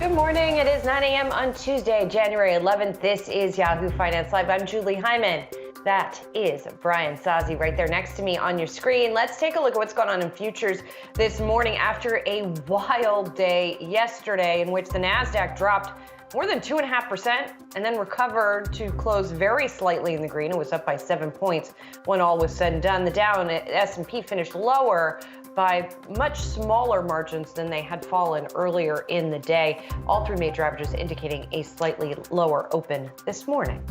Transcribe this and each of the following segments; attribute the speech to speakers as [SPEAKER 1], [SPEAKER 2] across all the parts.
[SPEAKER 1] Good morning. It is 9 a.m. on Tuesday, January 11th. This is Yahoo Finance Live. I'm Julie Hyman. That is Brian Sozzi right there next to me on your screen. Let's take a look at what's going on in futures this morning after a wild day yesterday in which the Nasdaq dropped more than 2.5% and then recovered to close very slightly in the green. It was up by 7 points when all was said and done. The Dow and S&P finished lower by much smaller margins than they had fallen earlier in the day. All three major averages indicating a slightly lower open this morning.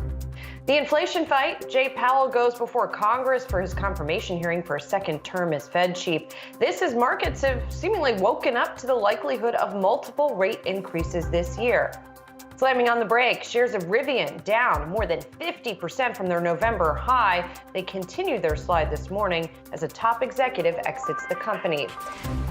[SPEAKER 1] The inflation fight. Jay Powell goes before Congress for his confirmation hearing for a second term as Fed chief. This as markets have seemingly woken up to the likelihood of multiple rate increases this year. Slamming on the brake, shares of Rivian down more than 50% from their November high. They continued their slide this morning as a top executive exits the company.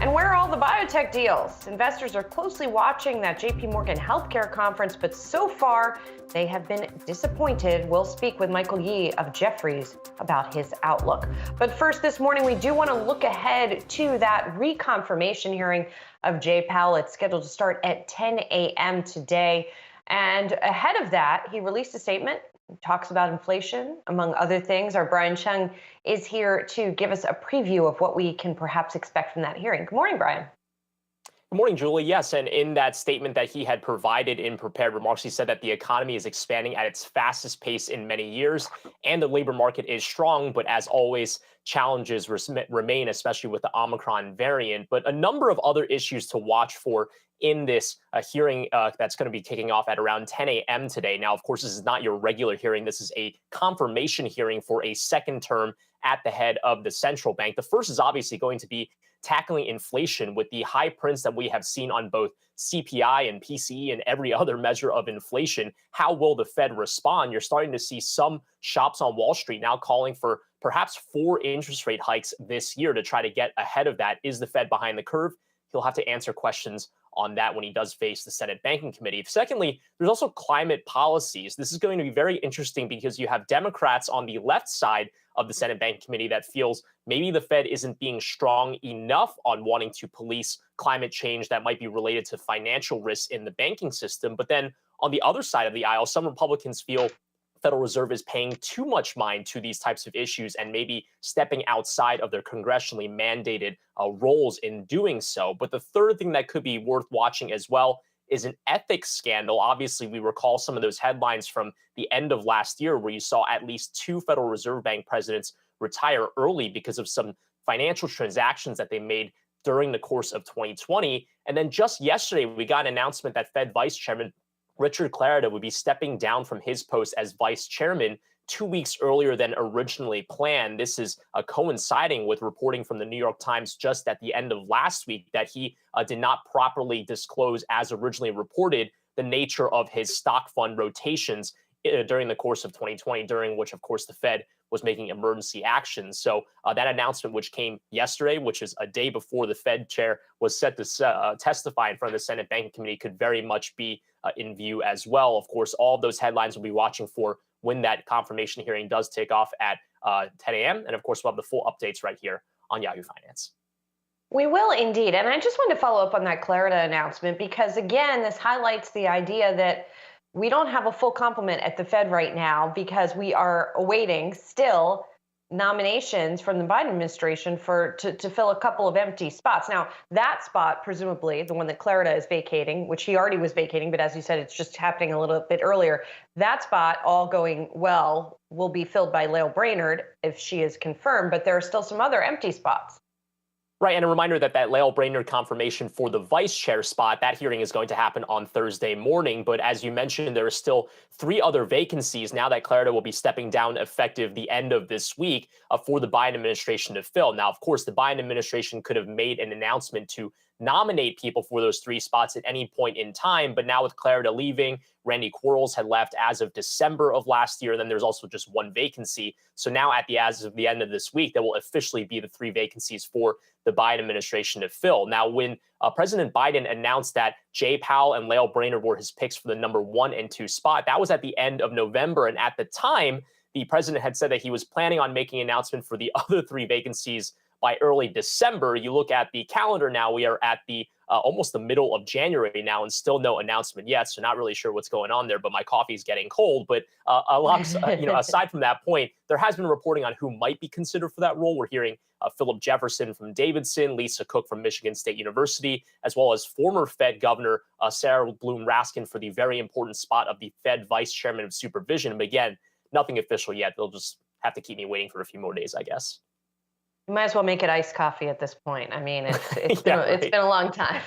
[SPEAKER 1] And where are all the biotech deals? Investors are closely watching that JP Morgan healthcare conference, but so far they have been disappointed. We'll speak with Michael Yee of Jefferies about his outlook. But first this morning, we do want to look ahead to that reconfirmation hearing of Jay Powell. It's scheduled to start at 10 a.m. today. And ahead of that, he released a statement, talks about inflation, among other things. Our Brian Chung is here to give us a preview of what we can perhaps expect from that hearing. Good morning, Brian.
[SPEAKER 2] Good morning, Julie. Yes, and in that statement that he had provided in prepared remarks, he said that the economy is expanding at its fastest pace in many years, and the labor market is strong, but as always, challenges remain, especially with the Omicron variant. But a number of other issues to watch for in this hearing that's going to be kicking off at around 10 a.m. today. Now, of course, this is not your regular hearing. This is a confirmation hearing for a second term at the head of the central bank. The first is obviously going to be tackling inflation with the high prints that we have seen on both CPI and PCE and every other measure of inflation. How will the Fed respond? You're starting to see some shops on Wall Street now calling for perhaps 4 interest rate hikes this year to try to get ahead of that. Is the Fed behind the curve? He'll have to answer questions on that when he does face the Senate Banking Committee. Secondly, there's also climate policies. This is going to be very interesting because you have Democrats on the left side of the Senate Banking Committee that feels maybe the Fed isn't being strong enough on wanting to police climate change that might be related to financial risks in the banking system. But then on the other side of the aisle, some Republicans feel Federal Reserve is paying too much mind to these types of issues and maybe stepping outside of their congressionally mandated roles in doing so. But the third thing that could be worth watching as well is an ethics scandal. Obviously, we recall some of those headlines from the end of last year where you saw at least 2 Federal Reserve Bank presidents retire early because of some financial transactions that they made during the course of 2020. And then just yesterday, we got an announcement that Fed Vice Chairman Richard Clarida would be stepping down from his post as vice chairman 2 weeks earlier than originally planned. This is coinciding with reporting from the New York Times just at the end of last week that he did not properly disclose, as originally reported, the nature of his stock fund rotations during the course of 2020, during which, of course, the Fed was making emergency actions. So that announcement, which came yesterday, which is a day before the Fed chair was set to testify in front of the Senate Banking Committee, could very much be in view as well. Of course, all of those headlines we'll be watching for when that confirmation hearing does take off at 10 a.m. And of course, we'll have the full updates right here on Yahoo Finance.
[SPEAKER 1] We will indeed. And I just wanted to follow up on that Clarida announcement because, again, this highlights the idea that we don't have a full complement at the Fed right now because we are awaiting still nominations from the Biden administration to fill a couple of empty spots. Now, that spot, presumably the one that Clarida is vacating, which he already was vacating, but as you said, it's just happening a little bit earlier. That spot, all going well, will be filled by Lael Brainerd if she is confirmed, but there are still some other empty spots.
[SPEAKER 2] Right, and a reminder that Lael Brainerd confirmation for the vice chair spot, that hearing is going to happen on Thursday morning. But as you mentioned, there are still 3 other vacancies now that Clarida will be stepping down effective the end of this week for the Biden administration to fill. Now, of course, the Biden administration could have made an announcement to nominate people for those 3 spots at any point in time. But now with Clarida leaving, Randy Quarles had left as of December of last year. Then there's also just 1 vacancy. So now as of the end of this week, there will officially be the 3 vacancies for the Biden administration to fill. Now, when President Biden announced that Jay Powell and Lael Brainerd were his picks for the number 1 and 2 spot, that was at the end of November. And at the time, the president had said that he was planning on making an announcement for the other 3 vacancies by early December. You look at the calendar now, we are at the almost the middle of January now, and still no announcement yet. So not really sure what's going on there. But my coffee is getting cold. But aside from that point, there has been reporting on who might be considered for that role. We're hearing Philip Jefferson from Davidson, Lisa Cook from Michigan State University, as well as former Fed Governor Sarah Bloom Raskin for the very important spot of the Fed Vice Chairman of Supervision. But again, nothing official yet. They'll just have to keep me waiting for a few more days, I guess.
[SPEAKER 1] You might as well make it iced coffee at this point. I mean, it's
[SPEAKER 2] Yeah,
[SPEAKER 1] been a long time.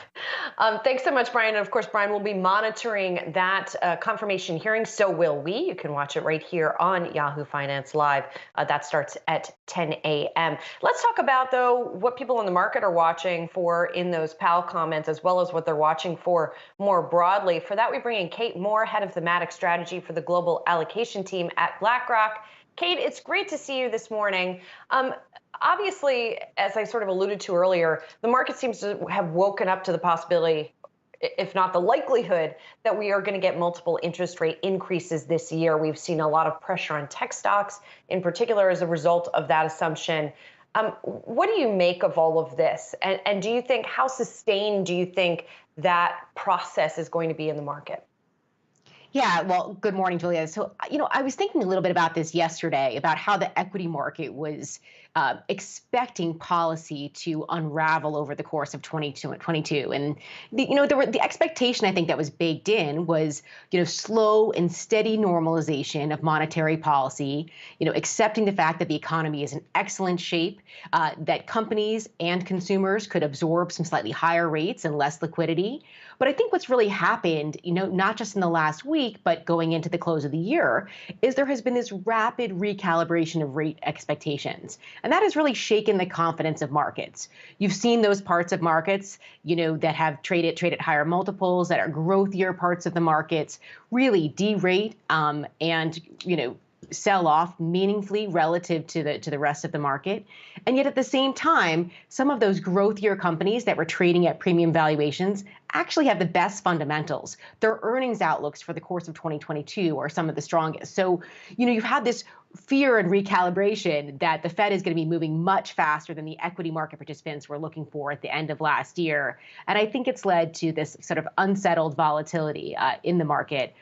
[SPEAKER 1] Thanks so much, Brian. And of course, Brian will be monitoring that confirmation hearing. So will we. You can watch it right here on Yahoo Finance Live. That starts at 10 a.m. Let's talk about, though, what people in the market are watching for in those Powell comments, as well as what they're watching for more broadly. For that, we bring in Kate Moore, head of thematic strategy for the global allocation team at BlackRock. Kate, it's great to see you this morning. Obviously, as I sort of alluded to earlier, the market seems to have woken up to the possibility, if not the likelihood, that we are going to get multiple interest rate increases this year. We've seen a lot of pressure on tech stocks, in particular, as a result of that assumption. What do you make of all of this? And do you think, how sustained do you think that process is going to be in the market?
[SPEAKER 3] Yeah, well, good morning, Julia. So, I was thinking a little bit about this yesterday, about how the equity market was expecting policy to unravel over the course of 2022. And, the expectation, I think, that was baked in was, slow and steady normalization of monetary policy, accepting the fact that the economy is in excellent shape, that companies and consumers could absorb some slightly higher rates and less liquidity. But I think what's really happened, not just in the last week, but going into the close of the year, is there has been this rapid recalibration of rate expectations. And that has really shaken the confidence of markets. You've seen those parts of markets, that have traded higher multiples, that are growthier parts of the markets, really derate and sell off meaningfully relative to the rest of the market. And yet at the same time, some of those growthier companies that were trading at premium valuations actually have the best fundamentals. Their earnings outlooks for the course of 2022 are some of the strongest. So, you've had this fear and recalibration that the Fed is going to be moving much faster than the equity market participants were looking for at the end of last year. And I think it's led to this sort of unsettled volatility in the market.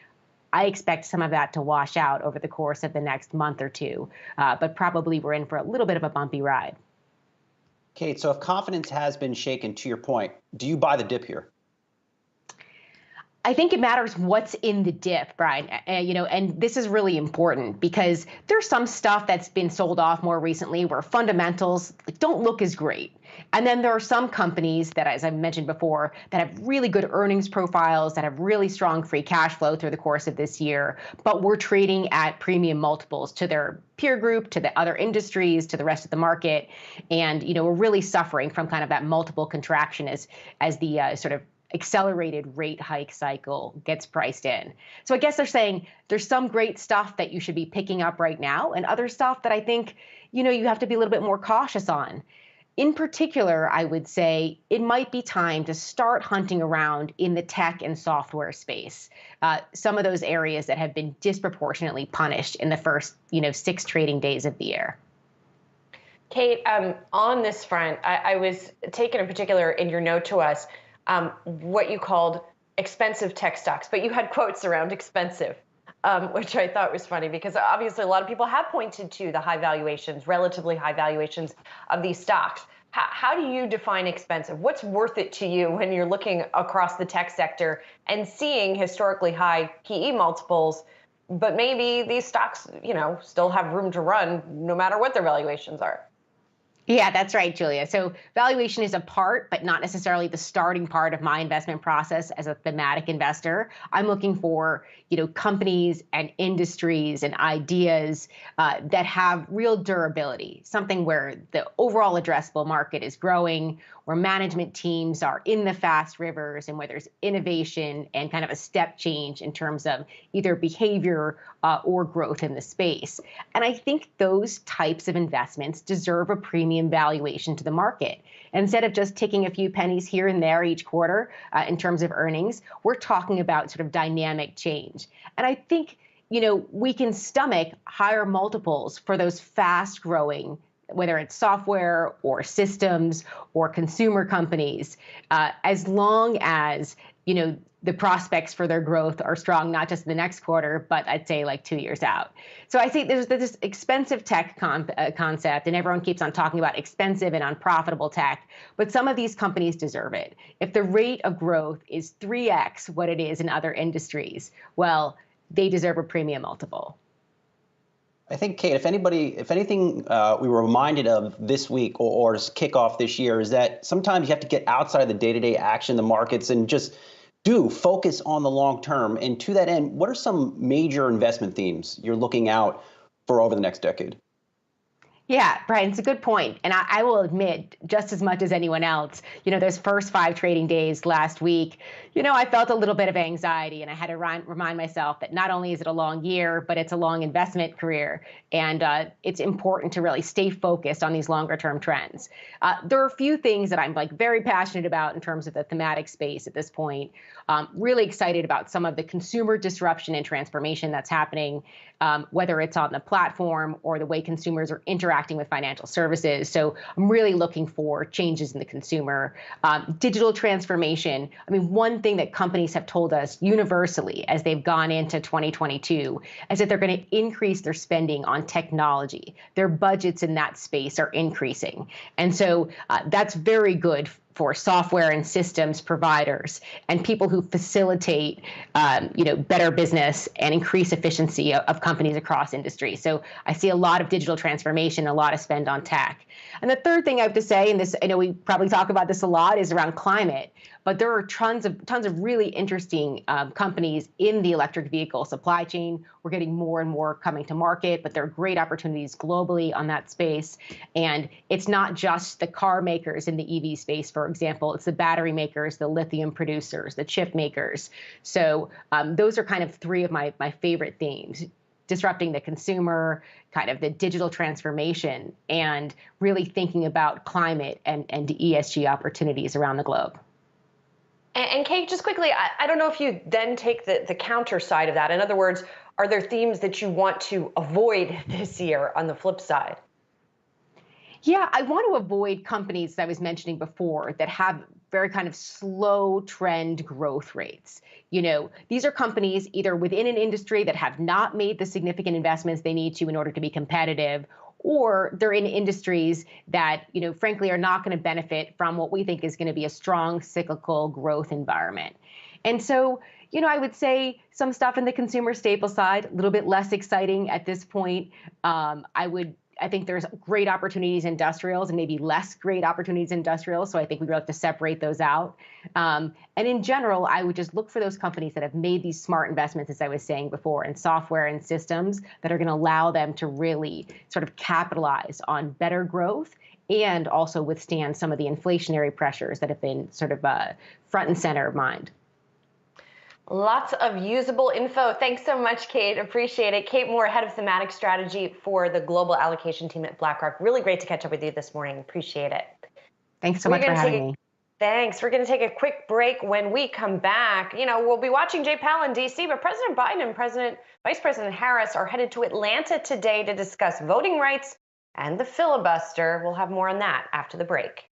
[SPEAKER 3] I expect some of that to wash out over the course of the next month or two, but probably we're in for a little bit of a bumpy ride.
[SPEAKER 4] Kate, so if confidence has been shaken, to your point, do you buy the dip here?
[SPEAKER 3] I think it matters what's in the dip, Brian. And this is really important because there's some stuff that's been sold off more recently where fundamentals don't look as great. And then there are some companies that, as I mentioned before, that have really good earnings profiles, that have really strong free cash flow through the course of this year, but we're trading at premium multiples to their peer group, to the other industries, to the rest of the market. And, we're really suffering from kind of that multiple contraction as the sort of accelerated rate hike cycle gets priced in. So I guess they're saying there's some great stuff that you should be picking up right now and other stuff that I think, you have to be a little bit more cautious on. In particular, I would say it might be time to start hunting around in the tech and software space, some of those areas that have been disproportionately punished in the first, 6 trading days of the year.
[SPEAKER 1] Kate, on this front, I was taken in particular in your note to us, what you called expensive tech stocks, but you had quotes around expensive, which I thought was funny because obviously a lot of people have pointed to the high valuations, relatively high valuations of these stocks. How do you define expensive? What's worth it to you when you're looking across the tech sector and seeing historically high PE multiples, but maybe these stocks, still have room to run no matter what their valuations are?
[SPEAKER 3] Yeah, that's right, Julia. So valuation is a part, but not necessarily the starting part of my investment process as a thematic investor. I'm looking for, companies and industries and ideas that have real durability, something where the overall addressable market is growing, where management teams are in the fast rivers, and where there's innovation and kind of a step change in terms of either behavior or growth in the space. And I think those types of investments deserve a premium valuation to the market. Instead of just taking a few pennies here and there each quarter in terms of earnings, we're talking about sort of dynamic change. And I think, we can stomach higher multiples for those fast growing whether it's software or systems or consumer companies, as long as, the prospects for their growth are strong, not just in the next quarter, but I'd say like 2 years out. So I see there's this expensive tech concept, and everyone keeps on talking about expensive and unprofitable tech, but some of these companies deserve it. If the rate of growth is 3x what it is in other industries, well, they deserve a premium multiple.
[SPEAKER 4] I think, Kate, if anything, we were reminded of this week or kick off this year is that sometimes you have to get outside of the day-to-day action, the markets, and just do focus on the long term. And to that end, what are some major investment themes you're looking out for over the next decade?
[SPEAKER 3] Yeah, Brian, it's a good point. And I will admit, just as much as anyone else, those first 5 trading days last week, I felt a little bit of anxiety, and I had to remind myself that not only is it a long year, but it's a long investment career. And it's important to really stay focused on these longer term trends. There are a few things that I'm very passionate about in terms of the thematic space at this point. Really excited about some of the consumer disruption and transformation that's happening, whether it's on the platform or the way consumers are interacting with financial services. So I'm really looking for changes in the consumer. Digital transformation. I mean, one thing that companies have told us universally as they've gone into 2022 is that they're going to increase their spending on technology. Their budgets in that space are increasing. And so that's very good for software and systems providers and people who facilitate, better business and increase efficiency of companies across industries. So I see a lot of digital transformation, a lot of spend on tech. And the third thing I have to say, and this, I know we probably talk about this a lot, is around climate. But there are tons of really interesting companies in the electric vehicle supply chain. We're getting more and more coming to market, but there are great opportunities globally on that space. And it's not just the car makers in the EV space, for example. It's the battery makers, the lithium producers, the chip makers. So those are kind of 3 of my favorite themes: disrupting the consumer, kind of the digital transformation, and really thinking about climate and ESG opportunities around the globe.
[SPEAKER 1] And Kate, just quickly, I don't know if you then take the counter side of that. In other words, are there themes that you want to avoid this year on the flip side?
[SPEAKER 3] Yeah, I want to avoid companies that I was mentioning before that have very kind of slow trend growth rates. These are companies either within an industry that have not made the significant investments they need to in order to be competitive, or they're in industries that, frankly, are not going to benefit from what we think is going to be a strong cyclical growth environment. And so, I would say some stuff in the consumer staple side, a little bit less exciting at this point. I think there's great opportunities in industrials and maybe less great opportunities in industrials. So I think we really have to separate those out. And in general, I would just look for those companies that have made these smart investments, as I was saying before, in software and systems that are going to allow them to really sort of capitalize on better growth and also withstand some of the inflationary pressures that have been sort of front and center of mind.
[SPEAKER 1] Lots of usable info. Thanks so much, Kate. Appreciate it. Kate Moore, head of thematic strategy for the global allocation team at BlackRock. Really great to catch up with you this morning. Appreciate it.
[SPEAKER 3] Thanks so much for having me.
[SPEAKER 1] Thanks. We're going to take a quick break. When we come back, we'll be watching Jay Powell in D.C., but President Biden and Vice President Harris are headed to Atlanta today to discuss voting rights and the filibuster. We'll have more on that after the break.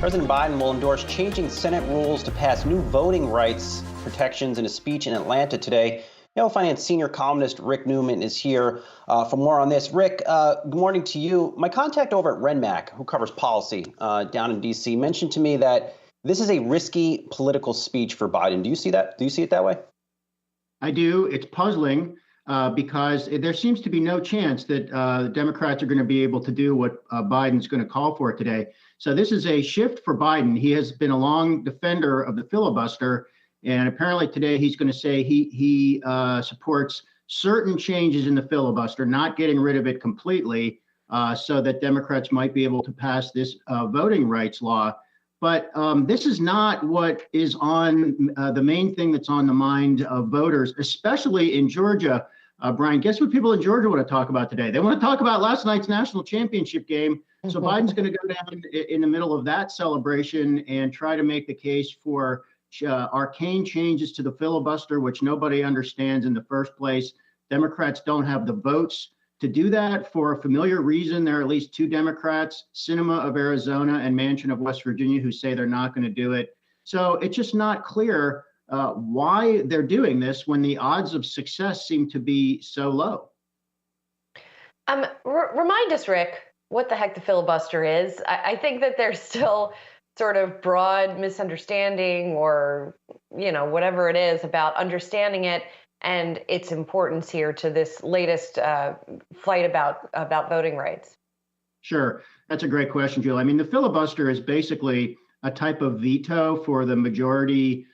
[SPEAKER 4] President Biden will endorse changing Senate rules to pass new voting rights protections in a speech in Atlanta today. Yahoo Finance senior columnist Rick Newman is here for more on this. Rick, good morning to you. My contact over at RenMac, who covers policy down in D.C., mentioned to me that this is a risky political speech for Biden. Do you see that? Do you see it that way?
[SPEAKER 5] I do. It's puzzling because there seems to be no chance that the Democrats are going to be able to do what Biden's going to call for today. So this is a shift for Biden. He has been a long defender of the filibuster. And apparently today he's going to say he supports certain changes in the filibuster, not getting rid of it completely, so that Democrats might be able to pass this voting rights law. But this is not what is on the main thing that's on the mind of voters, especially in Georgia. Brian, guess what people in Georgia want to talk about today? They want to talk about last night's national championship game. So Biden's going to go down in the middle of that celebration and try to make the case for arcane changes to the filibuster, which nobody understands in the first place. Democrats don't have the votes to do that for a familiar reason. There are at least two Democrats, Sinema of Arizona and Manchin of West Virginia, who say they're not going to do it. So it's just not clear why they're doing this when the odds of success seem to be so low.
[SPEAKER 1] Remind us, Rick, what the heck the filibuster is. I think that there's still sort of broad misunderstanding or, whatever it is about understanding it and its importance here to this latest fight about voting rights.
[SPEAKER 5] Sure. That's a great question, Jill. I mean, the filibuster is basically a type of veto for the minority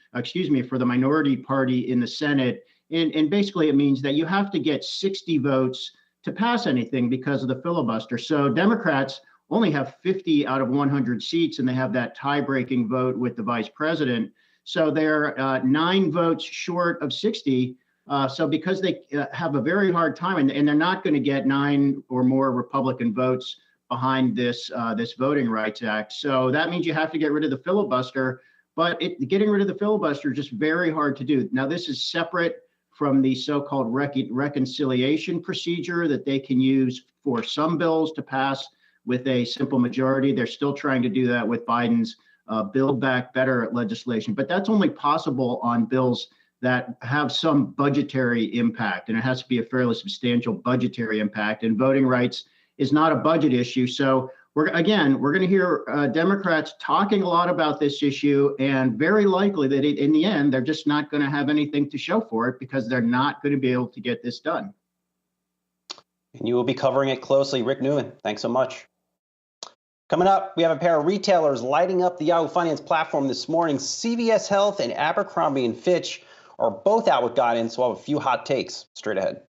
[SPEAKER 5] party in the Senate. And basically it means that you have to get 60 votes to pass anything because of the filibuster. So Democrats only have 50 out of 100 seats, and they have that tie-breaking vote with the vice president. So they're 9 votes short of 60. So because they have a very hard time, and they're not going to get 9 or more Republican votes behind this Voting Rights Act. So that means you have to get rid of the filibuster. But getting rid of the filibuster is just very hard to do. Now, this is separate from the so-called reconciliation procedure that they can use for some bills to pass with a simple majority. They're still trying to do that with Biden's Build Back Better legislation, but that's only possible on bills that have some budgetary impact, and it has to be a fairly substantial budgetary impact, and voting rights is not a budget issue. So we're going to hear Democrats talking a lot about this issue, and very likely that in the end, they're just not going to have anything to show for it because they're not going to be able to get this done.
[SPEAKER 4] And you will be covering it closely. Rick Newman, thanks so much. Coming up, we have a pair of retailers lighting up the Yahoo Finance platform this morning. CVS Health and Abercrombie & Fitch are both out with guidance, so I'll have a few hot takes straight ahead.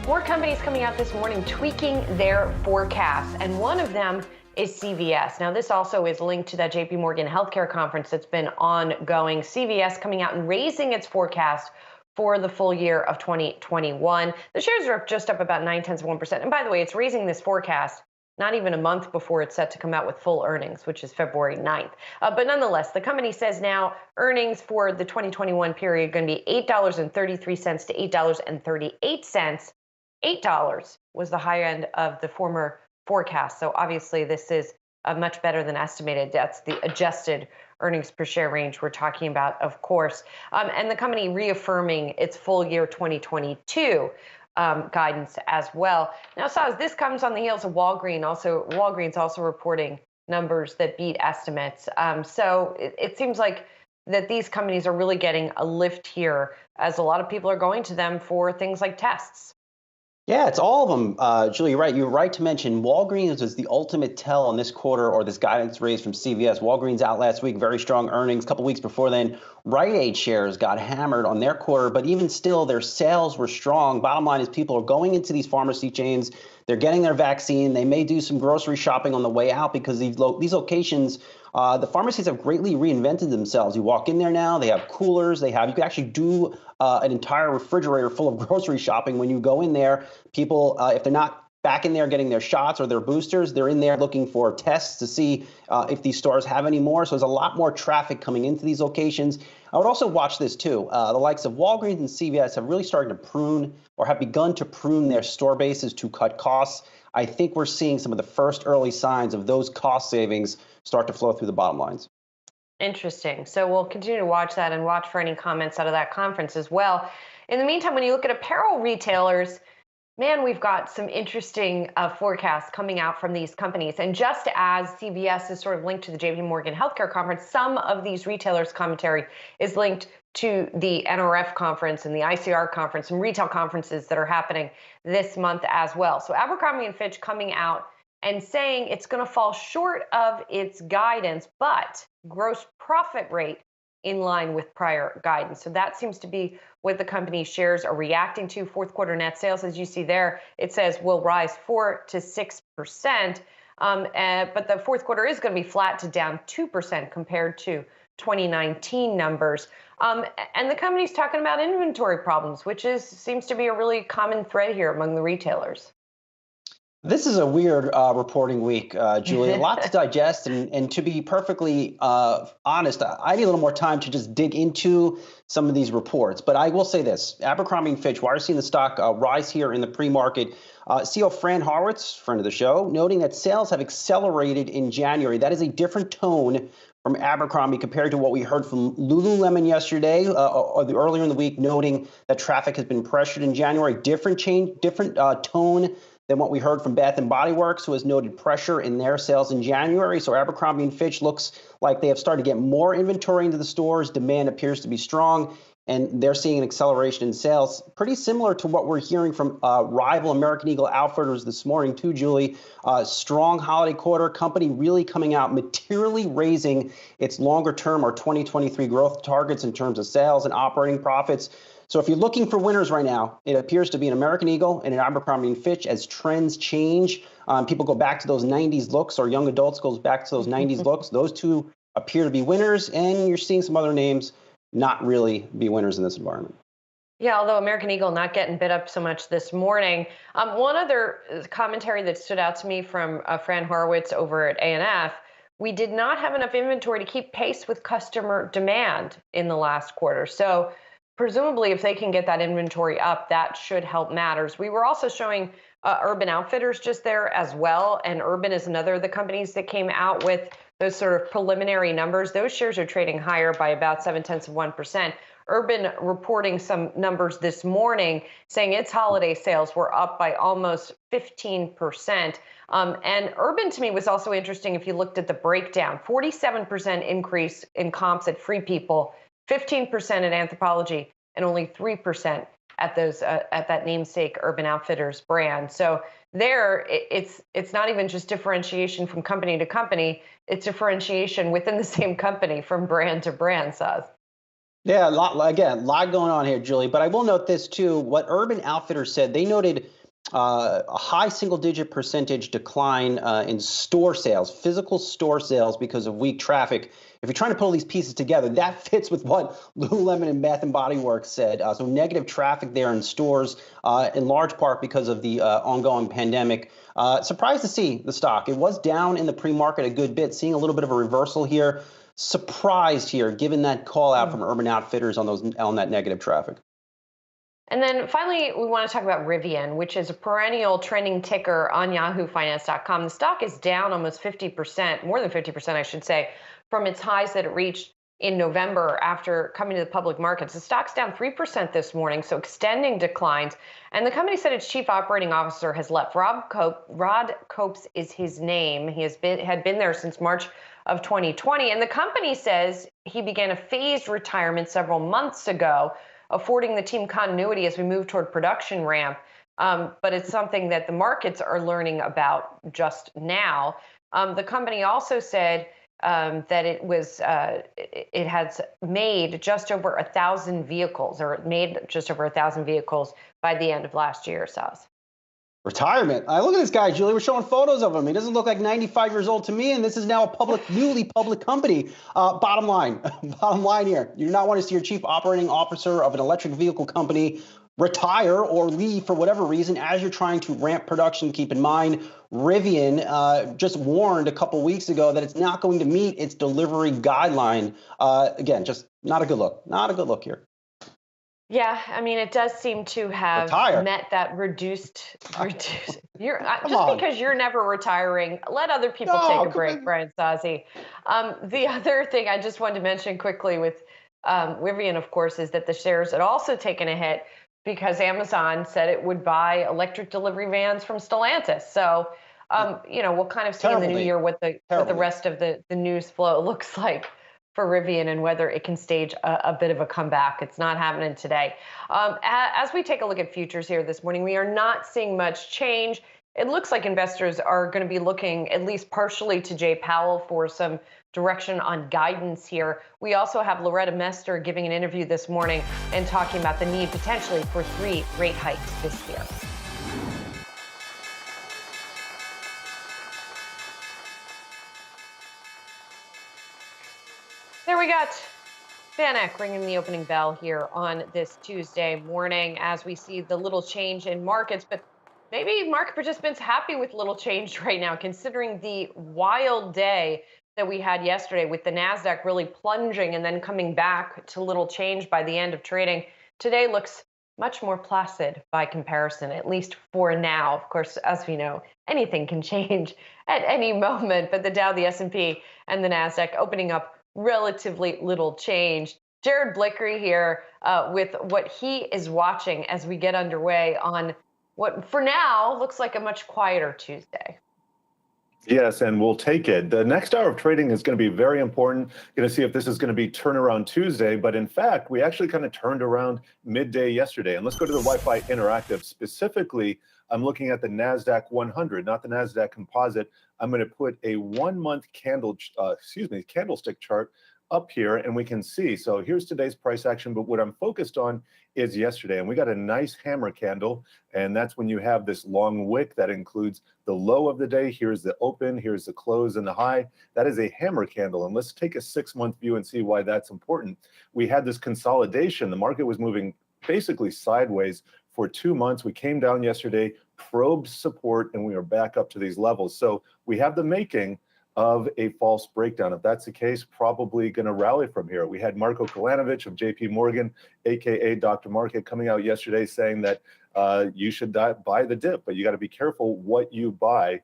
[SPEAKER 1] More companies coming out this morning tweaking their forecasts, and one of them is CVS. Now, this also is linked to that JP Morgan healthcare conference that's been ongoing. CVS coming out and raising its forecast for the full year of 2021. The shares are just up about 0.9%. And by the way, it's raising this forecast not even a month before it's set to come out with full earnings, which is February 9th. But nonetheless, the company says now earnings for the 2021 period are going to be $8.33 to $8.38. $8 was the high end of the former forecast. So obviously this is much better than estimated. That's the adjusted earnings per share range we're talking about, of course. And the company reaffirming its full year 2022 guidance as well. Now, Saz, this comes on the heels of Walgreens also reporting numbers that beat estimates. So it seems like that these companies are really getting a lift here, as a lot of people are going to them for things like tests.
[SPEAKER 4] Yeah, it's all of them. Julie, you're right. You're right to mention Walgreens is the ultimate tell on this quarter, or this guidance raise from CVS. Walgreens out last week, very strong earnings. A couple weeks before then, Rite Aid shares got hammered on their quarter, but even still, their sales were strong. Bottom line is people are going into these pharmacy chains. They're getting their vaccine. They may do some grocery shopping on the way out because these locations, the pharmacies have greatly reinvented themselves. You walk in there now, they have coolers. You can actually do an entire refrigerator full of grocery shopping when you go in there. People, if they're not back in there getting their shots or their boosters, they're in there looking for tests to see if these stores have any more. So there's a lot more traffic coming into these locations. I would also watch this too. The likes of Walgreens and CVS have really started to prune, or have begun to prune, their store bases to cut costs. I think we're seeing some of the first early signs of those cost savings start to flow through the bottom lines.
[SPEAKER 1] Interesting. So we'll continue to watch that and watch for any comments out of that conference as well. In the meantime, when you look at apparel retailers, man, we've got some interesting forecasts coming out from these companies. And just as CVS is sort of linked to the JP Morgan healthcare conference, some of these retailers' commentary is linked to the NRF conference and the ICR conference and retail conferences that are happening this month as well. So Abercrombie & Fitch coming out and saying it's going to fall short of its guidance, but gross profit rate in line with prior guidance. So that seems to be what the company's shares are reacting to. Fourth quarter net sales, as you see there, it says will rise 4 to 6%. But the fourth quarter is going to be flat to down 2% compared to 2019 numbers. And the company's talking about inventory problems, which seems to be a really common thread here among the retailers.
[SPEAKER 4] This is a weird reporting week, Julie. A lot to digest, and to be perfectly honest, I need a little more time to just dig into some of these reports. But I will say this: Abercrombie & Fitch, why are seeing the stock rise here in the pre-market? CEO Fran Horowitz, friend of the show, noting that sales have accelerated in January. That is a different tone from Abercrombie compared to what we heard from Lululemon yesterday, or earlier in the week, noting that traffic has been pressured in January. Different tone than what we heard from Bath & Body Works, who has noted pressure in their sales in January. So Abercrombie & Fitch looks like they have started to get more inventory into the stores. Demand appears to be strong, and they're seeing an acceleration in sales, pretty similar to what we're hearing from rival American Eagle Outfitters this morning too, Julie. Strong holiday quarter, company really coming out, materially raising its longer-term or 2023 growth targets in terms of sales and operating profits. So if you're looking for winners right now, it appears to be an American Eagle and an Abercrombie & Fitch. As trends change, people go back to those 90s looks, or young adults goes back to those 90s looks. Those two appear to be winners, and you're seeing some other names not really be winners in this environment.
[SPEAKER 1] Yeah, although American Eagle not getting bid up so much this morning. One other commentary that stood out to me from Fran Horowitz over at A&F, we did not have enough inventory to keep pace with customer demand in the last quarter. So presumably, if they can get that inventory up, that should help matters. We were also showing Urban Outfitters just there as well. And Urban is another of the companies that came out with those sort of preliminary numbers. Those shares are trading higher by about 0.7%. Urban reporting some numbers this morning saying its holiday sales were up by almost 15%. And Urban to me was also interesting if you looked at the breakdown. 47% increase in comps at Free People, 15% at Anthropologie, and only 3% at those at that namesake Urban Outfitters brand. So there, it's not even just differentiation from company to company; it's differentiation within the same company from brand to brand. Saz.
[SPEAKER 4] Yeah, a lot going on here, Julie. But I will note this too. What Urban Outfitters said, they noted a high single-digit percentage decline in store sales, physical store sales, because of weak traffic. If you're trying to put all these pieces together, that fits with what Lululemon and Bath and Body Works said. So negative traffic there in stores, in large part because of the ongoing pandemic. Surprised to see the stock. It was down in the pre-market a good bit, seeing a little bit of a reversal here. Surprised here, given that call out from Urban Outfitters on that negative traffic.
[SPEAKER 1] And then finally, we want to talk about Rivian, which is a perennial trending ticker on yahoofinance.com. The stock is down almost 50%, more than 50%, I should say, from its highs that it reached in November after coming to the public markets. The stock's down 3% this morning, so extending declines. And the company said its chief operating officer has left. Rod Copes is his name. He had been there since March of 2020. And the company says he began a phased retirement several months ago, affording the team continuity as we move toward production ramp. But it's something that the markets are learning about just now. The company also said that it has made just over 1,000 vehicles, or it made just over 1,000 vehicles by the end of last year, Saz.
[SPEAKER 4] Retirement. Look at this guy, Julie. We're showing photos of him. He doesn't look like 95 years old to me, and this is now a newly public company. Bottom line here. You do not want to see your chief operating officer of an electric vehicle company retire or leave for whatever reason as you're trying to ramp production. Keep in mind, Rivian just warned a couple weeks ago that it's not going to meet its delivery guideline. Again, just not a good look. Not a good look here.
[SPEAKER 1] Yeah, I mean, it does seem to have met that reduced. Because you're never retiring, let other people take a break, Brian Sozzi. The other thing I just wanted to mention quickly with Rivian, of course, is that the shares had also taken a hit because Amazon said it would buy electric delivery vans from Stellantis. So, we'll kind of see in the new year what the rest of the news flow looks like for Rivian and whether it can stage a bit of a comeback. It's not happening today. As we take a look at futures here this morning, we are not seeing much change. It looks like investors are going to be looking at least partially to Jay Powell for some direction on guidance here. We also have Loretta Mester giving an interview this morning and talking about the need potentially for 3 rate hikes this year. There we got Van Eck ringing the opening bell here on this Tuesday morning as we see the little change in markets, but maybe market participants happy with little change right now, considering the wild day that we had yesterday with the Nasdaq really plunging and then coming back to little change by the end of trading. Today looks much more placid by comparison, at least for now. Of course, as we know, anything can change at any moment, but the Dow, the S&P, and the Nasdaq opening up relatively little change. Jared Blickery here with what he is watching as we get underway on what for now looks like a much quieter Tuesday.
[SPEAKER 6] Yes, and we'll take it. The next hour of trading is going to be very important. Going to see if this is going to be turnaround Tuesday, but in fact, we actually kind of turned around midday yesterday. And let's go to the Wi-Fi Interactive. Specifically, I'm looking at the Nasdaq 100, not the Nasdaq Composite. I'm going to put a 1 month candlestick chart up here, and we can see. So here's today's price action, but what I'm focused on is yesterday, and we got a nice hammer candle, and that's when you have this long wick that includes the low of the day. Here's the open, here's the close and the high. That is a hammer candle, and let's take a 6-month view and see why that's important. We had this consolidation. The market was moving basically sideways for 2 months. We came down yesterday, probed support, and we are back up to these levels. So we have the making of a false breakdown. If that's the case, probably going to rally from here. We had Marko Kolanovic of JP Morgan, aka Dr. Market, coming out yesterday saying that you should buy the dip, but you got to be careful what you buy.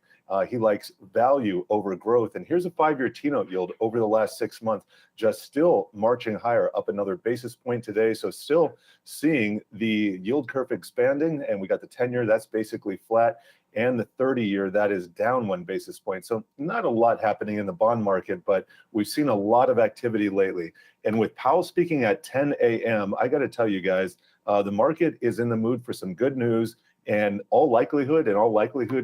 [SPEAKER 6] He likes value over growth. And here's a 5-year T-note yield over the last 6 months, just still marching higher, up another basis point today. So still seeing the yield curve expanding, and we got the 10-year, that's basically flat, and the 30-year, that is down 1 basis point. So not a lot happening in the bond market, but we've seen a lot of activity lately. And with Powell speaking at 10 a.m., I got to tell you guys, the market is in the mood for some good news. And all likelihood,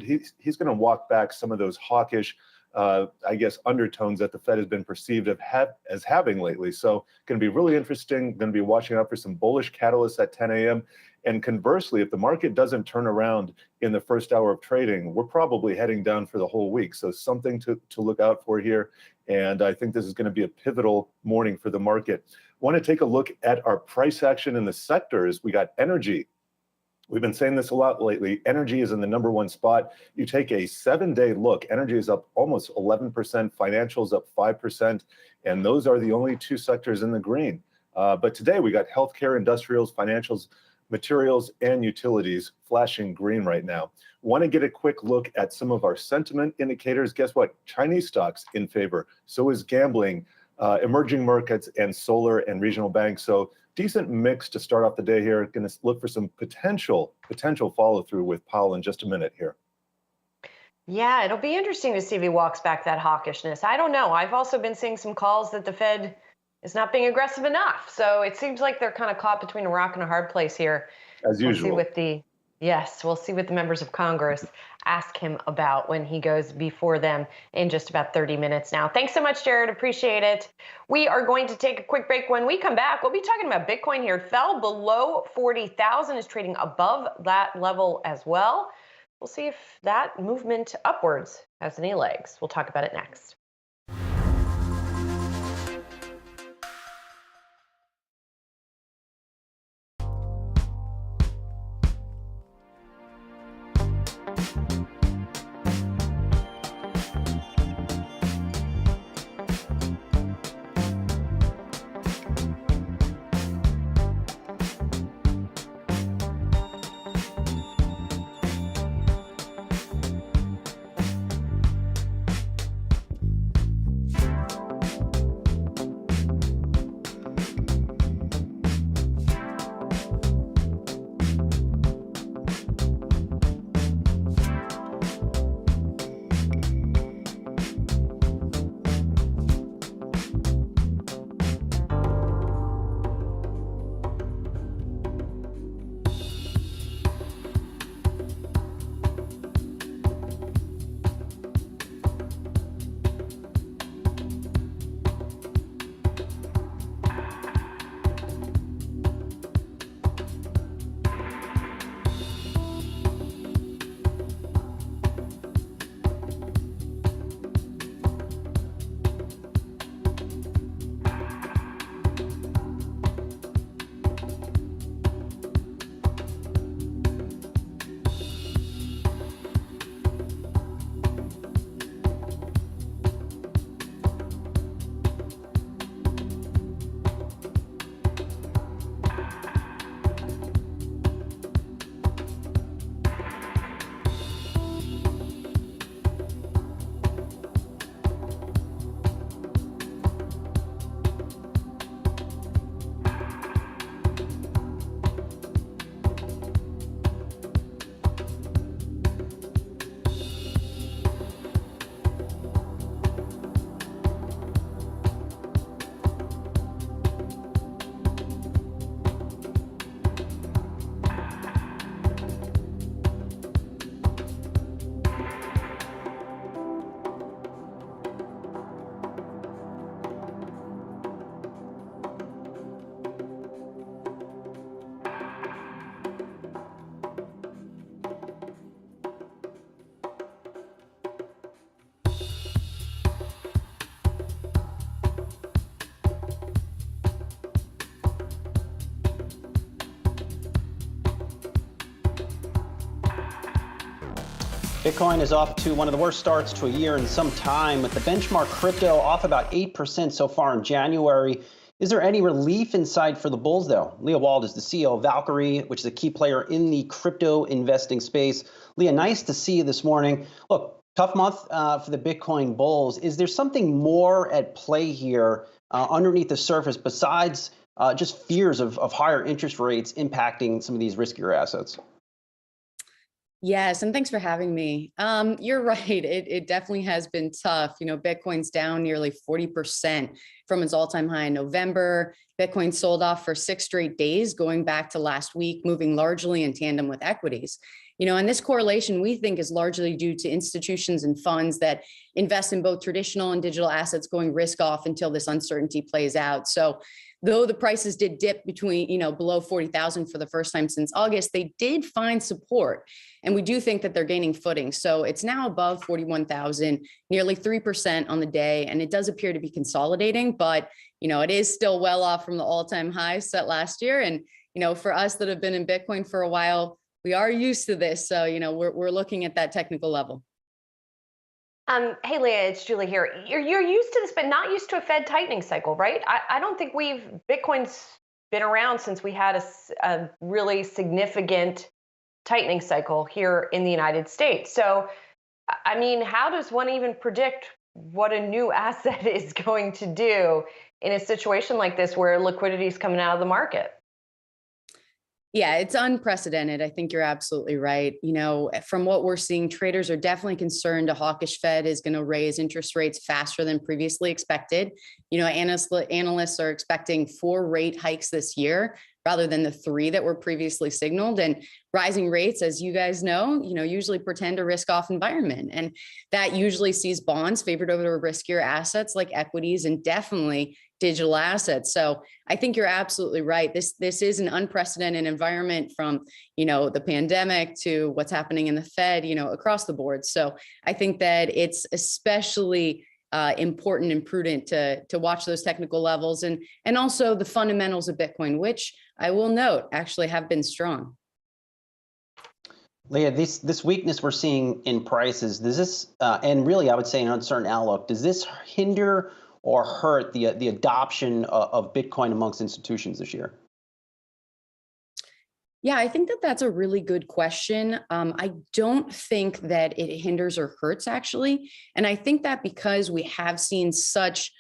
[SPEAKER 6] he's going to walk back some of those hawkish I guess, undertones that the Fed has been perceived as having lately. So going to be really interesting. Going to be watching out for some bullish catalysts at 10 a.m. And conversely, if the market doesn't turn around in the first hour of trading, we're probably heading down for the whole week. So something to look out for here. And I think this is going to be a pivotal morning for the market. Want to take a look at our price action in the sectors. We got energy. We've been saying this a lot lately. Energy is in the #1 spot. You take a 7-day look, energy is up almost 11%, financials up 5%, and those are the only two sectors in the green. But today we got healthcare, industrials, financials, materials, and utilities flashing green right now. Want to get a quick look at some of our sentiment indicators. Guess what? Chinese stocks in favor. So is gambling, emerging markets, and solar and regional banks. So decent mix to start off the day here. Going to look for some potential follow through with Powell in just a minute here.
[SPEAKER 1] Yeah, it'll be interesting to see if he walks back that hawkishness. I don't know. I've also been seeing some calls that the Fed is not being aggressive enough. So it seems like they're kind of caught between a rock and a hard place here.
[SPEAKER 6] As usual.
[SPEAKER 1] We'll see what the members of Congress ask him about when he goes before them in just about 30 minutes now. Thanks so much, Jared. Appreciate it. We are going to take a quick break. When we come back, we'll be talking about Bitcoin here. It fell below 40,000, is trading above that level as well. We'll see if that movement upwards has any legs. We'll talk about it next.
[SPEAKER 4] Bitcoin is off to one of the worst starts to a year in some time, with the benchmark crypto off about 8% so far in January. Is there any relief in sight for the bulls, though? Leah Wald is the CEO of Valkyrie, which is a key player in the crypto investing space. Leah, nice to see you this morning. Look, tough month for the Bitcoin bulls. Is there something more at play here underneath the surface besides just fears of higher interest rates impacting some of these riskier assets?
[SPEAKER 7] Yes, and thanks for having me. You're right. It definitely has been tough. Bitcoin's down nearly 40% from its all-time high in November. Bitcoin sold off for 6 straight days, going back to last week, moving largely in tandem with equities. And this correlation we think is largely due to institutions and funds that invest in both traditional and digital assets going risk off until this uncertainty plays out. So though the prices did dip between, below 40,000 for the first time since August, they did find support. And we do think that they're gaining footing. So it's now above 41,000, nearly 3% on the day. And it does appear to be consolidating, but, it is still well off from the all-time high set last year. And, for us that have been in Bitcoin for a while, we are used to this. So, we're looking at that technical level.
[SPEAKER 1] Hey, Leah, it's Julie here. You're used to this, but not used to a Fed tightening cycle, right? I don't think Bitcoin's been around since we had a really significant tightening cycle here in the United States. So, I mean, how does one even predict what a new asset is going to do in a situation like this where liquidity is coming out of the market?
[SPEAKER 7] Yeah, it's unprecedented. I think you're absolutely right. From what we're seeing, traders are definitely concerned a hawkish Fed is going to raise interest rates faster than previously expected. Analysts are expecting 4 rate hikes this year rather than the 3 that were previously signaled. And rising rates, as you guys know, usually portend a risk-off environment. And that usually sees bonds favored over riskier assets like equities and definitely digital assets. So I think you're absolutely right. This is an unprecedented environment from, the pandemic to what's happening in the Fed, across the board. So I think that it's especially important and prudent to watch those technical levels and also the fundamentals of Bitcoin, which I will note actually have been strong.
[SPEAKER 4] Leah, this weakness we're seeing in prices, does this, and really I would say an uncertain outlook, does this hinder or hurt the adoption of Bitcoin amongst institutions this year?
[SPEAKER 7] Yeah, I think that that's a really good question. I don't think that it hinders or hurts actually. And I think that because we have seen such,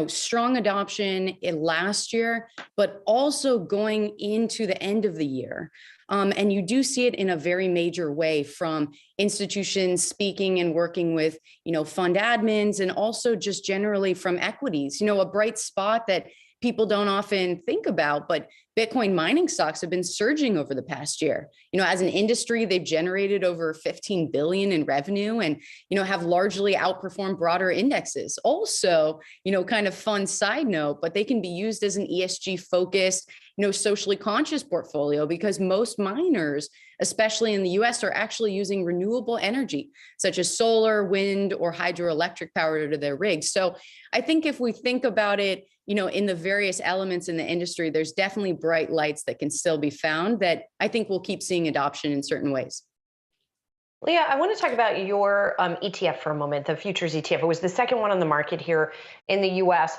[SPEAKER 7] strong adoption in last year, but also going into the end of the year. And you do see it in a very major way from institutions speaking and working with, fund admins and also just generally from equities, a bright spot that people don't often think about, but Bitcoin mining stocks have been surging over the past year. As an industry, they've generated over 15 billion in revenue and, have largely outperformed broader indexes. Also, kind of fun side note, but they can be used as an ESG focused, socially conscious portfolio because most miners, especially in the US, are actually using renewable energy, such as solar, wind, or hydroelectric power to their rigs. So I think if we think about it, in the various elements in the industry, there's definitely bright lights that can still be found that I think we'll keep seeing adoption in certain ways.
[SPEAKER 1] Leah, I want to talk about your ETF for a moment, the futures ETF. It was the second one on the market here in the US.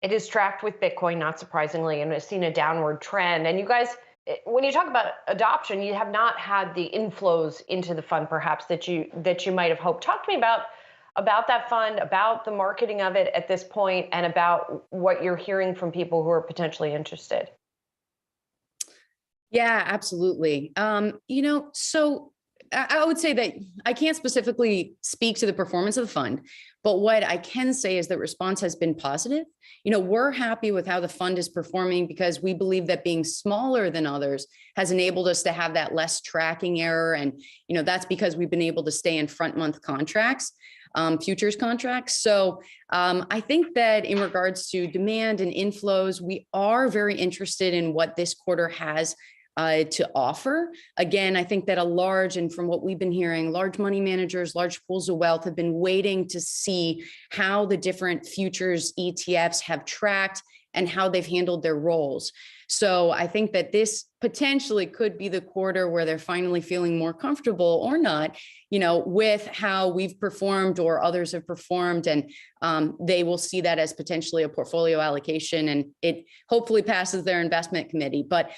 [SPEAKER 1] It is tracked with Bitcoin, not surprisingly, and has seen a downward trend. And you guys, when you talk about adoption, you have not had the inflows into the fund, perhaps that you might have hoped. Talk to me about that fund, about the marketing of it at this point, and about what you're hearing from people who are potentially interested.
[SPEAKER 7] Yeah, absolutely. So I would say that I can't specifically speak to the performance of the fund, but what I can say is that response has been positive. We're happy with how the fund is performing because we believe that being smaller than others has enabled us to have that less tracking error. And, that's because we've been able to stay in front month contracts, futures contracts. So I think that in regards to demand and inflows, we are very interested in what this quarter has to offer. Again, I think that and from what we've been hearing, large money managers, large pools of wealth have been waiting to see how the different futures ETFs have tracked and how they've handled their roles. So I think that this potentially could be the quarter where they're finally feeling more comfortable or not, with how we've performed or others have performed. And they will see that as potentially a portfolio allocation and it hopefully passes their investment committee. But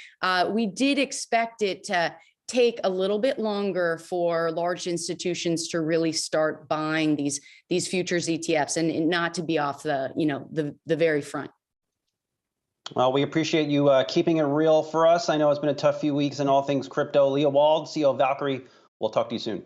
[SPEAKER 7] we did expect it to take a little bit longer for large institutions to really start buying these futures ETFs and not to be off the very front.
[SPEAKER 4] Well, we appreciate you keeping it real for us. I know it's been a tough few weeks in all things crypto. Leah Wald, CEO of Valkyrie We'll talk to you soon.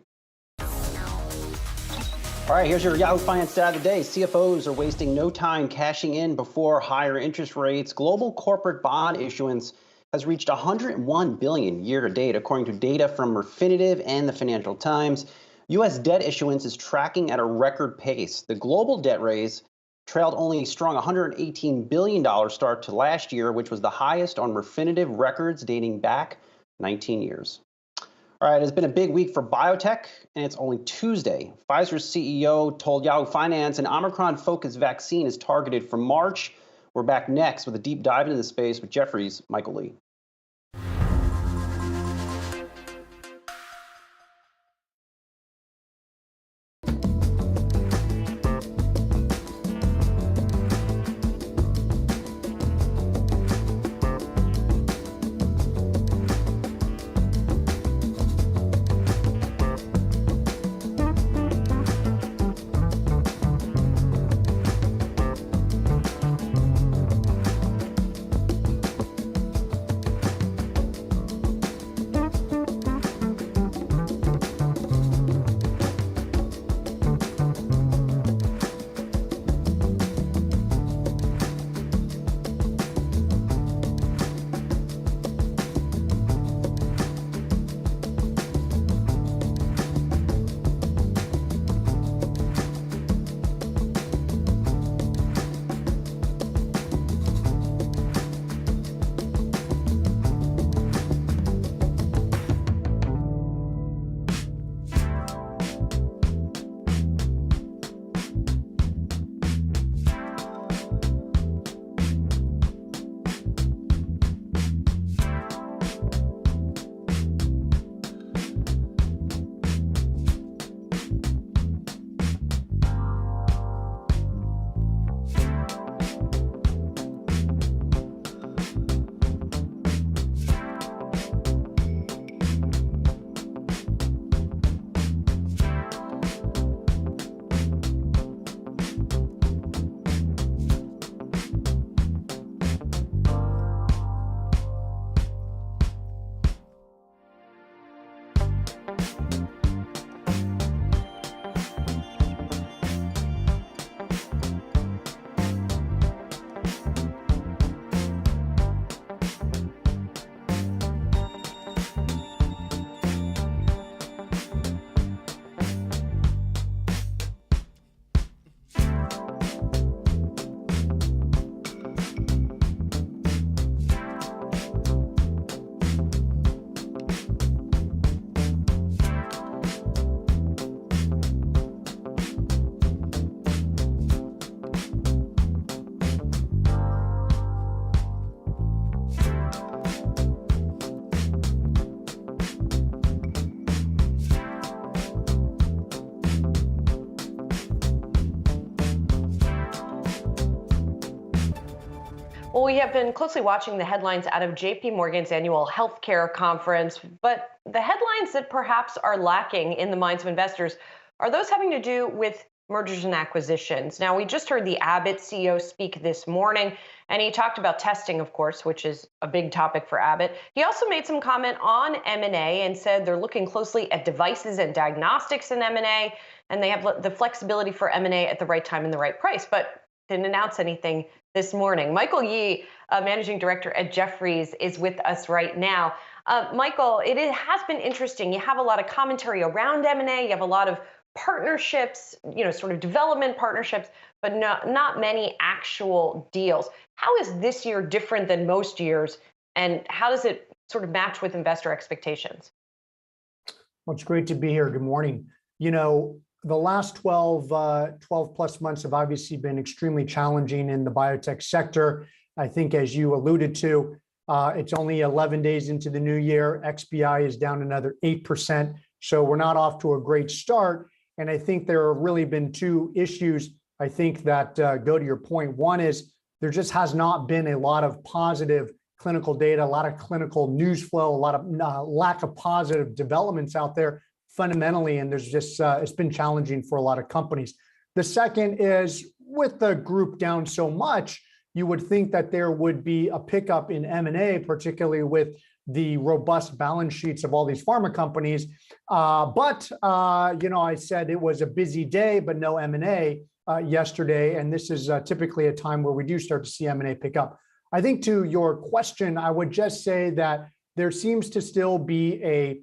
[SPEAKER 4] All right, here's your Yahoo Finance stat of the day. CFOs are wasting no time cashing in before higher interest rates. Global corporate bond issuance has reached $101 billion year to date, according to data from Refinitiv and the Financial Times. U.S. debt issuance is tracking at a record pace. The global debt raise trailed only a strong $118 billion start to last year, which was the highest on Refinitiv records dating back 19 years. All right, it's been a big week for biotech, and it's only Tuesday. Pfizer's CEO told Yahoo Finance an Omicron-focused vaccine is targeted for March. We're back next with a deep dive into the space with Jefferies' Michael Lee.
[SPEAKER 1] Well, we have been closely watching the headlines out of JP Morgan's annual healthcare conference, but the headlines that perhaps are lacking in the minds of investors are those having to do with mergers and acquisitions. Now, we just heard the Abbott CEO speak this morning, and he talked about testing, of course, which is a big topic for Abbott. He also made some comment on M&A and said they're looking closely at devices and diagnostics in M&A, and they have the flexibility for M&A at the right time and the right price, but didn't announce anything this morning. Michael Yee, Managing Director at Jefferies, is with us right now. Michael, it has been interesting. You have a lot of commentary around M&A. You have a lot of partnerships, sort of development partnerships, but not many actual deals. How is this year different than most years, and how does it sort of match with investor expectations?
[SPEAKER 8] Well, it's great to be here. Good morning. The last 12 plus months have obviously been extremely challenging in the biotech sector. I think, as you alluded to, it's only 11 days into the new year. XBI is down another 8%. So we're not off to a great start. And I think there have really been two issues, I think, that go to your point. One is there just has not been a lot of positive clinical data, a lot of clinical news flow, a lot of lack of positive developments out there fundamentally, and there's just it's been challenging for a lot of companies. The second is, with the group down so much, you would think that there would be a pickup in M&A, particularly with the robust balance sheets of all these pharma companies. But I said it was a busy day, but no M&A yesterday. And this is typically a time where we do start to see M&A pick up. I think to your question, I would just say that there seems to still be a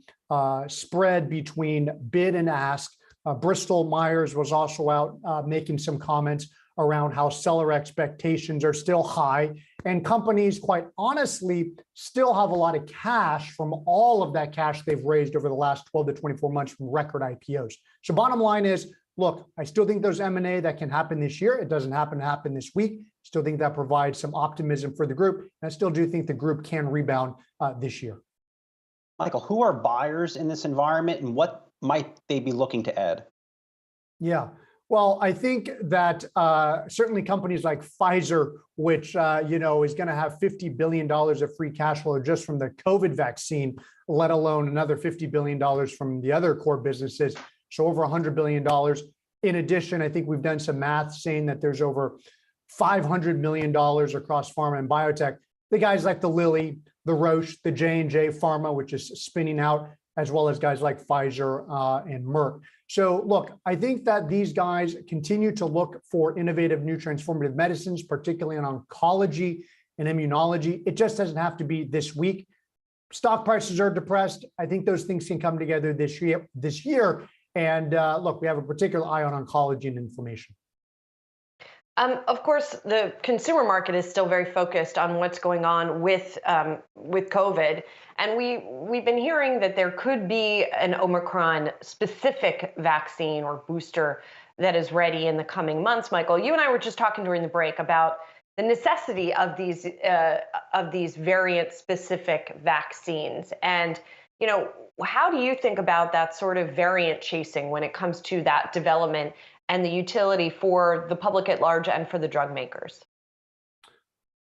[SPEAKER 8] spread between bid and ask. Bristol Myers was also out making some comments around how seller expectations are still high, and companies, quite honestly, still have a lot of cash from all of that cash they've raised over the last 12 to 24 months from record IPOs. So bottom line is, look, I still think there's M&A that can happen this year. It doesn't happen to happen this week. Still think that provides some optimism for the group. And I still do think the group can rebound this year.
[SPEAKER 4] Michael, who are buyers in this environment and what might they be looking to add?
[SPEAKER 8] Yeah. Well, I think that certainly companies like Pfizer, which is going to have $50 billion of free cash flow just from the COVID vaccine, let alone another $50 billion from the other core businesses. So over $100 billion. In addition, I think we've done some math saying that there's over $500 million across pharma and biotech. The guys like the Lilly, the Roche, the J&J Pharma, which is spinning out, as well as guys like Pfizer and Merck. So look, I think that these guys continue to look for innovative new transformative medicines, particularly in oncology and immunology. It just doesn't have to be this week. Stock prices are depressed. I think those things can come together this year. And look, we have a particular eye on oncology and inflammation.
[SPEAKER 1] Of course, the consumer market is still very focused on what's going on with COVID, and we've been hearing that there could be an Omicron-specific vaccine or booster that is ready in the coming months. Michael, you and I were just talking during the break about the necessity of these variant-specific vaccines, and how do you think about that sort of variant chasing when it comes to that development and the utility for the public at large and for the drug makers?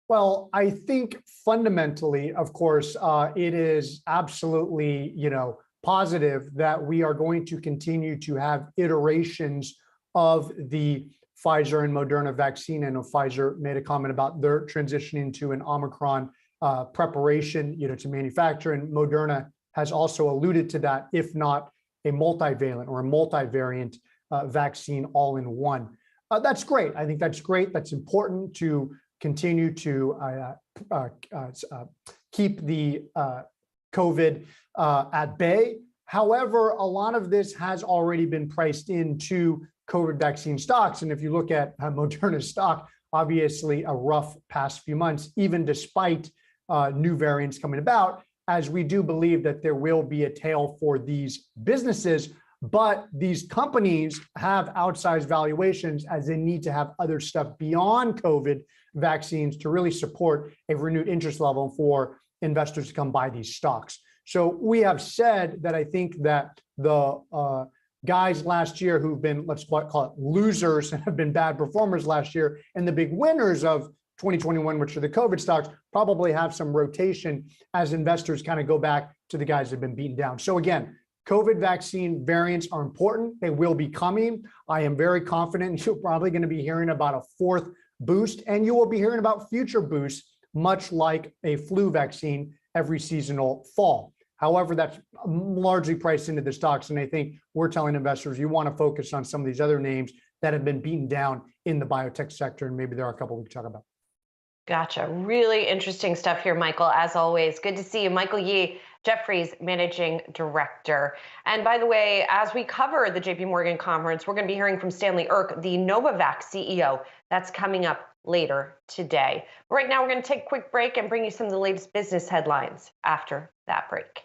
[SPEAKER 8] Well, I think fundamentally, of course, it is absolutely, positive that we are going to continue to have iterations of the Pfizer and Moderna vaccine. I know Pfizer made a comment about their transitioning to an Omicron preparation, to manufacture, and Moderna has also alluded to that, if not a multivalent or a multivariant vaccine all in one. That's great. I think that's great. That's important to continue to keep the COVID at bay. However, a lot of this has already been priced into COVID vaccine stocks. And if you look at Moderna's stock, obviously a rough past few months, even despite new variants coming about, as we do believe that there will be a tail for these businesses. But these companies have outsized valuations as they need to have other stuff beyond COVID vaccines to really support a renewed interest level for investors to come buy these stocks. So we have said that I think that the guys last year who've been, let's call it losers and have been bad performers last year, and the big winners of 2021, which are the COVID stocks, probably have some rotation as investors kind of go back to the guys that have been beaten down. So again, COVID vaccine variants are important. They will be coming. I am very confident you're probably going to be hearing about a fourth boost, and you will be hearing about future boosts, much like a flu vaccine every seasonal fall. However, that's largely priced into the stocks. And I think we're telling investors you want to focus on some of these other names that have been beaten down in the biotech sector. And maybe there are a couple we can talk about.
[SPEAKER 1] Gotcha. Really interesting stuff here, Michael. As always, good to see you. Michael Yee, Jefferies Managing Director. And by the way, as we cover the JP Morgan conference, we're going to be hearing from Stanley Erck, the Novavax CEO. That's coming up later today. But right now, we're going to take a quick break and bring you some of the latest business headlines after that break.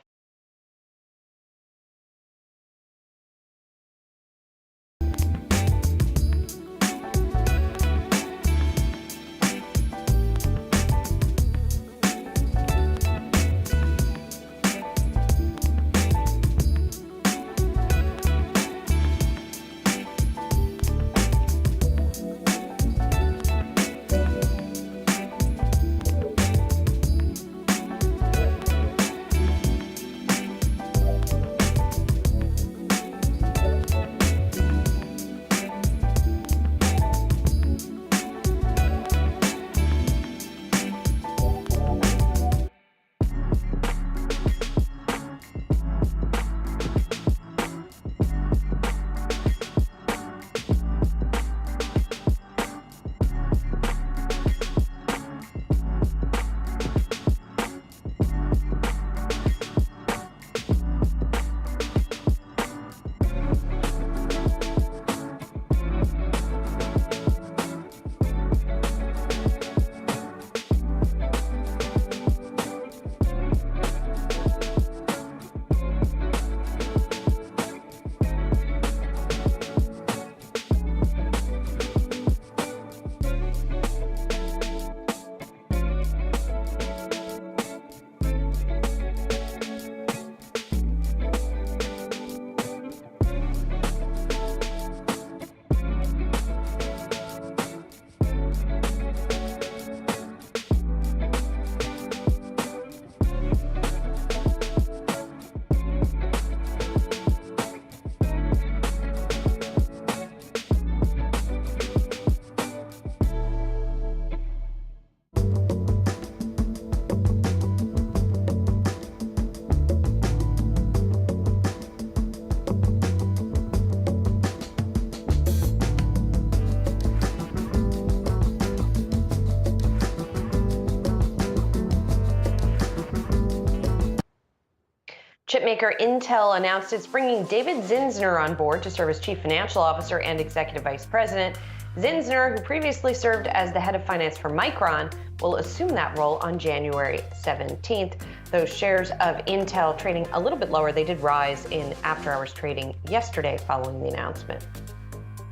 [SPEAKER 1] Chipmaker Intel announced it's bringing David Zinsner on board to serve as chief financial officer and executive vice president. Zinsner, who previously served as the head of finance for Micron, will assume that role on January 17th. Those shares of Intel trading a little bit lower. They did rise in after-hours trading yesterday following the announcement.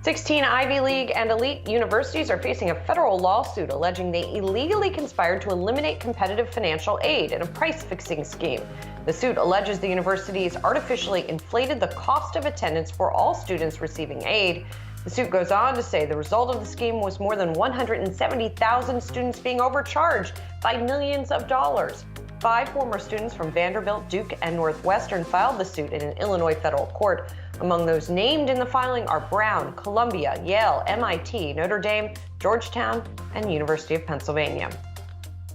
[SPEAKER 1] 16 Ivy League and elite universities are facing a federal lawsuit alleging they illegally conspired to eliminate competitive financial aid in a price-fixing scheme. The suit alleges the universities artificially inflated the cost of attendance for all students receiving aid. The suit goes on to say the result of the scheme was more than 170,000 students being overcharged by millions of dollars. 5 former students from Vanderbilt, Duke, and Northwestern filed the suit in an Illinois federal court. Among those named in the filing are Brown, Columbia, Yale, MIT, Notre Dame, Georgetown, and University of Pennsylvania.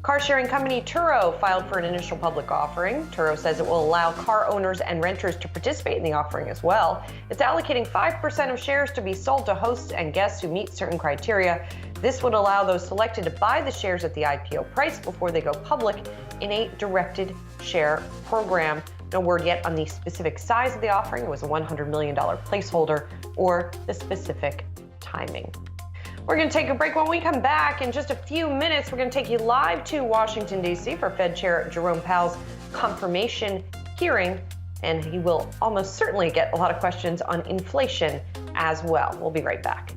[SPEAKER 1] Car-sharing company Turo filed for an initial public offering. Turo says it will allow car owners and renters to participate in the offering as well. It's allocating 5% of shares to be sold to hosts and guests who meet certain criteria. This would allow those selected to buy the shares at the IPO price before they go public in a directed share program. No word yet on the specific size of the offering. It was a $100 million placeholder or the specific timing. We're going to take a break. When we come back in just a few minutes, we're going to take you live to Washington, D.C. for Fed Chair Jerome Powell's confirmation hearing, and he will almost certainly get a lot of questions on inflation as well. We'll be right back.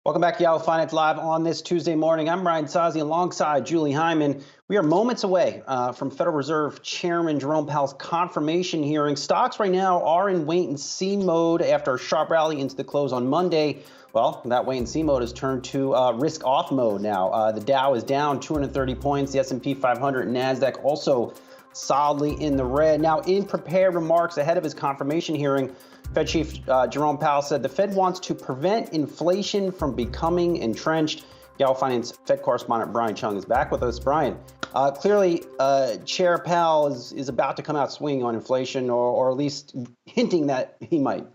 [SPEAKER 4] Welcome back to Yahoo Finance Live on this Tuesday morning. I'm Brian Sozzi alongside Julie Hyman. We are moments away from Federal Reserve Chairman Jerome Powell's confirmation hearing. Stocks right now are in wait-and-see mode after a sharp rally into the close on Monday. Well, that wait-and-see mode has turned to risk-off mode now. The Dow is down 230 points. The S&P 500 and Nasdaq also solidly in the red. Now, in prepared remarks ahead of his confirmation hearing, Fed Chief Jerome Powell said the Fed wants to prevent inflation from becoming entrenched. Yahoo Finance Fed correspondent Brian Chung is back with us. Brian, clearly Chair Powell is about to come out swinging on inflation, or at least hinting that he might.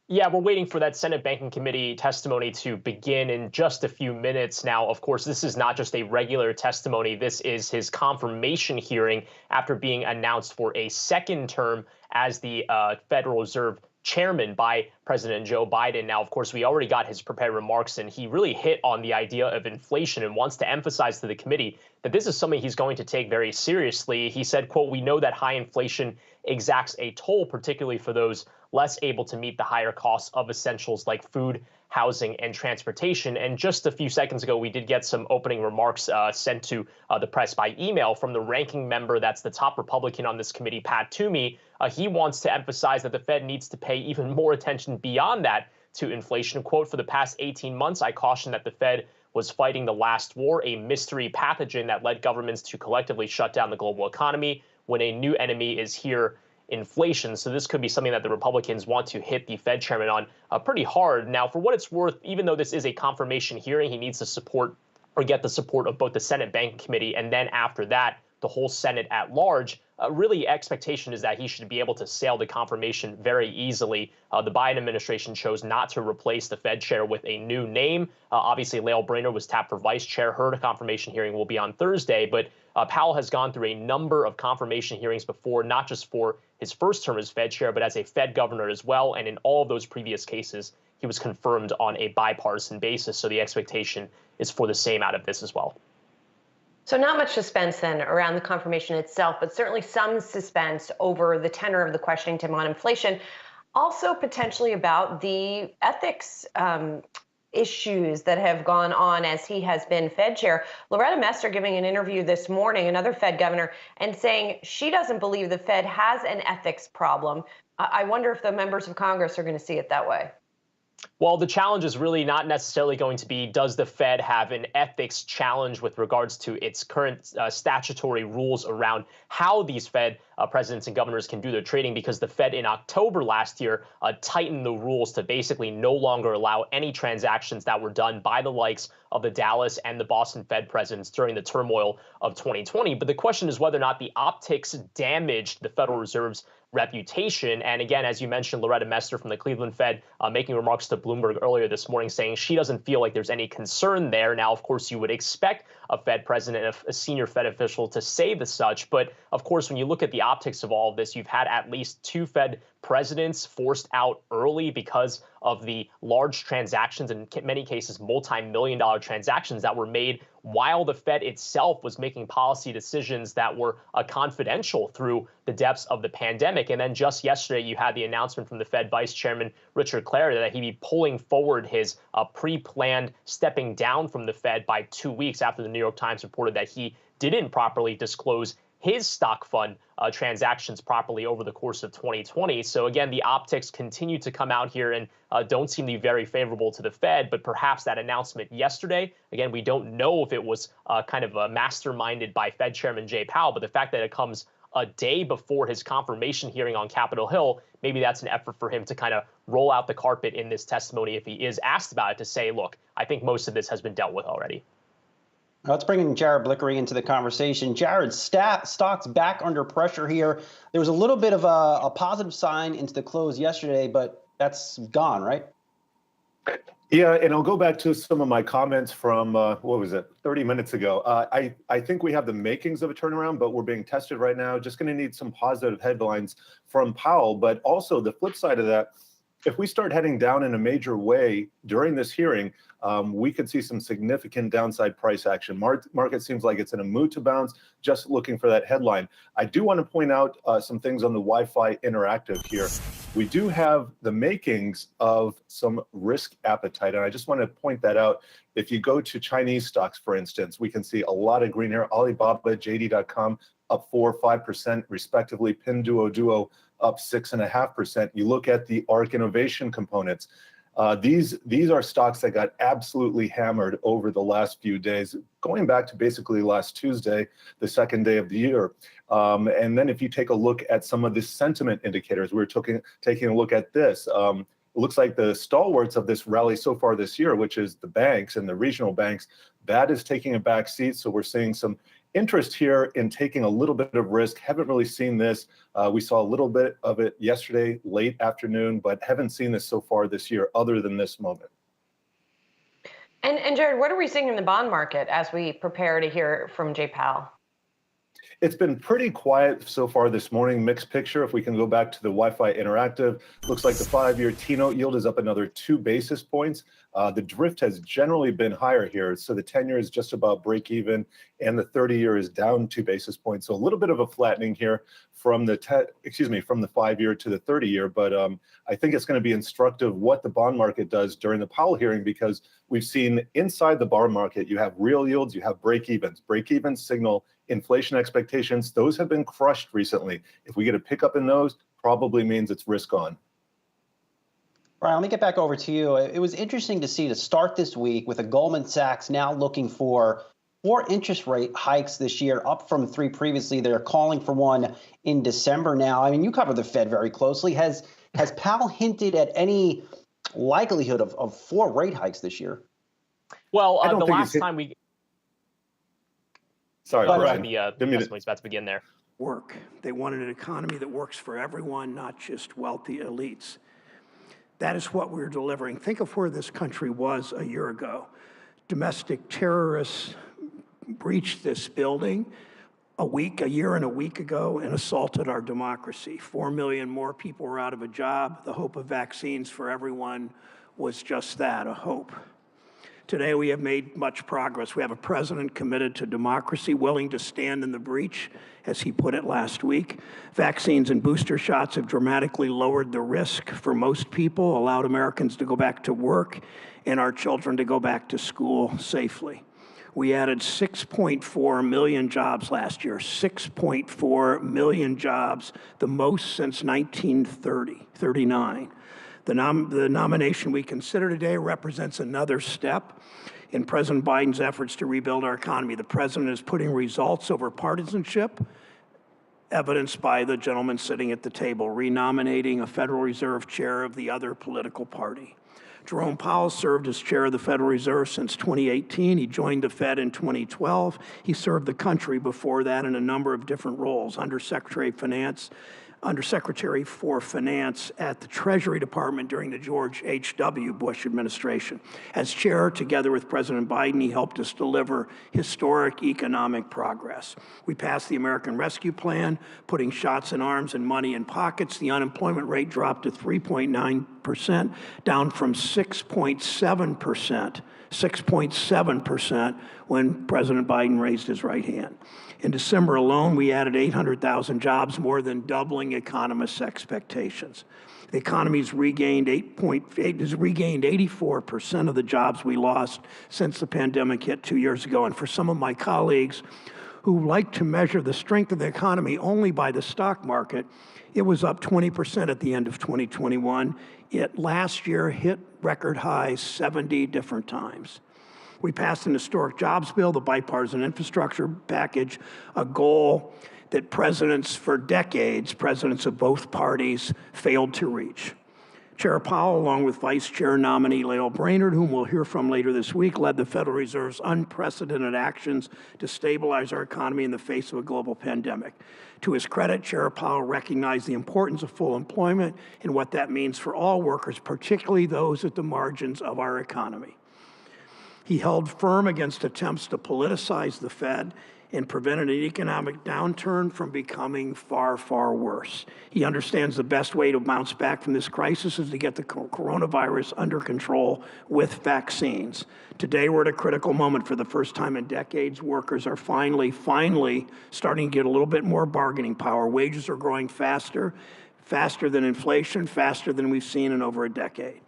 [SPEAKER 2] Yeah, we're waiting for that Senate Banking Committee testimony to begin in just a few minutes. Now, of course, this is not just a regular testimony. This is his confirmation hearing after being announced for a second term as the Federal Reserve Chairman by President Joe Biden. Now, of course, we already got his prepared remarks, and he really hit on the idea of inflation and wants to emphasize to the committee that this is something he's going to take very seriously. He said, quote, "We know that high inflation exacts a toll, particularly for those less able to meet the higher costs of essentials like food, housing, and transportation. And just a few seconds ago, we did get some opening remarks sent to the press by email from the ranking member, that's the top Republican on this committee, Pat Toomey. He wants to emphasize that the Fed needs to pay even more attention beyond that to inflation. Quote, "For the past 18 months, I cautioned that the Fed was fighting the last war, a mystery pathogen that led governments to collectively shut down the global economy when a new enemy is here, inflation." So this could be something that the Republicans want to hit the Fed chairman on pretty hard. Now, for what it's worth, even though this is a confirmation hearing, he needs to support or get the support of both the Senate Banking Committee and then after that, the whole Senate at large. Really, expectation is that he should be able to sail the confirmation very easily. The Biden administration chose not to replace the Fed chair with a new name. Obviously, Lael Brainerd was tapped for vice chair. Her confirmation hearing will be on Thursday. But Powell has gone through a number of confirmation hearings before, not just for his first term as Fed chair, but as a Fed governor as well. And in all of those previous cases, he was confirmed on a bipartisan basis. So the expectation is for the same out of this as well.
[SPEAKER 1] So not much suspense then around the confirmation itself, but certainly some suspense over the tenor of the questioning to him on inflation. Also potentially about the ethics issues that have gone on as he has been Fed chair. Loretta Mester giving an interview this morning, another Fed governor, and saying she doesn't believe the Fed has an ethics problem. I wonder if the members of Congress are going to see it that way.
[SPEAKER 2] Well, the challenge is really not necessarily going to be, does the Fed have an ethics challenge with regards to its current statutory rules around how these Fed presidents and governors can do their trading, because the Fed in October last year tightened the rules to basically no longer allow any transactions that were done by the likes of the Dallas and the Boston Fed presidents during the turmoil of 2020. But the question is whether or not the optics damaged the Federal Reserve's reputation. And again, as you mentioned, Loretta Mester from the Cleveland Fed making remarks to Bloomberg earlier this morning saying she doesn't feel like there's any concern there. Now, of course, you would expect a Fed president, a senior Fed official to say the such. But of course, when you look at the optics of all of this, you've had at least two Fed presidents forced out early because of the large transactions, in many cases, multi-million-dollar transactions that were made while the Fed itself was making policy decisions that were confidential through the depths of the pandemic. And then just yesterday, you had the announcement from the Fed Vice Chairman Richard Clarida that he'd be pulling forward his pre-planned stepping down from the Fed by 2 weeks after the New York Times reported that he didn't properly disclose his stock fund transactions properly over the course of 2020. So again, the optics continue to come out here and don't seem to be very favorable to the Fed, but perhaps that announcement yesterday, again, we don't know if it was kind of masterminded by Fed Chairman Jay Powell, but the fact that it comes a day before his confirmation hearing on Capitol Hill, maybe that's an effort for him to kind of roll out the carpet in this testimony if he is asked about it, to say, look, I think most of this has been dealt with already.
[SPEAKER 4] Let's bring in Jared Blickery into the conversation. Jared, stocks back under pressure here. There was a little bit of a positive sign into the close yesterday, but that's gone, right?
[SPEAKER 6] Yeah, and I'll go back to some of my comments from, 30 minutes ago. I think we have the makings of a turnaround, but we're being tested right now. Just going to need some positive headlines from Powell. But also the flip side of that, if we start heading down in a major way during this hearing, we could see some significant downside price action. Market seems like it's in a mood to bounce, just looking for that headline. I do want to point out some things on the Wi-Fi Interactive here. We do have the makings of some risk appetite, and I just want to point that out. If you go to Chinese stocks, for instance, we can see a lot of green here. Alibaba, JD.com up 4-5% respectively. Pinduoduo up 6.5%. You look at the ARK Innovation components. These are stocks that got absolutely hammered over the last few days, going back to basically last Tuesday, the second day of the year. And then if you take a look at some of the sentiment indicators, we're taking a look at this. It looks like the stalwarts of this rally so far this year, which is the banks and the regional banks, that is taking a back seat. So we're seeing some interest here in taking a little bit of risk. Haven't really seen this. We saw a little bit of it yesterday, late afternoon, but haven't seen this so far this year other than this moment.
[SPEAKER 1] And Jared, what are we seeing in the bond market as we prepare to hear from Jay Powell?
[SPEAKER 6] It's been pretty quiet so far this morning. Mixed picture. If we can go back to the Wi-Fi Interactive, looks like the 5-year T-note yield is up another 2 basis points. The drift has generally been higher here. So the 10-year is just about break even and the 30-year is down 2 basis points. So a little bit of a flattening here from the 5-year to the 30-year. But I think it's going to be instructive what the bond market does during the Powell hearing, because we've seen inside the bond market, you have real yields, you have break evens. Break evens signal inflation expectations. Those have been crushed recently. If we get a pickup in those, probably means it's risk on.
[SPEAKER 4] Brian, let me get back over to you. It was interesting to see to start this week with a Goldman Sachs now looking for 4 interest rate hikes this year, up from 3 previously. They're calling for one in December now. I mean, you cover the Fed very closely. Has Powell hinted at any likelihood of 4 rate hikes this year?
[SPEAKER 2] Well, the last time we...
[SPEAKER 6] Sorry, Brian.
[SPEAKER 2] The testimony's about to begin there.
[SPEAKER 9] Work. They wanted an economy that works for everyone, not just wealthy elites. That is what we're delivering. Think of where this country was a year ago. Domestic terrorists breached this building a year and a week ago and assaulted our democracy. 4 million more people were out of a job. The hope of vaccines for everyone was just that, a hope. Today, we have made much progress. We have a president committed to democracy, willing to stand in the breach, as he put it last week. Vaccines and booster shots have dramatically lowered the risk for most people, allowed Americans to go back to work, and our children to go back to school safely. We added 6.4 million jobs last year, 6.4 million jobs, the most since 1939. The nomination we consider today represents another step in President Biden's efforts to rebuild our economy. The president is putting results over partisanship, evidenced by the gentleman sitting at the table, renominating a Federal Reserve chair of the other political party. Jerome Powell served as chair of the Federal Reserve since 2018. He joined the Fed in 2012. He served the country before that in a number of different roles, Undersecretary for Finance at the Treasury Department during the George H.W. Bush administration. As chair, together with President Biden, he helped us deliver historic economic progress. We passed the American Rescue Plan, putting shots in arms and money in pockets. The unemployment rate dropped to 3.9%, down from 6.7% when President Biden raised his right hand. In December alone, we added 800,000 jobs, more than doubling economists' expectations. The economy's regained 84% of the jobs we lost since the pandemic hit 2 years ago. And for some of my colleagues who like to measure the strength of the economy only by the stock market, it was up 20% at the end of 2021. It last year hit record highs 70 different times. We passed an historic jobs bill, the bipartisan infrastructure package, a goal that presidents for decades, presidents of both parties, failed to reach. Chair Powell, along with Vice Chair nominee Lael Brainerd, whom we'll hear from later this week, led the Federal Reserve's unprecedented actions to stabilize our economy in the face of a global pandemic. To his credit, Chair Powell recognized the importance of full employment and what that means for all workers, particularly those at the margins of our economy. He held firm against attempts to politicize the Fed and prevented an economic downturn from becoming far, far worse. He understands the best way to bounce back from this crisis is to get the coronavirus under control with vaccines. Today, we're at a critical moment. For the first time in decades, workers are finally starting to get a little bit more bargaining power. Wages are growing faster than inflation, faster than we've seen in over a decade.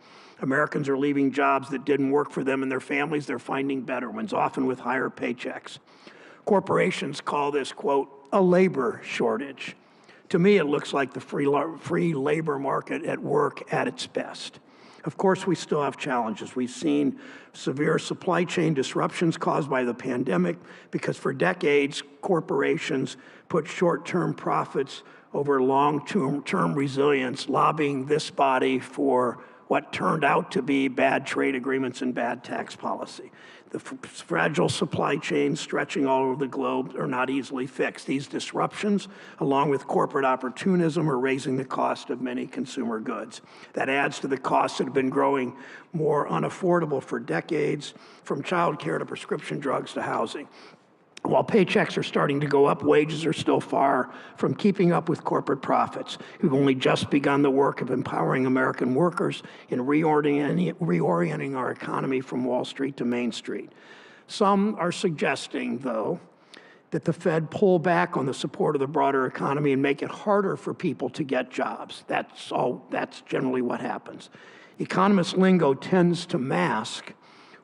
[SPEAKER 9] Americans are leaving jobs that didn't work for them and their families. They're finding better ones, often with higher paychecks. Corporations call this, quote, a labor shortage. To me, it looks like the free labor market at work at its best. Of course, we still have challenges. We've seen severe supply chain disruptions caused by the pandemic because for decades, corporations put short-term profits over long-term resilience, lobbying this body for what turned out to be bad trade agreements and bad tax policy. The fragile supply chains stretching all over the globe are not easily fixed. These disruptions, along with corporate opportunism, are raising the cost of many consumer goods. That adds to the costs that have been growing more unaffordable for decades, from childcare to prescription drugs to housing. While paychecks are starting to go up, wages are still far from keeping up with corporate profits. We've only just begun the work of empowering American workers in reorienting our economy from Wall Street to Main Street. Some are suggesting, though, that the Fed pull back on the support of the broader economy and make it harder for people to get jobs. That's generally what happens. Economist lingo tends to mask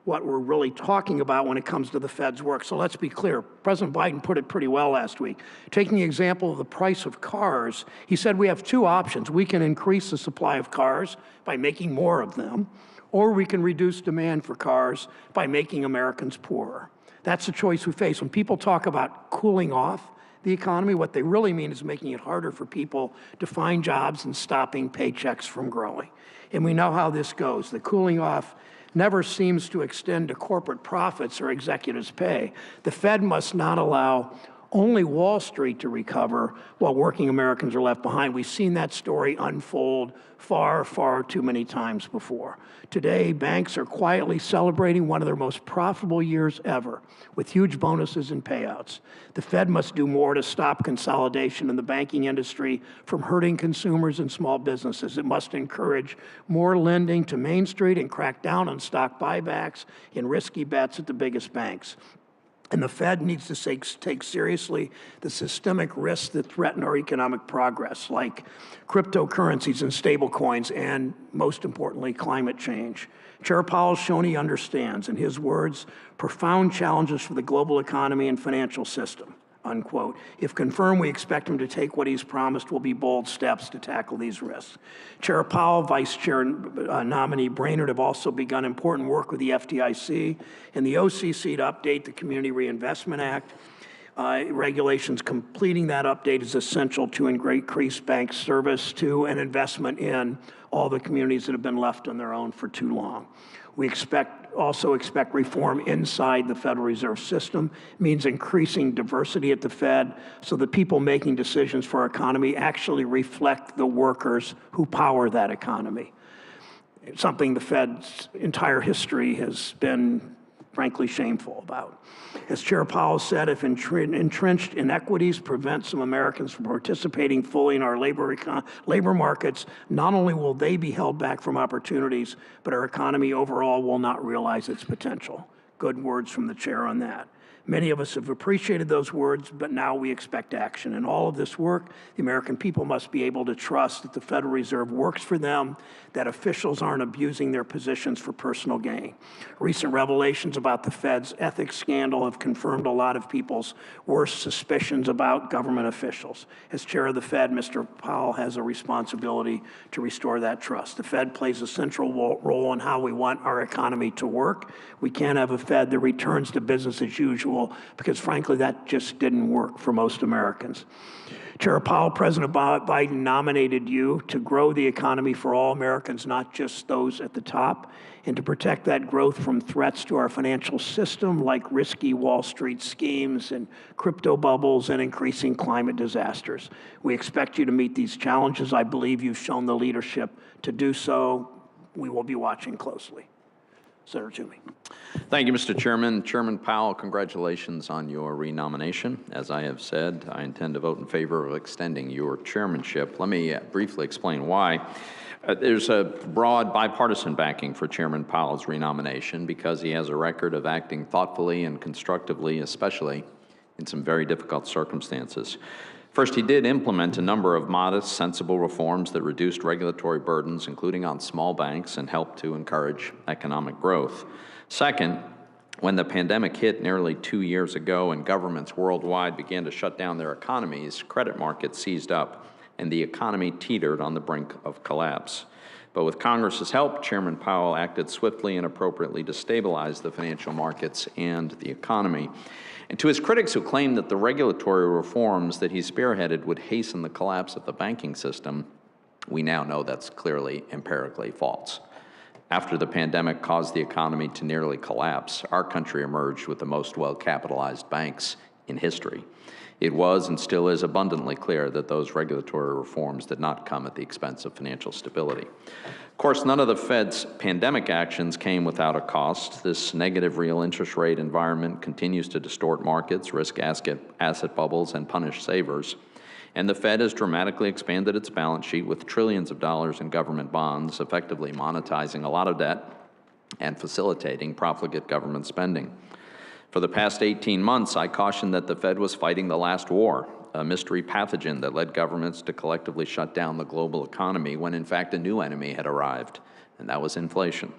[SPEAKER 9] what we're really talking about when it comes to the Fed's work. So let's be clear. President Biden put it pretty well last week. Taking the example of the price of cars, he said we have two options. We can increase the supply of cars by making more of them, or we can reduce demand for cars by making Americans poorer. That's the choice we face. When people talk about cooling off the economy, what they really mean is making it harder for people to find jobs and stopping paychecks from growing. And we know how this goes. The cooling off never seems to extend to corporate profits or executives' pay. The Fed must not allow only Wall Street to recover while working Americans are left behind. We've seen that story unfold far, far too many times before. Today, banks are quietly celebrating one of their most profitable years ever with huge bonuses and payouts. The Fed must do more to stop consolidation in the banking industry from hurting consumers and small businesses. It must encourage more lending to Main Street and crack down on stock buybacks and risky bets at the biggest banks. And the Fed needs to take seriously the systemic risks that threaten our economic progress, like cryptocurrencies and stablecoins, and most importantly, climate change. Chair Powell's shown he understands, in his words, profound challenges for the global economy and financial system, unquote. If confirmed, we expect him to take what he's promised will be bold steps to tackle these risks. Chair Powell, Vice Chair nominee Brainerd have also begun important work with the FDIC and the OCC to update the Community Reinvestment Act. Regulations completing that update is essential to increase bank service to and investment in all the communities that have been left on their own for too long. We also expect reform inside the Federal Reserve System. It means increasing diversity at the Fed so the people making decisions for our economy actually reflect the workers who power that economy. It's something the Fed's entire history has been, frankly, shameful about. As Chair Powell said, if entrenched inequities prevent some Americans from participating fully in our labor markets, not only will they be held back from opportunities, but our economy overall will not realize its potential. Good words from the chair on that. Many of us have appreciated those words, but now we expect action. In all of this work, the American people must be able to trust that the Federal Reserve works for them, that officials aren't abusing their positions for personal gain. Recent revelations about the Fed's ethics scandal have confirmed a lot of people's worst suspicions about government officials. As chair of the Fed, Mr. Powell has a responsibility to restore that trust. The Fed plays a central role in how we want our economy to work. We can't have a Fed that returns to business as usual, because frankly, that just didn't work for most Americans. Chair Powell, President Biden nominated you to grow the economy for all Americans, not just those at the top, and to protect that growth from threats to our financial system like risky Wall Street schemes and crypto bubbles and increasing climate disasters. We expect you to meet these challenges. I believe you've shown the leadership to do so. We will be watching closely. Senator Toomey.
[SPEAKER 10] Thank you, Mr. Chairman. Chairman Powell, congratulations on your renomination. As I have said, I intend to vote in favor of extending your chairmanship. Let me briefly explain why. There's a broad bipartisan backing for Chairman Powell's renomination because he has a record of acting thoughtfully and constructively, especially in some very difficult circumstances. First, he did implement a number of modest, sensible reforms that reduced regulatory burdens, including on small banks, and helped to encourage economic growth. Second, when the pandemic hit nearly 2 years ago and governments worldwide began to shut down their economies, credit markets seized up and the economy teetered on the brink of collapse. But with Congress's help, Chairman Powell acted swiftly and appropriately to stabilize the financial markets and the economy. And to his critics who claimed that the regulatory reforms that he spearheaded would hasten the collapse of the banking system, we now know that's clearly empirically false. After the pandemic caused the economy to nearly collapse, our country emerged with the most well-capitalized banks in history. It was and still is abundantly clear that those regulatory reforms did not come at the expense of financial stability. Of course, none of the Fed's pandemic actions came without a cost. This negative real interest rate environment continues to distort markets, risk asset bubbles, and punish savers. And the Fed has dramatically expanded its balance sheet with trillions of dollars in government bonds, effectively monetizing a lot of debt and facilitating profligate government spending. For the past 18 months, I cautioned that the Fed was fighting the last war, a mystery pathogen that led governments to collectively shut down the global economy when in fact a new enemy had arrived, and that was inflation.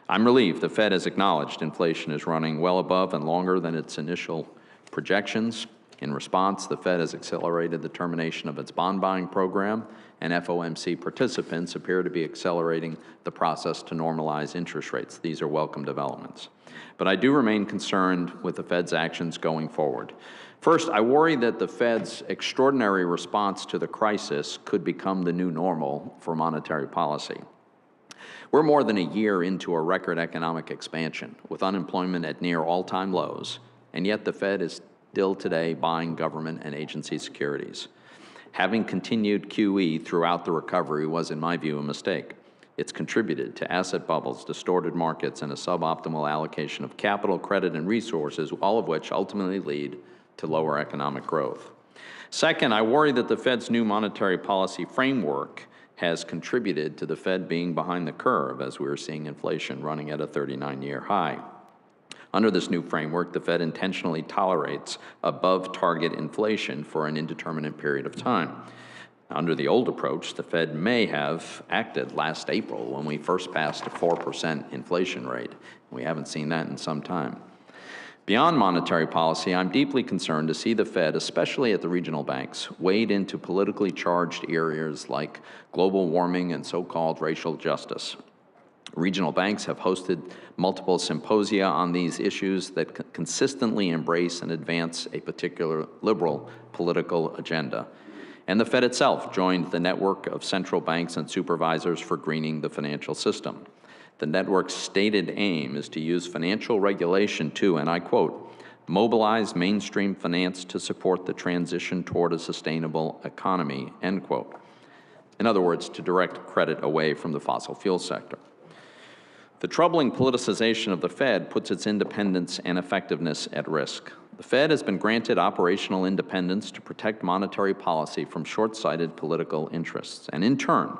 [SPEAKER 10] I'm relieved the Fed has acknowledged inflation is running well above and longer than its initial projections. In response, the Fed has accelerated the termination of its bond buying program, and FOMC participants appear to be accelerating the process to normalize interest rates. These are welcome developments. But I do remain concerned with the Fed's actions going forward. First, I worry that the Fed's extraordinary response to the crisis could become the new normal for monetary policy. We're more than a year into a record economic expansion, with unemployment at near all-time lows, and yet the Fed is still today buying government and agency securities. Having continued QE throughout the recovery was, in my view, a mistake. It's contributed to asset bubbles, distorted markets, and a suboptimal allocation of capital, credit, and resources, all of which ultimately lead to lower economic growth. Second, I worry that the Fed's new monetary policy framework has contributed to the Fed being behind the curve, as we're seeing inflation running at a 39-year high. Under this new framework, the Fed intentionally tolerates above-target inflation for an indeterminate period of time. Under the old approach, the Fed may have acted last April when we first passed a 4% inflation rate. We haven't seen that in some time. Beyond monetary policy, I'm deeply concerned to see the Fed, especially at the regional banks, wade into politically charged areas like global warming and so-called racial justice. Regional banks have hosted multiple symposia on these issues that consistently embrace and advance a particular liberal political agenda. And the Fed itself joined the network of central banks and supervisors for greening the financial system. The network's stated aim is to use financial regulation to, and I quote, mobilize mainstream finance to support the transition toward a sustainable economy, end quote. In other words, to direct credit away from the fossil fuel sector. The troubling politicization of the Fed puts its independence and effectiveness at risk. The Fed has been granted operational independence to protect monetary policy from short-sighted political interests, and in turn,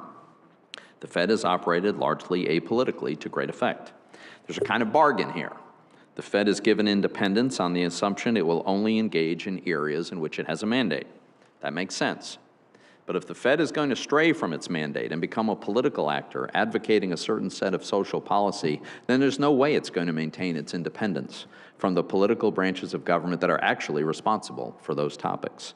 [SPEAKER 10] the Fed has operated largely apolitically to great effect. There's a kind of bargain here. The Fed is given independence on the assumption it will only engage in areas in which it has a mandate. That makes sense. But if the Fed is going to stray from its mandate and become a political actor advocating a certain set of social policy, then there's no way it's going to maintain its independence from the political branches of government that are actually responsible for those topics.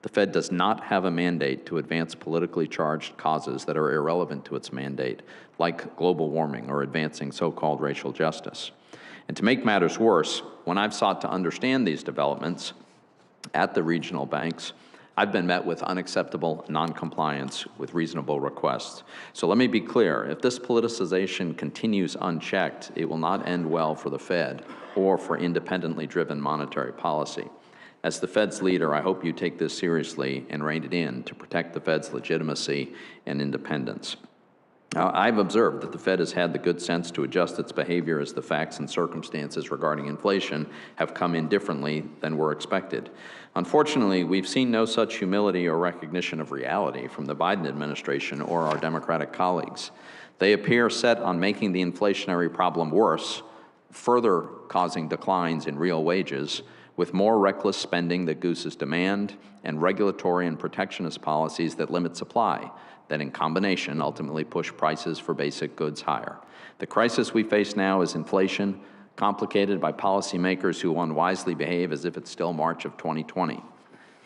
[SPEAKER 10] The Fed does not have a mandate to advance politically charged causes that are irrelevant to its mandate, like global warming or advancing so-called racial justice. And to make matters worse, when I've sought to understand these developments at the regional banks, I've been met with unacceptable noncompliance with reasonable requests. So let me be clear, if this politicization continues unchecked, it will not end well for the Fed or for independently driven monetary policy. As the Fed's leader, I hope you take this seriously and rein it in to protect the Fed's legitimacy and independence. Now, I've observed that the Fed has had the good sense to adjust its behavior as the facts and circumstances regarding inflation have come in differently than were expected. Unfortunately, we've seen no such humility or recognition of reality from the Biden administration or our Democratic colleagues. They appear set on making the inflationary problem worse, further causing declines in real wages, with more reckless spending that gooses demand and regulatory and protectionist policies that limit supply, that in combination ultimately push prices for basic goods higher. The crisis we face now is inflation, complicated by policymakers who unwisely behave as if it's still March of 2020.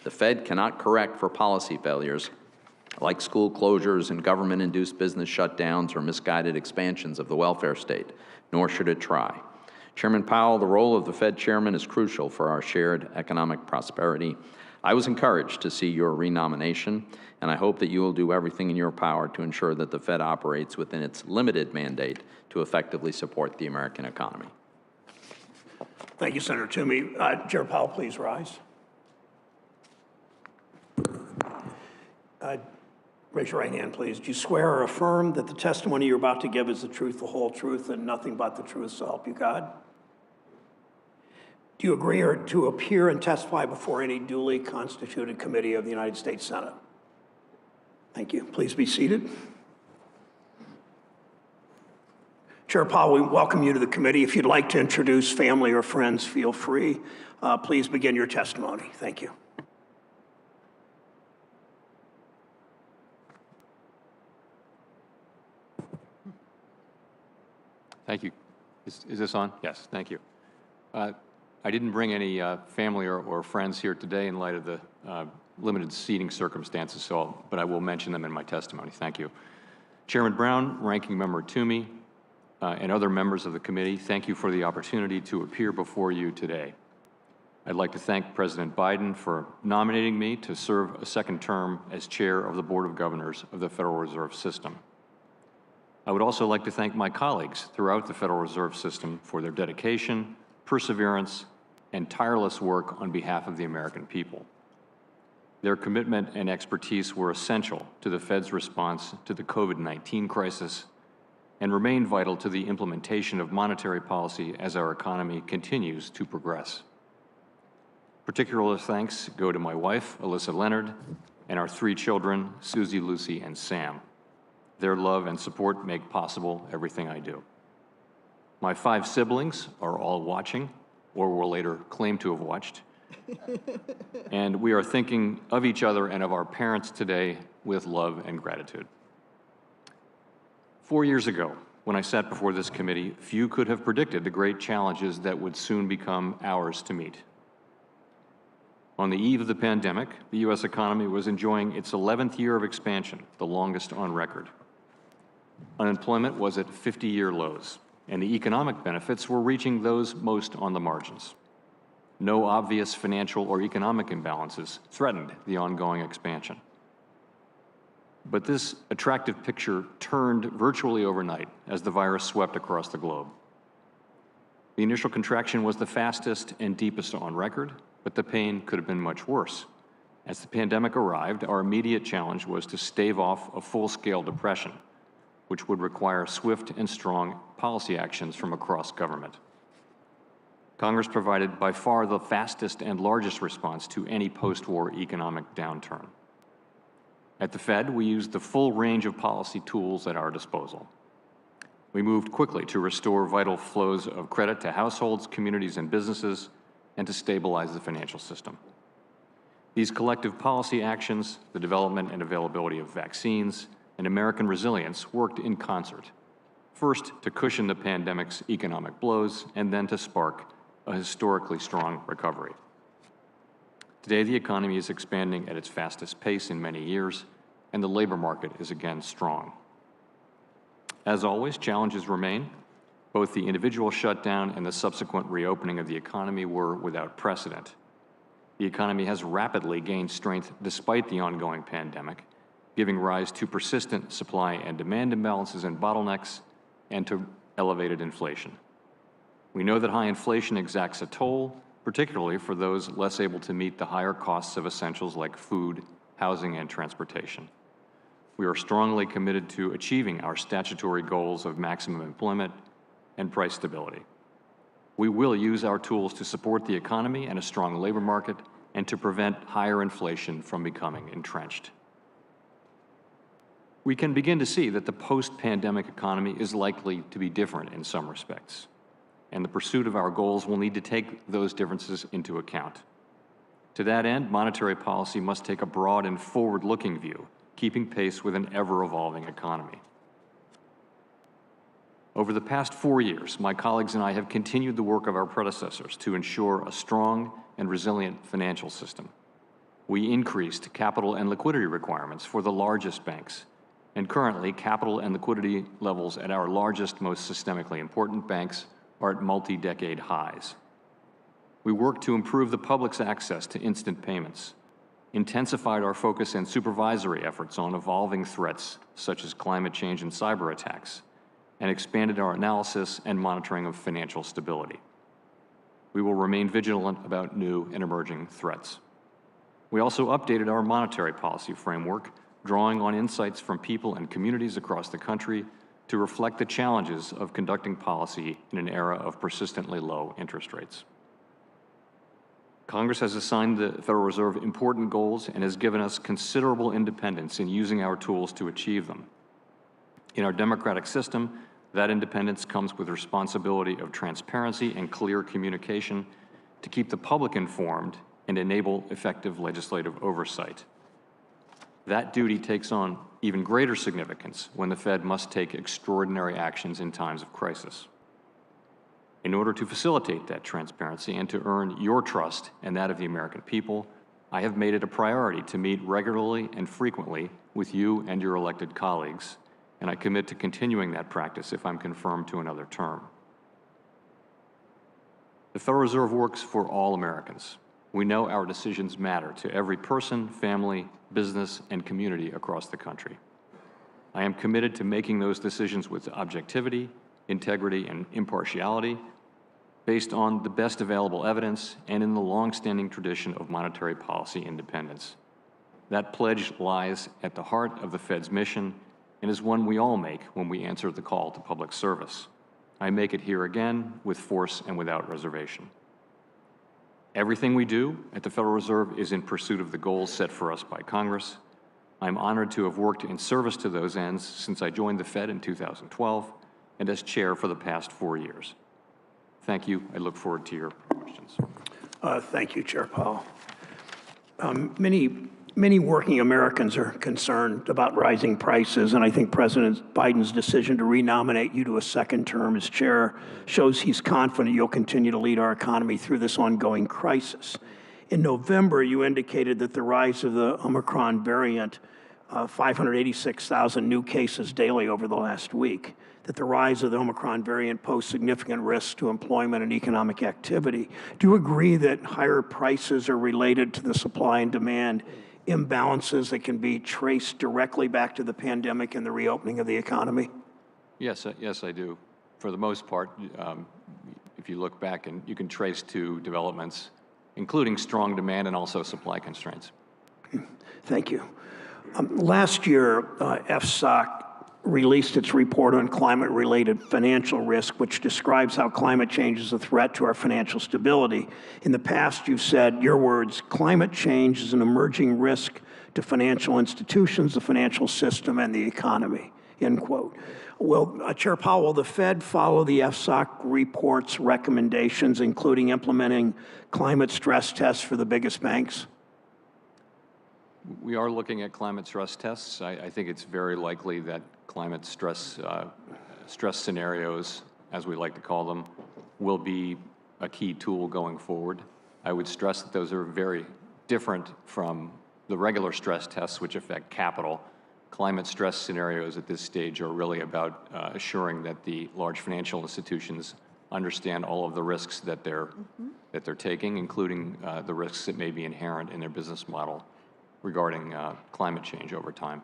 [SPEAKER 10] The Fed cannot correct for policy failures like school closures and government-induced business shutdowns or misguided expansions of the welfare state, nor should it try. Chairman Powell, the role of the Fed chairman is crucial for our shared economic prosperity. I was encouraged to see your renomination, and I hope that you will do everything in your power to ensure that the Fed operates within its limited mandate to effectively support the American economy.
[SPEAKER 9] Thank you, Senator Toomey. Chair Powell, please rise. Raise your right hand, please. Do you swear or affirm that the testimony you're about to give is the truth, the whole truth, and nothing but the truth, so help you God? Do you agree or to appear and testify before any duly constituted committee of the United States Senate? Thank you. Please be seated. Chair Powell, we welcome you to the committee. If you'd like to introduce family or friends, feel free. Please begin your testimony. Thank you.
[SPEAKER 11] Thank you. Is this on? Yes, thank you. I didn't bring any family or friends here today in light of the limited seating circumstances, but I will mention them in my testimony. Thank you. Chairman Brown, Ranking Member Toomey, and other members of the committee, thank you for the opportunity to appear before you today. I'd like to thank President Biden for nominating me to serve a second term as chair of the Board of Governors of the Federal Reserve System. I would also like to thank my colleagues throughout the Federal Reserve System for their dedication, perseverance, and tireless work on behalf of the American people. Their commitment and expertise were essential to the Fed's response to the COVID-19 crisis and remain vital to the implementation of monetary policy as our economy continues to progress. Particular thanks go to my wife, Alyssa Leonard, and our 3 children, Susie, Lucy, and Sam. Their love and support make possible everything I do. My 5 siblings are all watching, or will later claim to have watched. And we are thinking of each other and of our parents today with love and gratitude. 4 years ago, when I sat before this committee, few could have predicted the great challenges that would soon become ours to meet. On the eve of the pandemic, the U.S. economy was enjoying its 11th year of expansion, the longest on record. Unemployment was at 50-year lows, and the economic benefits were reaching those most on the margins. No obvious financial or economic imbalances threatened the ongoing expansion. But this attractive picture turned virtually overnight as the virus swept across the globe. The initial contraction was the fastest and deepest on record, but the pain could have been much worse. As the pandemic arrived, our immediate challenge was to stave off a full-scale depression, which would require swift and strong policy actions from across government. Congress provided by far the fastest and largest response to any post-war economic downturn. At the Fed, we used the full range of policy tools at our disposal. We moved quickly to restore vital flows of credit to households, communities, and businesses, and to stabilize the financial system. These collective policy actions, the development and availability of vaccines, and American resilience worked in concert, first to cushion the pandemic's economic blows, and then to spark a historically strong recovery. Today, the economy is expanding at its fastest pace in many years, and the labor market is again strong. As always, challenges remain. Both the individual shutdown and the subsequent reopening of the economy were without precedent. The economy has rapidly gained strength despite the ongoing pandemic, giving rise to persistent supply and demand imbalances and bottlenecks, and to elevated inflation. We know that high inflation exacts a toll, particularly for those less able to meet the higher costs of essentials like food, housing, and transportation. We are strongly committed to achieving our statutory goals of maximum employment and price stability. We will use our tools to support the economy and a strong labor market and to prevent higher inflation from becoming entrenched. We can begin to see that the post-pandemic economy is likely to be different in some respects, and the pursuit of our goals will need to take those differences into account. To that end, monetary policy must take a broad and forward-looking view, keeping pace with an ever-evolving economy. Over the past 4 years, my colleagues and I have continued the work of our predecessors to ensure a strong and resilient financial system. We increased capital and liquidity requirements for the largest banks, and currently, capital and liquidity levels at our largest, most systemically important banks are at multi-decade highs. We worked to improve the public's access to instant payments, intensified our focus and supervisory efforts on evolving threats such as climate change and cyber attacks, and expanded our analysis and monitoring of financial stability. We will remain vigilant about new and emerging threats. We also updated our monetary policy framework drawing on insights from people and communities across the country to reflect the challenges of conducting policy in an era of persistently low interest rates. Congress has assigned the Federal Reserve important goals and has given us considerable independence in using our tools to achieve them. In our democratic system, that independence comes with responsibility of transparency and clear communication to keep the public informed and enable effective legislative oversight. That duty takes on even greater significance when the Fed must take extraordinary actions in times of crisis. In order to facilitate that transparency and to earn your trust and that of the American people, I have made it a priority to meet regularly and frequently with you and your elected colleagues, and I commit to continuing that practice if I'm confirmed to another term. The Federal Reserve works for all Americans. We know our decisions matter to every person, family, business, and community across the country. I am committed to making those decisions with objectivity, integrity, and impartiality, based on the best available evidence and in the long-standing tradition of monetary policy independence. That pledge lies at the heart of the Fed's mission and is one we all make when we answer the call to public service. I make it here again with force and without reservation. Everything we do at the Federal Reserve is in pursuit of the goals set for us by Congress. I'm honored to have worked in service to those ends since I joined the Fed in 2012 and as chair for the past 4 years. Thank you. I look forward to your questions.
[SPEAKER 9] Thank you, Chair Powell. Many working Americans are concerned about rising prices, and I think President Biden's decision to renominate you to a second term as chair shows he's confident you'll continue to lead our economy through this ongoing crisis. In November, you indicated that the rise of the Omicron variant, 586,000 new cases daily over the last week, that the rise of the Omicron variant posed significant risks to employment and economic activity. Do you agree that higher prices are related to the supply and demand imbalances that can be traced directly back to the pandemic and the reopening of the economy?
[SPEAKER 11] Yes, yes, I do. For the most part, if you look back, and you can trace to developments, including strong demand and also supply constraints.
[SPEAKER 9] Thank you. Last year, FSOC released its report on climate-related financial risk, which describes how climate change is a threat to our financial stability. In the past, you've said, your words, climate change is an emerging risk to financial institutions, the financial system, and the economy, end quote. Will, Chair Powell, will the Fed follow the FSOC report's recommendations, including implementing climate stress tests for the biggest banks?
[SPEAKER 11] We are looking at climate stress tests. I think it's very likely that climate stress scenarios, as we like to call them, will be a key tool going forward. I would stress that those are very different from the regular stress tests, which affect capital. Climate stress scenarios at this stage are really about assuring that the large financial institutions understand all of the risks that they're taking, including the risks that may be inherent in their business model regarding climate change over time.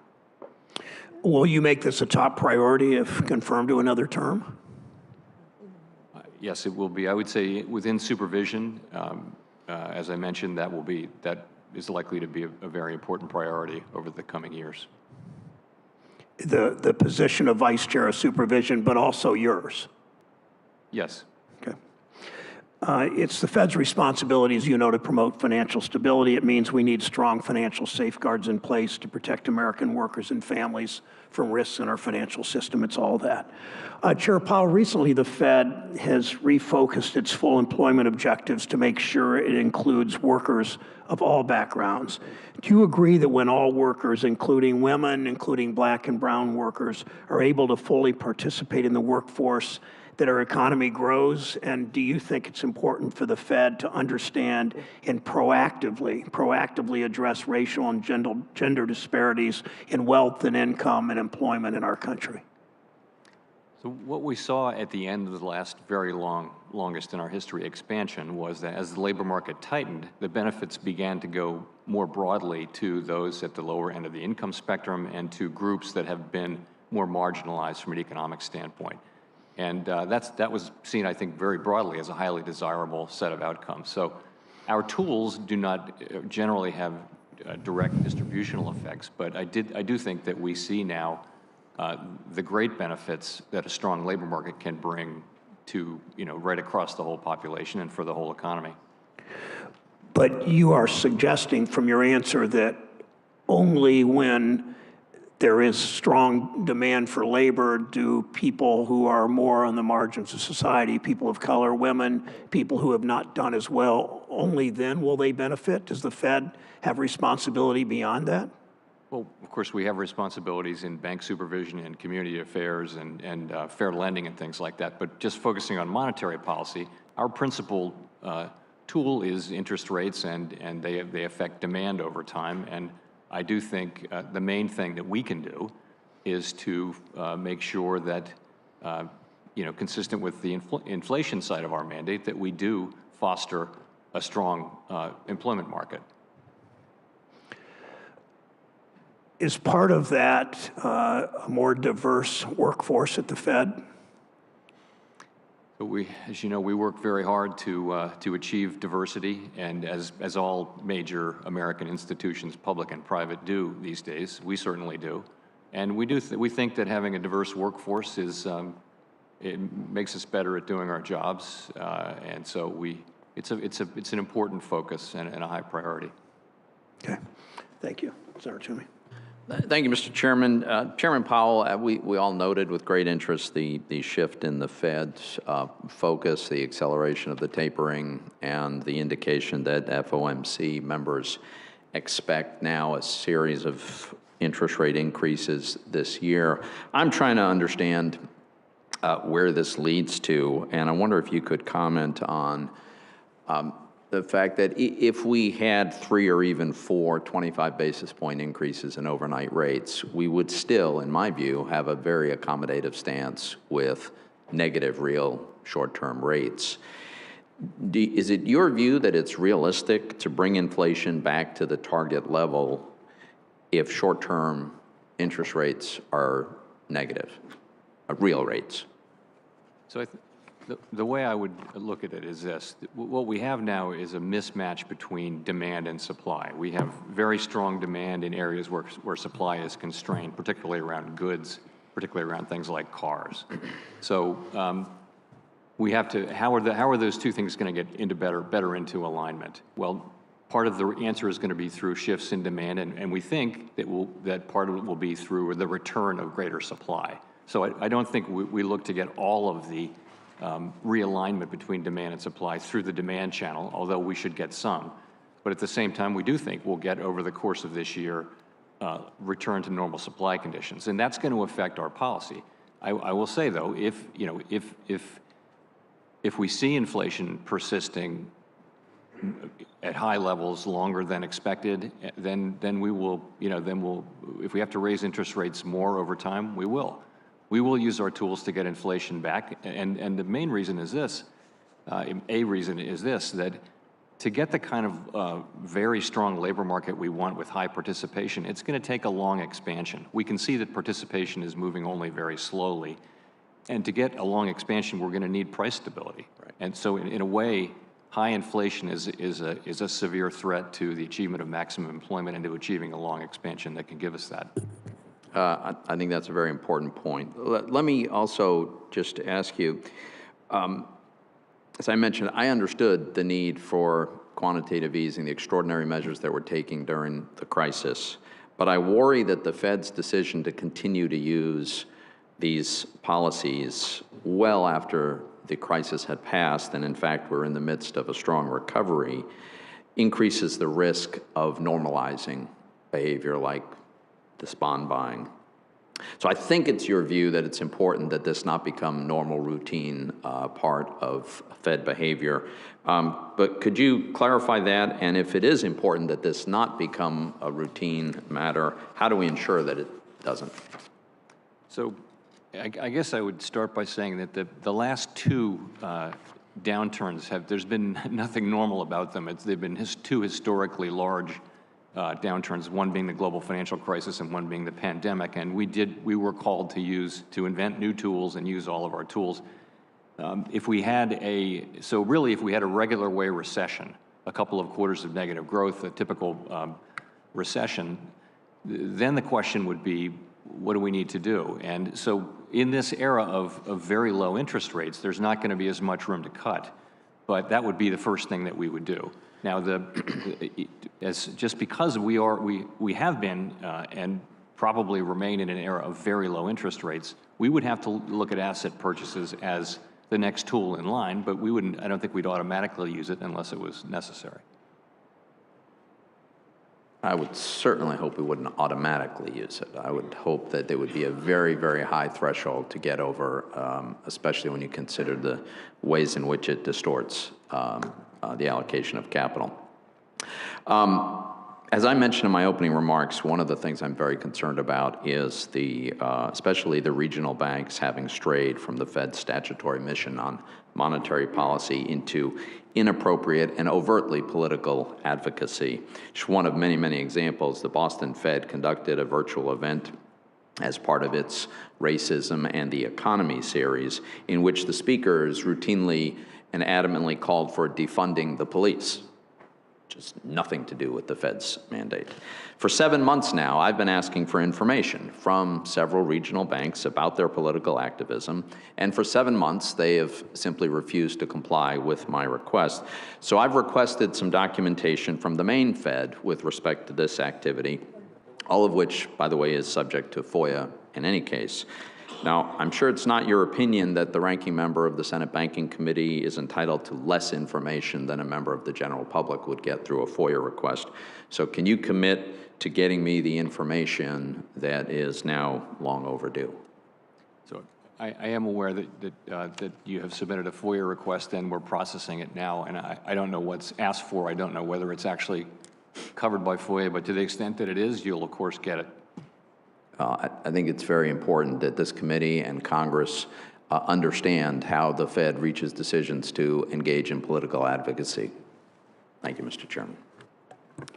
[SPEAKER 9] Will you make this a top priority if confirmed to another term?
[SPEAKER 11] Yes, it will be. I would say within supervision, as I mentioned, that is likely to be a very important priority over the coming years.
[SPEAKER 9] The position of Vice Chair of Supervision, but also yours?
[SPEAKER 11] Yes.
[SPEAKER 9] Okay. It's the Fed's responsibility, as you know, to promote financial stability. It means we need strong financial safeguards in place to protect American workers and families from risks in our financial system. It's all that. Chair Powell, recently the Fed has refocused its full employment objectives to make sure it includes workers of all backgrounds. Do you agree that when all workers, including women, including Black and brown workers, are able to fully participate in the workforce, that our economy grows? And do you think it's important for the Fed to understand and proactively address racial and gender disparities in wealth and income and employment in our country?
[SPEAKER 11] So what we saw at the end of the last very longest in our history expansion was that as the labor market tightened, the benefits began to go more broadly to those at the lower end of the income spectrum and to groups that have been more marginalized from an economic standpoint. And that was seen, I think, very broadly as a highly desirable set of outcomes. So our tools do not generally have direct distributional effects, but I do think that we see now the great benefits that a strong labor market can bring to, right across the whole population and for the whole economy.
[SPEAKER 9] But you are suggesting from your answer that only when there is strong demand for labor do people who are more on the margins of society, people of color, women, people who have not done as well, only then will they benefit? Does the Fed have responsibility beyond that?
[SPEAKER 11] Well, of course, we have responsibilities in bank supervision and community affairs and fair lending and things like that. But just focusing on monetary policy, our principal tool is interest rates, and they affect demand over time. And I do think the main thing that we can do is to make sure that, consistent with the inflation side of our mandate, that we do foster a strong employment market.
[SPEAKER 9] Is part of that a more diverse workforce at the Fed?
[SPEAKER 11] So as you know, we work very hard to achieve diversity, and as all major American institutions, public and private, do these days, we certainly do, and we think that having a diverse workforce it makes us better at doing our jobs, and so it's an important focus and a high priority.
[SPEAKER 9] Okay, thank you, Senator Toomey.
[SPEAKER 10] Thank you, Mr. Chairman. Chairman Powell, we all noted with great interest the shift in the Fed's focus, the acceleration of the tapering, and the indication that FOMC members expect now a series of interest rate increases this year. I'm trying to understand where this leads to, and I wonder if you could comment on the fact that if we had 3 or even 4 25 basis point increases in overnight rates, we would still, in my view, have a very accommodative stance with negative real short-term rates. Is it your view that it's realistic to bring inflation back to the target level if short-term interest rates are negative, real rates?
[SPEAKER 11] So the way I would look at it is this. What we have now is a mismatch between demand and supply. We have very strong demand in areas where supply is constrained, particularly around goods, particularly around things like cars. So we have to, how are those two things going to get into better into alignment? Well, part of the answer is going to be through shifts in demand, and we think that part of it will be through the return of greater supply. So I don't think we look to get all of the realignment between demand and supply through the demand channel, although we should get some. But at the same time, we do think we'll get, over the course of this year, return to normal supply conditions, and that's going to affect our policy. I will say, though, if we see inflation persisting at high levels longer than expected, then we will, if we have to raise interest rates more over time, we will. We will use our tools to get inflation back, and the main reason is this, that to get the kind of very strong labor market we want with high participation, it's going to take a long expansion. We can see that participation is moving only very slowly, and to get a long expansion, we're going to need price stability. Right. And so in a way, high inflation is a severe threat to the achievement of maximum employment and to achieving a long expansion that can give us that.
[SPEAKER 10] I think that's a very important point. Let me also just ask you, as I mentioned, I understood the need for quantitative easing, the extraordinary measures that we're taking during the crisis, but I worry that the Fed's decision to continue to use these policies well after the crisis had passed, and in fact we're in the midst of a strong recovery, increases the risk of normalizing behavior like this bond buying. So I think it's your view that it's important that this not become normal routine part of Fed behavior. But could you clarify that? And if it is important that this not become a routine matter, how do we ensure that it doesn't?
[SPEAKER 11] So I guess I would start by saying that the last two downturns there's been nothing normal about them. They've been two historically large downturns, one being the global financial crisis and one being the pandemic, and we were called to invent new tools and use all of our tools. If we had a regular way recession, a couple of quarters of negative growth, a typical recession, then the question would be, what do we need to do? And so in this era of very low interest rates, there's not going to be as much room to cut, but that would be the first thing that we would do. Now, just because we have been and probably remain in an era of very low interest rates, we would have to look at asset purchases as the next tool in line, but I don't think we'd automatically use it unless it was necessary.
[SPEAKER 10] I would certainly hope we wouldn't automatically use it. I would hope that there would be a very, very high threshold to get over, especially when you consider the ways in which it distorts the allocation of capital. As I mentioned in my opening remarks, one of the things I'm very concerned about is especially the regional banks having strayed from the Fed's statutory mission on monetary policy into inappropriate and overtly political advocacy. Just one of many, many examples, the Boston Fed conducted a virtual event as part of its Racism and the Economy series, in which the speakers routinely and adamantly called for defunding the police. Just nothing to do with the Fed's mandate. For 7 months now, I've been asking for information from several regional banks about their political activism, and for 7 months, they have simply refused to comply with my request. So I've requested some documentation from the main Fed with respect to this activity, all of which, by the way, is subject to FOIA in any case. Now, I'm sure it's not your opinion that the ranking member of the Senate Banking Committee is entitled to less information than a member of the general public would get through a FOIA request. So can you commit to getting me the information that is now long overdue?
[SPEAKER 11] So I am aware that you have submitted a FOIA request and we're processing it now, and I don't know what's asked for. I don't know whether it's actually covered by FOIA, but to the extent that it is, you'll of course get it.
[SPEAKER 10] I think it's very important that this committee and Congress understand how the Fed reaches decisions to engage in political advocacy. Thank you, Mr. Chairman.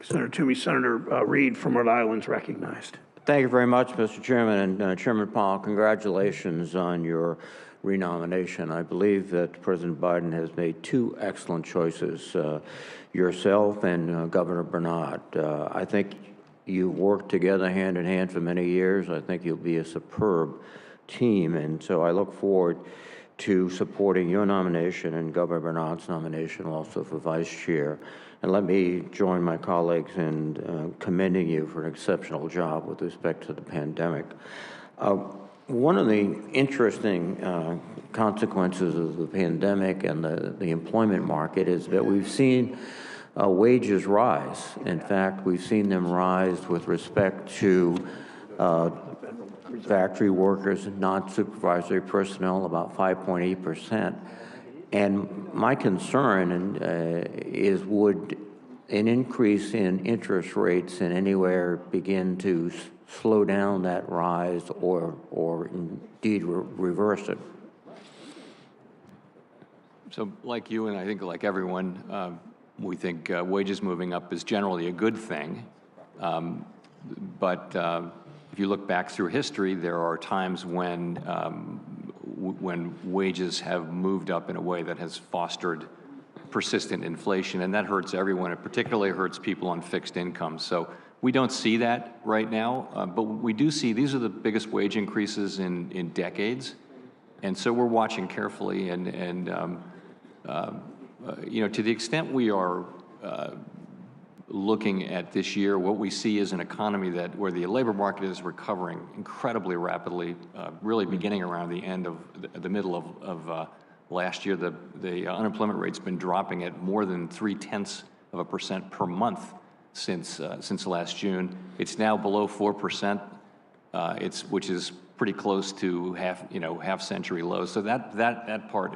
[SPEAKER 9] Senator Toomey. Senator Reid from Rhode Island is recognized.
[SPEAKER 12] Thank you very much, Mr. Chairman. And Chairman Powell, congratulations on your renomination. I believe that President Biden has made two excellent choices, yourself and Governor Bernard. I think you worked together hand in hand for many years. I think you'll be a superb team, and so I look forward to supporting your nomination and Governor Bernard's nomination also for vice chair. And let me join my colleagues in commending you for an exceptional job with respect to the pandemic. One of the interesting consequences of the pandemic and the employment market is that we've seen wages rise. In fact, we've seen them rise with respect to factory workers and non-supervisory personnel, about 5.8%. And my concern is, would an increase in interest rates in anywhere begin to slow down that rise or indeed reverse it?
[SPEAKER 11] So like you and I think like everyone, we think wages moving up is generally a good thing. But if you look back through history, there are times when wages have moved up in a way that has fostered persistent inflation, and that hurts everyone. It particularly hurts people on fixed incomes. So we don't see that right now, but we do see these are the biggest wage increases in decades. And so we're watching carefully and you know, to the extent we are looking at this year, what we see is an economy where the labor market is recovering incredibly rapidly, really beginning around the end of the middle of last year. The unemployment rate's been dropping at more than 0.3% per month since last June. It's now below 4%, which is pretty close to half-century lows. So that part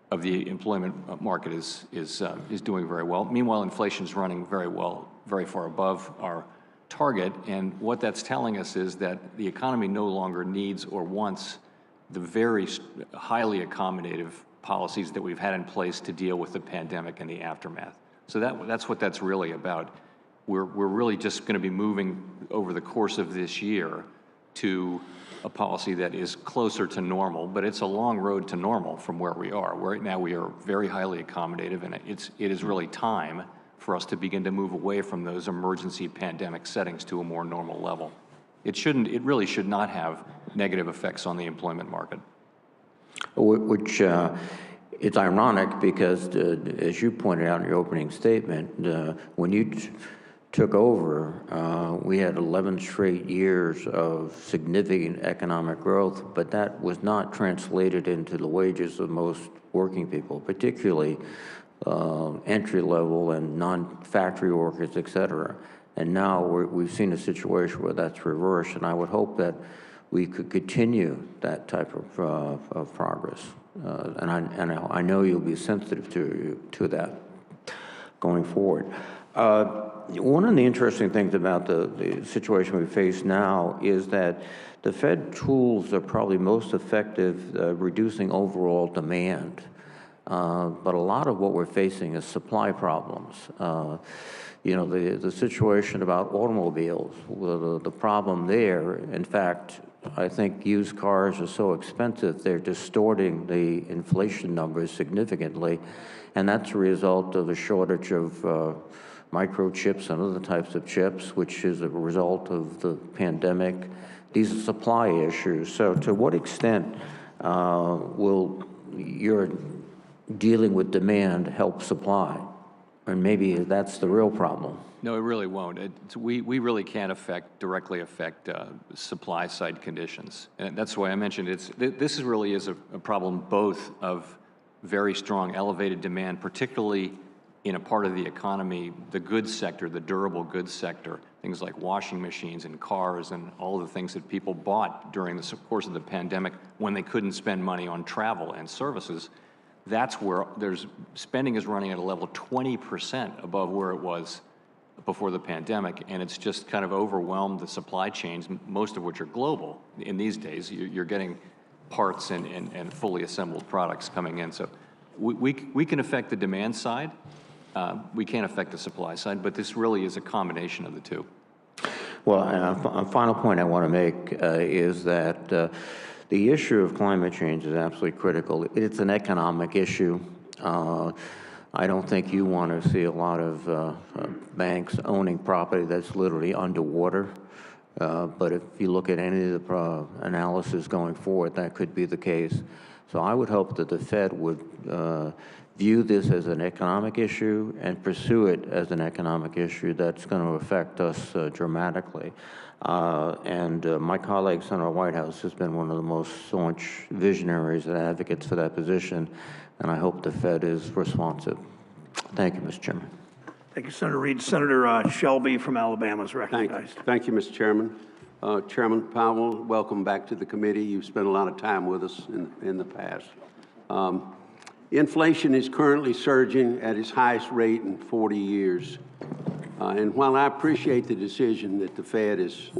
[SPEAKER 11] of the employment market is doing very well. Meanwhile, inflation is running very well, very far above our target. And what that's telling us is that the economy no longer needs or wants the very highly accommodative policies that we've had in place to deal with the pandemic and the aftermath. So that's what that's really about. We're really just going to be moving over the course of this year to a policy that is closer to normal, but it's a long road to normal from where we are. Right now we are very highly accommodative, and it is really time for us to begin to move away from those emergency pandemic settings to a more normal level. It really should not have negative effects on the employment market.
[SPEAKER 12] Which it's ironic because, as you pointed out in your opening statement, when you took over, we had 11 straight years of significant economic growth, but that was not translated into the wages of most working people, particularly entry-level and non-factory workers, et cetera. And now we've seen a situation where that's reversed, and I would hope that we could continue that type of progress. And I know you'll be sensitive to that going forward. One of the interesting things about the situation we face now is that the Fed tools are probably most effective reducing overall demand. But a lot of what we're facing is supply problems. You know, the situation about automobiles, the problem there, in fact, I think used cars are so expensive, they're distorting the inflation numbers significantly. And that's a result of the shortage of microchips and other types of chips, which is a result of the pandemic. These are supply issues. So to what extent will your dealing with demand help supply? And maybe that's the real problem.
[SPEAKER 11] No, it really won't. We really can't directly affect supply side conditions. And that's why I mentioned this really is a problem both of very strong elevated demand, particularly in a part of the economy, the goods sector, the durable goods sector, things like washing machines and cars and all the things that people bought during the course of the pandemic when they couldn't spend money on travel and services. That's where spending is running at a level 20% above where it was before the pandemic, and it's just kind of overwhelmed the supply chains, most of which are global. In these days, you're getting parts and fully assembled products coming in. So we can affect the demand side. We can't affect the supply side, but this really is a combination of the two.
[SPEAKER 12] Well, a final point I want to make is that the issue of climate change is absolutely critical. It's an economic issue. I don't think you want to see a lot of banks owning property that's literally underwater. But if you look at any of the analysis going forward, that could be the case. So I would hope that the Fed would view this as an economic issue and pursue it as an economic issue that's going to affect us dramatically. My colleague, Senator Whitehouse, has been one of the most staunch visionaries and advocates for that position, and I hope the Fed is responsive. Thank you, Mr. Chairman.
[SPEAKER 9] Thank you, Senator Reid. Senator Shelby from Alabama is recognized.
[SPEAKER 13] Thank you, Mr. Chairman. Chairman Powell, welcome back to the committee. You've spent a lot of time with us in the past. Inflation is currently surging at its highest rate in 40 years. And while I appreciate the decision that the Fed has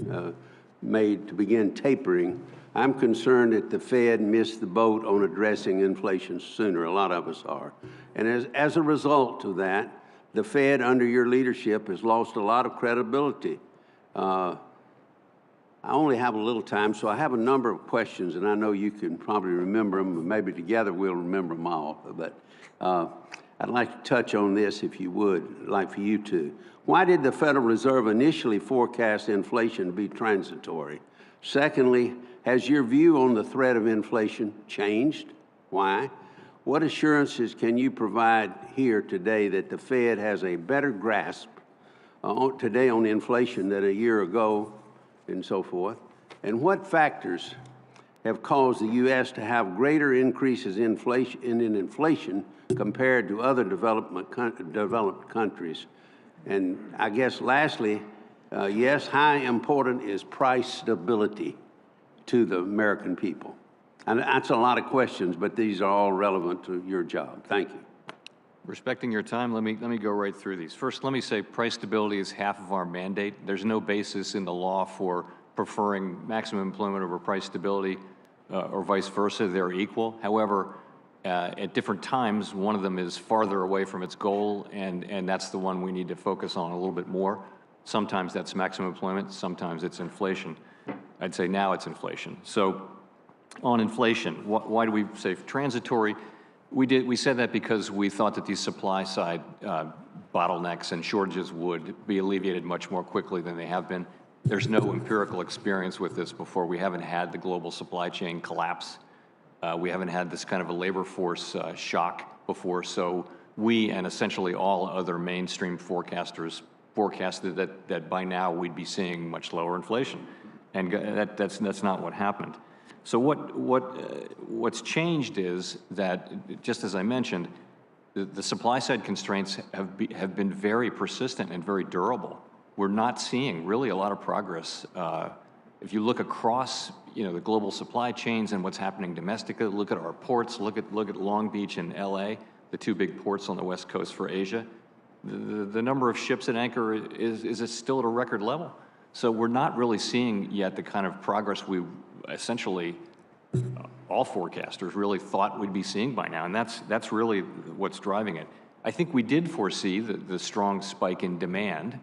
[SPEAKER 13] made to begin tapering, I'm concerned that the Fed missed the boat on addressing inflation sooner. A lot of us are. And as a result of that, the Fed, under your leadership, has lost a lot of credibility. I only have a little time, so I have a number of questions, and I know you can probably remember them, but maybe together we'll remember them all. But I'd like to touch on this, if you would, I'd like for you to. Why did the Federal Reserve initially forecast inflation to be transitory? Secondly, has your view on the threat of inflation changed? Why? What assurances can you provide here today that the Fed has a better grasp today on inflation than a year ago, and so forth? And what factors have caused the U.S. to have greater increases in inflation compared to other developed countries? And I guess lastly, yes, how important is price stability to the American people? And that's a lot of questions, but these are all relevant to your job. Thank you.
[SPEAKER 11] Respecting your time, let me go right through these. First, let me say price stability is half of our mandate. There's no basis in the law for preferring maximum employment over price stability or vice versa. They're equal. However, at different times, one of them is farther away from its goal, and that's the one we need to focus on a little bit more. Sometimes that's maximum employment, sometimes it's inflation. I'd say now it's inflation. So on inflation, why do we say transitory? We said that because we thought that these supply side bottlenecks and shortages would be alleviated much more quickly than they have been. There's no empirical experience with this before. We haven't had the global supply chain collapse. We haven't had this kind of a labor force shock before. So we and essentially all other mainstream forecasters forecasted that by now we'd be seeing much lower inflation. And that's not what happened. So what's changed is that, just as I mentioned, the supply side constraints have been very persistent and very durable. We're not seeing really a lot of progress. If you look across, the global supply chains and what's happening domestically, look at our ports, look at Long Beach and LA, the two big ports on the West Coast for Asia. The number of ships at anchor is still at a record level. So we're not really seeing yet the kind of progress we essentially all forecasters really thought we'd be seeing by now, and that's really what's driving it. I think we did foresee the strong spike in demand.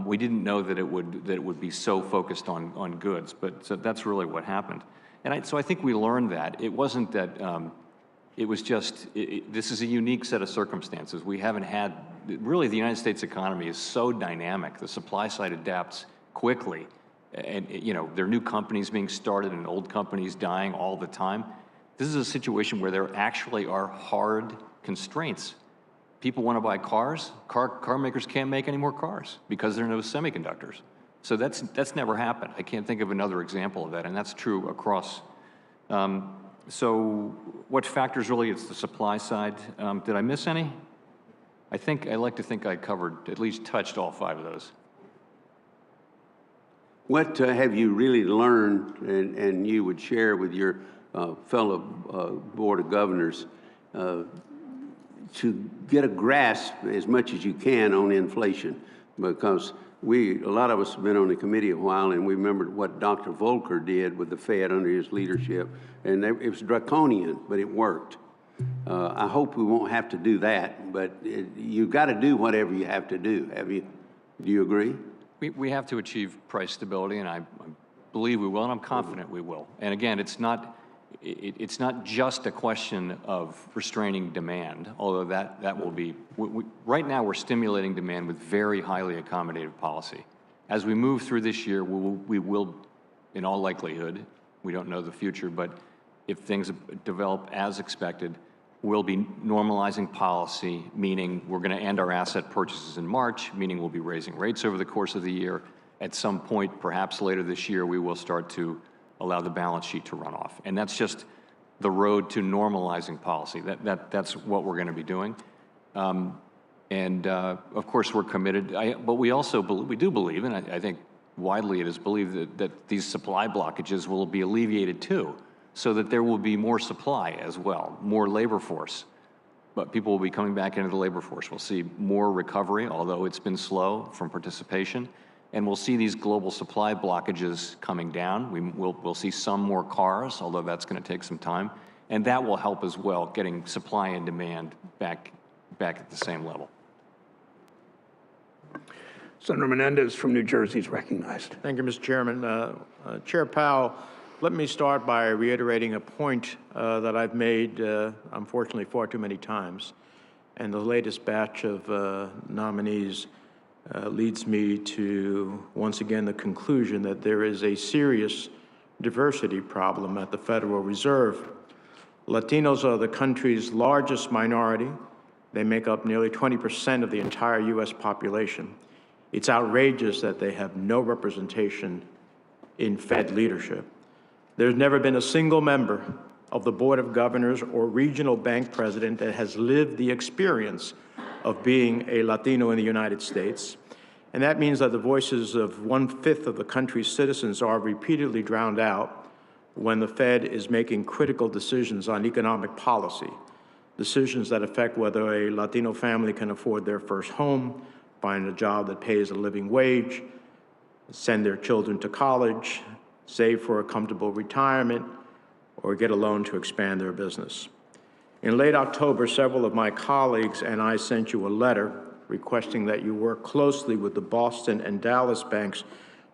[SPEAKER 11] We didn't know that it would be so focused on goods, but so that's really what happened. And so I think we learned that it wasn't that it was just this is a unique set of circumstances. We haven't had really, the United States economy is so dynamic. The supply side adapts quickly. And there are new companies being started and old companies dying all the time. This is a situation where there actually are hard constraints. People want to buy cars. Car makers can't make any more cars because there are no semiconductors. So that's never happened. I can't think of another example of that, and that's true across. So what factors really? It's the supply side. Did I miss any? I like to think I covered, at least touched all 5 of those.
[SPEAKER 13] What have you really learned and you would share with your fellow Board of Governors to get a grasp as much as you can on inflation? Because a lot of us have been on the committee a while, and we remember what Dr. Volcker did with the Fed under his leadership, and it was draconian, but it worked. I hope we won't have to do that, but you've got to do whatever you have to do. Do you agree?
[SPEAKER 11] We have to achieve price stability, and I believe we will, and I'm confident we will. And again, it's not just a question of restraining demand, although that will be. Right now, we're stimulating demand with very highly accommodative policy. As we move through this year, we will, in all likelihood, we don't know the future, but if things develop as expected, we'll be normalizing policy, meaning we're going to end our asset purchases in March, meaning we'll be raising rates over the course of the year. At some point, perhaps later this year, we will start to allow the balance sheet to run off. And that's just the road to normalizing policy. That's what we're going to be doing. Of course, we're committed. But we also we do believe, and I think widely it is believed that these supply blockages will be alleviated too, so that there will be more supply as well, more labor force. But people will be coming back into the labor force. We'll see more recovery, although it's been slow from participation. And we'll see these global supply blockages coming down. We'll see some more cars, although that's going to take some time. And that will help as well, getting supply and demand back at the same level.
[SPEAKER 9] Senator Menendez from New Jersey is recognized.
[SPEAKER 14] Thank you, Mr. Chairman. Chair Powell, let me start by reiterating a point that I've made, unfortunately, far too many times. And the latest batch of nominees leads me to, once again, the conclusion that there is a serious diversity problem at the Federal Reserve. Latinos are the country's largest minority. They make up nearly 20% of the entire U.S. population. It's outrageous that they have no representation in Fed leadership. There's never been a single member of the Board of Governors or regional bank president that has lived the experience of being a Latino in the United States. And that means that the voices of 1/5 of the country's citizens are repeatedly drowned out when the Fed is making critical decisions on economic policy, decisions that affect whether a Latino family can afford their first home, find a job that pays a living wage, send their children to college, save for a comfortable retirement, or get a loan to expand their business. In late October, several of my colleagues and I sent you a letter requesting that you work closely with the Boston and Dallas banks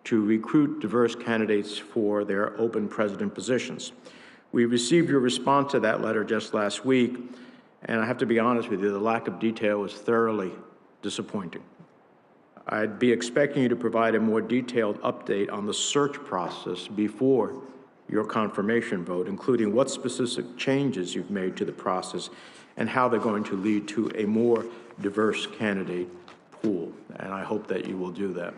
[SPEAKER 14] to recruit diverse candidates for their open president positions. We received your response to that letter just last week, and I have to be honest with you, the lack of detail was thoroughly disappointing. I'd be expecting you to provide a more detailed update on the search process before your confirmation vote, including what specific changes you've made to the process and how they're going to lead to a more diverse candidate pool. And I hope that you will do that.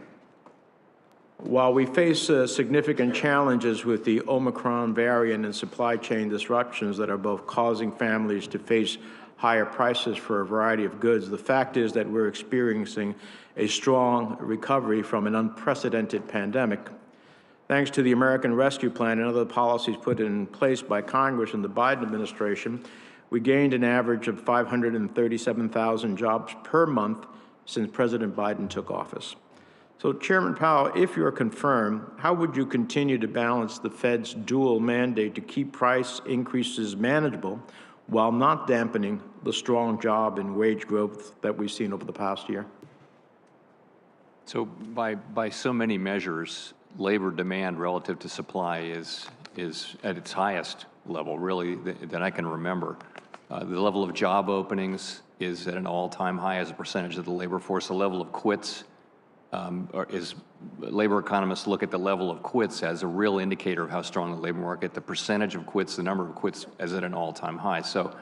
[SPEAKER 14] While we face significant challenges with the Omicron variant and supply chain disruptions that are both causing families to face higher prices for a variety of goods, the fact is that we're experiencing a strong recovery from an unprecedented pandemic. Thanks to the American Rescue Plan and other policies put in place by Congress and the Biden administration, we gained an average of 537,000 jobs per month since President Biden took office. So, Chairman Powell, if you're confirmed, how would you continue to balance the Fed's dual mandate to keep price increases manageable while not dampening the strong job and wage growth that we've seen over the past year?
[SPEAKER 11] So by so many measures, labor demand relative to supply is at its highest level, really, that I can remember. The level of job openings is at an all-time high as a percentage of the labor force. The level of quits labor economists look at the level of quits as a real indicator of how strong the labor market. The percentage of quits, the number of quits, is at an all-time high. So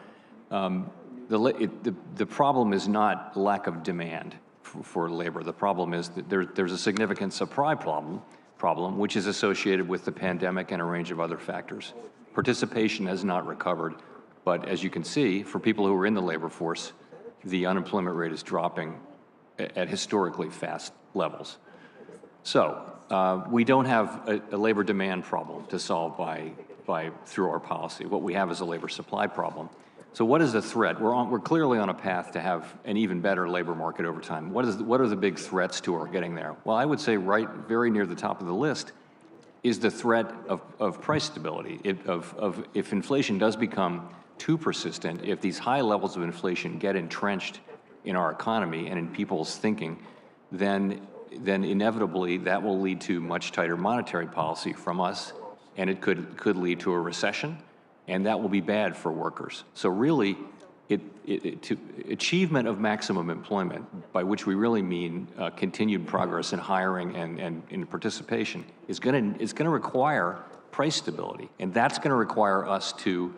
[SPEAKER 11] the problem is not lack of demand for labor. The problem is that there's a significant supply problem, which is associated with the pandemic and a range of other factors. Participation has not recovered, but as you can see, for people who are in the labor force, the unemployment rate is dropping at historically fast levels. So we don't have a labor demand problem to solve through our policy. What we have is a labor supply problem. So what is the threat? We're clearly on a path to have an even better labor market over time. What are the big threats to our getting there? Well, I would say very near the top of the list is the threat of price stability. If inflation does become too persistent, if these high levels of inflation get entrenched in our economy and in people's thinking, then inevitably that will lead to much tighter monetary policy from us, and it could lead to a recession, and that will be bad for workers. So really, achievement of maximum employment, by which we really mean continued progress in hiring and in participation, is going to require price stability, and that's going to require us to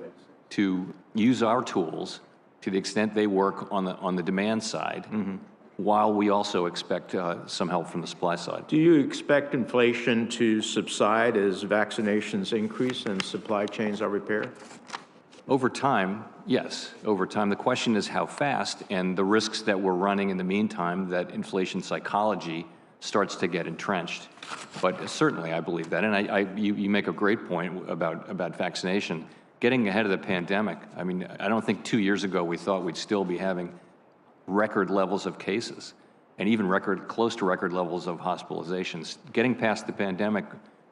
[SPEAKER 11] use our tools to the extent they work on the demand side, while we also expect some help from the supply side.
[SPEAKER 14] Do you expect inflation to subside as vaccinations increase and supply chains are repaired?
[SPEAKER 11] Over time, yes. Over time. The question is how fast, and the risks that we're running in the meantime that inflation psychology starts to get entrenched. But certainly I believe that. And you make a great point about vaccination. Getting ahead of the pandemic, I mean, I don't think 2 years ago we thought we'd still be having record levels of cases and even close to record levels of hospitalizations. Getting past the pandemic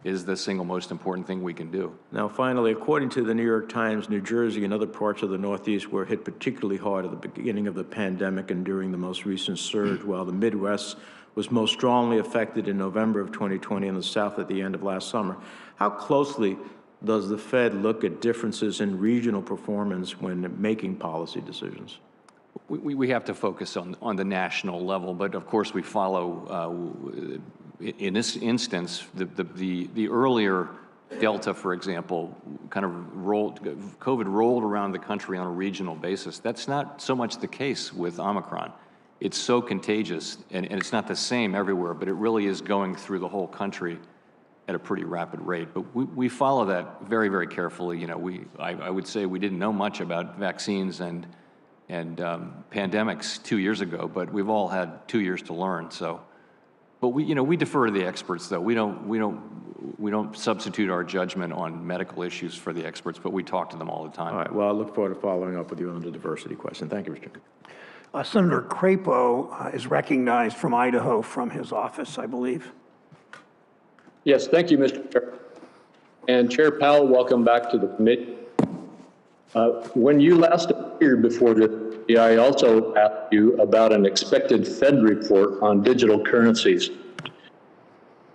[SPEAKER 11] is the single most important thing we can do.
[SPEAKER 14] Now, finally, according to the New York Times, New Jersey and other parts of the Northeast were hit particularly hard at the beginning of the pandemic and during the most recent surge, while the Midwest was most strongly affected in November of 2020 and the South at the end of last summer. How closely does the Fed look at differences in regional performance when making policy decisions?
[SPEAKER 11] We have to focus on the national level, but of course we follow, in this instance, the earlier Delta, for example, COVID rolled around the country on a regional basis. That's not so much the case with Omicron. It's so contagious, and it's not the same everywhere, but it really is going through the whole country at a pretty rapid rate. But we follow that very, very carefully. You know, I would say we didn't know much about vaccines and pandemics 2 years ago, but we've all had 2 years to learn. So, but we defer to the experts, though. We don't substitute our judgment on medical issues for the experts, but we talk to them all the time.
[SPEAKER 14] All right. Well, I look forward to following up with you on the diversity question. Thank you, Mr. Chairman.
[SPEAKER 9] Senator Crapo is recognized from Idaho from his office, I believe.
[SPEAKER 15] Yes, thank you, Mr. Chair. And Chair Powell, welcome back to the committee. When you last appeared before the committee, I also asked you about an expected Fed report on digital currencies.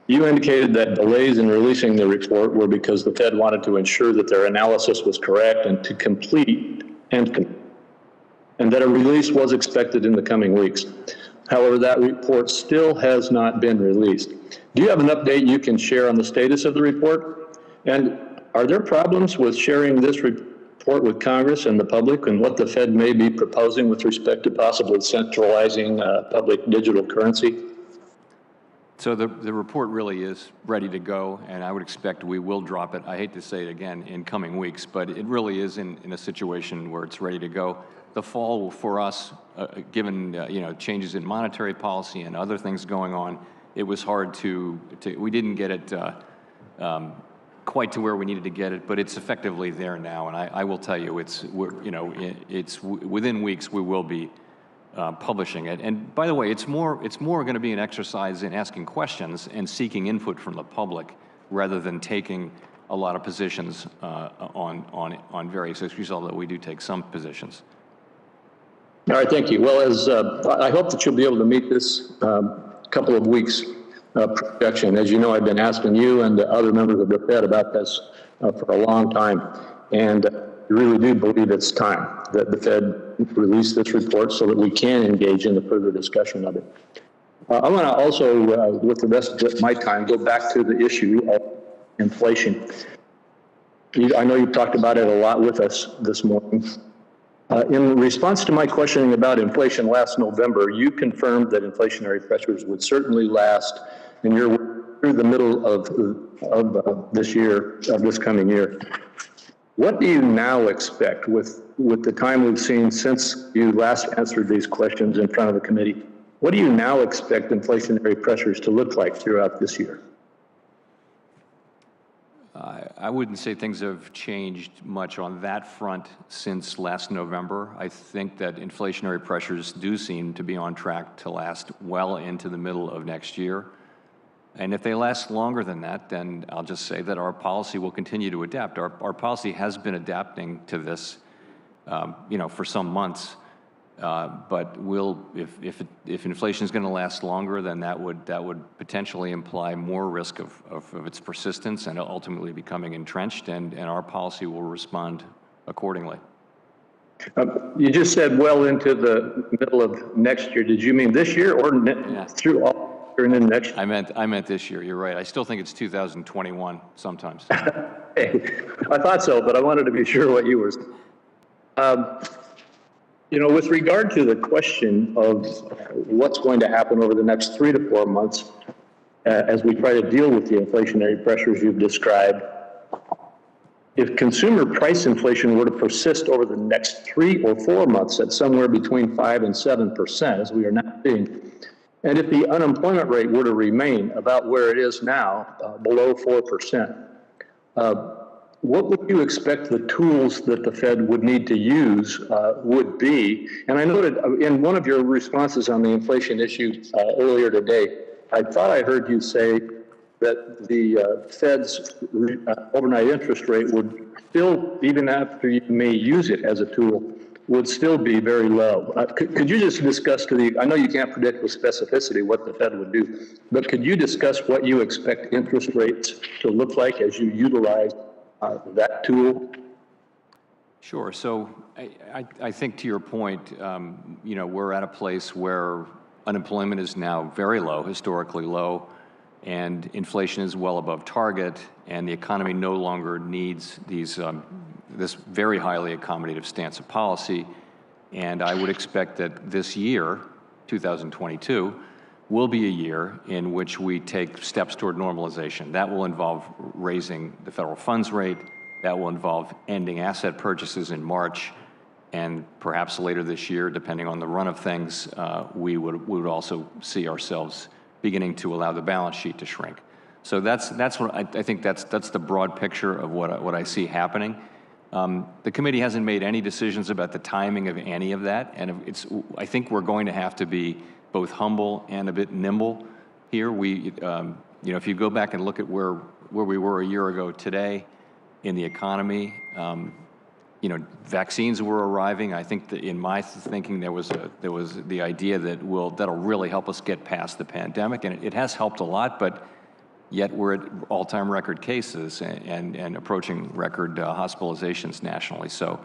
[SPEAKER 15] You indicated that delays in releasing the report were because the Fed wanted to ensure that their analysis was correct and to complete and that a release was expected in the coming weeks. However, that report still has not been released. Do you have an update you can share on the status of the report? And are there problems with sharing this report with Congress and the public and what the Fed may be proposing with respect to possibly centralizing public digital currency?
[SPEAKER 11] So the report really is ready to go, and I would expect we will drop it. I hate to say it again in coming weeks, but it really is in a situation where it's ready to go. The fall for us, given changes in monetary policy and other things going on, it was hard we didn't get it quite to where we needed to get it, but it's effectively there now. And I will tell you, it's within weeks we will be publishing it. And by the way, it's more going to be an exercise in asking questions and seeking input from the public rather than taking a lot of positions on various issues, although we do take some positions.
[SPEAKER 15] All right, thank you. Well, as I hope that you'll be able to meet this couple of weeks projection. As you know, I've been asking you and other members of the Fed about this for a long time, and I really do believe it's time that the Fed release this report so that we can engage in the further discussion of it. I want to also, with the rest of my time, go back to the issue of inflation. I know you've talked about it a lot with us this morning. In response to my questioning about inflation last November, you confirmed that inflationary pressures would certainly last, and you're through the middle of this year, of this coming year. What do you now expect with the time we've seen since you last answered these questions in front of the committee? What do you now expect inflationary pressures to look like throughout this year?
[SPEAKER 11] I wouldn't say things have changed much on that front since last November. I think that inflationary pressures do seem to be on track to last well into the middle of next year. And if they last longer than that, then I'll just say that our policy will continue to adapt. Our policy has been adapting to this, for some months. But if inflation is going to last longer, then that would potentially imply more risk of its persistence and ultimately becoming entrenched, and our policy will respond accordingly.
[SPEAKER 15] You just said well into the middle of next year. Did you mean this year or through all year and then next year?
[SPEAKER 11] I meant this year. You're right. I still think it's 2021 sometimes.
[SPEAKER 15] Hey, I thought so, but I wanted to be sure what you were saying. With regard to the question of what's going to happen over the next 3 to 4 months, as we try to deal with the inflationary pressures you've described, if consumer price inflation were to persist over the next 3 or 4 months at somewhere between 5 and 7%, as we are now seeing, and if the unemployment rate were to remain about where it is now, below 4%, what would you expect the tools that the Fed would need to use would be? And I noted in one of your responses on the inflation issue earlier today, I thought I heard you say that the Fed's overnight interest rate would still, even after you may use it as a tool, would still be very low. Could you just discuss I know you can't predict with specificity what the Fed would do, but could you discuss what you expect interest rates to look like as you utilize that tool?
[SPEAKER 11] Sure. So I think to your point, we're at a place where unemployment is now very low, historically low, and inflation is well above target, and the economy no longer needs this very highly accommodative stance of policy. And I would expect that this year, 2022, will be a year in which we take steps toward normalization. That will involve raising the federal funds rate. That will involve ending asset purchases in March. And perhaps later this year, depending on the run of things, we would also see ourselves beginning to allow the balance sheet to shrink. So that's what I think that's the broad picture of what I see happening. The committee hasn't made any decisions about the timing of any of that. And I think we're going to have to be both humble and a bit nimble here. If you go back and look at where we were a year ago today in the economy, vaccines were arriving. I think that in my thinking there was the idea that that'll really help us get past the pandemic, and it has helped a lot. But yet we're at all-time record cases and approaching record hospitalizations nationally. So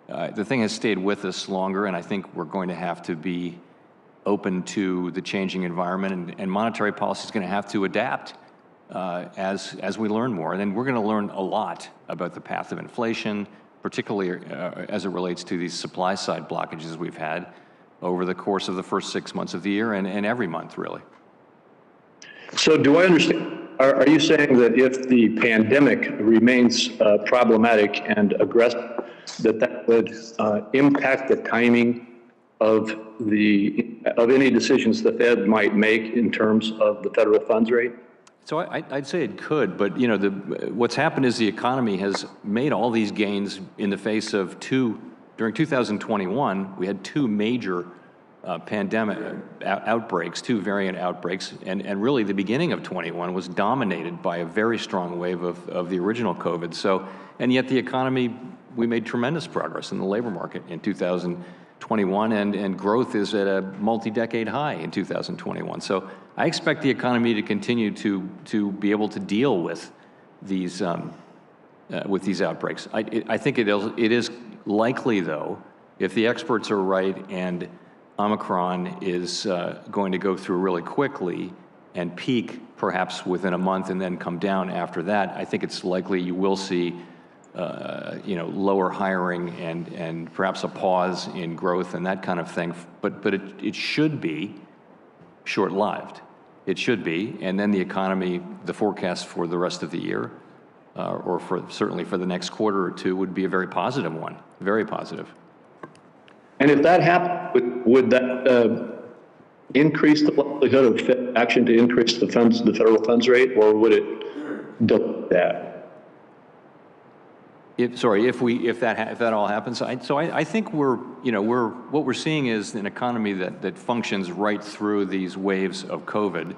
[SPEAKER 11] the thing has stayed with us longer, and I think we're going to have to be open to the changing environment, and monetary policy is going to have to adapt as we learn more. And then we're going to learn a lot about the path of inflation, particularly as it relates to these supply side blockages we've had over the course of the first 6 months of the year and every month, really.
[SPEAKER 15] So do I understand, are you saying that if the pandemic remains problematic and aggressive, that would impact the timing of any decisions the Fed might make in terms of the federal funds rate?
[SPEAKER 11] So I'd say it could, but you know, what's happened is the economy has made all these gains in the face of during 2021, we had two major pandemic outbreaks, two variant outbreaks, and really the beginning of 21 was dominated by a very strong wave of the original COVID. So, and yet the economy, we made tremendous progress in the labor market in 2021, and growth is at a multi-decade high in 2021. So I expect the economy to continue to be able to deal with these outbreaks. I think it is likely, though, if the experts are right and Omicron is going to go through really quickly and peak perhaps within a month and then come down after that, I think it's likely you will see lower hiring and perhaps a pause in growth and that kind of thing. But it should be short-lived. It should be, and then the economy, the forecast for the rest of the year, or certainly for the next quarter or two, would be a very positive one, very positive.
[SPEAKER 15] And if that happened, would that increase the likelihood of Fed action to increase the federal funds rate, or would it delay that?
[SPEAKER 11] If that all happens, I think what we're seeing is an economy that functions right through these waves of COVID,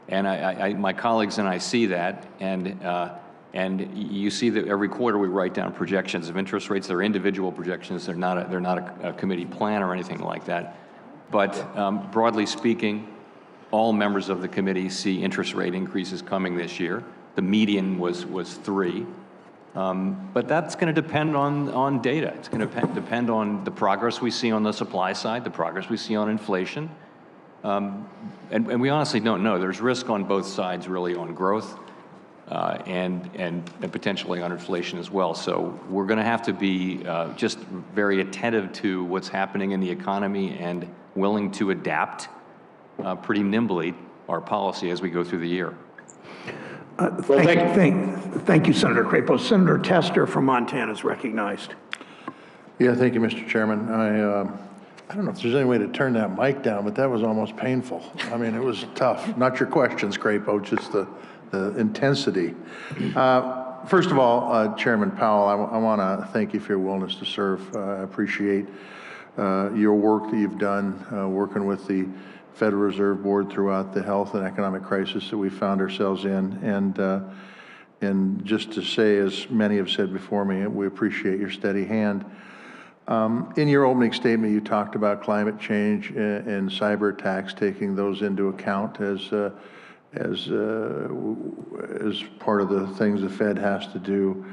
[SPEAKER 11] and my colleagues and I see that, and you see that every quarter we write down projections of interest rates. They're individual projections. They're not a committee plan or anything like that. But broadly speaking, all members of the committee see interest rate increases coming this year. The median was 3. But that's going to depend on data. It's going to depend on the progress we see on the supply side, the progress we see on inflation. And we honestly don't know. There's risk on both sides, really, on growth and potentially on inflation as well. So we're going to have to be just very attentive to what's happening in the economy and willing to adapt pretty nimbly our policy as we go through the year.
[SPEAKER 9] Thank you, Senator Crapo. Senator Tester from Montana is recognized.
[SPEAKER 16] Yeah, thank you, Mr. Chairman. I don't know if there's any way to turn that mic down, but that was almost painful. I mean, it was tough. Not your questions, Crapo, just the intensity. First of all, Chairman Powell, I want to thank you for your willingness to serve. I appreciate your work that you've done working with the Federal Reserve Board throughout the health and economic crisis that we found ourselves in. And just to say, as many have said before me, we appreciate your steady hand. In your opening statement, you talked about climate change and cyber attacks, taking those into account as part of the things the Fed has to do.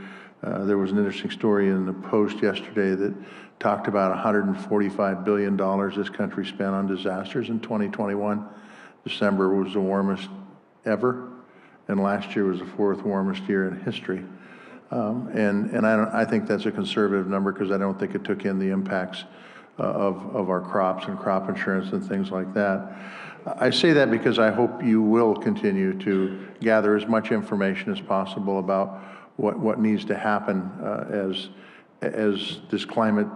[SPEAKER 16] There was an interesting story in the Post yesterday that talked about $145 billion this country spent on disasters in 2021. December was the warmest ever, and last year was the 4th warmest year in history. And I think that's a conservative number because I don't think it took in the impacts of our crops and crop insurance and things like that. I say that because I hope you will continue to gather as much information as possible about what needs to happen as this climate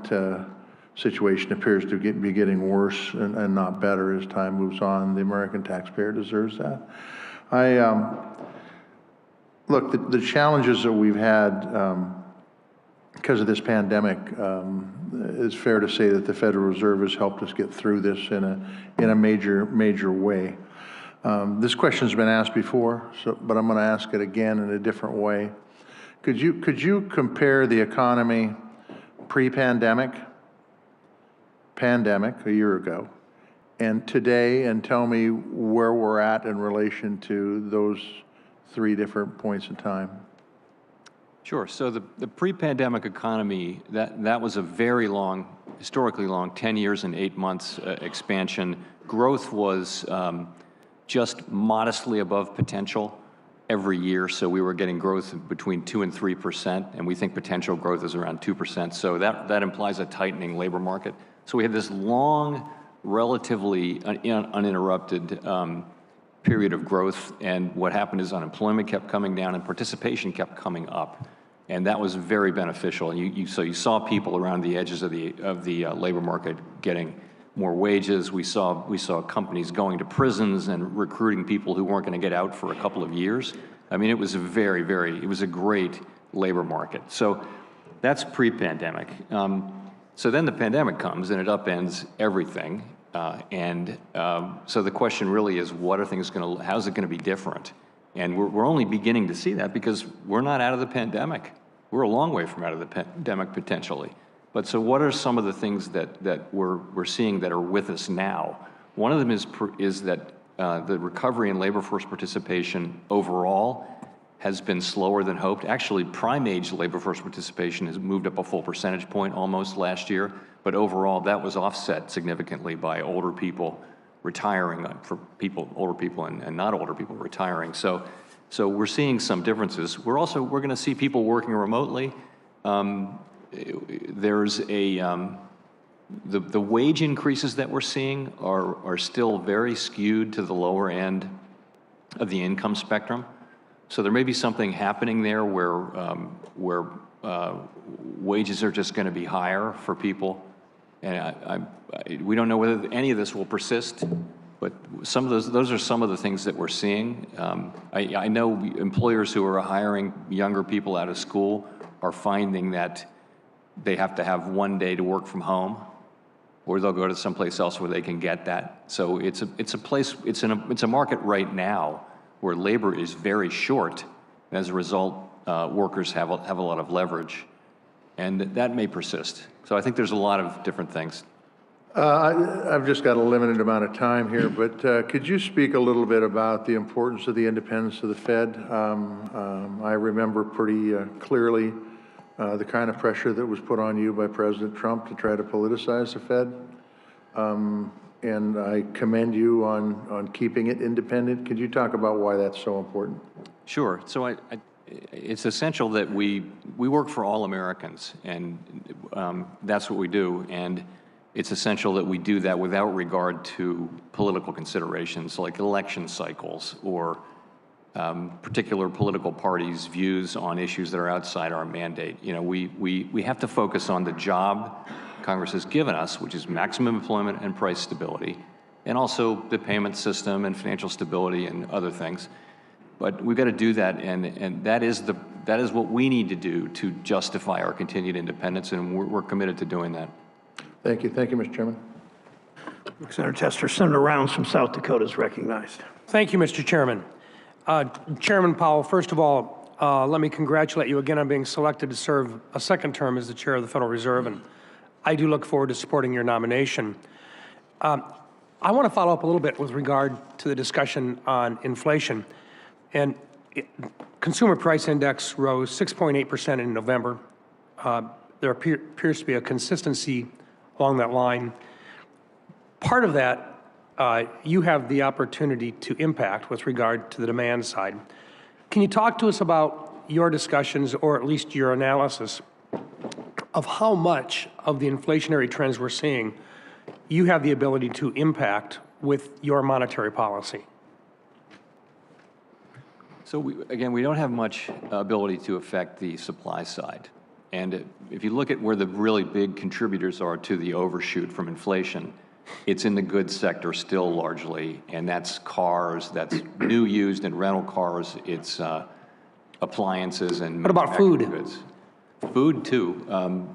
[SPEAKER 16] situation appears to be getting worse and not better as time moves on. The American taxpayer deserves that. Look, the challenges that we've had because of this pandemic, it's fair to say that the Federal Reserve has helped us get through this in a major way. This question's been asked before, but I'm going to ask it again in a different way. Could you compare the economy pre-pandemic, pandemic a year ago, and today, and tell me where we're at in relation to those 3 different points in time?
[SPEAKER 11] Sure. So the pre-pandemic economy, that was a very long, historically long, 10 years and 8 months expansion. Growth was just modestly above potential every year. So we were getting growth between 2 and 3%, and we think potential growth is around 2%. So that implies a tightening labor market. So we had this long, relatively uninterrupted period of growth, and what happened is unemployment kept coming down and participation kept coming up, and that was very beneficial. And so you saw people around the edges of the labor market getting more wages. We saw companies going to prisons and recruiting people who weren't going to get out for a couple of years. I mean, it was it was a great labor market. So that's pre-pandemic. So then the pandemic comes and it upends everything. So the question really is, how's it going to be different? And we're only beginning to see that because we're not out of the pandemic. We're a long way from out of the pandemic potentially. But so what are some of the things that we're seeing that are with us now? One of them is that the recovery in labor force participation overall has been slower than hoped. Actually, prime age labor force participation has moved up a full percentage point almost last year, but overall that was offset significantly by older people retiring, older people and not older people retiring. So we're seeing some differences. We're going to see people working remotely. There's the wage increases that we're seeing are still very skewed to the lower end of the income spectrum. So there may be something happening there where wages are just going to be higher for people, and we don't know whether any of this will persist. But some of those are some of the things that we're seeing. I know employers who are hiring younger people out of school are finding that they have to have one day to work from home, or they'll go to someplace else where they can get that. So it's a market right now where labor is very short, and as a result, workers have a lot of leverage, and that may persist. So I think there's a lot of different things.
[SPEAKER 16] I've just got a limited amount of time here, but could you speak a little bit about the importance of the independence of the Fed? I remember pretty clearly the kind of pressure that was put on you by President Trump to try to politicize the Fed. And I commend you on keeping it independent. Could you talk about why that's so important?
[SPEAKER 11] Sure. So it's essential that we work for all Americans, and that's what we do. And it's essential that we do that without regard to political considerations like election cycles or particular political parties' views on issues that are outside our mandate. You know, we have to focus on the job Congress has given us, which is maximum employment and price stability, and also the payment system and financial stability and other things. But we've got to do that, and that is what we need to do to justify our continued independence, and we're committed to doing that.
[SPEAKER 16] Thank you. Thank you, Mr. Chairman.
[SPEAKER 9] Senator Tester. Senator Rounds from South Dakota is recognized.
[SPEAKER 17] Thank you, Mr. Chairman. Chairman Powell, first of all, let me congratulate you again on being selected to serve a second term as the chair of the Federal Reserve, and I do look forward to supporting your nomination. I want to follow up a little bit with regard to the discussion on inflation. And consumer price index rose 6.8% in November. There appears to be a consistency along that line. Part of that you have the opportunity to impact with regard to the demand side. Can you talk to us about your discussions, or at least your analysis, of how much of the inflationary trends we're seeing you have the ability to impact with your monetary policy?
[SPEAKER 11] So we don't have much ability to affect the supply side. And if you look at where the really big contributors are to the overshoot from inflation, it's in the goods sector still largely, and that's cars, that's new, used, and rental cars. It's appliances and
[SPEAKER 17] what about food?
[SPEAKER 11] Goods. Food too.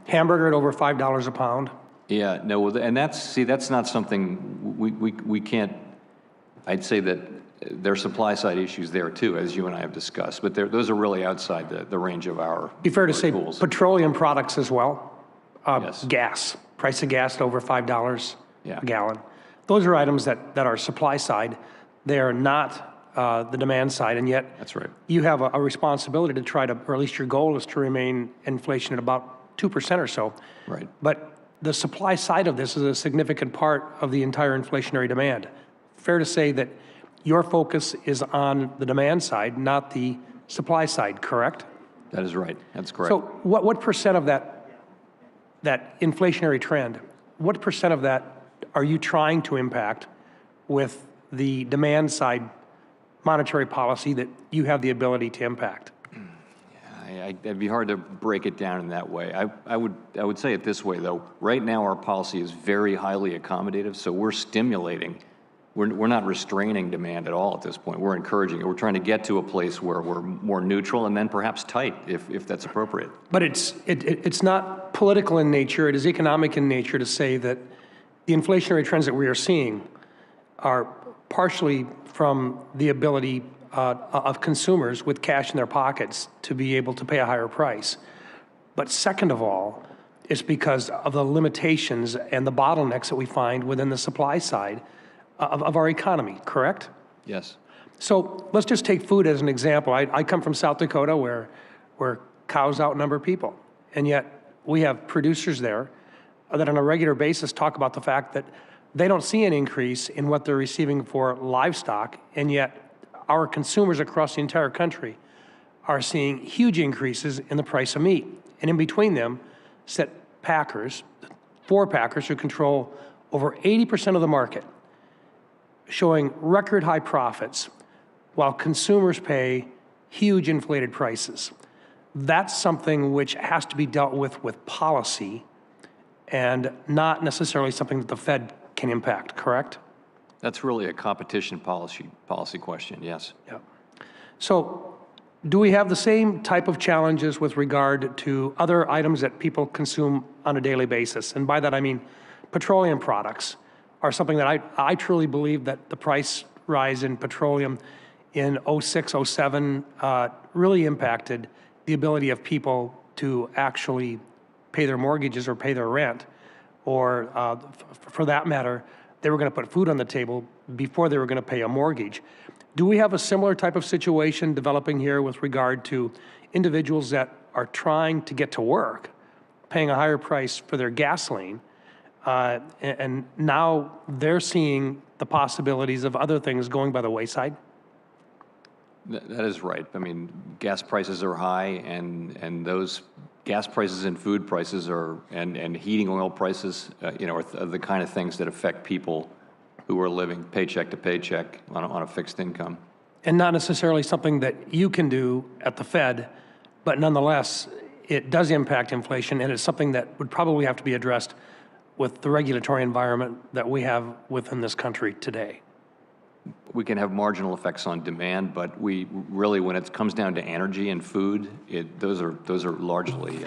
[SPEAKER 17] Hamburger at over $5 a pound.
[SPEAKER 11] Yeah, no, and that's not something we can't. I'd say that there are supply side issues there too, as you and I have discussed, but those are really outside the range of our.
[SPEAKER 17] Be fair to say
[SPEAKER 11] tools.
[SPEAKER 17] Petroleum products as well.
[SPEAKER 11] Yes.
[SPEAKER 17] Gas, price of gas at over $5
[SPEAKER 11] a
[SPEAKER 17] gallon. Those are items that are supply side. They are not the demand side, and yet
[SPEAKER 11] That's right.
[SPEAKER 17] you have a responsibility to try to, or at least your goal is to remain inflation at about 2% or so.
[SPEAKER 11] Right.
[SPEAKER 17] But the supply side of this is a significant part of the entire inflationary demand. Fair to say that your focus is on the demand side, not the supply side, correct?
[SPEAKER 11] That is right. That's correct.
[SPEAKER 17] So what percent of that inflationary trend, what percent of that are you trying to impact with the demand side monetary policy that you have the ability to impact?
[SPEAKER 11] It'd be hard to break it down in that way. I would say it this way, though. Right now, our policy is very highly accommodative, so we're stimulating. We're not restraining demand at all at this point. We're encouraging it. We're trying to get to a place where we're more neutral and then perhaps tight, if that's appropriate.
[SPEAKER 17] But it's not political in nature. It is economic in nature to say that the inflationary trends that we are seeing are partially from the ability of consumers with cash in their pockets to be able to pay a higher price. But second of all, it's because of the limitations and the bottlenecks that we find within the supply side of our economy, correct?
[SPEAKER 11] Yes.
[SPEAKER 17] So let's just take food as an example. I come from South Dakota where cows outnumber people, and yet we have producers there that on a regular basis talk about the fact that they don't see an increase in what they're receiving for livestock, and yet our consumers across the entire country are seeing huge increases in the price of meat. And in between them sit packers, four packers who control over 80% of the market, showing record high profits while consumers pay huge inflated prices. That's something which has to be dealt with policy and not necessarily something that the Fed can impact, correct?
[SPEAKER 11] That's really a competition policy question, yes.
[SPEAKER 17] Yeah. So do we have the same type of challenges with regard to other items that people consume on a daily basis? And by that I mean petroleum products are something that I truly believe that the price rise in petroleum in 06, 07 really impacted the ability of people to actually pay their mortgages or pay their rent, or for that matter, they were going to put food on the table before they were going to pay a mortgage. Do we have a similar type of situation developing here with regard to individuals that are trying to get to work, paying a higher price for their gasoline, and now they're seeing the possibilities of other things going by the wayside?
[SPEAKER 11] That is right. I mean, gas prices are high, and those gas prices and food prices are, and heating oil prices, are the kind of things that affect people who are living paycheck to paycheck on a fixed income.
[SPEAKER 17] And not necessarily something that you can do at the Fed, but nonetheless, it does impact inflation, and it's something that would probably have to be addressed with the regulatory environment that we have within this country today.
[SPEAKER 11] We can have marginal effects on demand, but we really, when it comes down to energy and food, those are largely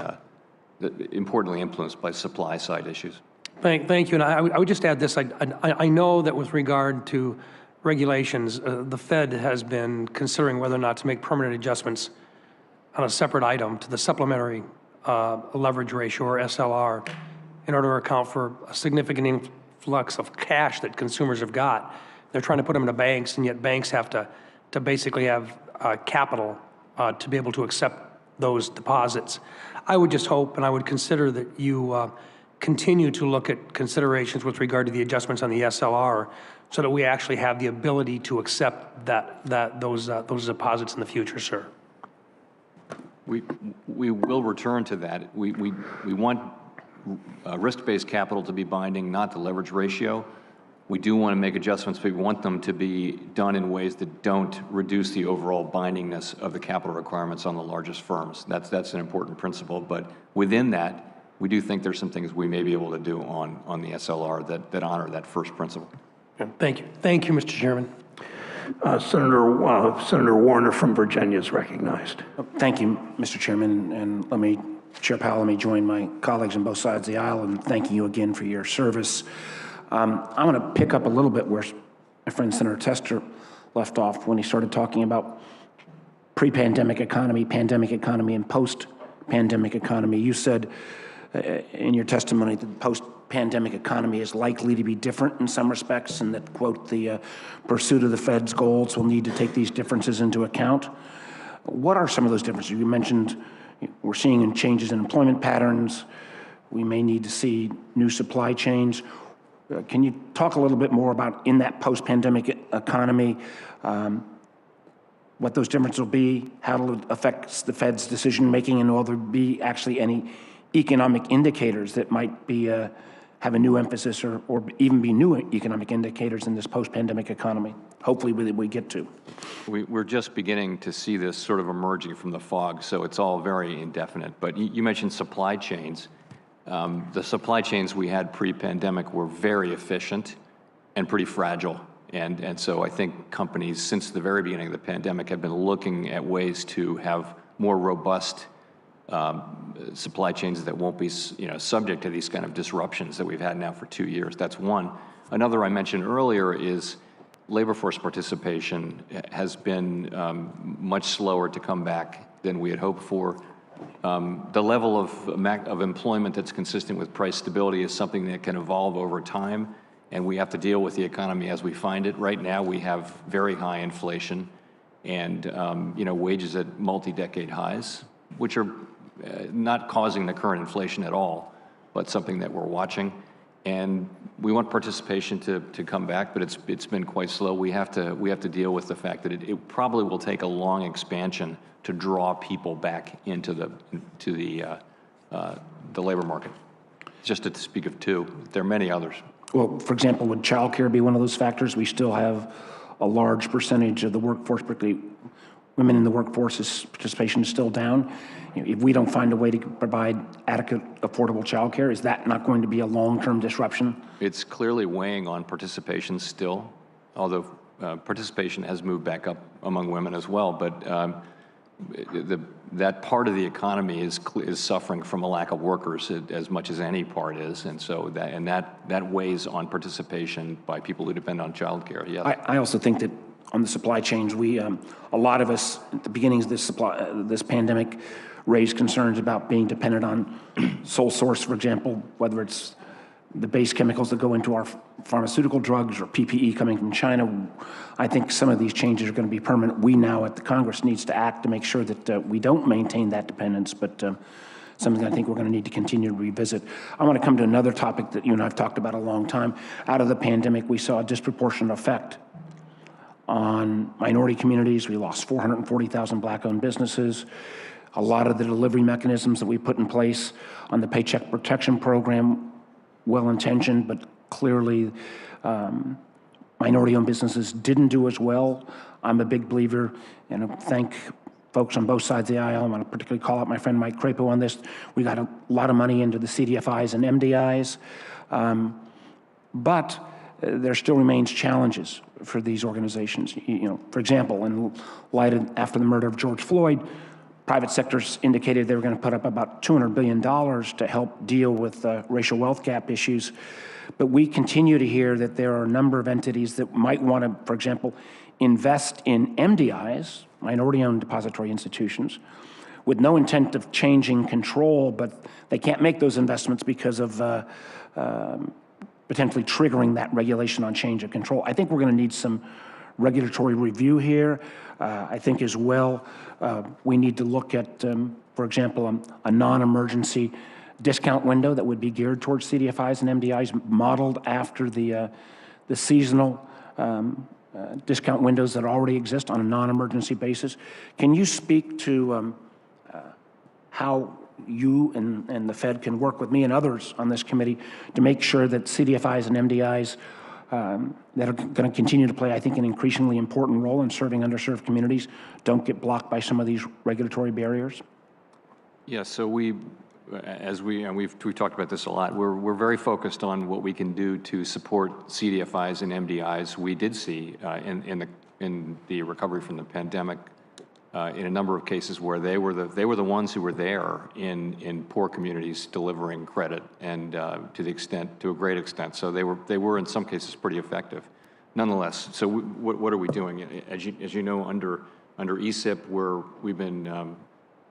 [SPEAKER 11] importantly influenced by supply side issues.
[SPEAKER 17] Thank you. And I would just add this. I know that with regard to regulations, the Fed has been considering whether or not to make permanent adjustments on a separate item to the supplementary leverage ratio, or SLR, in order to account for a significant influx of cash that consumers have got. They're trying to put them into banks, and yet banks have to basically have capital to be able to accept those deposits. I would just hope, and I would consider that you continue to look at considerations with regard to the adjustments on the SLR, so that we actually have the ability to accept those deposits in the future, sir.
[SPEAKER 11] We will return to that. We want risk-based capital to be binding, not the leverage ratio. We do want to make adjustments, but we want them to be done in ways that don't reduce the overall bindingness of the capital requirements on the largest firms. That's an important principle, but within that, we do think there's some things we may be able to do on the SLR that honor that first principle.
[SPEAKER 17] Thank you. Thank you, Mr. Chairman.
[SPEAKER 9] Senator Warner from Virginia is recognized.
[SPEAKER 18] Thank you, Mr. Chairman, and Chair Powell, let me join my colleagues on both sides of the aisle in thanking you again for your service. I'm going to pick up a little bit where my friend Senator Tester left off when he started talking about pre-pandemic economy, pandemic economy, and post-pandemic economy. You said in your testimony that the post-pandemic economy is likely to be different in some respects, and that, quote, the pursuit of the Fed's goals will need to take these differences into account. What are some of those differences? You mentioned we're seeing changes in employment patterns. We may need to see new supply chains. Can you talk a little bit more about, in that post-pandemic economy, what those differences will be, how it affects the Fed's decision-making, and will there be actually any economic indicators that might be have a new emphasis, or even be new economic indicators in this post-pandemic economy? Hopefully we get to.
[SPEAKER 11] We're just beginning to see this sort of emerging from the fog, so it's all very indefinite. But you mentioned supply chains. The supply chains we had pre-pandemic were very efficient and pretty fragile. And so I think companies, since the very beginning of the pandemic, have been looking at ways to have more robust supply chains that won't be, subject to these kind of disruptions that we've had now for 2 years. That's one. Another I mentioned earlier is labor force participation has been much slower to come back than we had hoped for. The level of employment that's consistent with price stability is something that can evolve over time, and we have to deal with the economy as we find it. Right now, we have very high inflation and wages at multi-decade highs, which are not causing the current inflation at all, but something that we're watching. And we want participation to come back, but it's been quite slow. We have to deal with the fact that it probably will take a long expansion to draw people back into the labor market. Just to speak of two, there are many others.
[SPEAKER 18] Well, for example, would childcare be one of those factors? We still have a large percentage of the workforce, particularly women in the workforce's participation, is still down. If we don't find a way to provide adequate, affordable childcare, is that not going to be a long-term disruption?
[SPEAKER 11] It's clearly weighing on participation still, although participation has moved back up among women as well. But that part of the economy is suffering from a lack of workers as much as any part is, and so that weighs on participation by people who depend on childcare. Yes.
[SPEAKER 18] I also think that on the supply chains, a lot of us at the beginnings of this pandemic raised concerns about being dependent on sole source, for example, whether it's the base chemicals that go into our pharmaceutical drugs or PPE coming from China. I think some of these changes are going to be permanent. We now at the Congress needs to act to make sure that we don't maintain that dependence, but something I think we're going to need to continue to revisit. I want to come to another topic that you and I have talked about a long time. Out of the pandemic, we saw a disproportionate effect on minority communities. We lost 440,000 black-owned businesses. A lot of the delivery mechanisms that we put in place on the Paycheck Protection Program, well-intentioned, but clearly minority-owned businesses didn't do as well. I'm a big believer, and I thank folks on both sides of the aisle. I want to particularly call out my friend Mike Crapo on this. We got a lot of money into the CDFIs and MDIs, but there still remains challenges for these organizations. For example, in light of after the murder of George Floyd, private sectors indicated they were going to put up about $200 billion to help deal with racial wealth gap issues. But we continue to hear that there are a number of entities that might want to, for example, invest in MDIs, minority-owned depository institutions, with no intent of changing control, but they can't make those investments because of potentially triggering that regulation on change of control. I think we're going to need some regulatory review here. I think as well, we need to look at, for example, a non-emergency discount window that would be geared towards CDFIs and MDIs, modeled after the seasonal discount windows that already exist on a non-emergency basis. Can you speak to how you and the Fed can work with me and others on this committee to make sure that CDFIs and MDIs that are going to continue to play, I think, an increasingly important role in serving underserved communities don't get blocked by some of these regulatory barriers?
[SPEAKER 11] Yeah, so we've talked about this a lot. We're very focused on what we can do to support CDFIs and MDIs. We did see in the recovery from the pandemic in a number of cases where they were the ones who were there in poor communities delivering credit, and to a great extent. So they were in some cases pretty effective. Nonetheless, so what are we doing? As you know, under ESIP, we've been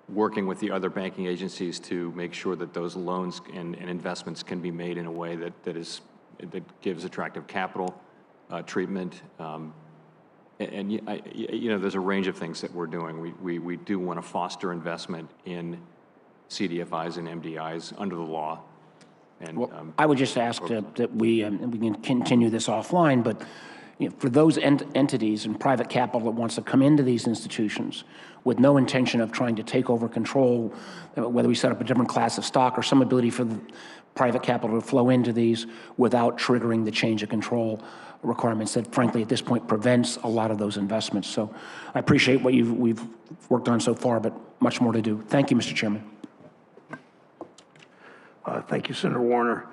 [SPEAKER 11] working with the other banking agencies to make sure that those loans and investments can be made in a way that gives attractive capital treatment. And you know, there's a range of things that we're doing. We do want to foster investment in CDFIs and MDIs under the law. And
[SPEAKER 18] well, I would just ask that we can continue this offline, but you know, for those entities and private capital that wants to come into these institutions with no intention of trying to take over control, whether we set up a different class of stock or some ability for the private capital to flow into these without triggering the change of control requirements that frankly at this point prevents a lot of those investments. So I appreciate what we've worked on so far, but much more to do. Thank you, Mr. Chairman.
[SPEAKER 9] Thank you, Senator Warner.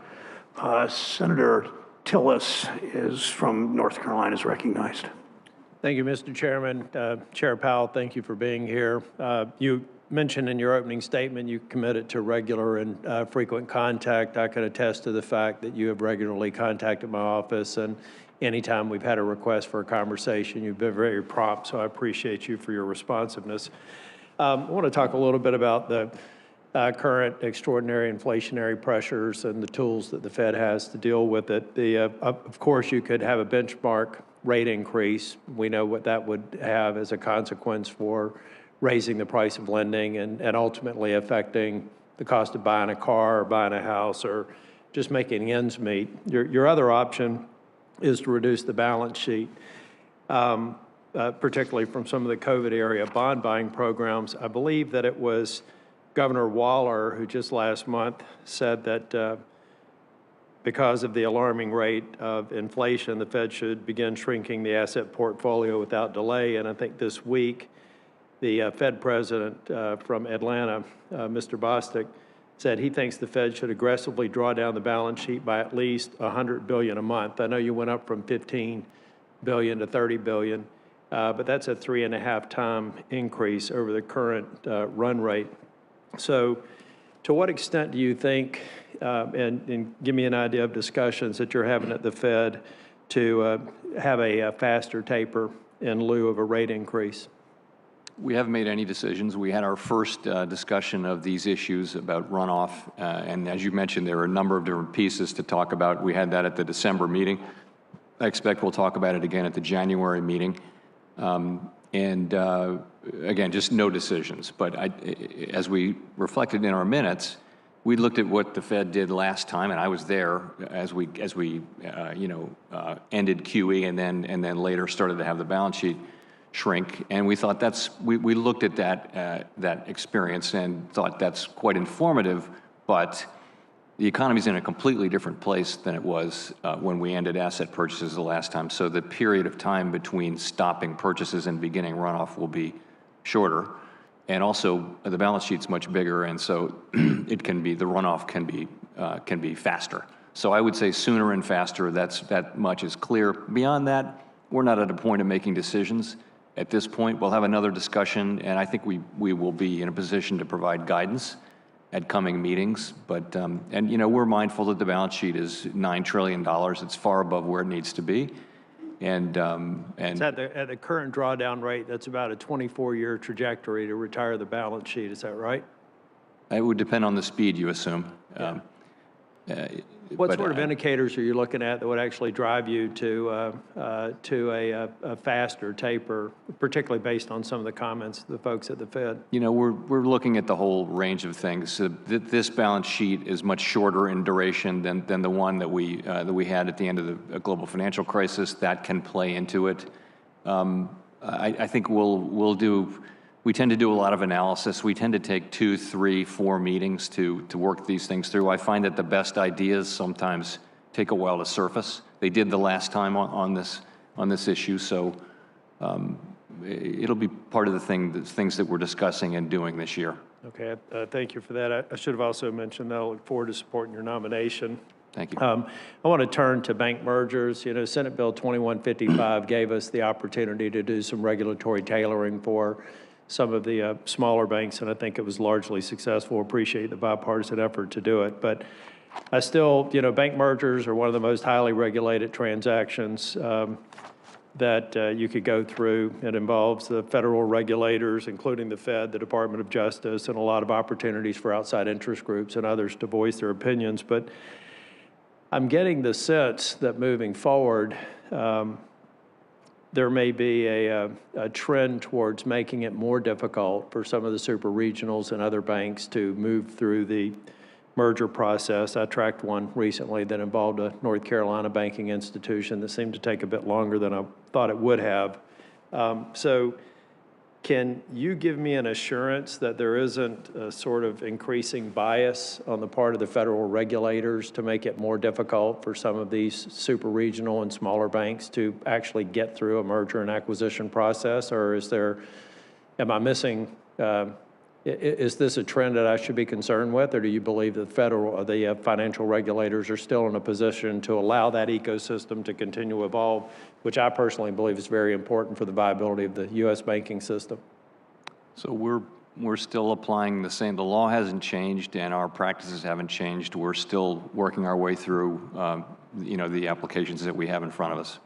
[SPEAKER 9] Senator Tillis is from North Carolina is recognized.
[SPEAKER 14] Thank you, Mr. Chairman. Chair Powell, thank you for being here. You mentioned in your opening statement you committed to regular and frequent contact. I can attest to the fact that you have regularly contacted my office, and anytime we've had a request for a conversation, you've been very prompt, so I appreciate you for your responsiveness. I want to talk a little bit about the current extraordinary inflationary pressures and the tools that the Fed has to deal with it. Of course, you could have a benchmark rate increase. We know what that would have as a consequence for raising the price of lending and ultimately affecting the cost of buying a car or buying a house or just making ends meet. Your other option is to reduce the balance sheet, particularly from some of the COVID era bond buying programs. I believe that it was Governor Waller who just last month said that because of the alarming rate of inflation, the Fed should begin shrinking the asset portfolio without delay. And I think this week, the Fed president from Atlanta, Mr. Bostic, said he thinks the Fed should aggressively draw down the balance sheet by at least $100 billion a month. I know you went up from $15 billion to $30 billion, but that's a 3.5-time increase over the current run rate. So to what extent do you think, and give me an idea of discussions that you're having at the Fed to have a faster taper in lieu of a rate increase?
[SPEAKER 11] We haven't made any decisions. We had our first discussion of these issues about runoff, and as you mentioned, there are a number of different pieces to talk about. We had that at the December meeting. I expect we'll talk about it again at the January meeting. Again, just no decisions. But as we reflected in our minutes, we looked at what the Fed did last time, and I was there as we ended QE and then later started to have the balance sheet shrink, and we thought we looked at that experience and thought that's quite informative, but the economy's in a completely different place than it was when we ended asset purchases the last time. So the period of time between stopping purchases and beginning runoff will be shorter, and also the balance sheet's much bigger, and so the runoff can be faster. So I would say sooner and faster. That much is clear. Beyond that, we're not at a point of making decisions. At this point, we'll have another discussion, and I think we will be in a position to provide guidance at coming meetings. But and we're mindful that the balance sheet is $9 trillion. It's far above where it needs to be, and
[SPEAKER 14] it's at the current drawdown rate. That's about a 24-year trajectory to retire the balance sheet. Is that right?
[SPEAKER 11] It would depend on the speed you assume.
[SPEAKER 14] Yeah. What sort of indicators are you looking at that would actually drive you to a faster taper, particularly based on some of the comments of the folks at the Fed?
[SPEAKER 11] We're looking at the whole range of things. This balance sheet is much shorter in duration than the one that we had at the end of the global financial crisis. That can play into it. I think we tend to do a lot of analysis. We tend to take 2, 3, 4 meetings to work these things through. I find that the best ideas sometimes take a while to surface. They did the last time on this issue, so it'll be part of the things that we're discussing and doing this year.
[SPEAKER 14] Okay, thank you for that. I should have also mentioned that I look forward to supporting your nomination.
[SPEAKER 11] Thank you.
[SPEAKER 14] I want to turn to bank mergers. Senate Bill 2155 gave us the opportunity to do some regulatory tailoring for some of the smaller banks, and I think it was largely successful. Appreciate the bipartisan effort to do it. But I still, bank mergers are one of the most highly regulated transactions. that you could go through. It involves the federal regulators, including the Fed, the Department of Justice, and a lot of opportunities for outside interest groups and others to voice their opinions. But I'm getting the sense that moving forward, there may be a trend towards making it more difficult for some of the super regionals and other banks to move through the merger process. I tracked one recently that involved a North Carolina banking institution that seemed to take a bit longer than I thought it would have. So can you give me an assurance that there isn't a sort of increasing bias on the part of the federal regulators to make it more difficult for some of these super regional and smaller banks to actually get through a merger and acquisition process? Or am I missing, is this a trend that I should be concerned with, or do you believe that the financial regulators are still in a position to allow that ecosystem to continue to evolve, which I personally believe is very important for the viability of the U.S. banking system?
[SPEAKER 11] So we're still applying the same. The law hasn't changed, and our practices haven't changed. We're still working our way through, the applications that we have in front of us.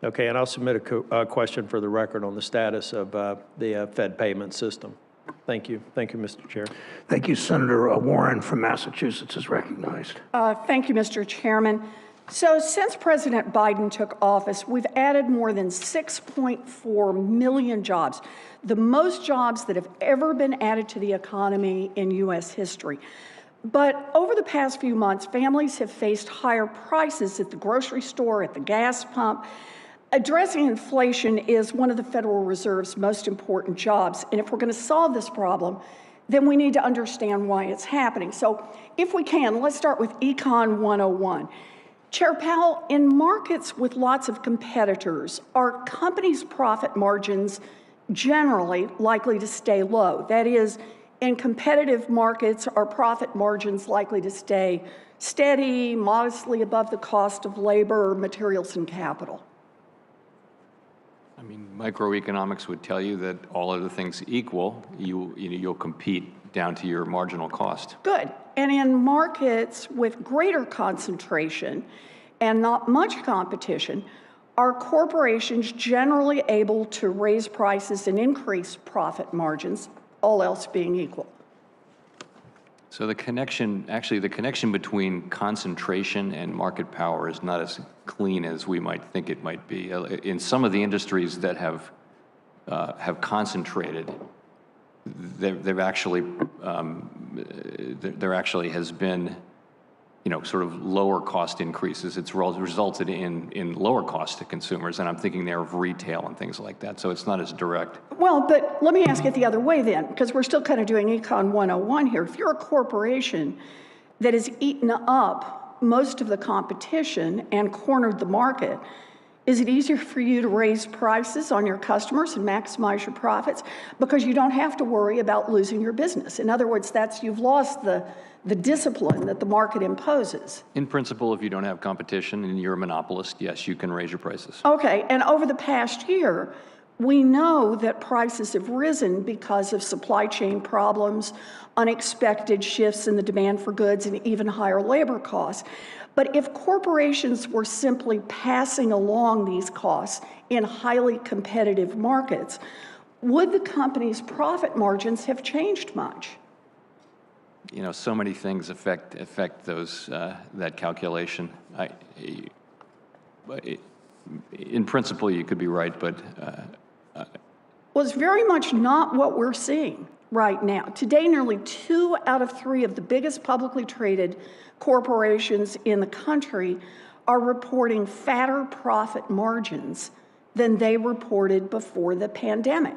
[SPEAKER 14] Okay, and I'll submit a question for the record on the status of the Fed payment system. Thank you. Thank you, Mr. Chair.
[SPEAKER 9] Thank you. Senator Warren from Massachusetts is recognized.
[SPEAKER 19] Thank you, Mr. Chairman. So since President Biden took office, we've added more than 6.4 million jobs, the most jobs that have ever been added to the economy in U.S. history. But over the past few months, families have faced higher prices at the grocery store, at the gas pump. Addressing inflation is one of the Federal Reserve's most important jobs. And if we're going to solve this problem, then we need to understand why it's happening. So if we can, let's start with Econ 101. Chair Powell, in markets with lots of competitors, are companies' profit margins generally likely to stay low? That is, in competitive markets, are profit margins likely to stay steady, modestly above the cost of labor, materials, and capital?
[SPEAKER 11] I mean, microeconomics would tell you that all other things equal, you'll compete down to your marginal cost.
[SPEAKER 19] Good. And in markets with greater concentration and not much competition, are corporations generally able to raise prices and increase profit margins, all else being equal?
[SPEAKER 11] So the connection between concentration and market power is not as clean as we might think it might be. In some of the industries that have concentrated, there actually has been, sort of lower cost increases. It's resulted in lower cost to consumers, and I'm thinking there of retail and things like that. So it's not as direct.
[SPEAKER 19] Well, but let me ask it the other way then, because we're still kind of doing Econ 101 here. If you're a corporation that has eaten up most of the competition and cornered the market, is it easier for you to raise prices on your customers and maximize your profits because you don't have to worry about losing your business? In other words, you've lost the discipline that the market imposes.
[SPEAKER 11] In principle, if you don't have competition and you're a monopolist, yes, you can raise your prices.
[SPEAKER 19] Okay, and over the past year, we know that prices have risen because of supply chain problems, unexpected shifts in the demand for goods, and even higher labor costs. But if corporations were simply passing along these costs in highly competitive markets, would the company's profit margins have changed much?
[SPEAKER 11] So many things affect those that calculation. In principle, you could be right, but
[SPEAKER 19] well, it's very much not what we're seeing right now. Today, nearly 2 out of 3 of the biggest publicly traded corporations in the country are reporting fatter profit margins than they reported before the pandemic,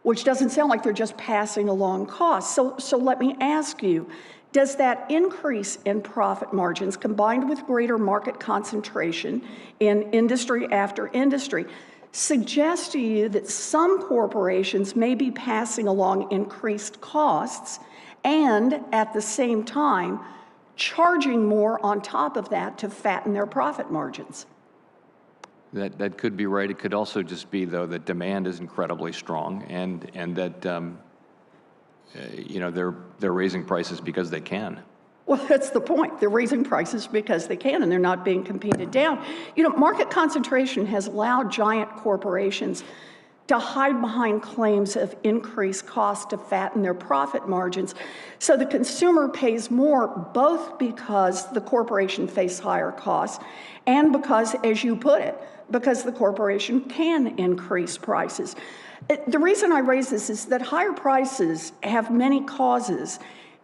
[SPEAKER 19] which doesn't sound like they're just passing along costs. So let me ask you, does that increase in profit margins combined with greater market concentration in industry after industry suggest to you that some corporations may be passing along increased costs and at the same time charging more on top of that to fatten their profit margins?
[SPEAKER 11] That could be right. It could also just be, though, that demand is incredibly strong, and that they're raising prices because they can.
[SPEAKER 19] Well, that's the point. They're raising prices because they can, and they're not being competed down. You know, market concentration has allowed giant corporations to hide behind claims of increased cost to fatten their profit margins. So the consumer pays more, both because the corporation faces higher costs and because, as you put it, because the corporation can increase prices. The reason I raise this is that higher prices have many causes,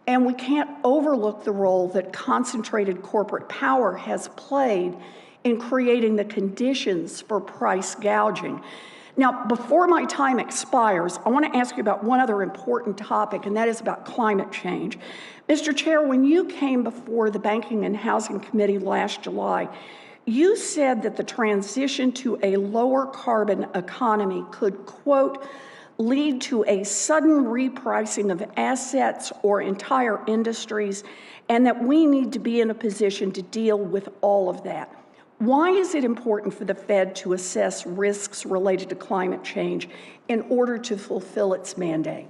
[SPEAKER 19] and we can't overlook the role that concentrated corporate power has played in creating the conditions for price gouging. Now, before my time expires, I want to ask you about one other important topic, and that is about climate change. Mr. Chair, when you came before the Banking and Housing Committee last July, you said that the transition to a lower carbon economy could, quote, lead to a sudden repricing of assets or entire industries, and that we need to be in a position to deal with all of that. Why is it important for the Fed to assess risks related to climate change in order to fulfill its mandate?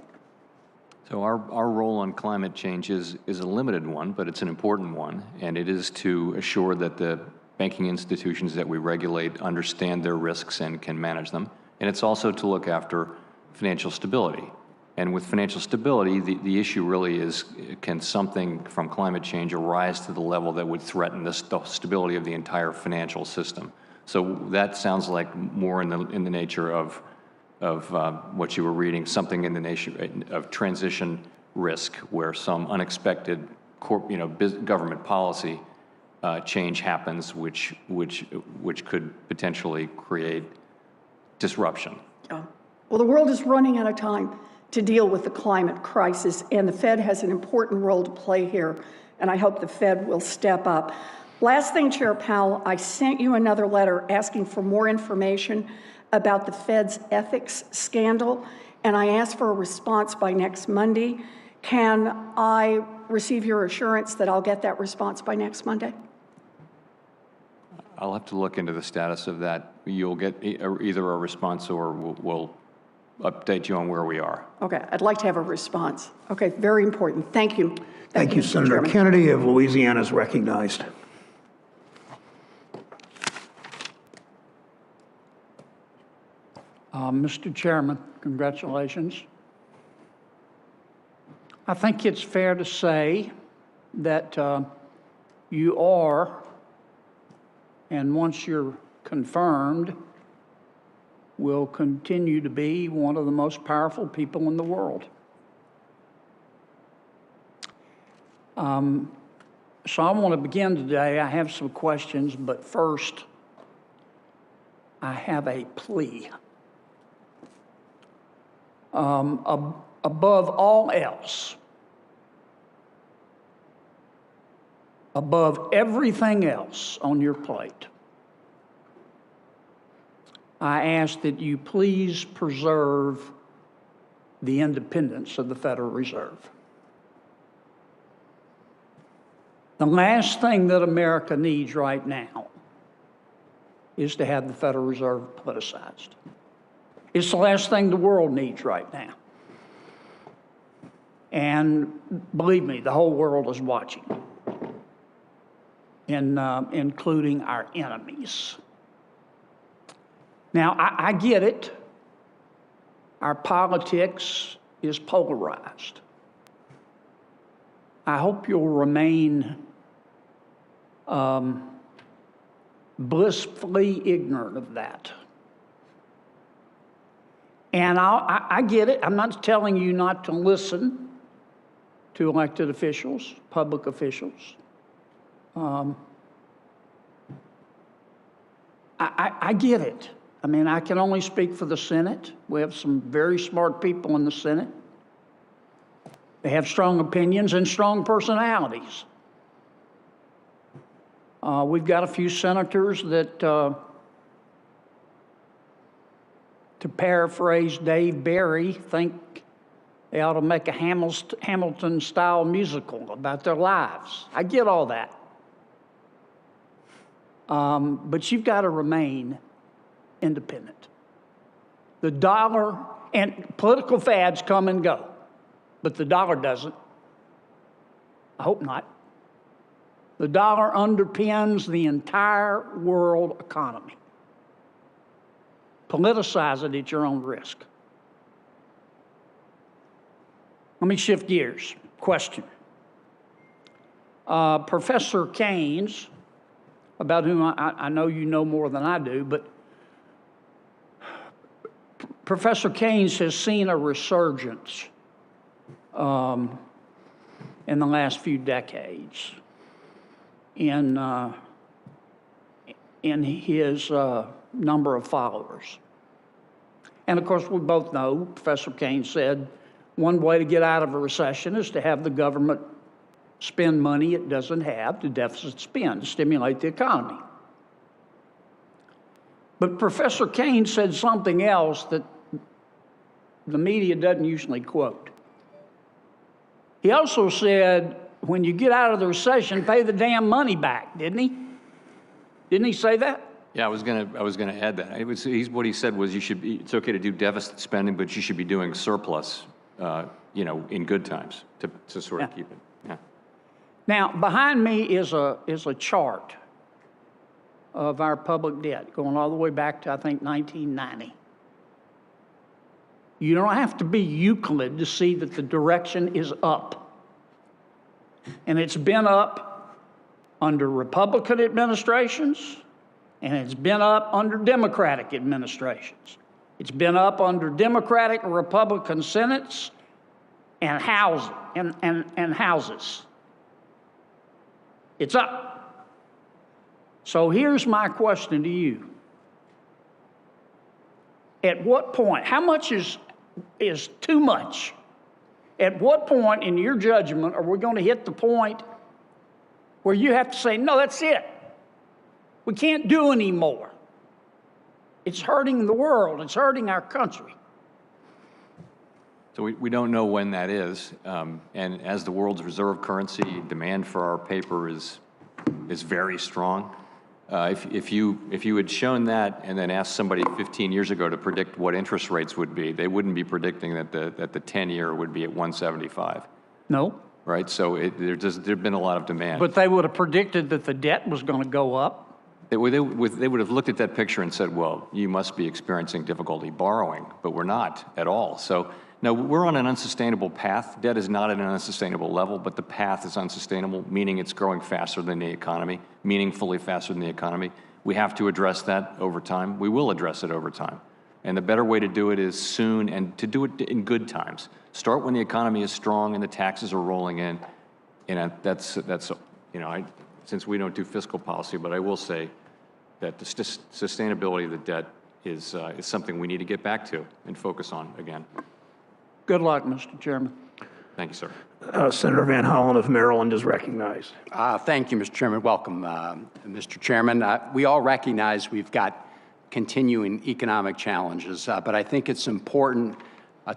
[SPEAKER 11] So our role on climate change is a limited one, but it's an important one, and it is to assure that the banking institutions that we regulate understand their risks and can manage them. And it's also to look after financial stability. And with financial stability, the issue really is, can something from climate change arise to the level that would threaten the stability of the entire financial system? So that sounds like more in the nature of what you were reading, something in the nature of transition risk, where some unexpected government policy change happens, which could potentially create disruption.
[SPEAKER 19] Well, the world is running out of time to deal with the climate crisis, and the Fed has an important role to play here, and I hope the Fed will step up. Last thing, Chair Powell, I sent you another letter asking for more information about the Fed's ethics scandal, and I asked for a response by next Monday. Can I receive your assurance that I'll get that response by next Monday?
[SPEAKER 11] I'll have to look into the status of that. You'll get either a response or we'll update you on where we are.
[SPEAKER 19] Okay, I'd like to have a response. Okay, very important. Thank you.
[SPEAKER 9] Thank you,
[SPEAKER 19] Mr.
[SPEAKER 9] Senator
[SPEAKER 19] Chairman.
[SPEAKER 9] Kennedy of Louisiana is recognized.
[SPEAKER 20] Mr. Chairman, congratulations. I think it's fair to say that you are, and once you're confirmed, will continue to be one of the most powerful people in the world. So I want to begin today. I have some questions, but first, I have a plea. Above all else, above everything else on your plate, I ask that you please preserve the independence of the Federal Reserve. The last thing that America needs right now is to have the Federal Reserve politicized. It's the last thing the world needs right now. And believe me, the whole world is watching, including our enemies. Now, I get it. Our politics is polarized. I hope you'll remain blissfully ignorant of that. And I get it. I'm not telling you not to listen to elected officials, public officials. I get it. I mean, I can only speak for the Senate. We have some very smart people in the Senate. They have strong opinions and strong personalities. We've got a few senators that, to paraphrase Dave Barry, think they ought to make a Hamilton-style musical about their lives. I get all that. But you've got to remain independent. The dollar, and political fads come and go, but the dollar doesn't. I hope not. The dollar underpins the entire world economy. Politicize it at your own risk. Let me shift gears. Question. Professor Keynes, about whom I know you know more than I do, but Professor Keynes has seen a resurgence in the last few decades in his number of followers. And of course, we both know, Professor Keynes said, one way to get out of a recession is to have the government spend money it doesn't have to deficit spend to stimulate the economy. But Professor Keynes said something else that the media doesn't usually quote. He also said, when you get out of the recession, pay the damn money back, didn't he? Didn't he say that?
[SPEAKER 11] Yeah, I was gonna add that. What he said was it's okay to do deficit spending, but you should be doing surplus, in good times to sort of keep it. Yeah.
[SPEAKER 20] Now, behind me is a chart of our public debt going all the way back to, I think, 1990. You don't have to be Euclid to see that the direction is up. And it's been up under Republican administrations, and it's been up under Democratic administrations. It's been up under Democratic and Republican Senates and houses. It's up. So here's my question to you. At what point, how much is too much? At what point in your judgment are we going to hit the point where you have to say, no, that's it. We can't do any more. It's hurting the world. It's hurting our country.
[SPEAKER 11] So we don't know when that is. And as the world's reserve currency, demand for our paper is very strong. If you had shown that and then asked somebody 15 years ago to predict what interest rates would be, they wouldn't be predicting that the 10-year would be at 175.
[SPEAKER 20] No.
[SPEAKER 11] Right. So there'd been a lot of demand.
[SPEAKER 20] But they would have predicted that the debt was going to go up.
[SPEAKER 11] They would have looked at that picture and said, well, you must be experiencing difficulty borrowing, but we're not at all. So no, we're on an unsustainable path. Debt is not at an unsustainable level, but the path is unsustainable, meaning it's growing faster than the economy, meaningfully faster than the economy. We have to address that over time. We will address it over time. And the better way to do it is soon and to do it in good times. Start when the economy is strong and the taxes are rolling in. And that's since we don't do fiscal policy, but I will say that the sustainability of the debt is something we need to get back to and focus on again.
[SPEAKER 20] Good luck, Mr. Chairman.
[SPEAKER 11] Thank you, sir.
[SPEAKER 9] Senator Van Hollen of Maryland is recognized.
[SPEAKER 21] Thank you, Mr. Chairman. Welcome, Mr. Chairman. We all recognize we've got continuing economic challenges, but I think it's important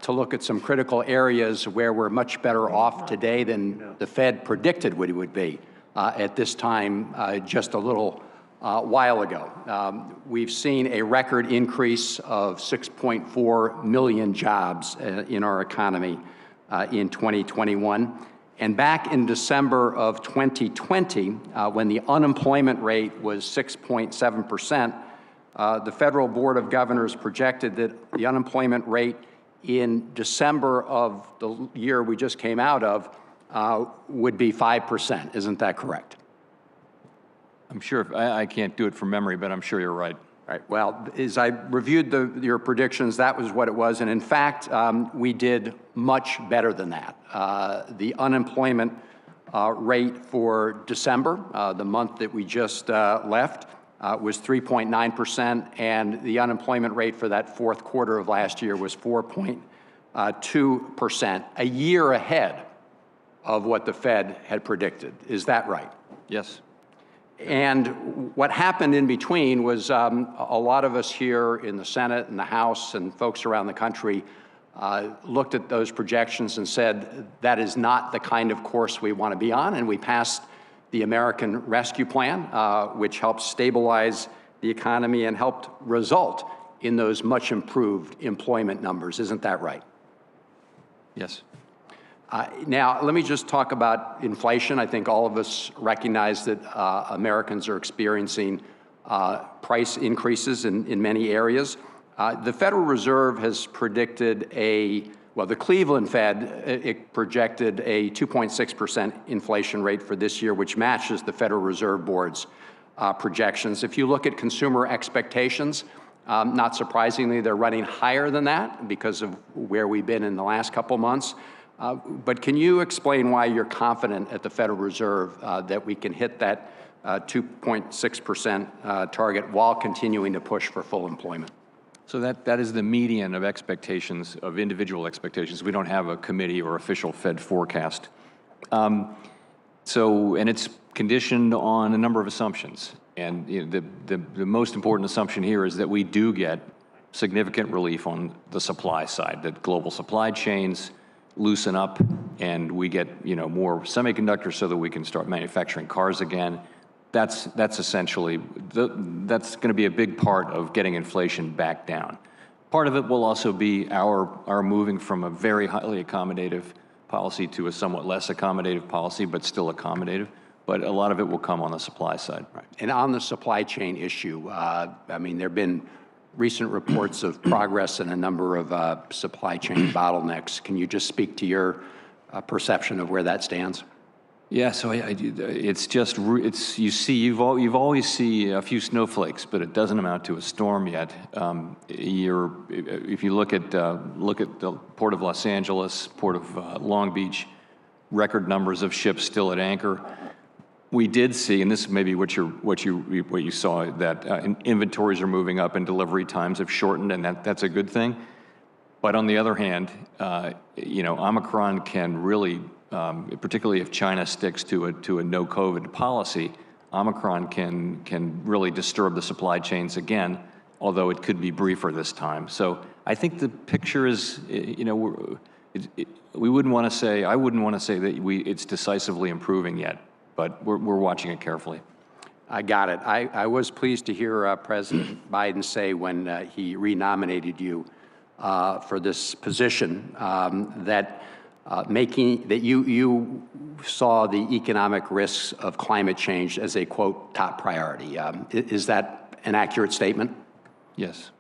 [SPEAKER 21] to look at some critical areas where we're much better off today than the Fed predicted we would be at this time just a little while ago. We've seen a record increase of 6.4 million jobs in our economy in 2021. And back in December of 2020, when the unemployment rate was 6.7%, the Federal Board of Governors projected that the unemployment rate in December of the year we just came out of would be 5%. Isn't that correct?
[SPEAKER 11] I'm sure, I can't do it from memory, but I'm sure you're right.
[SPEAKER 21] All right. Well, as I reviewed your predictions, that was what it was. And in fact, we did much better than that. The unemployment rate for December, the month that we just left, was 3.9%, and the unemployment rate for that fourth quarter of last year was 4.2%, a year ahead of what the Fed had predicted. Is that right?
[SPEAKER 11] Yes.
[SPEAKER 21] And what happened in between was a lot of us here in the Senate and the House and folks around the country looked at those projections and said, that is not the kind of course we want to be on, and we passed the American Rescue Plan, which helped stabilize the economy and helped result in those much improved employment numbers. Isn't that right?
[SPEAKER 11] Yes.
[SPEAKER 21] Now, let me just talk about inflation. I think all of us recognize that Americans are experiencing price increases in many areas. The Federal Reserve has predicted the Cleveland Fed it projected a 2.6% inflation rate for this year, which matches the Federal Reserve Board's projections. If you look at consumer expectations, not surprisingly, they're running higher than that because of where we've been in the last couple months. But can you explain why you're confident at the Federal Reserve that we can hit that 2.6% target while continuing to push for full employment?
[SPEAKER 11] So that is the median of expectations, of individual expectations. We don't have a committee or official Fed forecast. And it's conditioned on a number of assumptions. And the most important assumption here is that we do get significant relief on the supply side, that global supply chains loosen up and we get more semiconductors so that we can start manufacturing cars again. That's essentially, that's going to be a big part of getting inflation back down. Part of it will also be our moving from a very highly accommodative policy to a somewhat less accommodative policy, but still accommodative. But a lot of it will come on the supply side.
[SPEAKER 21] Right. And on the supply chain issue, I mean, there have been recent reports of progress in a number of supply chain bottlenecks. Can you just speak to your perception of where that stands?
[SPEAKER 11] Yeah, so it's just, you've always see a few snowflakes, but it doesn't amount to a storm yet. If you look at the Port of Los Angeles, Port of Long Beach, record numbers of ships still at anchor. We did see, and this may be what you saw, that inventories are moving up and delivery times have shortened, and that's a good thing. But on the other hand, Omicron can really, particularly if China sticks to a no COVID policy, Omicron can really disturb the supply chains again, although it could be briefer this time. So I think the picture is, we wouldn't want to say, I wouldn't want to say that it's decisively improving yet, but we're watching it carefully.
[SPEAKER 21] I got it. I was pleased to hear President Biden say when he renominated you for this position that you saw the economic risks of climate change as a, quote, top priority. Is that an accurate statement?
[SPEAKER 11] Yes.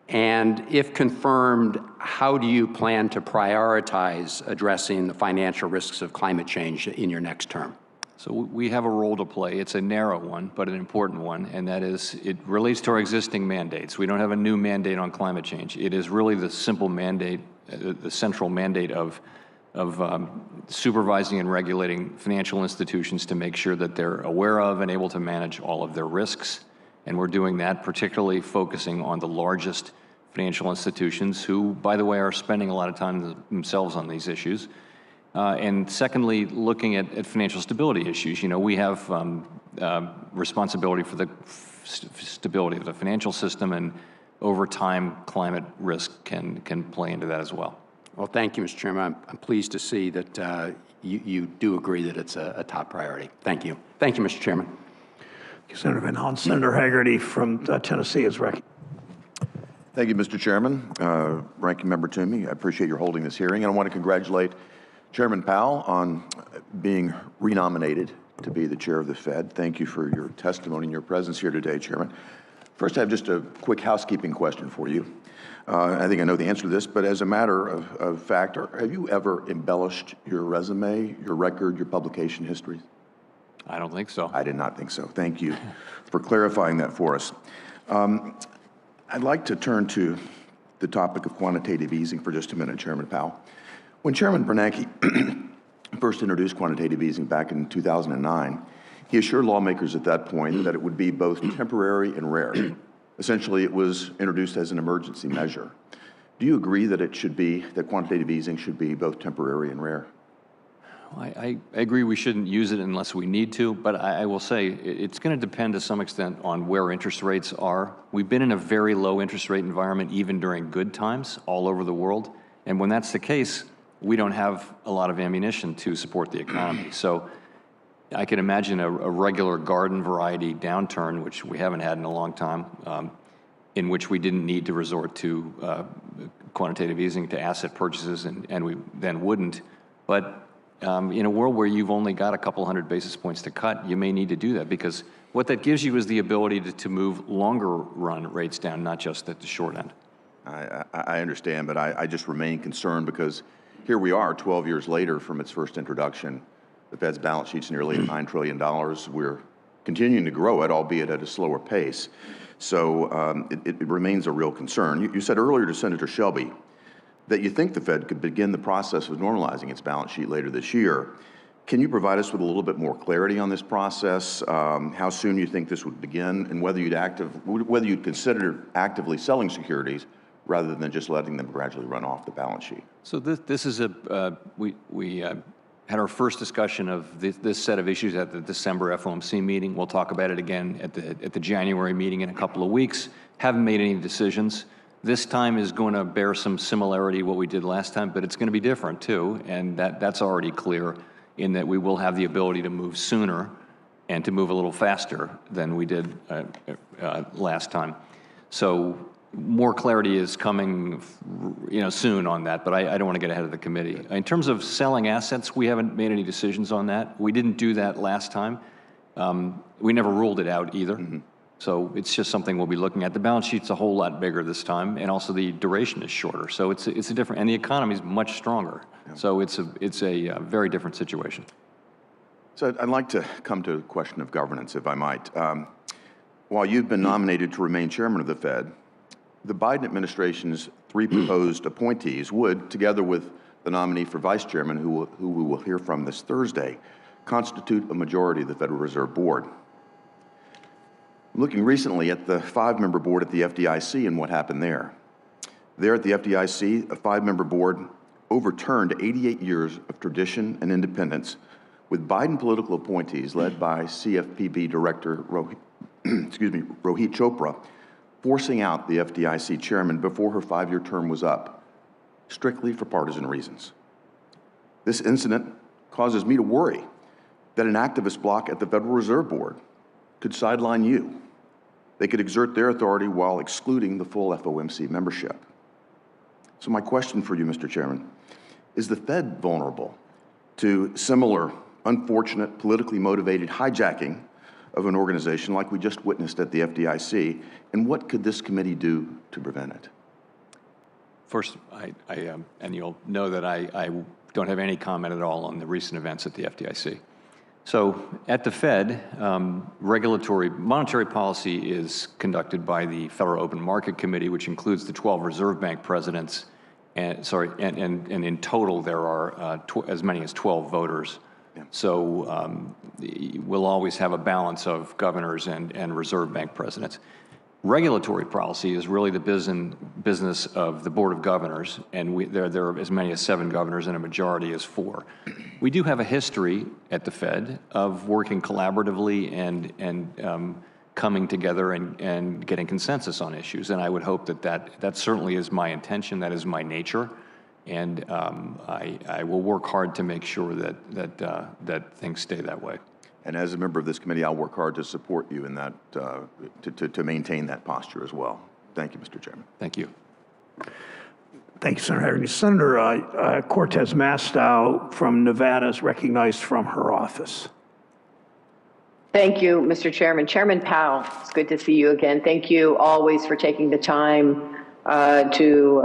[SPEAKER 21] And if confirmed, how do you plan to prioritize addressing the financial risks of climate change in your next term?
[SPEAKER 11] So we have a role to play. It's a narrow one, but an important one, and that is it relates to our existing mandates. We don't have a new mandate on climate change. It is really the simple mandate, the central mandate of supervising and regulating financial institutions to make sure that they're aware of and able to manage all of their risks. And we're doing that particularly focusing on the largest financial institutions who, by the way, are spending a lot of time themselves on these issues. And secondly, looking at financial stability issues. We have responsibility for the stability of the financial system, and over time, climate risk can play into that as well.
[SPEAKER 21] Well, thank you, Mr. Chairman. I'm pleased to see that you do agree that it's a top priority. Thank you. Thank you, Mr. Chairman.
[SPEAKER 9] Senator Van Hollen. Senator Haggerty from Tennessee is recognized.
[SPEAKER 3] Thank you, Mr. Chairman. Ranking Member Toomey, I appreciate your holding this hearing, and I want to congratulate Chairman Powell on being renominated to be the chair of the Fed. Thank you for your testimony and your presence here today, Chairman. First, I have just a quick housekeeping question for you. I think I know the answer to this, but as a matter of fact, have you ever embellished your resume, your record, your publication history?
[SPEAKER 11] I don't think so.
[SPEAKER 3] I did not think so. Thank you for clarifying that for us. I'd like to turn to the topic of quantitative easing for just a minute, Chairman Powell. When Chairman Bernanke first introduced quantitative easing back in 2009, he assured lawmakers at that point that it would be both temporary and rare. Essentially, it was introduced as an emergency measure. Do you agree that that quantitative easing should be both temporary and rare?
[SPEAKER 11] I agree we shouldn't use it unless we need to, but I will say it's going to depend to some extent on where interest rates are. We've been in a very low interest rate environment even during good times all over the world, and when that's the case, we don't have a lot of ammunition to support the economy. So I can imagine a regular garden variety downturn, which we haven't had in a long time, in which we didn't need to resort to quantitative easing to asset purchases, and we then wouldn't. But in a world where you've only got a couple hundred basis points to cut, you may need to do that, because what that gives you is the ability to move longer run rates down, not just at the short end.
[SPEAKER 3] I understand, but I just remain concerned because here we are 12 years later from its first introduction. The Fed's balance sheet's nearly at $9 trillion. We're continuing to grow it, albeit at a slower pace. So it remains a real concern. You said earlier to Senator Shelby that you think the Fed could begin the process of normalizing its balance sheet later this year. Can you provide us with a little bit more clarity on this process, how soon you think this would begin, and whether you'd consider actively selling securities rather than just letting them gradually run off the balance sheet?
[SPEAKER 11] So this is we had our first discussion of this set of issues at the December FOMC meeting. We'll talk about it again at the January meeting in a couple of weeks. Haven't made any decisions. This time is going to bear some similarity to what we did last time, but it's going to be different too, and that's already clear in that we will have the ability to move sooner and to move a little faster than we did last time. So more clarity is coming, soon on that, but I don't want to get ahead of the committee. In terms of selling assets, we haven't made any decisions on that. We didn't do that last time. We never ruled it out either. Mm-hmm. So it's just something we'll be looking at. The balance sheet's a whole lot bigger this time, and also the duration is shorter. So it's a different, and the economy is much stronger. Yeah. So it's a very different situation.
[SPEAKER 3] So I'd like to come to a question of governance, if I might. While you've been nominated to remain chairman of the Fed, the Biden administration's 3 proposed appointees would, together with the nominee for vice chairman, who we will hear from this Thursday, constitute a majority of the Federal Reserve Board. Looking recently at the 5-member board at the FDIC and what happened there. There at the FDIC, a 5-member board overturned 88 years of tradition and independence with Biden political appointees led by CFPB Director Rohit Chopra forcing out the FDIC chairman before her 5-year term was up, strictly for partisan reasons. This incident causes me to worry that an activist bloc at the Federal Reserve Board could sideline you. They could exert their authority while excluding the full FOMC membership. So my question for you, Mr. Chairman, is the Fed vulnerable to similar unfortunate, politically motivated hijacking of an organization like we just witnessed at the FDIC, and what could this committee do to prevent it?
[SPEAKER 11] First, and you'll know that I don't have any comment at all on the recent events at the FDIC. So at the Fed, monetary policy is conducted by the Federal Open Market Committee, which includes the 12 Reserve Bank presidents, and in total there are as many as 12 voters. Yeah. So we'll always have a balance of governors and Reserve Bank presidents. Regulatory policy is really the business of the Board of Governors, and there are as many as 7 governors and a majority is 4. We do have a history at the Fed of working collaboratively and coming together and getting consensus on issues, and I would hope that certainly is my intention, that is my nature, and I will work hard to make sure that things stay that way.
[SPEAKER 3] And as a member of this committee, I'll work hard to support you in that, to maintain that posture as well. Thank you, Mr. Chairman.
[SPEAKER 11] Thank you.
[SPEAKER 9] Thank you, Senator. Senator Cortez Masto from Nevada is recognized from her office.
[SPEAKER 5] Thank you, Mr. Chairman. Chairman Powell, it's good to see you again. Thank you always for taking the time to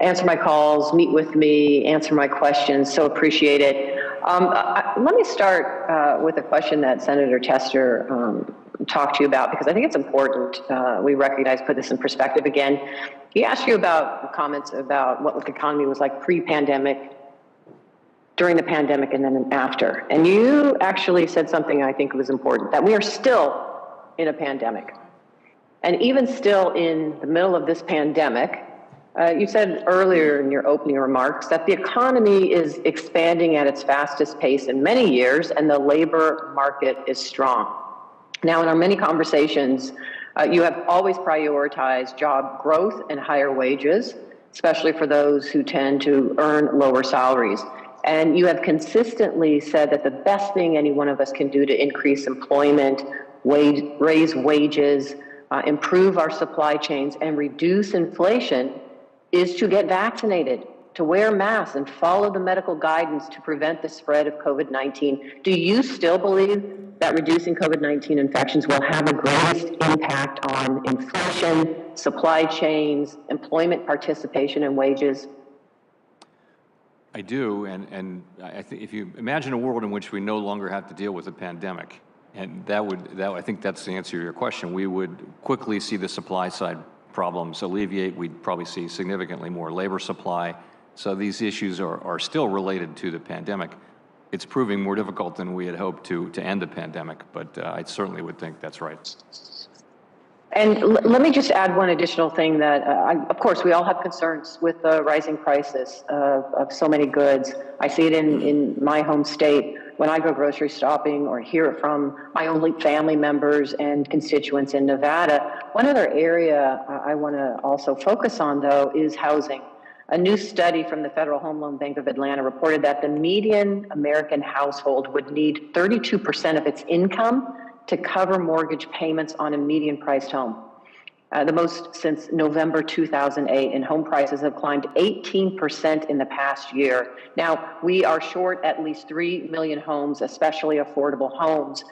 [SPEAKER 5] answer my calls, meet with me, answer my questions. So appreciate it. Let me start with a question that Senator Tester talked to you about, because I think it's important. We recognize, put this in perspective again. He asked you about comments about what the economy was like pre-pandemic, during the pandemic, and then after. And you actually said something I think was important, that we are still in a pandemic. And even still in the middle of this pandemic, you said earlier in your opening remarks that the economy is expanding at its fastest pace in many years, and the labor market is strong. Now, in our many conversations, you have always prioritized job growth and higher wages, especially for those who tend to earn lower salaries. And you have consistently said that the best thing any one of us can do to increase employment, raise wages, improve our supply chains, and reduce inflation is to get vaccinated. to wear masks and follow the medical guidance to prevent the spread of COVID-19. Do you still believe that reducing COVID-19 infections will have the greatest impact on inflation, supply chains, employment participation, and wages?
[SPEAKER 11] I do, and I think if you imagine a world in which we no longer have to deal with a pandemic, and I think that's the answer to your question, we would quickly see the supply side problems alleviate. We'd probably see significantly more labor supply. So these issues are still related to the pandemic. It's proving more difficult than we had hoped to end the pandemic, but I certainly would think that's right.
[SPEAKER 5] And let me just add one additional thing that, of course, we all have concerns with the rising prices of so many goods. I see it in my home state when I go grocery shopping or hear it from my own family members and constituents in Nevada. One other area I want to also focus on, though, is housing. A new study from the Federal Home Loan Bank of Atlanta reported that the median American household would need 32% of its income to cover mortgage payments on a median-priced home, the most since November 2008, and home prices have climbed 18% in the past year. Now, we are short at least 3 million homes, especially affordable homes.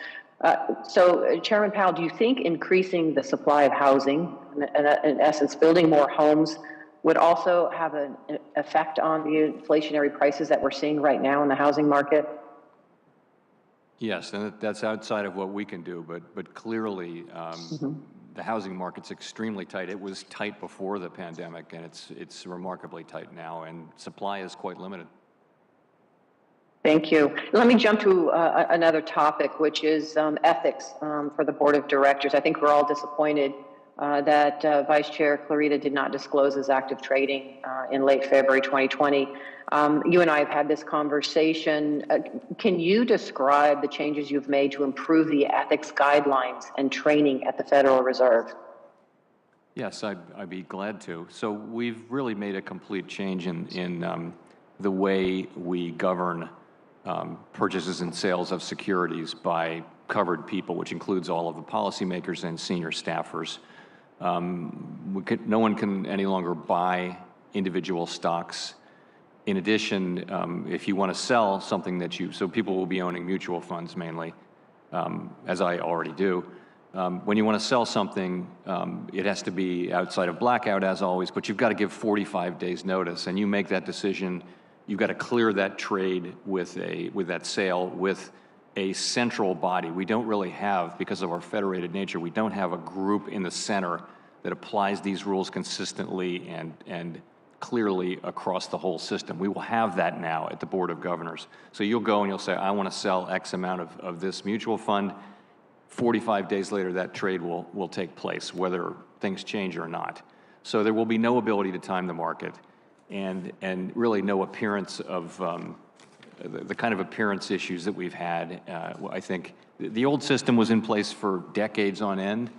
[SPEAKER 5] So, Chairman Powell, do you think increasing the supply of housing, in essence, building more homes, would also have an effect on the inflationary prices that we're seeing right now in the housing market?
[SPEAKER 11] Yes, and that's outside of what we can do, but clearly the housing market's extremely tight. It was tight before the pandemic, and it's remarkably tight now, and supply is quite limited.
[SPEAKER 5] Thank you. Let me jump to another topic, which is ethics for the board of directors. I think we're all disappointed that Vice Chair Clarita did not disclose his active trading in late February 2020. You and I have had this conversation. Can you describe the changes you've made to improve the ethics guidelines and training at the Federal Reserve?
[SPEAKER 11] Yes, I'd be glad to. So we've really made a complete change in the way we govern purchases and sales of securities by covered people, which includes all of the policymakers and senior staffers. No one can any longer buy individual stocks. In addition, if you want to sell something so people will be owning mutual funds mainly, as I already do. When you want to sell something, it has to be outside of blackout, as always, but you've got to give 45 days notice, and you make that decision. You've got to clear that trade with that sale with a central body. We don't really have, because of our federated nature, we don't have a group in the center that applies these rules consistently and clearly across the whole system. We will have that now at the Board of Governors. So you'll go and you'll say, I want to sell X amount of this mutual fund. 45 days later, that trade will take place, whether things change or not. So there will be no ability to time the market and really no appearance of the kind of appearance issues that we've had. I think the old system was in place for decades on end,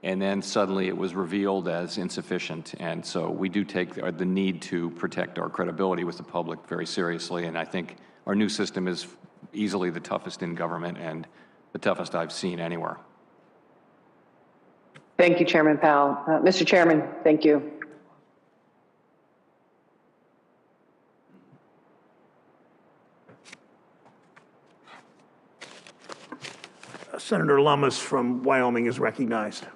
[SPEAKER 11] and then suddenly it was revealed as insufficient. And so we do take the need to protect our credibility with the public very seriously, and I think our new system is easily the toughest in government and the toughest I've seen anywhere.
[SPEAKER 5] Thank you, Chairman Powell. Mr. Chairman, thank you.
[SPEAKER 9] Senator Lummis from Wyoming is recognized.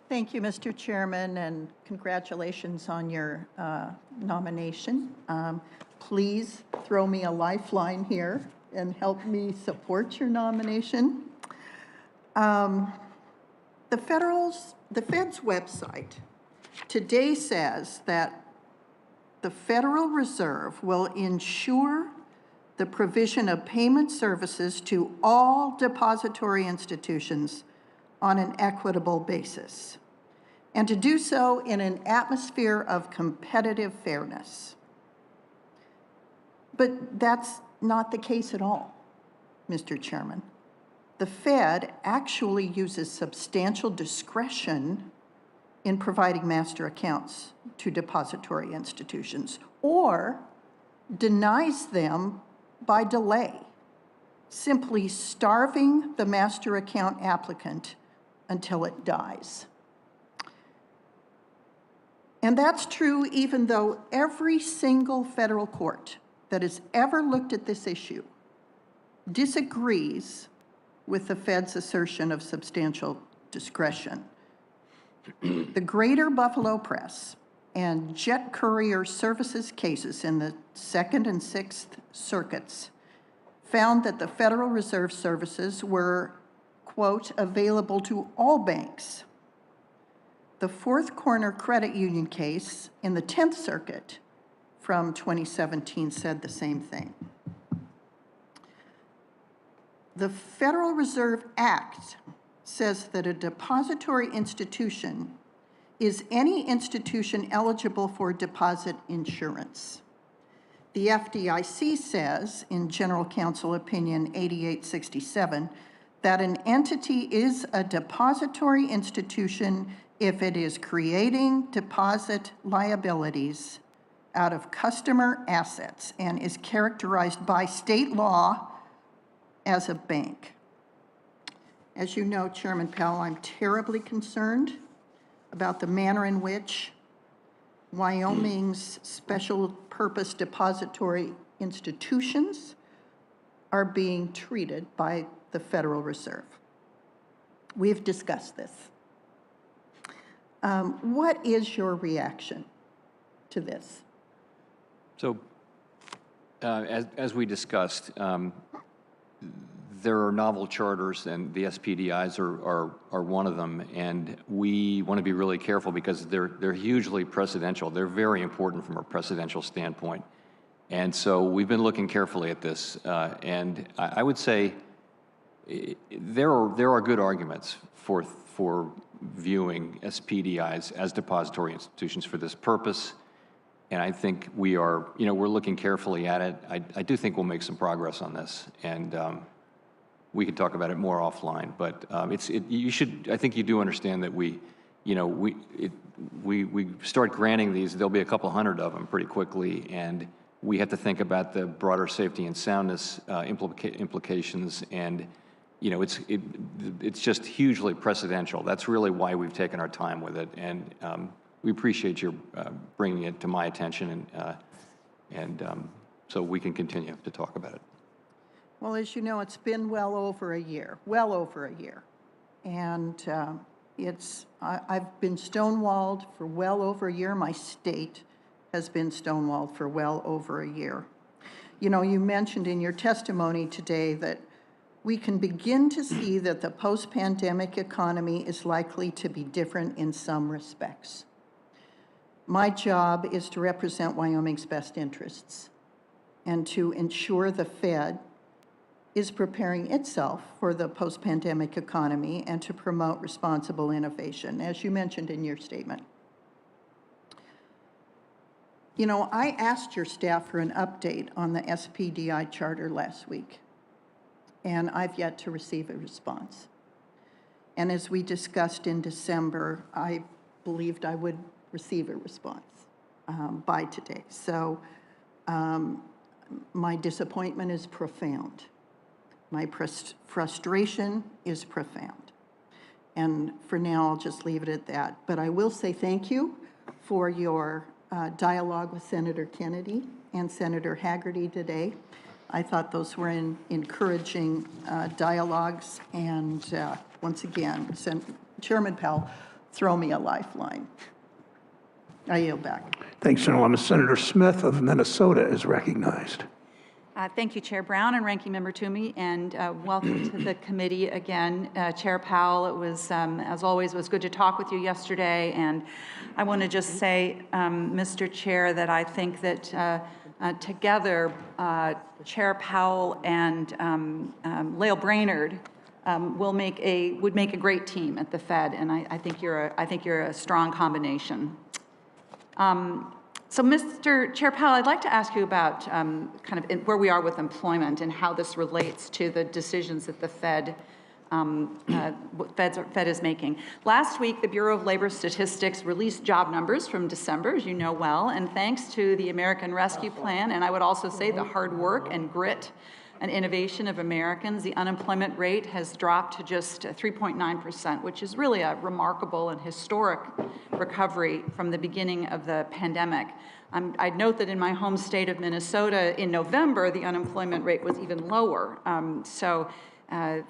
[SPEAKER 7] Thank you, Mr. Chairman, and congratulations on your nomination. Please throw me a lifeline here and help me support your nomination. The Fed's website today says that the Federal Reserve will ensure the provision of payment services to all depository institutions on an equitable basis, and to do so in an atmosphere of competitive fairness. But that's not the case at all, Mr. Chairman. The Fed actually uses substantial discretion in providing master accounts to depository institutions, or denies them by delay, simply starving the master account applicant until it dies. And that's true even though every single federal court that has ever looked at this issue disagrees with the Fed's assertion of substantial discretion. The Greater Buffalo Press and Jet Courier Services cases in the Second and Sixth Circuits found that the Federal Reserve Services were, quote, available to all banks. The Fourth Corner Credit Union case in the 10th Circuit from 2017 said the same thing. The Federal Reserve Act says that a depository institution is any institution eligible for deposit insurance. The FDIC says, in General Counsel Opinion 8867, that an entity is a depository institution if it is creating deposit liabilities out of customer assets and is characterized by state law as a bank. As you know, Chairman Powell, I'm terribly concerned about the manner in which Wyoming's special purpose depository institutions are being treated by the Federal Reserve. We've discussed this. What is your reaction to this?
[SPEAKER 11] So, as we discussed, there are novel charters, and the SPDIs are one of them, and we want to be really careful because they're hugely precedential. They're very important from a precedential standpoint, and so we've been looking carefully at this. And I would say there are good arguments for viewing SPDIs as depository institutions for this purpose. And I think we're looking carefully at it. I do think we'll make some progress on this, and we could talk about it more offline. But I think you do understand that we start granting these. There'll be a couple hundred of them pretty quickly, and we have to think about the broader safety and soundness implications. And it's just hugely precedential. That's really why we've taken our time with it, and we appreciate your bringing it to my attention, and so we can continue to talk about it.
[SPEAKER 7] Well, as you know, it's been well over a year, and I've been stonewalled for well over a year. My state has been stonewalled for well over a year. You know, you mentioned in your testimony today that we can begin to see that the post-pandemic economy is likely to be different in some respects. My job is to represent Wyoming's best interests and to ensure the Fed is preparing itself for the post-pandemic economy and to promote responsible innovation, as you mentioned in your statement. You know, I asked your staff for an update on the SPDI charter last week, and I've yet to receive a response. And as we discussed in December, I believed I would receive a response by today. So my disappointment is profound. My frustration is profound. And for now, I'll just leave it at that. But I will say thank you for your dialogue with Senator Kennedy and Senator Hagerty today. I thought those were encouraging dialogues. And once again, Chairman Powell, throw me a lifeline. I yield back.
[SPEAKER 9] Thanks, Gentlewoman. Senator Smith of Minnesota is recognized.
[SPEAKER 8] Thank you, Chair Brown and Ranking Member Toomey, and welcome to the committee again. Chair Powell, it was, as always, was good to talk with you yesterday, and I want to just say, Mr. Chair, that I think that together, Chair Powell and Lael Brainerd would make a great team at the Fed, and I think you're a strong combination. So, Mr. Chair Powell, I'd like to ask you about where we are with employment and how this relates to the decisions that the Fed is making. Last week, the Bureau of Labor Statistics released job numbers from December, as you know well, and thanks to the American Rescue Plan, and I would also say the hard work and grit an innovation of Americans. The unemployment rate has dropped to just 3.9%, which is really a remarkable and historic recovery from the beginning of the pandemic. I'd note that in my home state of Minnesota in November, the unemployment rate was even lower.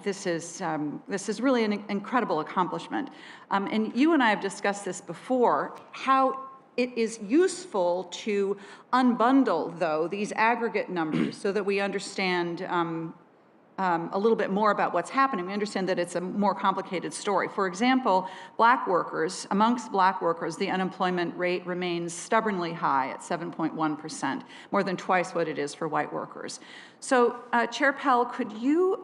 [SPEAKER 8] This is really an incredible accomplishment. And you and I have discussed this before, how it is useful to unbundle, though, these aggregate numbers so that we understand a little bit more about what's happening. We understand that it's a more complicated story. For example, amongst black workers, the unemployment rate remains stubbornly high at 7.1%, more than twice what it is for white workers. So, Chair Powell, could you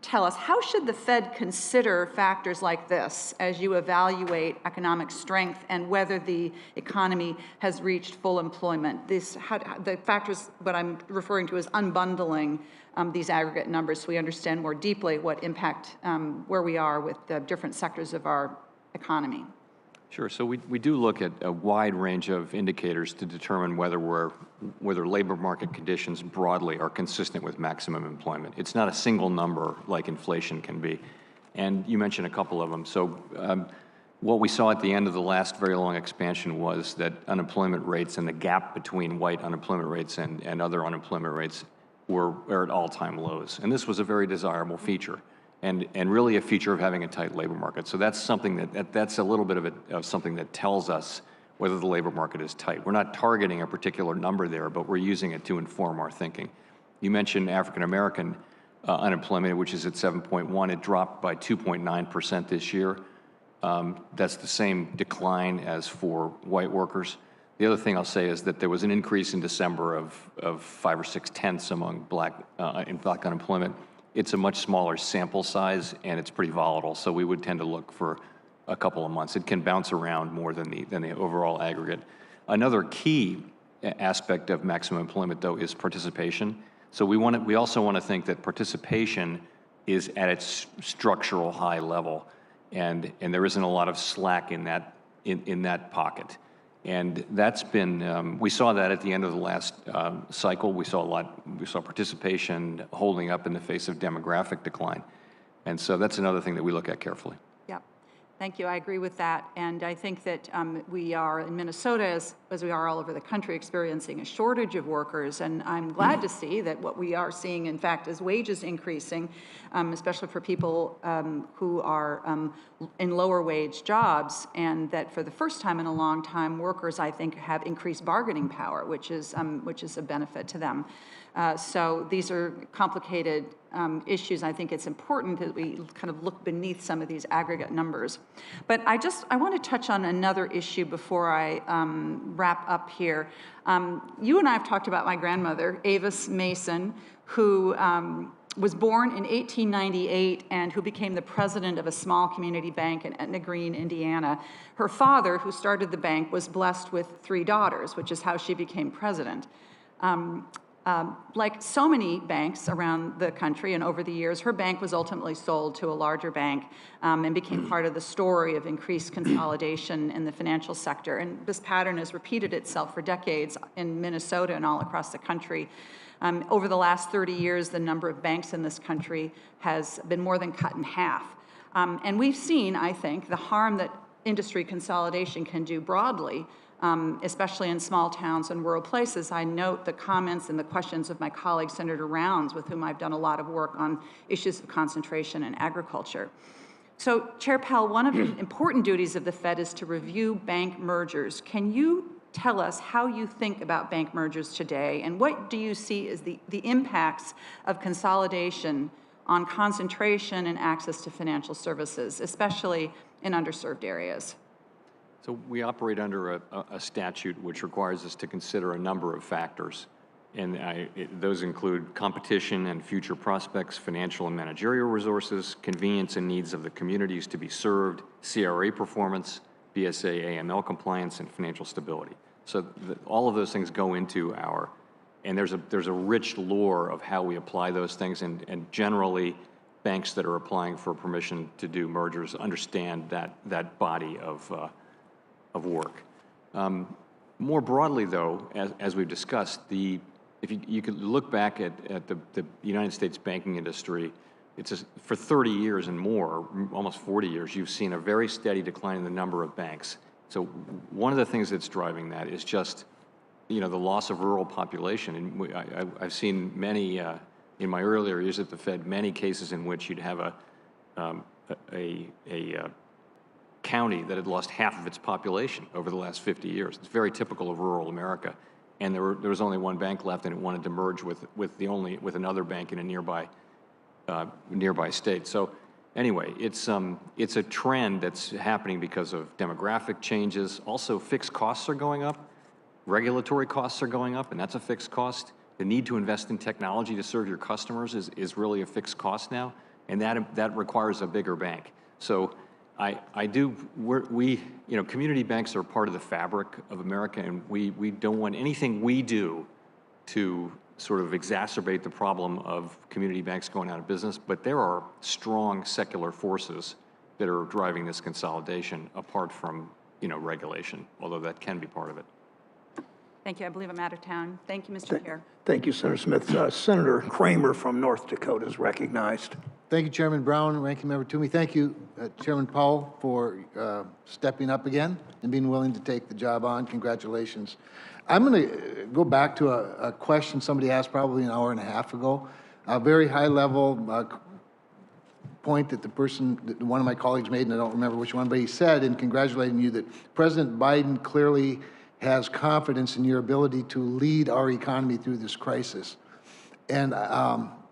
[SPEAKER 8] tell us, how should the Fed consider factors like this as you evaluate economic strength and whether the economy has reached full employment? The factors, what I'm referring to is unbundling these aggregate numbers so we understand more deeply what impact, where we are with the different sectors of our economy.
[SPEAKER 11] Sure. So we do look at a wide range of indicators to determine whether labor market conditions broadly are consistent with maximum employment. It's not a single number like inflation can be. And you mentioned a couple of them. So what we saw at the end of the last very long expansion was that unemployment rates and the gap between white unemployment rates and other unemployment rates are at all-time lows. And this was a very desirable feature and really a feature of having a tight labor market. So that's something that's a little bit of something that tells us whether the labor market is tight. We're not targeting a particular number there, but we're using it to inform our thinking. You mentioned African-American unemployment, which is at 7.1. It dropped by 2.9% this year. That's the same decline as for white workers. The other thing I'll say is that there was an increase in December of 5 or 6 tenths among black unemployment. It's a much smaller sample size and it's pretty volatile, so we would tend to look for a couple of months. It can bounce around more than the overall aggregate. Another key aspect of maximum employment, though, is participation. So we also want to think that participation is at its structural high level, and there isn't a lot of slack in that pocket. And that's been, we saw that at the end of the last cycle. We saw participation holding up in the face of demographic decline. And so that's another thing that we look at carefully.
[SPEAKER 8] Yep. Thank you. I agree with that. And I think that we are in Minnesota, as we are all over the country, experiencing a shortage of workers. And I'm glad to see that what we are seeing, in fact, is wages increasing, especially for people who are in lower wage jobs. And that for the first time in a long time, workers, I think, have increased bargaining power, which is a benefit to them. So these are complicated issues. I think it's important that we kind of look beneath some of these aggregate numbers. But I want to touch on another issue before I wrap up here. You and I have talked about my grandmother, Avis Mason, who was born in 1898 and who became the president of a small community bank in Etna Green, Indiana. Her father, who started the bank, was blessed with 3 daughters, which is how she became president. Like so many banks around the country and over the years, her bank was ultimately sold to a larger bank and became part of the story of increased consolidation in the financial sector. And this pattern has repeated itself for decades in Minnesota and all across the country. Over the last 30 years, the number of banks in this country has been more than cut in half. And we've seen, I think, the harm that industry consolidation can do broadly, especially in small towns and rural places. I note the comments and the questions of my colleague, Senator Rounds, with whom I've done a lot of work on issues of concentration in agriculture. So, Chair Powell, one of the important duties of the Fed is to review bank mergers. Can you tell us how you think about bank mergers today, and what do you see as the impacts of consolidation on concentration and access to financial services, especially in underserved areas?
[SPEAKER 11] So we operate under a statute which requires us to consider a number of factors. And those include competition and future prospects, financial and managerial resources, convenience and needs of the communities to be served, CRA performance, BSA, AML compliance, and financial stability. So all of those things go into and there's a rich lore of how we apply those things, and generally banks that are applying for permission to do mergers understand that body of work. More broadly, though, as we've discussed, the if you could look back at the United States banking industry, for 30 years and more, almost 40 years, you've seen a very steady decline in the number of banks. So one of the things that's driving that is just, the loss of rural population. And I've seen many, in my earlier years at the Fed, many cases in which you'd have a county that had lost half of its population over the last 50 years. It's very typical of rural America. And there was only one bank left, and it wanted to merge with another bank in a nearby state. So anyway, it's a trend that's happening because of demographic changes. Also, fixed costs are going up. Regulatory costs are going up, and that's a fixed cost. The need to invest in technology to serve your customers is really a fixed cost now, and that requires a bigger bank. So community banks are part of the fabric of America, and we don't want anything we do to sort of exacerbate the problem of community banks going out of business, but there are strong secular forces that are driving this consolidation apart from, regulation, although that can be part of it.
[SPEAKER 8] Thank you. I believe I'm out of town. Thank you, Mr. Chair.
[SPEAKER 9] Thank you, Senator Smith. Senator Kramer from North Dakota is recognized.
[SPEAKER 1] Thank you, Chairman Brown, Ranking Member Toomey. Thank you, Chairman Powell, for stepping up again and being willing to take the job on. Congratulations. I'm going to go back to a question somebody asked probably an hour and a half ago, a very high-level point that one of my colleagues made, and I don't remember which one, but he said, in congratulating you, that President Biden clearly has confidence in your ability to lead our economy through this crisis. And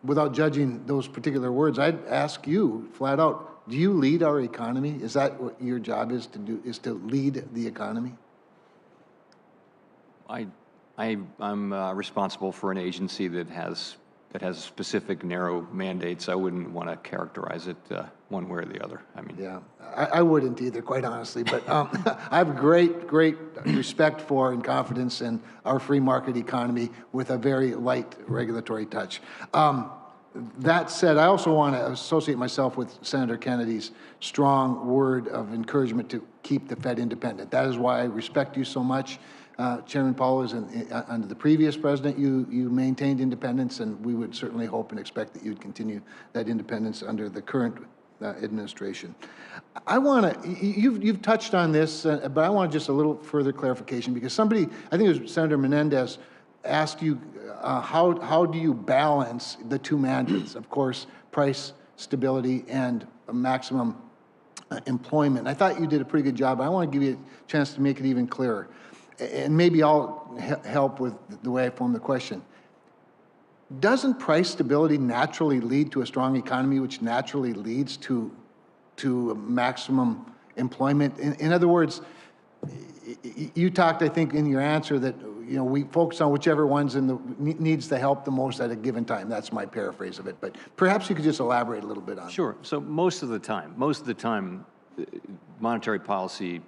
[SPEAKER 1] without judging those particular words, I'd ask you flat out, do you lead our economy? Is that what your job is to do, is to lead the economy?
[SPEAKER 11] I'm responsible for an agency that has specific narrow mandates. I wouldn't want to characterize it one way or the other.
[SPEAKER 1] Yeah, I wouldn't either, quite honestly. But I have great respect for and confidence in our free market economy with a very light regulatory touch. That said, I also want to associate myself with Senator Kennedy's strong word of encouragement to keep the Fed independent. That is why I respect you so much. Chairman Powell, under the previous president, you maintained independence, and we would certainly hope and expect that you'd continue that independence under the current administration. I want to, you've touched on this, but I want just a little further clarification, because somebody, I think it was Senator Menendez, asked you how do you balance the two mandates, of course, price stability and maximum employment. I thought you did a pretty good job. I want to give you a chance to make it even clearer. And maybe I'll help with the way I form the question. Doesn't price stability naturally lead to a strong economy, which naturally leads to maximum employment? In other words, you talked, I think, in your answer that we focus on whichever one's needs the help the most at a given time. That's my paraphrase of it. But perhaps you could just elaborate a little bit on it.
[SPEAKER 11] Sure. So most of the time, monetary policy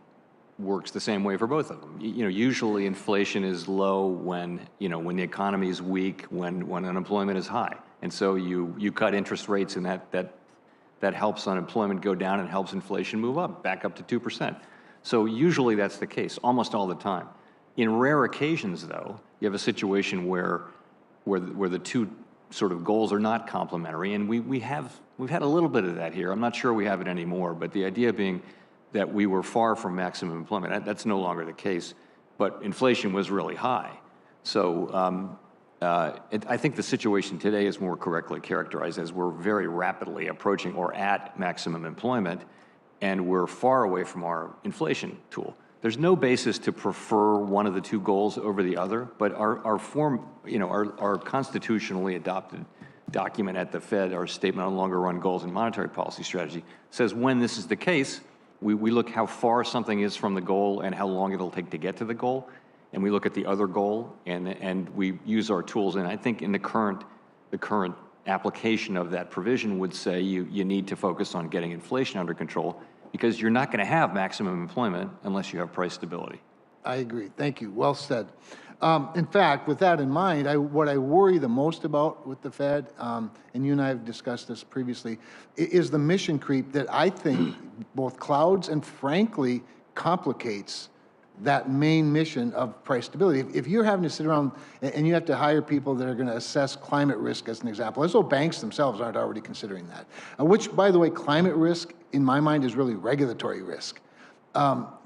[SPEAKER 11] works the same way for both of them. Usually inflation is low when the economy is weak, when unemployment is high, and so you cut interest rates, and that helps unemployment go down and helps inflation move up, back up to 2%. So usually that's the case, almost all the time. In rare occasions, though, you have a situation where the two sort of goals are not complementary, and we've had a little bit of that here. I'm not sure we have it anymore, but the idea being that we were far from maximum employment. That's no longer the case, but inflation was really high. So I think the situation today is more correctly characterized as we're very rapidly approaching or at maximum employment, and we're far away from our inflation tool. There's no basis to prefer one of the two goals over the other, but our constitutionally adopted document at the Fed, our Statement on Longer Run Goals and Monetary Policy Strategy, says when this is the case, we look how far something is from the goal and how long it'll take to get to the goal, and we look at the other goal, and we use our tools. And I think in the current application of that provision would say you need to focus on getting inflation under control, because you're not going to have maximum employment unless you have price stability.
[SPEAKER 1] I agree. Thank you. Well said. In fact, with that in mind, what I worry the most about with the Fed, and you and I have discussed this previously, is the mission creep that I think both clouds and frankly complicates that main mission of price stability. If you're having to sit around and you have to hire people that are going to assess climate risk, as an example, as though banks themselves aren't already considering that, which, by the way, climate risk, in my mind, is really regulatory risk.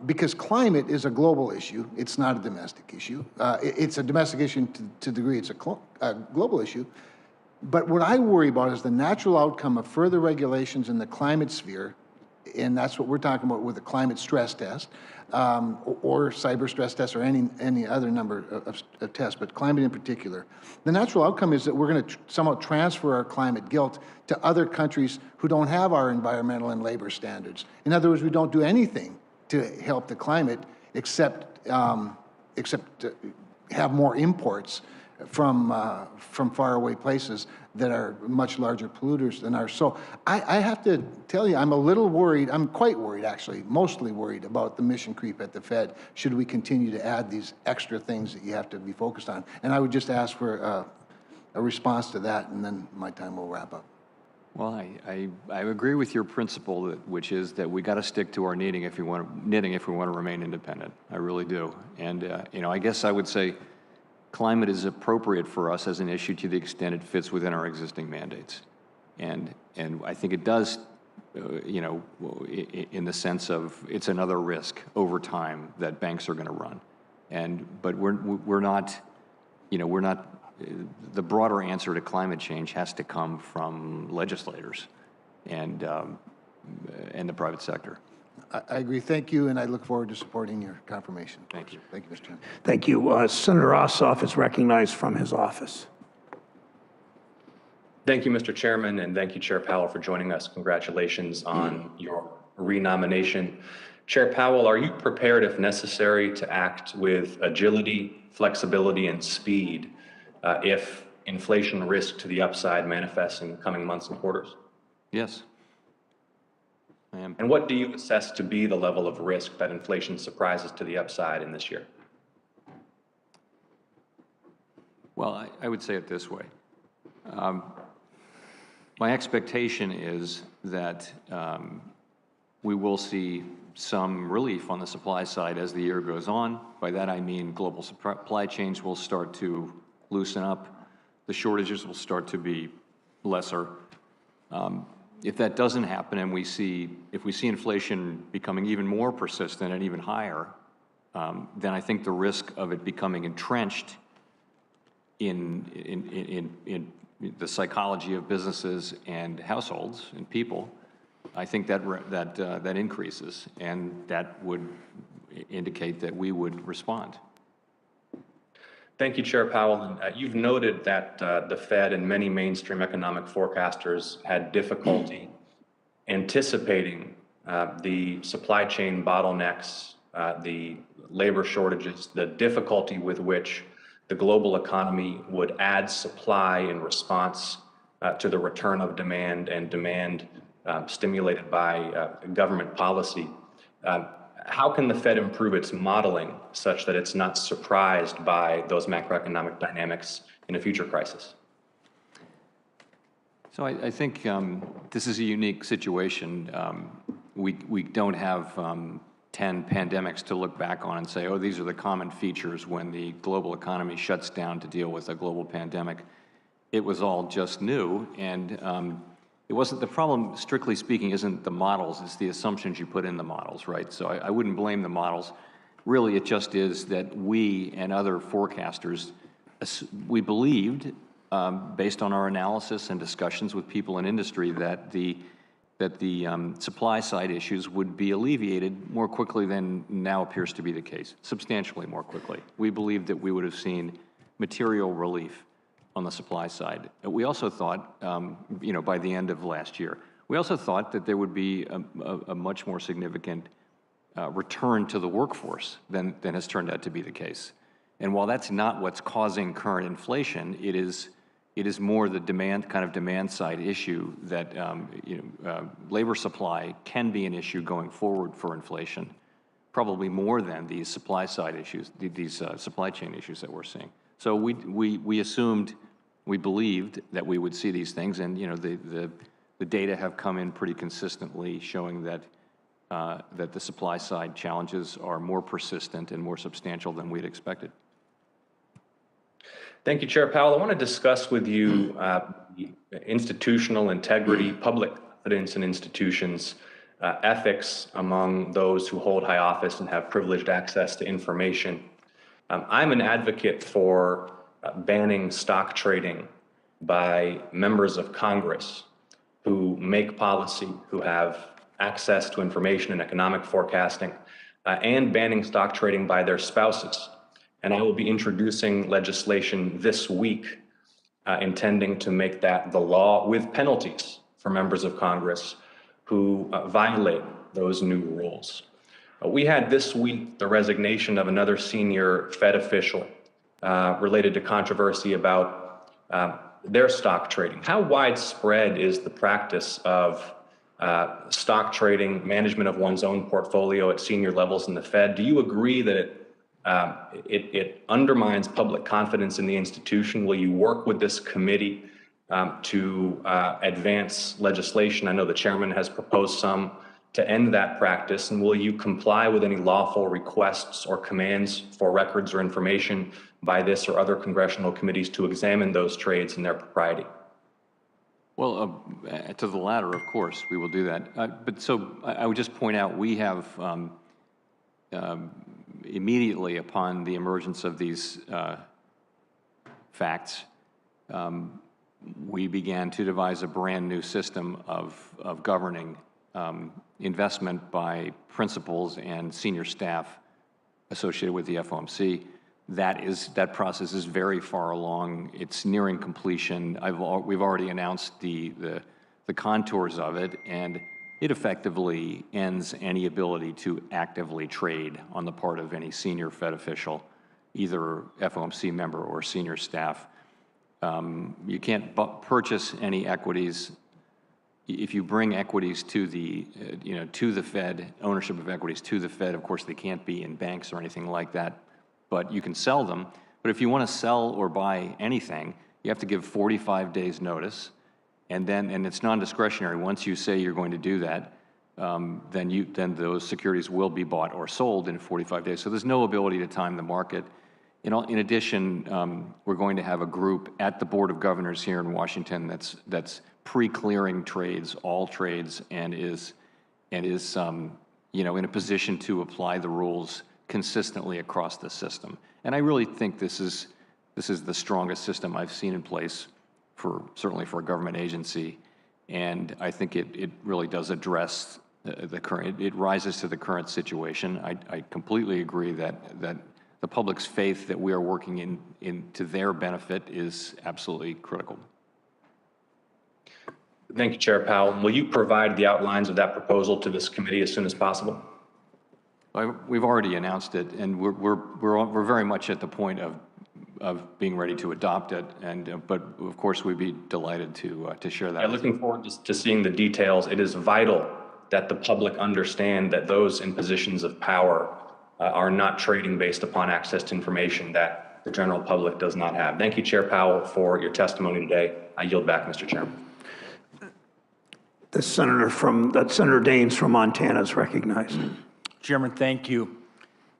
[SPEAKER 1] Because climate is a global issue. It's not a domestic issue. It's a domestic issue to the degree it's a global issue. But what I worry about is the natural outcome of further regulations in the climate sphere, and that's what we're talking about with the climate stress test, or cyber stress test, or any other number of tests, but climate in particular. The natural outcome is that we're going to somehow transfer our climate guilt to other countries who don't have our environmental and labor standards. In other words, we don't do anything to help the climate except have more imports from faraway places that are much larger polluters than ours. So I have to tell you, I'm a little worried. I'm quite worried, actually, mostly worried about the mission creep at the Fed, should we continue to add these extra things that you have to be focused on. And I would just ask for a response to that, and then my time will wrap up.
[SPEAKER 11] Well, I agree with your principle, which is that we got to stick to our knitting if we want to remain independent. I really do. And I guess I would say climate is appropriate for us as an issue to the extent it fits within our existing mandates, and I think it does, in the sense of it's another risk over time that banks are going to run, but we're not. The broader answer to climate change has to come from legislators and the private sector.
[SPEAKER 1] I agree. Thank you, and I look forward to supporting your confirmation.
[SPEAKER 11] Thank you.
[SPEAKER 1] Thank you, Mr. Chairman.
[SPEAKER 9] Thank you. Senator Ossoff is recognized from his office.
[SPEAKER 4] Thank you, Mr. Chairman, and thank you, Chair Powell, for joining us. Congratulations on your renomination. Chair Powell, are you prepared, if necessary, to act with agility, flexibility, and speed if inflation risk to the upside manifests in the coming months and quarters?
[SPEAKER 11] Yes, I am.
[SPEAKER 4] And what do you assess to be the level of risk that inflation surprises to the upside in this year?
[SPEAKER 11] Well, I would say it this way. My expectation is that we will see some relief on the supply side as the year goes on. By that I mean global supply chains will start to loosen up. The shortages will start to be lesser. If that doesn't happen and if we see inflation becoming even more persistent and even higher, then I think the risk of it becoming entrenched in the psychology of businesses and households and people, I think that increases, and that would indicate that we would respond.
[SPEAKER 4] Thank you, Chair Powell. You've noted that the Fed and many mainstream economic forecasters had difficulty anticipating the supply chain bottlenecks, the labor shortages, the difficulty with which the global economy would add supply in response to the return of demand and demand stimulated by government policy. How can the Fed improve its modeling such that it's not surprised by those macroeconomic dynamics in a future crisis?
[SPEAKER 11] So I think this is a unique situation. We don't have 10 pandemics to look back on and say, oh, these are the common features when the global economy shuts down to deal with a global pandemic. It was all just new, and it wasn't, the problem, strictly speaking, isn't the models, it's the assumptions you put in the models, right? So I wouldn't blame the models. Really, it just is that we and other forecasters, we believed, based on our analysis and discussions with people in industry, that the supply side issues would be alleviated more quickly than now appears to be the case, substantially more quickly. We believed that we would have seen material relief on the supply side. We also thought, by the end of last year, we also thought that there would be a much more significant return to the workforce than has turned out to be the case. And while that's not what's causing current inflation, it is more the demand side issue that labor supply can be an issue going forward for inflation, probably more than these supply side issues, these supply chain issues that we're seeing. So we assumed, we believed that we would see these things, and the data have come in pretty consistently showing that that the supply side challenges are more persistent and more substantial than we'd expected.
[SPEAKER 4] Thank you, Chair Powell. I want to discuss with you institutional integrity, public confidence in institutions, ethics among those who hold high office and have privileged access to information. I'm an advocate for banning stock trading by members of Congress who make policy, who have access to information and economic forecasting, and banning stock trading by their spouses. And I will be introducing legislation this week intending to make that the law with penalties for members of Congress who violate those new rules. We had this week the resignation of another senior Fed official related to controversy about their stock trading. How widespread is the practice of stock trading, management of one's own portfolio at senior levels in the Fed? Do you agree that it undermines public confidence in the institution? Will you work with this committee to advance legislation? I know the chairman has proposed some to end that practice. And will you comply with any lawful requests or commands for records or information by this or other congressional committees to examine those trades and their propriety?
[SPEAKER 11] Well, to the latter, of course, we will do that. But so I would just point out, we have immediately upon the emergence of these facts, we began to devise a brand new system of governing investment by principals and senior staff associated with the FOMC. That process is very far along. It's nearing completion. We've already announced the contours of it, and it effectively ends any ability to actively trade on the part of any senior Fed official, either FOMC member or senior staff. You can't purchase any equities. If you bring equities to the, to the Fed, ownership of equities to the Fed, of course, they can't be in banks or anything like that, but you can sell them. But if you want to sell or buy anything, you have to give 45 days notice, and it's non-discretionary. Once you say you're going to do that, then those securities will be bought or sold in 45 days. So there's no ability to time the market. In addition, we're going to have a group at the Board of Governors here in Washington that's pre-clearing trades, all trades, and is in a position to apply the rules consistently across the system. And I really think this is the strongest system I've seen in place certainly for a government agency. And I think it really does address the current. It rises to the current situation. I completely agree that the public's faith that we are working to their benefit is absolutely critical.
[SPEAKER 4] Thank you, Chair Powell. Will you provide the outlines of that proposal to this committee as soon as possible?
[SPEAKER 11] We've already announced it, and we're very much at the point of being ready to adopt it. But of course, we'd be delighted to share that.
[SPEAKER 4] I'm looking forward to seeing the details. It is vital that the public understand that those in positions of power are not trading based upon access to information that the general public does not have. Thank you, Chair Powell, for your testimony today. I yield back, Mr. Chairman.
[SPEAKER 9] Senator Daines from Montana is recognized.
[SPEAKER 6] Chairman, thank you.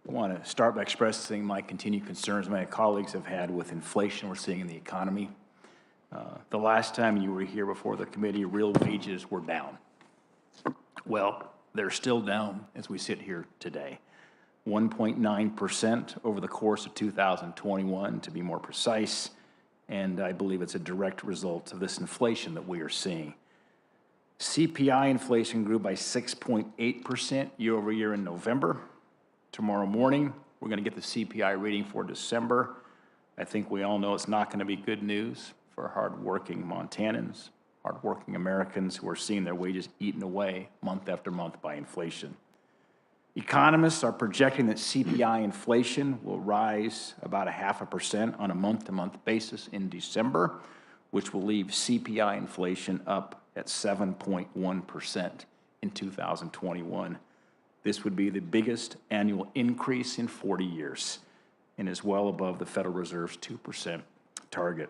[SPEAKER 6] I want to start by expressing my continued concerns my colleagues have had with inflation we're seeing in the economy. The last time you were here before the committee, real wages were down. Well, they're still down as we sit here today. 1.9% over the course of 2021, to be more precise, and I believe it's a direct result of this inflation that we are seeing. CPI inflation grew by 6.8% year over year in November. Tomorrow morning, we're going to get the CPI reading for December. I think we all know it's not going to be good news for hardworking Montanans, hardworking Americans who are seeing their wages eaten away month after month by inflation. Economists are projecting that CPI inflation will rise about 0.5% on a month-to-month basis in December, which will leave CPI inflation up at 7.1% in 2021. This would be the biggest annual increase in 40 years and is well above the Federal Reserve's 2% target.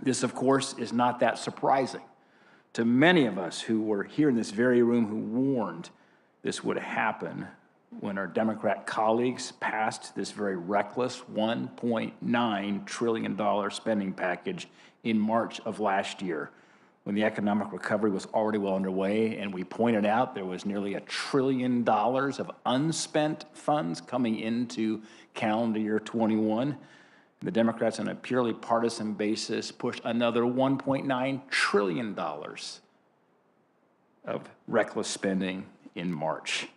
[SPEAKER 6] This, of course, is not that surprising to many of us who were here in this very room who warned this would happen when our Democrat colleagues passed this very reckless $1.9 trillion spending package in March of last year, when the economic recovery was already well underway, and we pointed out there was nearly $1 trillion of unspent funds coming into calendar year 21. The Democrats, on a purely partisan basis, pushed another $1.9 trillion of reckless spending in March.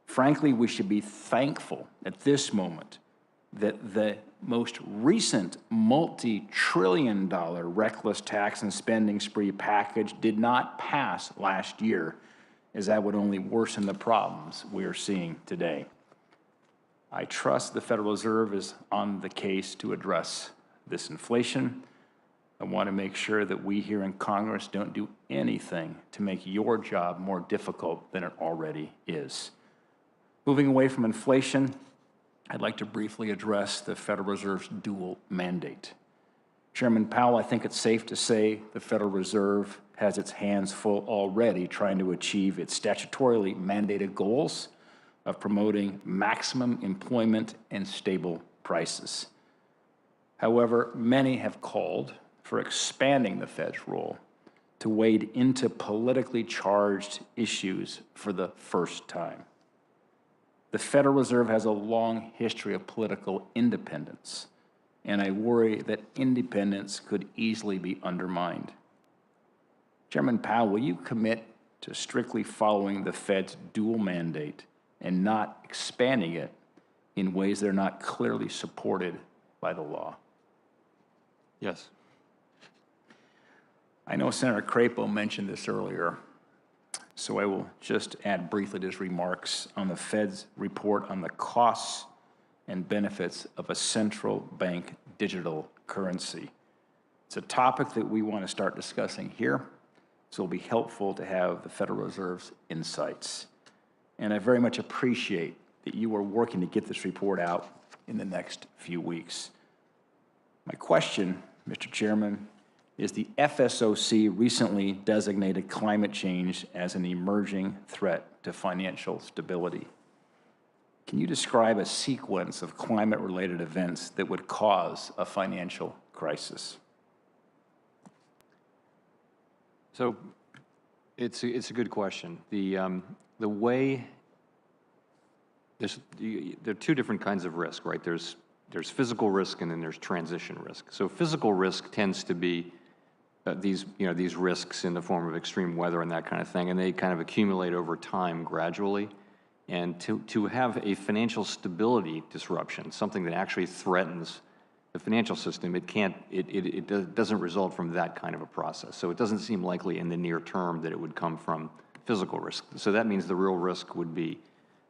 [SPEAKER 6] Frankly, we should be thankful at this moment that the most recent multi-trillion-dollar reckless tax and spending spree package did not pass last year, as that would only worsen the problems we are seeing today. I trust the Federal Reserve is on the case to address this inflation. I want to make sure that we here in Congress don't do anything to make your job more difficult than it already is. Moving away from inflation, I'd like to briefly address the Federal Reserve's dual mandate. Chairman Powell, I think it's safe to say the Federal Reserve has its hands full already trying to achieve its statutorily mandated goals of promoting maximum employment and stable prices. However, many have called for expanding the Fed's role to wade into politically charged issues for the first time. The Federal Reserve has a long history of political independence, and I worry that independence could easily be undermined. Chairman Powell, will you commit to strictly following the Fed's dual mandate and not expanding it in ways that are not clearly supported by the law?
[SPEAKER 11] Yes.
[SPEAKER 6] I know Senator Crapo mentioned this earlier, so I will just add briefly to his remarks on the Fed's report on the costs and benefits of a central bank digital currency. It's a topic that we want to start discussing here, so it'll be helpful to have the Federal Reserve's insights. And I very much appreciate that you are working to get this report out in the next few weeks. My question, Mr. Chairman, is the FSOC recently designated climate change as an emerging threat to financial stability. Can you describe a sequence of climate-related events that would cause a financial crisis?
[SPEAKER 11] So it's a good question. The way there are two different kinds of risk, right? There's physical risk and then there's transition risk. So physical risk tends to be these risks in the form of extreme weather and that kind of thing, and they kind of accumulate over time gradually. And to have a financial stability disruption, something that actually threatens the financial system, it doesn't result from that kind of a process. So it doesn't seem likely in the near term that it would come from physical risk. So that means the real risk would be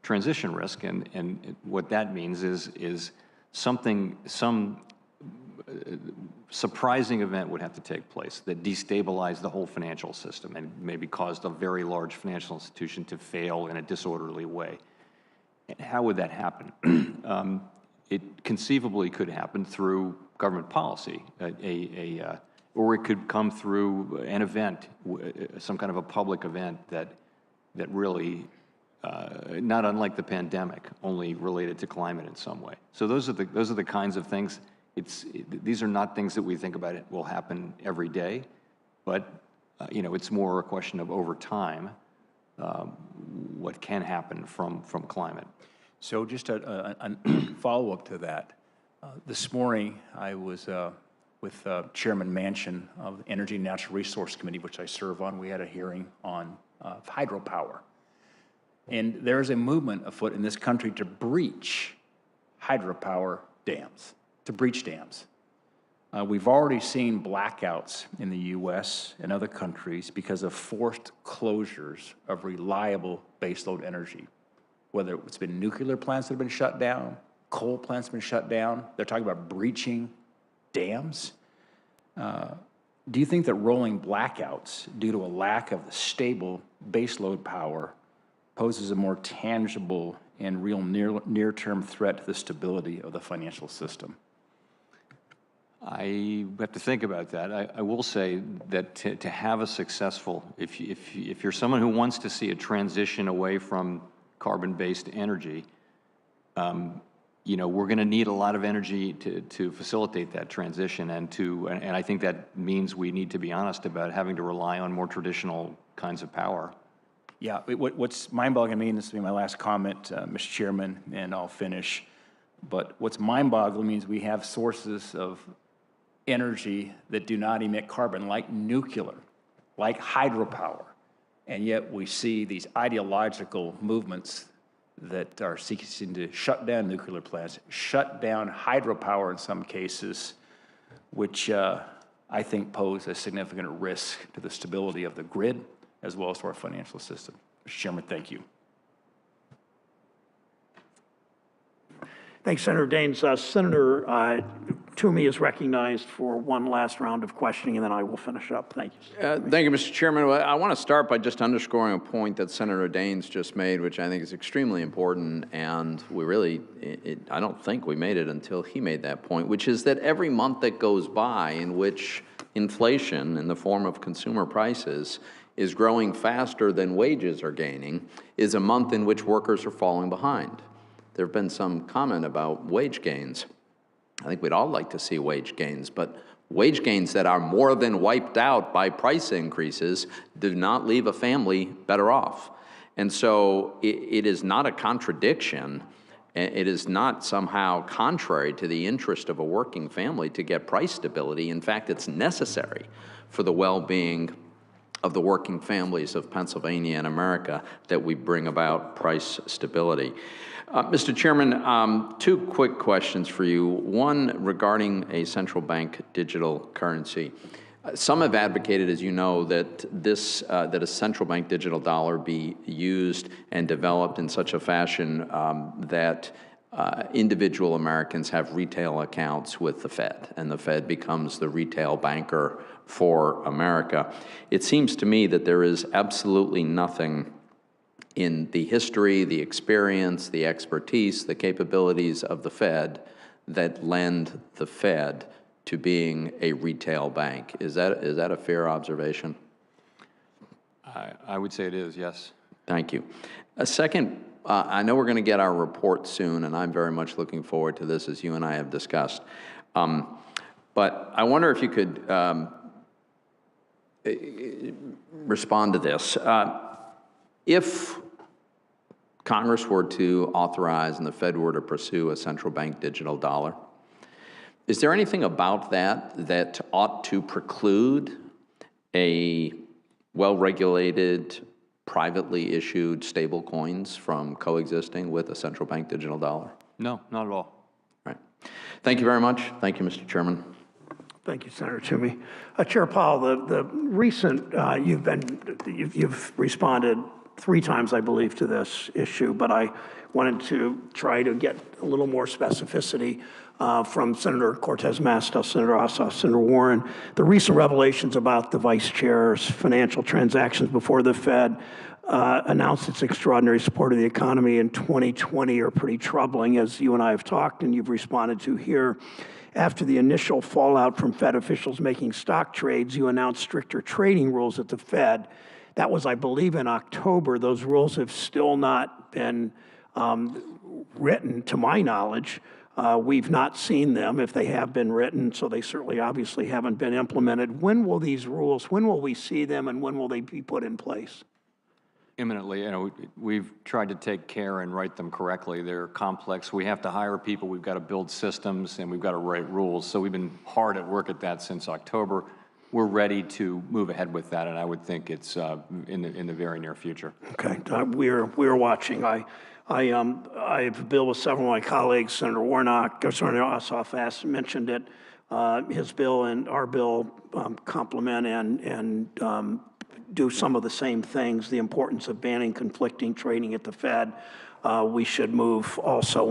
[SPEAKER 11] transition risk, and what that means is some surprising event would have to take place that destabilized the whole financial system and maybe caused a very large financial institution to fail in a disorderly way. How would that happen? It conceivably could happen through government policy, or it could come through an event, some kind of a public event that really, not unlike the pandemic, only related to climate in some way. So those are the kinds of things. These are not things that we think about it will happen every day, but it's more a question of over time what can happen from climate.
[SPEAKER 6] So just a follow-up to that. This morning I was with Chairman Manchin of the Energy and Natural Resource Committee, which I serve on. We had a hearing on hydropower. And there's a movement afoot in this country to breach hydropower dams, to breach dams. We've already seen blackouts in the U.S. and other countries because of forced closures of reliable baseload energy, whether it's been nuclear plants that have been shut down, coal plants have been shut down. They're talking about breaching dams. Do you think that rolling blackouts due to a lack of stable baseload power poses a more tangible and real near-term threat to the stability of the financial system?
[SPEAKER 11] I have to think about that. I will say that to have a successful, if you're someone who wants to see a transition away from carbon-based energy, you know, we're going to need a lot of energy to facilitate that transition, and I think that means we need to be honest about having to rely on more traditional kinds of power.
[SPEAKER 6] Yeah, what's mind-boggling to me, and this will be my last comment, Mr. Chairman, and I'll finish, but what's mind-boggling means we have sources of energy that do not emit carbon, like nuclear, like hydropower, and yet we see these ideological movements that are seeking to shut down nuclear plants, shut down hydropower in some cases, which I think pose a significant risk to the stability of the grid as well as to our financial system. Mr. Chairman, thank you.
[SPEAKER 9] Thanks, Senator Daines. Senator Toomey is recognized for one last round of questioning, and then I will finish up. Thank you.
[SPEAKER 10] Thank you, Mr. Chairman. Well, I want to start by just underscoring a point that Senator Daines just made, which I think is extremely important, and we really, I don't think we made it until he made that point, which is that every month that goes by in which inflation in the form of consumer prices is growing faster than wages are gaining is a month in which workers are falling behind. There have been some comment about wage gains. I think we'd all like to see wage gains, but wage gains that are more than wiped out by price increases do not leave a family better off. And so it is not a contradiction. It is not somehow contrary to the interest of a working family to get price stability. In fact, it's necessary for the well-being of the working families of Pennsylvania and America that we bring about price stability. Mr. Chairman, two quick questions for you. One regarding a central bank digital currency. Some have advocated, as you know, that that a central bank digital dollar be used and developed in such a fashion that individual Americans have retail accounts with the Fed, and the Fed becomes the retail banker for America. It seems to me that there is absolutely nothing in the history, the experience, the expertise, the capabilities of the Fed that lend the Fed to being a retail bank. Is that a fair observation?
[SPEAKER 11] I would say it is, yes.
[SPEAKER 10] Thank you. A second, I know we're going to get our report soon, and I'm very much looking forward to this, as you and I have discussed. But I wonder if you could respond to this. If Congress were to authorize and the Fed were to pursue a central bank digital dollar, is there anything about that ought to preclude a well-regulated, privately issued stable coins from coexisting with a central bank digital dollar?
[SPEAKER 11] No, not at all.
[SPEAKER 10] Right. Thank you very much. Thank you, Mr. Chairman.
[SPEAKER 9] Thank you, Senator Toomey. Chair Powell, the recent, you've responded 3 times, I believe, to this issue, but I wanted to try to get a little more specificity from Senator Cortez Masto, Senator Ossoff, Senator Warren. The recent revelations about the vice chair's financial transactions before the Fed announced its extraordinary support of the economy in 2020 are pretty troubling, as you and I have talked and you've responded to here. After the initial fallout from Fed officials making stock trades, you announced stricter trading rules at the Fed. That was, I believe, in October. Those rules have still not been written, to my knowledge. We've not seen them if they have been written, so they certainly obviously haven't been implemented. When will these rules, when will we see them, and when will they be put in place?
[SPEAKER 11] Imminently. You know, we've tried to take care and write them correctly. They're complex. We have to hire people. We've got to build systems, and we've got to write rules. So we've been hard at work at that since October. We're ready to move ahead with that, and I would think it's in the very near future.
[SPEAKER 9] Okay, we're watching. I have a bill with several of my colleagues. Senator Warnock, Senator Ossoff mentioned it. His bill and our bill complement and do some of the same things. The importance of banning conflicting trading at the Fed. We should move also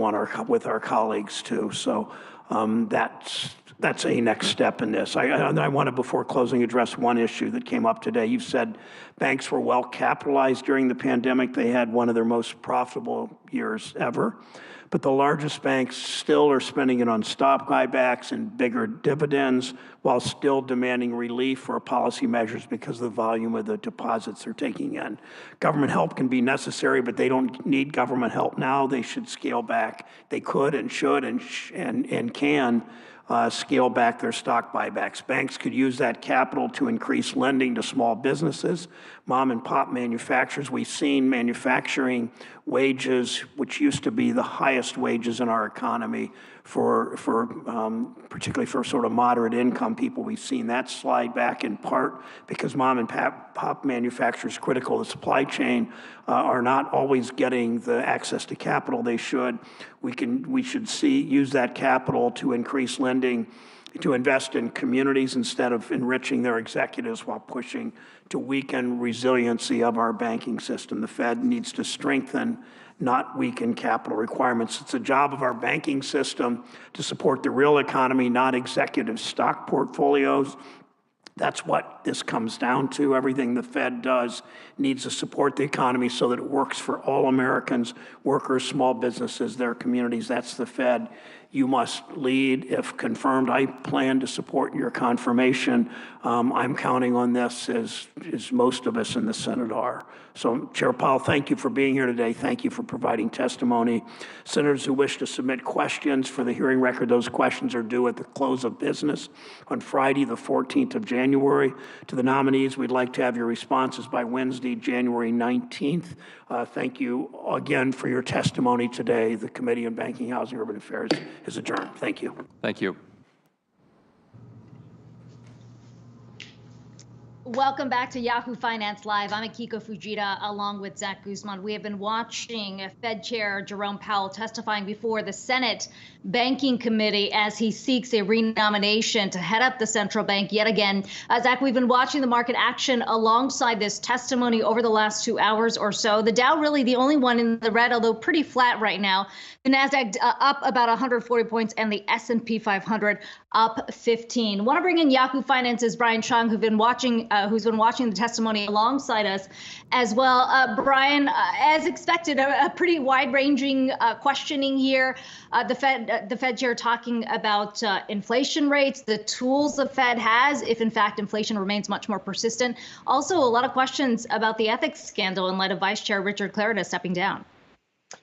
[SPEAKER 9] with our colleagues too. So that's a next step in this. I want to, before closing, address one issue that came up today. You've said banks were well capitalized during the pandemic. They had one of their most profitable years ever. but the largest banks still are spending it on stock buybacks and bigger dividends while still demanding relief for policy measures because of the volume of the deposits they're taking in. Government help can be necessary, but they don't need government help now. They should scale back. They could and should and can scale back their stock buybacks. Banks could use that capital to increase lending to small businesses, mom and pop manufacturers. We've seen manufacturing wages, which used to be the highest wages in our economy particularly for sort of moderate income people. We've seen that slide back in part because mom and pop manufacturers critical to the supply chain are not always getting the access to capital they should. We should use that capital to increase lending, to invest in communities instead of enriching their executives while pushing to weaken resiliency of our banking system. The Fed needs to strengthen, not weaken capital requirements. It's a job of our banking system to support the real economy, not executive stock portfolios. That's what this comes down to. Everything the Fed does needs to support the economy so that it works for all Americans, workers, small businesses, their communities. That's the Fed. You must lead. If confirmed, I plan to support your confirmation. I'm counting on this as most of us in the Senate are. So, Chair Powell, thank you for being here today. Thank you for providing testimony. Senators who wish to submit questions for the hearing record, those questions are due at the close of business on Friday, the 14th of January. To the nominees, we'd like to have your responses by Wednesday, January 19th. Thank you again for your testimony today. The Committee on Banking, Housing, Urban Affairs is adjourned. Thank you.
[SPEAKER 10] Thank you.
[SPEAKER 2] Welcome back to Yahoo Finance Live. I'm Akiko Fujita along with Zach Guzman. We have been watching Fed Chair Jerome Powell testifying before the Senate Banking Committee as he seeks a renomination to head up the central bank yet again. Zach, we've been watching the market action alongside this testimony over the last 2 hours or so. The Dow really the only one in the red, although pretty flat right now. The Nasdaq up about 140 points and the S&P 500 up 15. Want to bring in Yahoo Finance's Brian Chung, who's been watching the testimony alongside us as well. Brian, as expected, a pretty wide-ranging questioning here. The Fed chair talking about inflation rates, the tools the Fed has if, in fact, inflation remains much more persistent. Also, a lot of questions about the ethics scandal in light of Vice Chair Richard Clarida stepping down.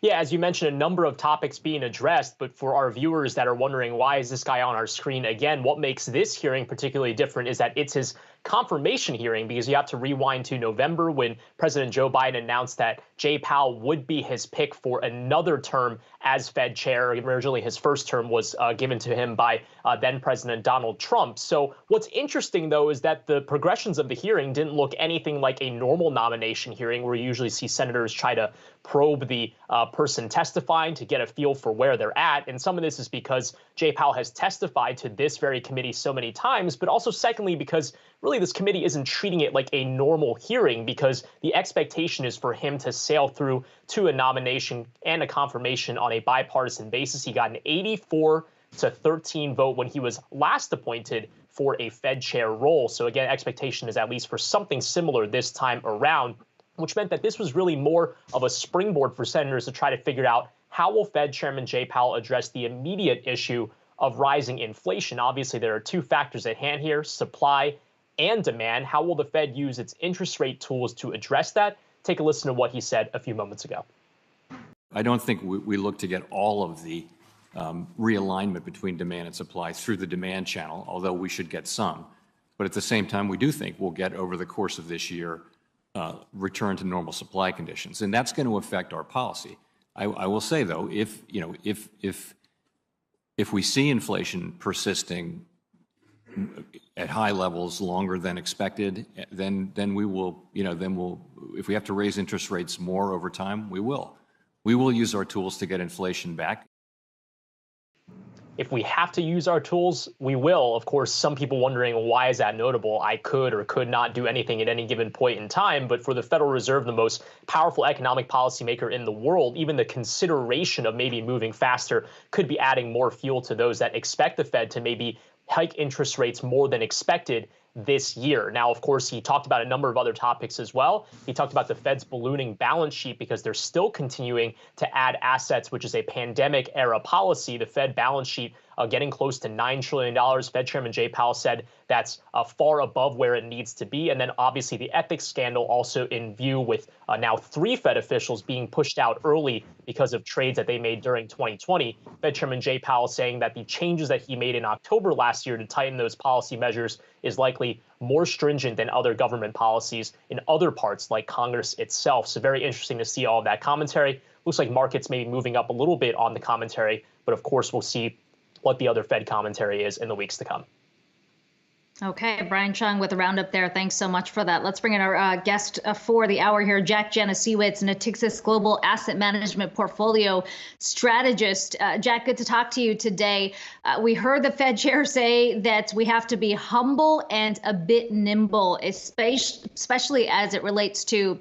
[SPEAKER 22] Yeah, as you mentioned, a number of topics being addressed, but for our viewers that are wondering why is this guy on our screen again, what makes this hearing particularly different is that it's his confirmation hearing, because you have to rewind to November when President Joe Biden announced that Jay Powell would be his pick for another term as Fed chair. Originally, his first term was given to him by then President Donald Trump. So what's interesting, though, is that the progressions of the hearing didn't look anything like a normal nomination hearing where you usually see senators try to probe the person testifying to get a feel for where they're at. And some of this is because Jay Powell has testified to this very committee so many times, but also secondly, because really this committee isn't treating it like a normal hearing, because the expectation is for him to sail through to a nomination and a confirmation on a bipartisan basis. He got an 84-13 vote when he was last appointed for a Fed chair role. So again, expectation is at least for something similar this time around, which meant that this was really more of a springboard for senators to try to figure out how will Fed Chairman Jay Powell address the immediate issue of rising inflation. Obviously, there are two factors at hand here, supply and demand. How will the Fed use its interest rate tools to address that? Take a listen to what he said a few moments ago.
[SPEAKER 11] I don't think we look to get all of the realignment between demand and supply through the demand channel, although we should get some. But at the same time, we do think we'll get over the course of this year return to normal supply conditions, and that's going to affect our policy. I will say, though, if we see inflation persisting at high levels longer than expected, then we will, if we have to raise interest rates more over time, we will. We will use our tools to get inflation back.
[SPEAKER 22] If we have to use our tools, we will. Of course, some people wondering, why is that notable? I could or could not do anything at any given point in time. But for the Federal Reserve, the most powerful economic policymaker in the world, even the consideration of maybe moving faster could be adding more fuel to those that expect the Fed to maybe hike interest rates more than expected this year. Now, of course, he talked about a number of other topics as well. He talked about the Fed's ballooning balance sheet because they're still continuing to add assets, which is a pandemic era policy. The Fed balance sheet getting close to $9 trillion. Fed Chairman Jay Powell said that's far above where it needs to be. And then obviously the ethics scandal also in view with now 3 Fed officials being pushed out early because of trades that they made during 2020. Fed Chairman Jay Powell saying that the changes that he made in October last year to tighten those policy measures is likely more stringent than other government policies in other parts like Congress itself. So very interesting to see all of that commentary. Looks like markets may be moving up a little bit on the commentary, but of course we'll see what the other Fed commentary is in the weeks to come.
[SPEAKER 2] Okay, Brian Chung with a roundup there. Thanks so much for that. Let's bring in our guest for the hour here, Jack Janasiewicz, Natixis Global Asset Management Portfolio Strategist. Jack, good to talk to you today. We heard the Fed chair say that we have to be humble and a bit nimble, especially as it relates to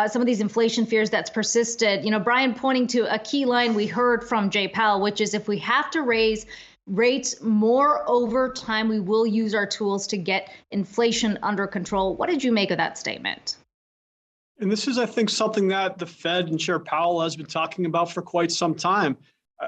[SPEAKER 2] some of these inflation fears that's persisted. You know, Brian pointing to a key line we heard from Jay Powell, which is if we have to raise rates more over time, we will use our tools to get inflation under control. What did you make of that statement?
[SPEAKER 12] And this is, I think, something that the Fed and Chair Powell has been talking about for quite some time.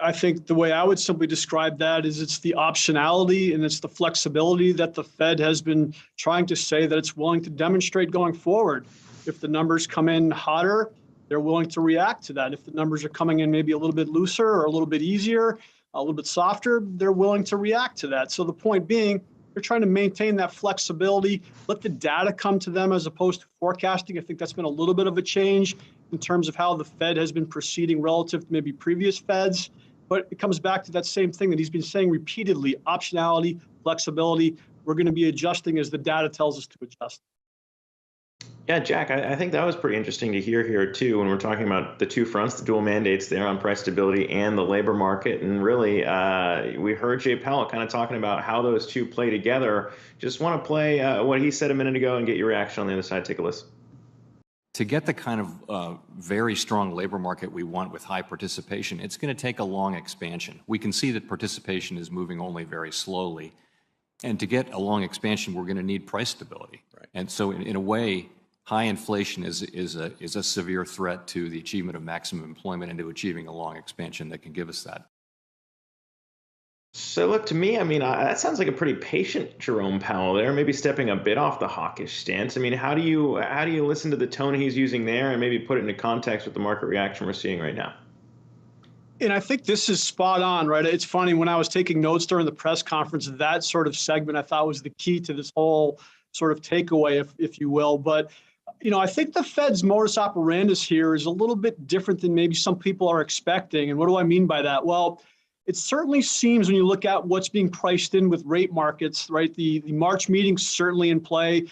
[SPEAKER 12] I think the way I would simply describe that is it's the optionality and it's the flexibility that the Fed has been trying to say that it's willing to demonstrate going forward. If the numbers come in hotter, they're willing to react to that. If the numbers are coming in maybe a little bit looser or a little bit easier, a little bit softer, they're willing to react to that. So the point being, they're trying to maintain that flexibility, let the data come to them as opposed to forecasting. I think that's been a little bit of a change in terms of how the Fed has been proceeding relative to maybe previous Feds. But it comes back to that same thing that he's been saying repeatedly, optionality, flexibility. We're going to be adjusting as the data tells us to adjust.
[SPEAKER 13] Yeah, Jack, I think that was pretty interesting to hear here, too, when we're talking about the two fronts, the dual mandates there on price stability and the labor market. And really, we heard Jay Powell kind of talking about how those two play together. Just want to play what he said a minute ago and get your reaction on the other side. Take a listen.
[SPEAKER 11] To get the kind of very strong labor market we want with high participation, it's going to take a long expansion. We can see that participation is moving only very slowly. And to get a long expansion, we're going to need price stability. Right. And so in a way, high inflation is a severe threat to the achievement of maximum employment and to achieving a long expansion that can give us that.
[SPEAKER 13] So look, to me, I mean, that sounds like a pretty patient Jerome Powell there, maybe stepping a bit off the hawkish stance. I mean, how do you listen to the tone he's using there and maybe put it into context with the market reaction we're seeing right now?
[SPEAKER 12] And I think this is spot on, right? It's funny, when I was taking notes during the press conference, that sort of segment I thought was the key to this whole sort of takeaway, if you will. But you know, I think the Fed's modus operandus here is a little bit different than maybe some people are expecting. And what do I mean by that? Well, it certainly seems when you look at what's being priced in with rate markets, right? The March meeting's certainly in play.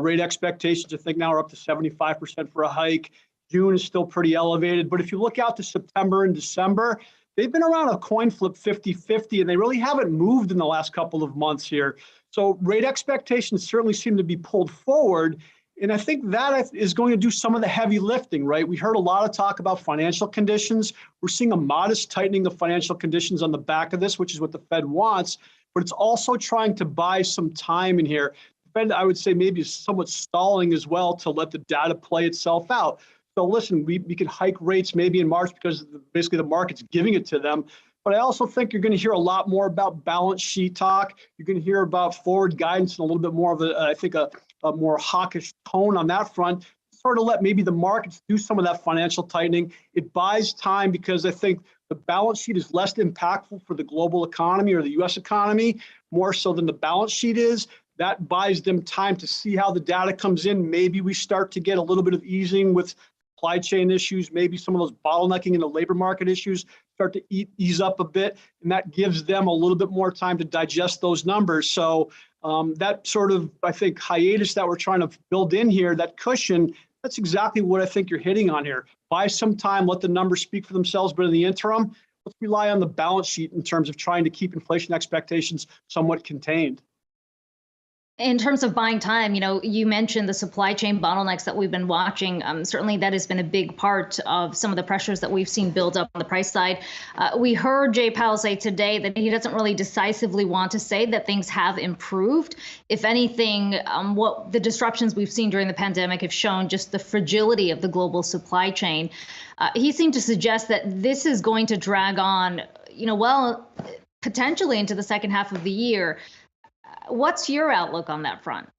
[SPEAKER 12] Rate expectations, I think, now are up to 75% for a hike. June is still pretty elevated. But if you look out to September and December, they've been around a coin flip 50-50, and they really haven't moved in the last couple of months here. So rate expectations certainly seem to be pulled forward. And I think that is going to do some of the heavy lifting, right? We heard a lot of talk about financial conditions. We're seeing a modest tightening of financial conditions on the back of this, which is what the Fed wants, but it's also trying to buy some time in here. The Fed, I would say, maybe is somewhat stalling as well to let the data play itself out. So listen, we can hike rates maybe in March because basically the market's giving it to them. But I also think you're going to hear a lot more about balance sheet talk. You're going to hear about forward guidance and a little bit more of a more hawkish tone on that front, sort of let maybe the markets do some of that financial tightening. It buys time because I think the balance sheet is less impactful for the global economy or the U.S. economy, more so than the balance sheet is. That buys them time to see how the data comes in. Maybe we start to get a little bit of easing with supply chain issues, maybe some of those bottlenecking in the labor market issues start to ease up a bit, and that gives them a little bit more time to digest those numbers. So that sort of, I think, hiatus that we're trying to build in here, that cushion, that's exactly what I think you're hitting on here. Buy some time, let the numbers speak for themselves, but in the interim, let's rely on the balance sheet in terms of trying to keep inflation expectations somewhat contained.
[SPEAKER 2] In terms of buying time, you mentioned the supply chain bottlenecks that we've been watching. Certainly that has been a big part of some of the pressures that we've seen build up on the price side. We heard Jay Powell say today that he doesn't really decisively want to say that things have improved. If anything, what the disruptions we've seen during the pandemic have shown just the fragility of the global supply chain. He seemed to suggest that this is going to drag on, potentially into the second half of the year. What's your outlook on that front?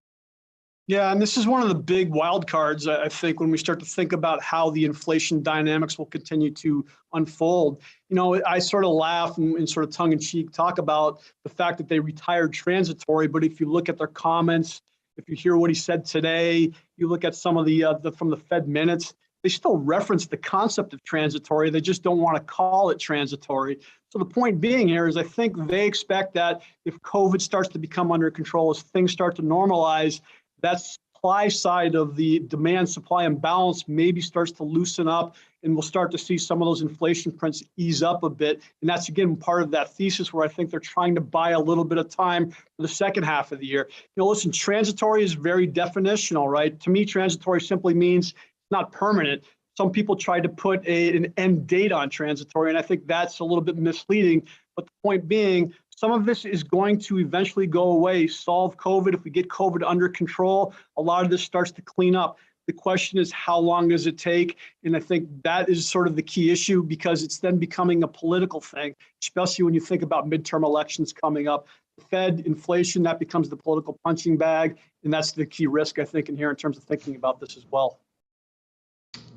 [SPEAKER 12] Yeah, and this is one of the big wild cards, I think, when we start to think about how the inflation dynamics will continue to unfold. I sort of laugh and sort of tongue-in-cheek talk about the fact that they retired transitory, but if you look at their comments, if you hear what he said today, you look at some of the from the Fed minutes, they still reference the concept of transitory. They just don't want to call it transitory. So the point being here is I think they expect that if COVID starts to become under control, as things start to normalize, that supply side of the demand supply imbalance maybe starts to loosen up, and we'll start to see some of those inflation prints ease up a bit. And that's, again, part of that thesis where I think they're trying to buy a little bit of time for the second half of the year. Listen, transitory is very definitional, right? To me, transitory simply means it's not permanent. Some people try to put an end date on transitory, and I think that's a little bit misleading. But the point being, some of this is going to eventually go away, solve COVID. If we get COVID under control, a lot of this starts to clean up. The question is, how long does it take? And I think that is sort of the key issue, because it's then becoming a political thing, especially when you think about midterm elections coming up. The Fed, inflation, that becomes the political punching bag. And that's the key risk, I think, in here in terms of thinking about this as well.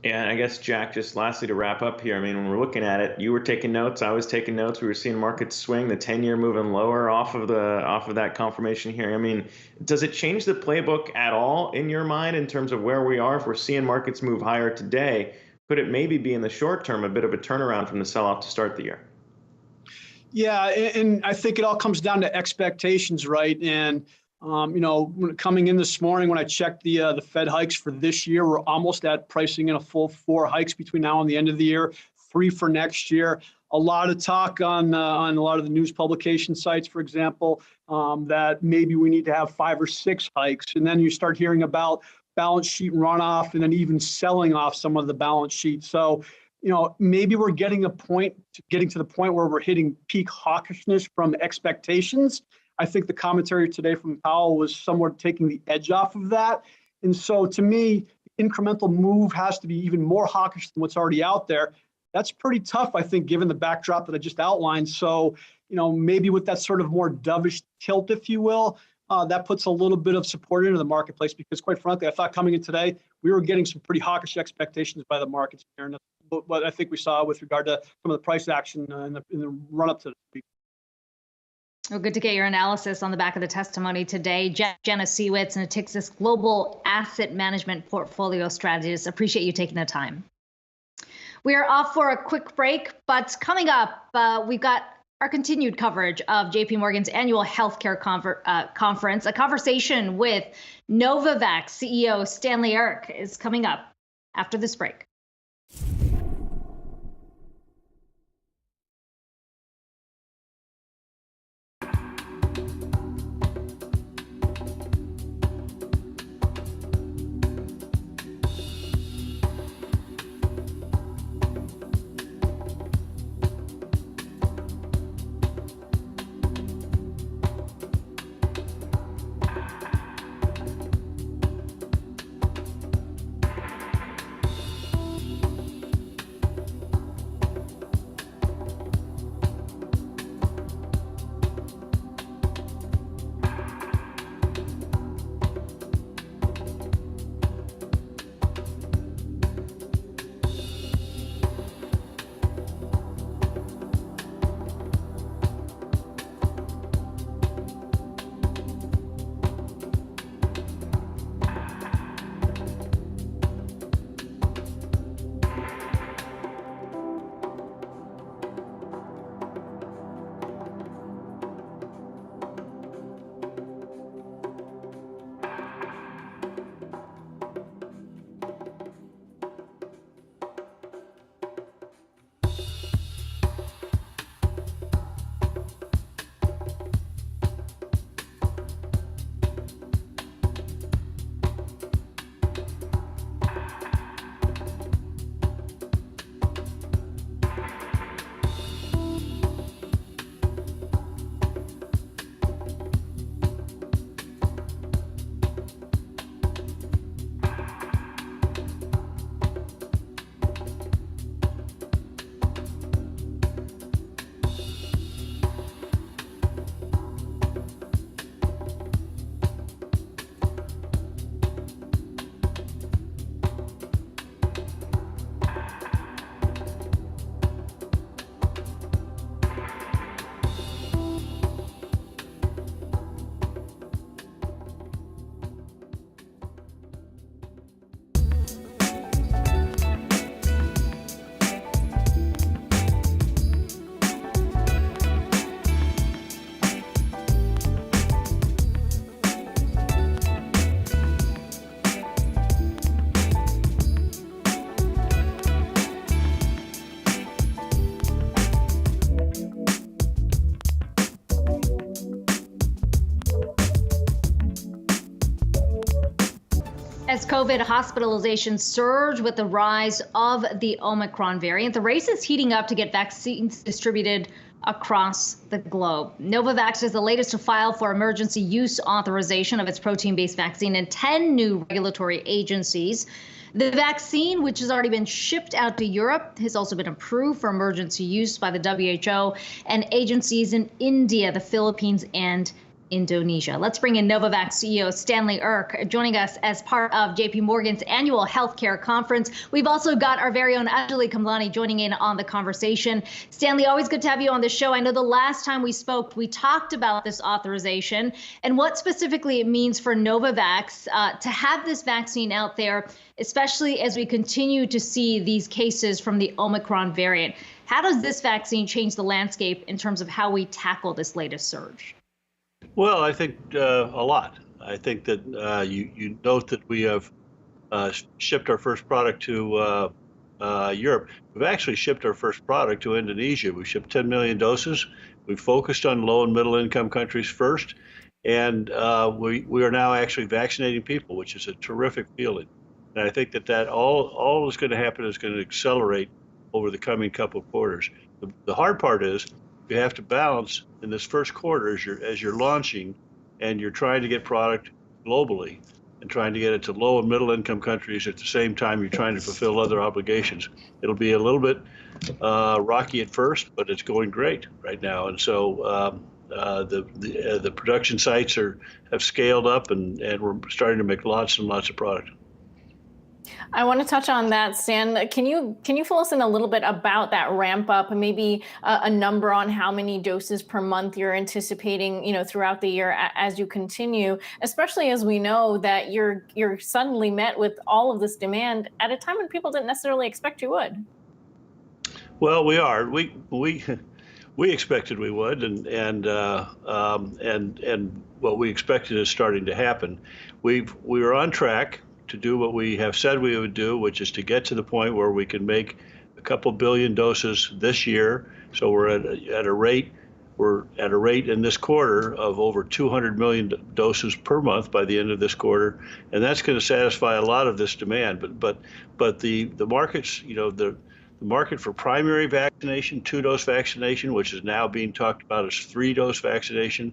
[SPEAKER 13] Yeah, and I guess, Jack, just lastly to wrap up here, I mean, when we're looking at it, you were taking notes, I was taking notes, we were seeing markets swing, the 10-year moving lower off of that confirmation here. I mean, does it change the playbook at all in your mind in terms of where we are? If we're seeing markets move higher today, could it maybe be in the short term a bit of a turnaround from the sell-off to start the year?
[SPEAKER 12] Yeah, and I think it all comes down to expectations, right? And coming in this morning, when I checked the Fed hikes for this year, we're almost at pricing in a full 4 hikes between now and the end of the year, 3 for next year. A lot of talk on a lot of the news publication sites, for example, that maybe we need to have 5 or 6 hikes. And then you start hearing about balance sheet runoff and then even selling off some of the balance sheet. So, maybe we're getting to the point where we're hitting peak hawkishness from expectations. I think the commentary today from Powell was somewhat taking the edge off of that. And so to me, the incremental move has to be even more hawkish than what's already out there. That's pretty tough, I think, given the backdrop that I just outlined. So, maybe with that sort of more dovish tilt, if you will, that puts a little bit of support into the marketplace, because quite frankly, I thought coming in today, we were getting some pretty hawkish expectations by the markets here. And that's what I think we saw with regard to some of the price action in the run-up to the week.
[SPEAKER 2] Well, good to get your analysis on the back of the testimony today. Jenna Siewitz, Natixis Global Asset Management Portfolio Strategist. Appreciate you taking the time. We are off for a quick break, but coming up, we've got our continued coverage of JP Morgan's annual healthcare conference. A conversation with Novavax CEO Stanley Erck is coming up after this break. As COVID hospitalizations surge with the rise of the Omicron variant, the race is heating up to get vaccines distributed across the globe. Novavax is the latest to file for emergency use authorization of its protein-based vaccine in 10 new regulatory agencies. The vaccine, which has already been shipped out to Europe, has also been approved for emergency use by the WHO and agencies in India, the Philippines, and Indonesia. Let's bring in Novavax CEO Stanley Erck joining us as part of JP Morgan's annual healthcare conference. We've also got our very own Anjali Kamlani joining in on the conversation. Stanley, always good to have you on the show. I know the last time we spoke, we talked about this authorization and what specifically it means for Novavax to have this vaccine out there, especially as we continue to see these cases from the Omicron variant. How does this vaccine change the landscape in terms of how we tackle this latest surge?
[SPEAKER 15] Well, I think a lot. I think that you note that we have shipped our first product to Europe. We've actually shipped our first product to Indonesia. We shipped 10 million doses. We focused on low and middle income countries first, and we are now actually vaccinating people, which is a terrific feeling. And I think that all is going to happen is going to accelerate over the coming couple of quarters. The hard part is you have to balance in this first quarter as you're launching and you're trying to get product globally and trying to get it to low and middle income countries at the same time you're trying to fulfill other obligations. It'll be a little bit rocky at first, but it's going great right now. And so the production sites have scaled up and we're starting to make lots and lots of product.
[SPEAKER 16] I want to touch on that, Stan. Can you fill us in a little bit about that ramp up and maybe a number on how many doses per month you're anticipating, throughout the year as you continue, especially as we know that you're suddenly met with all of this demand at a time when people didn't necessarily expect you would?
[SPEAKER 15] Well, we are. We expected we would, and what we expected is starting to happen. We are on track to do what we have said we would do, which is to get to the point where we can make a couple billion doses this year. So we're at a rate in this quarter of over 200 million doses per month by the end of this quarter, and that's going to satisfy a lot of this demand. But the markets, the market for primary vaccination, 2-dose vaccination, which is now being talked about as 3-dose vaccination,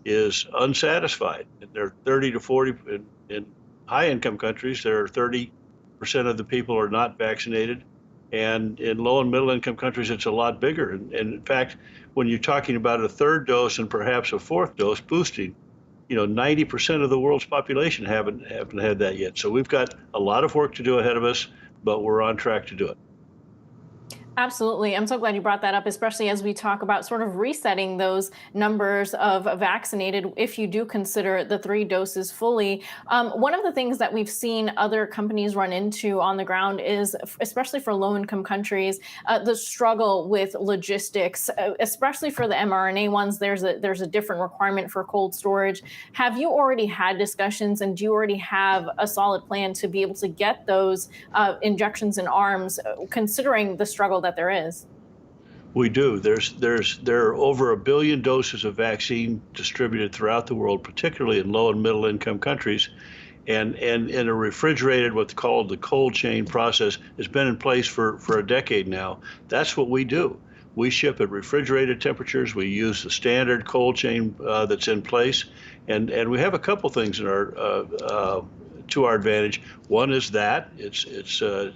[SPEAKER 15] is unsatisfied. There are 30 to 40 in high-income countries, there are 30% of the people are not vaccinated. And in low and middle-income countries, it's a lot bigger. And in fact, when you're talking about a 3rd dose and perhaps a 4th dose boosting, 90% of the world's population haven't had that yet. So we've got a lot of work to do ahead of us, but we're on track to do it.
[SPEAKER 16] Absolutely. I'm so glad you brought that up, especially as we talk about sort of resetting those numbers of vaccinated, if you do consider the 3 doses fully. One of the things that we've seen other companies run into on the ground is, especially for low-income countries, the struggle with logistics, especially for the mRNA ones. There's a different requirement for cold storage. Have you already had discussions, and do you already have a solid plan to be able to get those injections in arms, considering the struggle that there is?
[SPEAKER 15] We do. There are over 1 billion doses of vaccine distributed throughout the world, particularly in low and middle income countries. And in a refrigerated, what's called the cold chain process, has been in place for a decade now. That's what we do. We ship at refrigerated temperatures. We use the standard cold chain that's in place. And we have a couple things in our to our advantage. One is that it's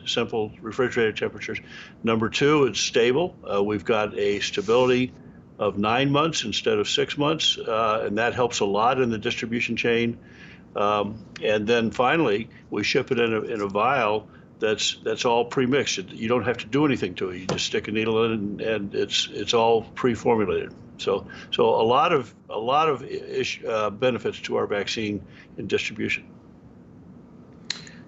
[SPEAKER 15] simple refrigerated temperatures. Number 2, it's stable. We've got a stability of 9 months instead of 6 months, and that helps a lot in the distribution chain. And then finally, we ship it in a vial that's all pre-mixed. You don't have to do anything to it. You just stick a needle in, and it's all pre-formulated. So a lot of benefits to our vaccine in distribution.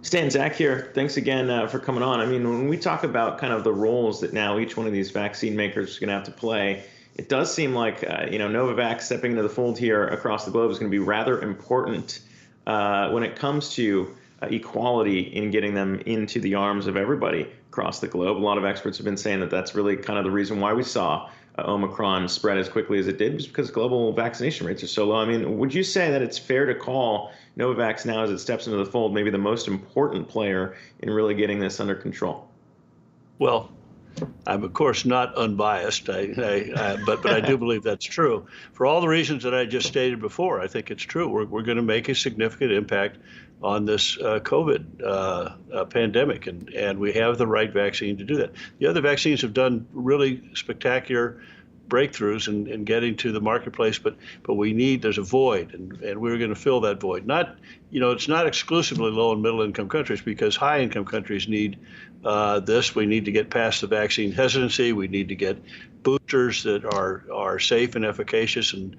[SPEAKER 13] Stan, Zach here. Thanks again for coming on. I mean, when we talk about kind of the roles that now each one of these vaccine makers is going to have to play, it does seem like, Novavax stepping into the fold here across the globe is going to be rather important when it comes to equality in getting them into the arms of everybody across the globe. A lot of experts have been saying that that's really kind of the reason why we saw Omicron spread as quickly as it did, just because global vaccination rates are so low. I mean, would you say that it's fair to call Novavax now, as it steps into the fold, maybe the most important player in really getting this under control?
[SPEAKER 15] Well, I'm of course not unbiased, but I do believe that's true. For all the reasons that I just stated before, I think it's true. We're going to make a significant impact on this COVID pandemic, and we have the right vaccine to do that. The other vaccines have done really spectacular breakthroughs in getting to the marketplace, but there's a void, and we're going to fill that void. It's not exclusively low and middle income countries, because high income countries need this. We need to get past the vaccine hesitancy. We need to get boosters that are safe and efficacious, and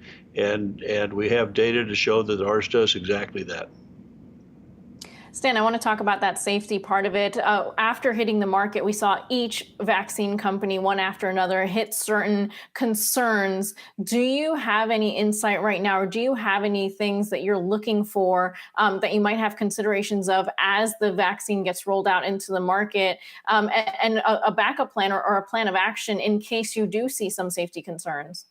[SPEAKER 15] we have data to show that ours does exactly that.
[SPEAKER 16] Stan, I want to talk about that safety part of it. After hitting the market, we saw each vaccine company, one after another, hit certain concerns. Do you have any insight right now, or do you have any things that you're looking for that you might have considerations of as the vaccine gets rolled out into the market, and a backup plan or a plan of action in case you do see some safety concerns?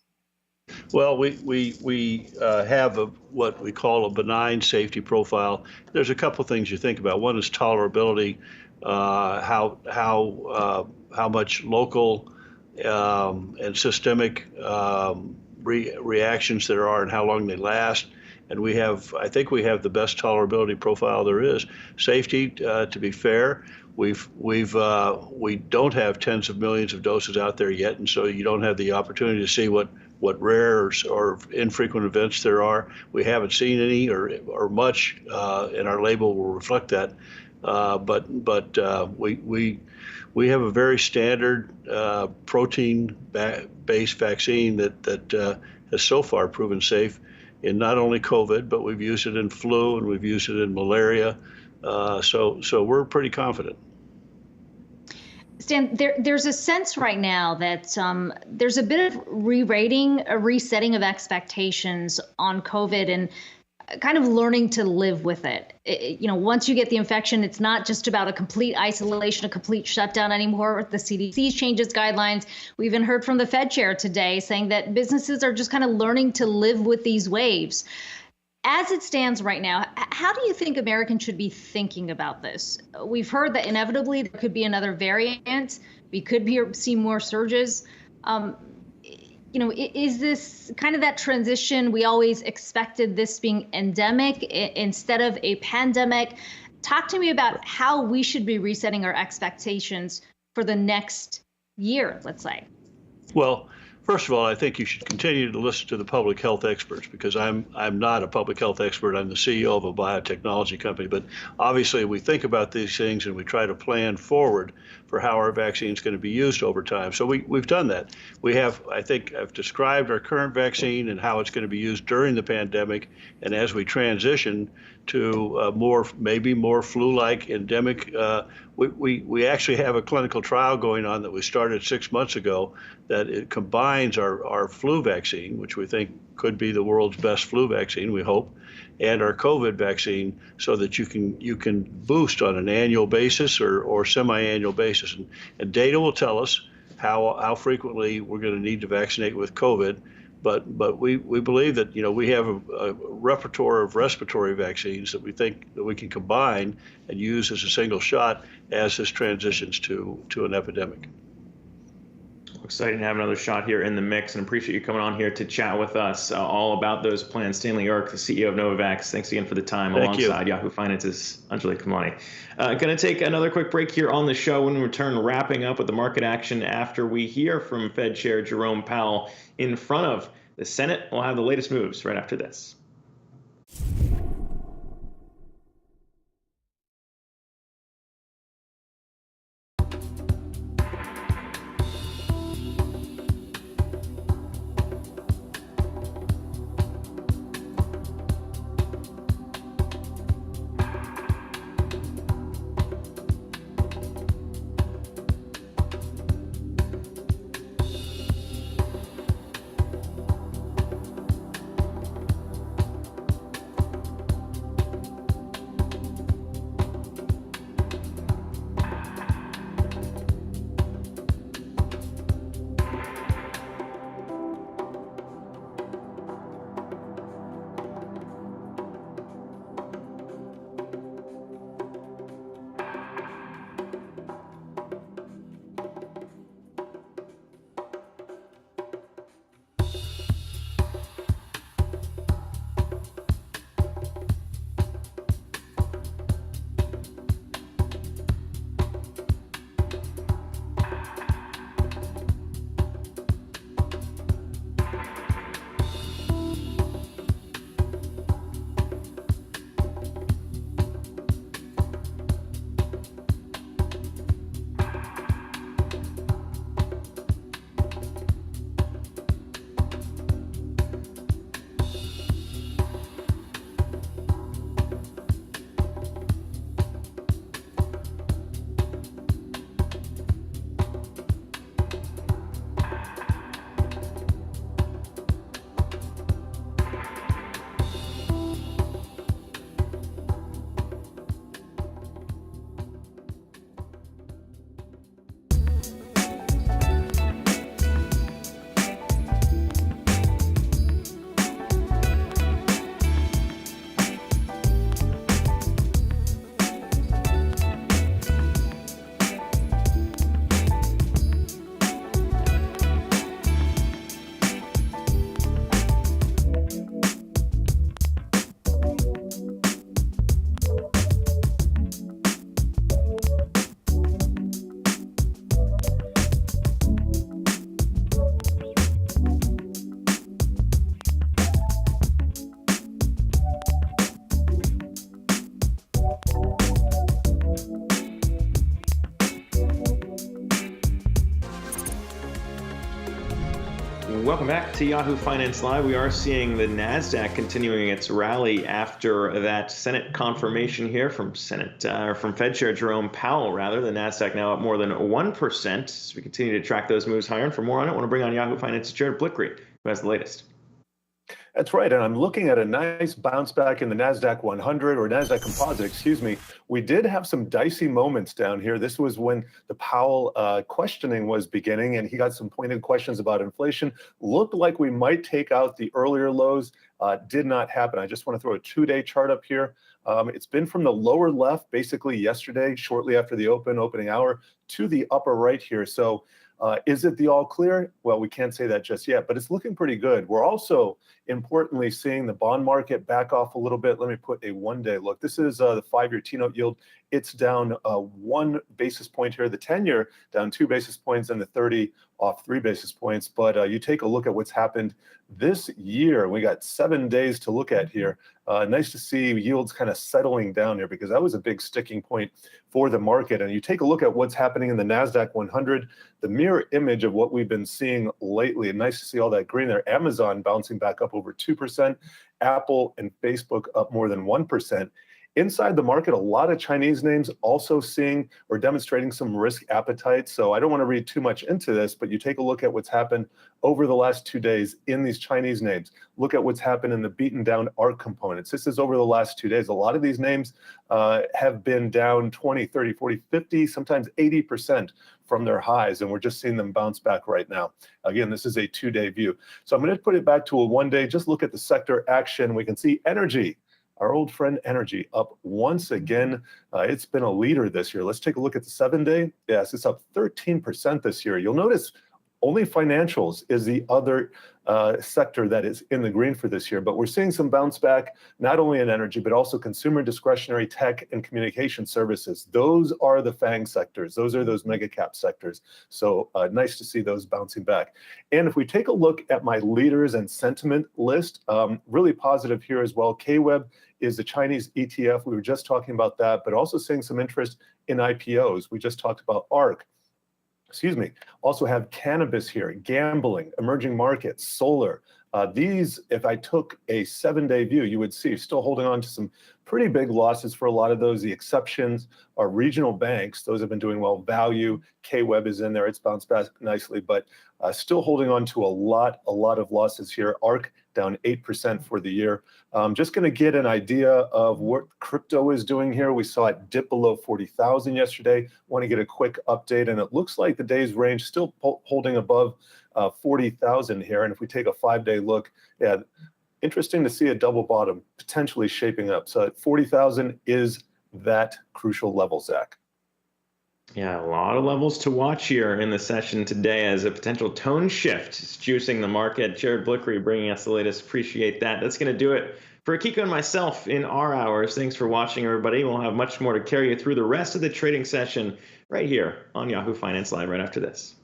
[SPEAKER 15] Well, we have what we call a benign safety profile. There's a couple things you think about. One is tolerability, how much local and systemic reactions there are, and how long they last. And I think we have the best tolerability profile there is. Safety, to be fair, we don't have tens of millions of doses out there yet, and so you don't have the opportunity to see what rare or infrequent events there are. We haven't seen any or much, and our label will reflect that. But we have a very standard protein-based vaccine that has so far proven safe in not only COVID, but we've used it in flu and we've used it in malaria. So we're pretty confident.
[SPEAKER 2] Stan, there's a sense right now that there's a bit of re-rating, a resetting of expectations on COVID, and kind of learning to live with it. Once you get the infection, it's not just about a complete isolation, a complete shutdown anymore. The CDC changes guidelines. We even heard from the Fed chair today saying that businesses are just kind of learning to live with these waves. As it stands right now, how do you think Americans should be thinking about this? We've heard that inevitably there could be another variant. We could see more surges. Is this kind of that transition? We always expected this being endemic instead of a pandemic. Talk to me about how we should be resetting our expectations for the next year, let's say.
[SPEAKER 15] Well, first of all, I think you should continue to listen to the public health experts, because I'm not a public health expert. I'm the CEO of a biotechnology company. But obviously, we think about these things and we try to plan forward for how our vaccine is going to be used over time. So we've done that. I think I've described our current vaccine and how it's going to be used during the pandemic, and as we transition to maybe more flu-like endemic. We actually have a clinical trial going on that we started 6 months ago that it combines our flu vaccine, which we think could be the world's best flu vaccine, we hope, and our COVID vaccine, so that you can boost on an annual basis or semi-annual basis. And data will tell us how frequently we're going to need to vaccinate with COVID. But we believe that we have a repertoire of respiratory vaccines that we think that we can combine and use as a single shot as this transitions to an epidemic.
[SPEAKER 13] Exciting to have another shot here in the mix, and appreciate you coming on here to chat with us all about those plans. Stanley York, the CEO of Novavax, thanks again for the time. Alongside Yahoo Finance's Anjali Kamani. Going to take another quick break here on the show. When we return, wrapping up with the market action after we hear from Fed Chair Jerome Powell in front of the Senate. We'll have the latest moves right after this. Welcome back to Yahoo Finance Live. We are seeing the Nasdaq continuing its rally after that Senate confirmation here from Fed Chair Jerome Powell. The Nasdaq now up more than 1% as we continue to track those moves higher. And for more on it, I want to bring on Yahoo Finance's Jared Blickery, who has the latest.
[SPEAKER 17] That's right, and I'm looking at a nice bounce back in the Nasdaq 100, or Nasdaq Composite, excuse me. We did have some dicey moments down here. This was when the Powell questioning was beginning, and he got some pointed questions about inflation. Looked like we might take out the earlier lows. Did not happen. I just want to throw a 2-day chart up here. It's been from the lower left, basically yesterday, shortly after the opening hour, to the upper right here. So is it the all clear? Well, we can't say that just yet, but it's looking pretty good. We're also importantly seeing the bond market back off a little bit. Let me put a 1-day look. This is the 5-year T-note yield. It's down 1 basis point here. The 10-year down 2 basis points, and the 30 off 3 basis points. But you take a look at what's happened this year. We got 7 days to look at here. Nice to see yields kind of settling down here, because that was a big sticking point for the market. And you take a look at what's happening in the Nasdaq 100, the mirror image of what we've been seeing lately. And nice to see all that green there. Amazon bouncing back up over 2%, Apple and Facebook up more than 1%. Inside the market, a lot of Chinese names also seeing or demonstrating some risk appetite. So I don't want to read too much into this, but you take a look at what's happened over the last 2 days in these Chinese names. Look at what's happened in the beaten down ARK components. This is over the last 2 days. A lot of these names have been down 20, 30, 40, 50, sometimes 80% from their highs, and we're just seeing them bounce back right now. Again, this is a 2-day view. So I'm going to put it back to a 1-day. Just look at the sector action. We can see energy. Our old friend energy up once again. It's been a leader this year. Let's take a look at the 7-day. Yes, it's up 13% this year. You'll notice only financials is the other sector that is in the green for this year. But we're seeing some bounce back, not only in energy, but also consumer discretionary, tech, and communication services. Those are the FANG sectors. Those are those mega cap sectors. So nice to see those bouncing back. And if we take a look at my leaders and sentiment list, really positive here as well. KWEB is the Chinese ETF. We were just talking about that, but also seeing some interest in IPOs. We just talked about ARK. Excuse me. Also have cannabis here, gambling, emerging markets, solar. These, if I took a 7-day view, you would see still holding on to some pretty big losses for a lot of those. The exceptions are regional banks. Those have been doing well. Value, KWEB is in there. It's bounced back nicely, but still holding on to a lot of losses here. ARK down 8% for the year. Just going to get an idea of what crypto is doing here. We saw it dip below 40,000 yesterday. Want to get a quick update, and it looks like the day's range still holding above 40,000 here. And if we take a 5-day look, yeah, interesting to see a double bottom potentially shaping up. So 40,000 is that crucial level, Zach.
[SPEAKER 13] Yeah, a lot of levels to watch here in the session today as a potential tone shift is juicing the market. Jared Blickery bringing us the latest. Appreciate that. That's going to do it for Akiko and myself in our hours. Thanks for watching, everybody. We'll have much more to carry you through the rest of the trading session right here on Yahoo Finance Live right after this.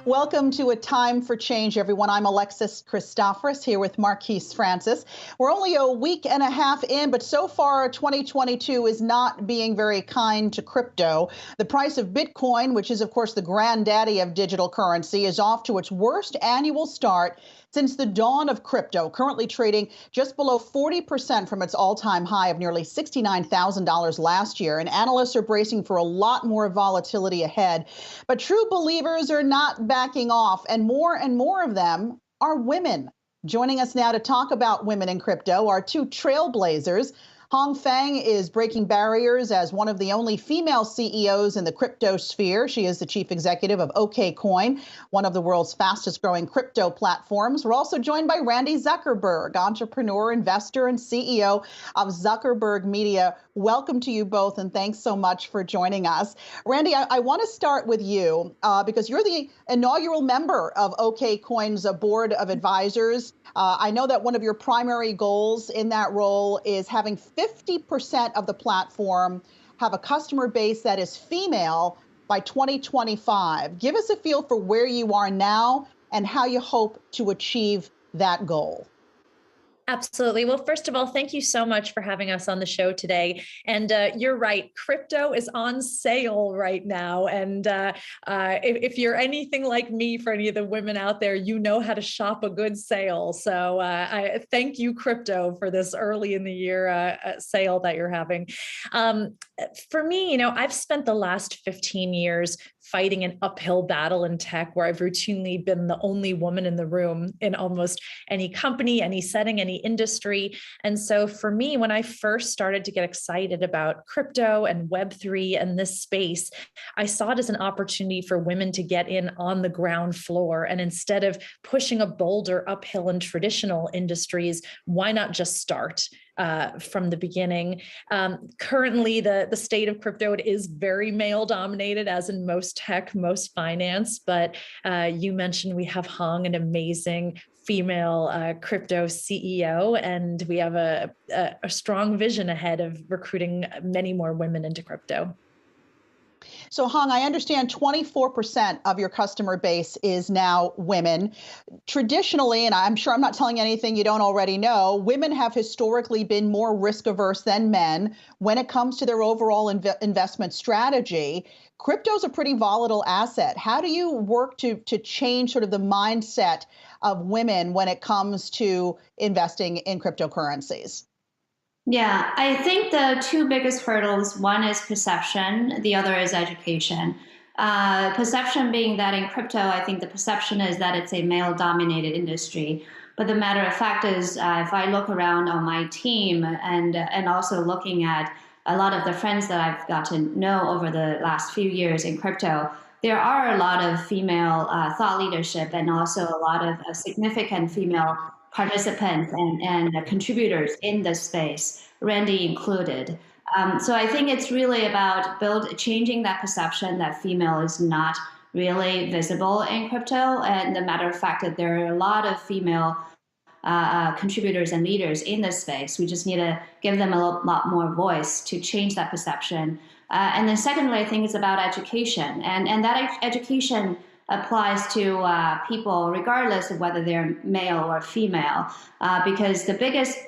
[SPEAKER 14] Welcome to A Time for Change, everyone. I'm Alexis Christoforous here with Marquise Francis. We're only a week and a half in, but so far 2022 is not being very kind to crypto. The price of Bitcoin, which is of course the granddaddy of digital currency, is off to its worst annual start since the dawn of crypto, currently trading just below 40% from its all-time high of nearly $69,000 last year. And analysts are bracing for a lot more volatility ahead. But true believers are not backing off, and more of them are women. Joining us now to talk about women in crypto are two trailblazers. Hong Feng is breaking barriers as one of the only female CEOs in the crypto sphere. She is the chief executive of OKCoin, one of the world's fastest growing crypto platforms. We're also joined by Randy Zuckerberg, entrepreneur, investor, and CEO of Zuckerberg Media. Welcome to you both, and thanks so much for joining us. Randy, I want to start with you because you're the inaugural member of OKCoin's board of advisors. I know that one of your primary goals in that role is having 50% of the platform have a customer base that is female by 2025. Give us a feel for where you are now and how you hope to achieve that goal.
[SPEAKER 18] Absolutely. Well, first of all, thank you so much for having us on the show today. And you're right, crypto is on sale right now. And if you're anything like me, for any of the women out there, you know how to shop a good sale. So I thank you, crypto, for this early in the year sale that you're having. For me, I've spent the last 15 years fighting an uphill battle in tech where I've routinely been the only woman in the room in almost any company, any setting, any industry. And so for me, when I first started to get excited about crypto and Web3 and this space, I saw it as an opportunity for women to get in on the ground floor. And instead of pushing a boulder uphill in traditional industries, why not just start from the beginning? Currently, the state of crypto, it is very male dominated, as in most tech, most finance. But you mentioned we have Hong, an amazing female crypto CEO, and we have a strong vision ahead of recruiting many more women into crypto.
[SPEAKER 14] So Hong, I understand 24% of your customer base is now women. Traditionally, and I'm sure I'm not telling anything you don't already know, women have historically been more risk averse than men when it comes to their overall investment strategy. Crypto is a pretty volatile asset. How do you work to change sort of the mindset of women when it comes to investing in cryptocurrencies?
[SPEAKER 23] Yeah, I think the two biggest hurdles, one is perception, the other is education. Perception being that in crypto, I think the perception is that it's a male-dominated industry. But the matter of fact is, if I look around on my team and also looking at a lot of the friends that I've got to know over the last few years in crypto, there are a lot of female thought leadership and also a lot of significant female participants and contributors in this space, Randy included. So I think it's really about changing that perception that female is not really visible in crypto. And the matter of fact that there are a lot of female contributors and leaders in this space. We just need to give them a lot more voice to change that perception. And then secondly, I think it's about education. And that education applies to people regardless of whether they're male or female, because the biggest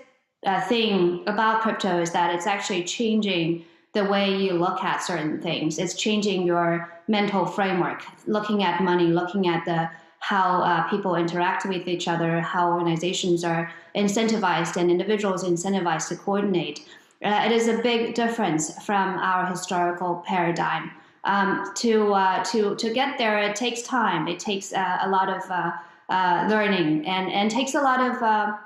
[SPEAKER 23] thing about crypto is that it's actually changing the way you look at certain things. It's changing your mental framework, looking at money, looking at how people interact with each other, how organizations are incentivized and individuals incentivized to coordinate. It is a big difference from our historical paradigm. To get there, it takes time. It takes a lot of learning and takes a lot of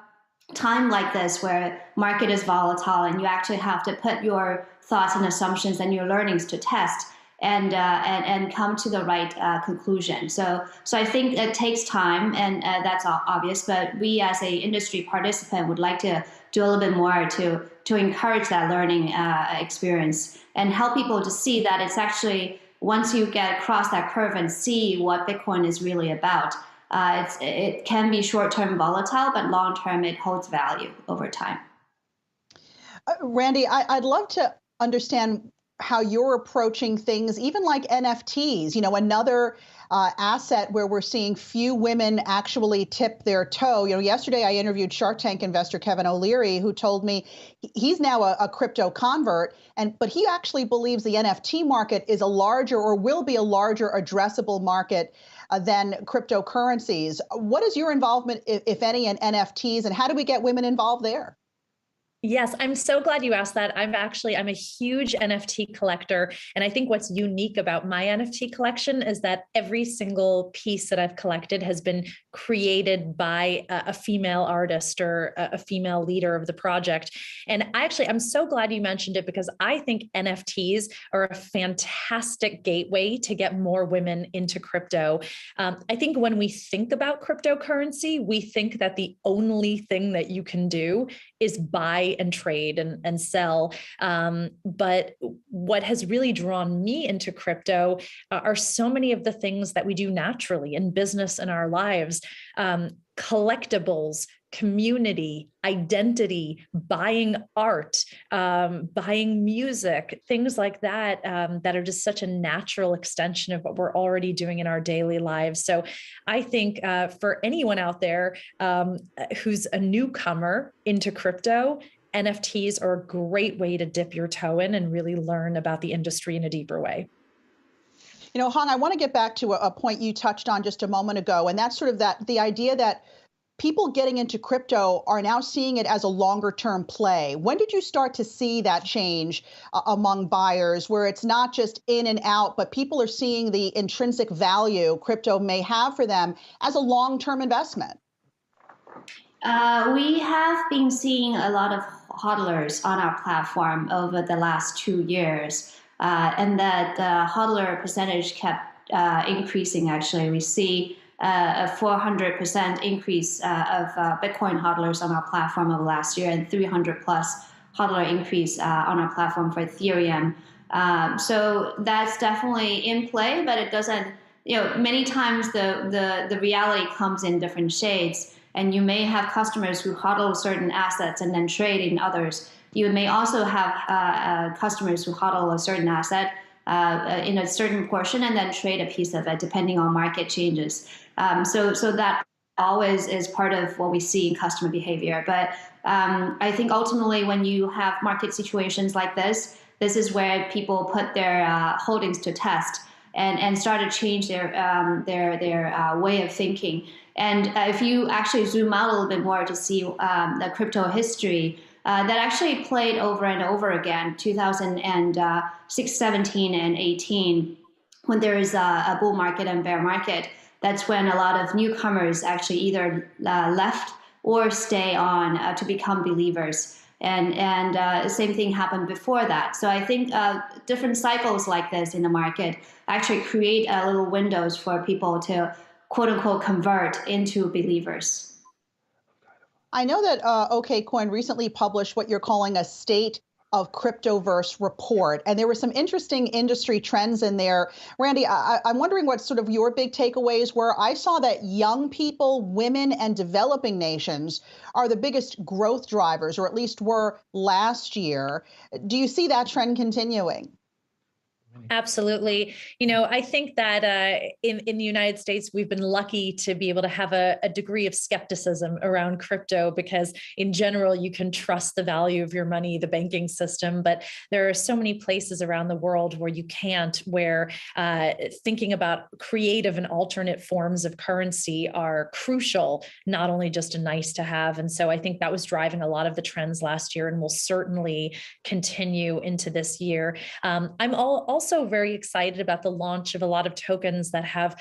[SPEAKER 23] time like this where market is volatile and you actually have to put your thoughts and assumptions and your learnings to test and come to the right conclusion. So I think it takes time, and that's obvious. But we, as a industry participant, would like to do a little bit more to encourage that learning experience and help people to see that it's actually, once you get across that curve and see what Bitcoin is really about, it can be short-term volatile, but long-term it holds value over time.
[SPEAKER 14] Randy, I'd love to understand how you're approaching things, even like NFTs, you know, another asset where we're seeing few women actually tip their toe. You know, yesterday I interviewed Shark Tank investor Kevin O'Leary, who told me he's now a crypto convert, but he actually believes the NFT market is a larger, or will be a larger addressable market than cryptocurrencies. What is your involvement, if any, in NFTs, and how do we get women involved there?
[SPEAKER 18] Yes, I'm so glad you asked that. I'm a huge NFT collector. And I think what's unique about my NFT collection is that every single piece that I've collected has been created by a female artist or a female leader of the project. And I'm so glad you mentioned it, because I think NFTs are a fantastic gateway to get more women into crypto. I think when we think about cryptocurrency, we think that the only thing that you can do is buy and trade and sell. But what has really drawn me into crypto are so many of the things that we do naturally in business and our lives. Collectibles, community, identity, buying art, buying music, things like that, that are just such a natural extension of what we're already doing in our daily lives. So I think for anyone out there who's a newcomer into crypto, NFTs are a great way to dip your toe in and really learn about the industry in a deeper way.
[SPEAKER 14] You know, Hong, I want to get back to a point you touched on just a moment ago, and that's sort of the idea that people getting into crypto are now seeing it as a longer term play. When did you start to see that change among buyers, where it's not just in and out, but people are seeing the intrinsic value crypto may have for them as a long-term investment?
[SPEAKER 23] We have been seeing a lot of hodlers on our platform over the last 2 years, and that the hodler percentage kept increasing. Actually, we see a 400% increase of Bitcoin hodlers on our platform over last year, and 300 plus hodler increase on our platform for Ethereum. So that's definitely in play, but it doesn't, you know, many times the reality comes in different shades. And you may have customers who hodl certain assets and then trade in others. You may also have customers who hodl a certain asset in a certain portion and then trade a piece of it, depending on market changes. So that always is part of what we see in customer behavior. But I think ultimately, when you have market situations like this is where people put their holdings to test and start to change their way of thinking. And if you actually zoom out a little bit more to see the crypto history, that actually played over and over again, 2006, 17, and 18, when there is a bull market and bear market. That's when a lot of newcomers actually either left or stay on to become believers. And the same thing happened before that. So I think different cycles like this in the market actually create little windows for people to quote unquote convert into believers.
[SPEAKER 14] I know that OKCoin recently published what you're calling a State of Cryptoverse report, and there were some interesting industry trends in there. Randy, I'm wondering what sort of your big takeaways were. I saw that young people, women, and developing nations are the biggest growth drivers, or at least were last year. Do you see that trend continuing?
[SPEAKER 18] Absolutely. You know, I think that in the United States, we've been lucky to be able to have a degree of skepticism around crypto, because in general, you can trust the value of your money, the banking system. But there are so many places around the world where you can't, where thinking about creative and alternate forms of currency are crucial, not only just a nice to have. And so I think that was driving a lot of the trends last year and will certainly continue into this year. I'm also very excited about the launch of a lot of tokens that have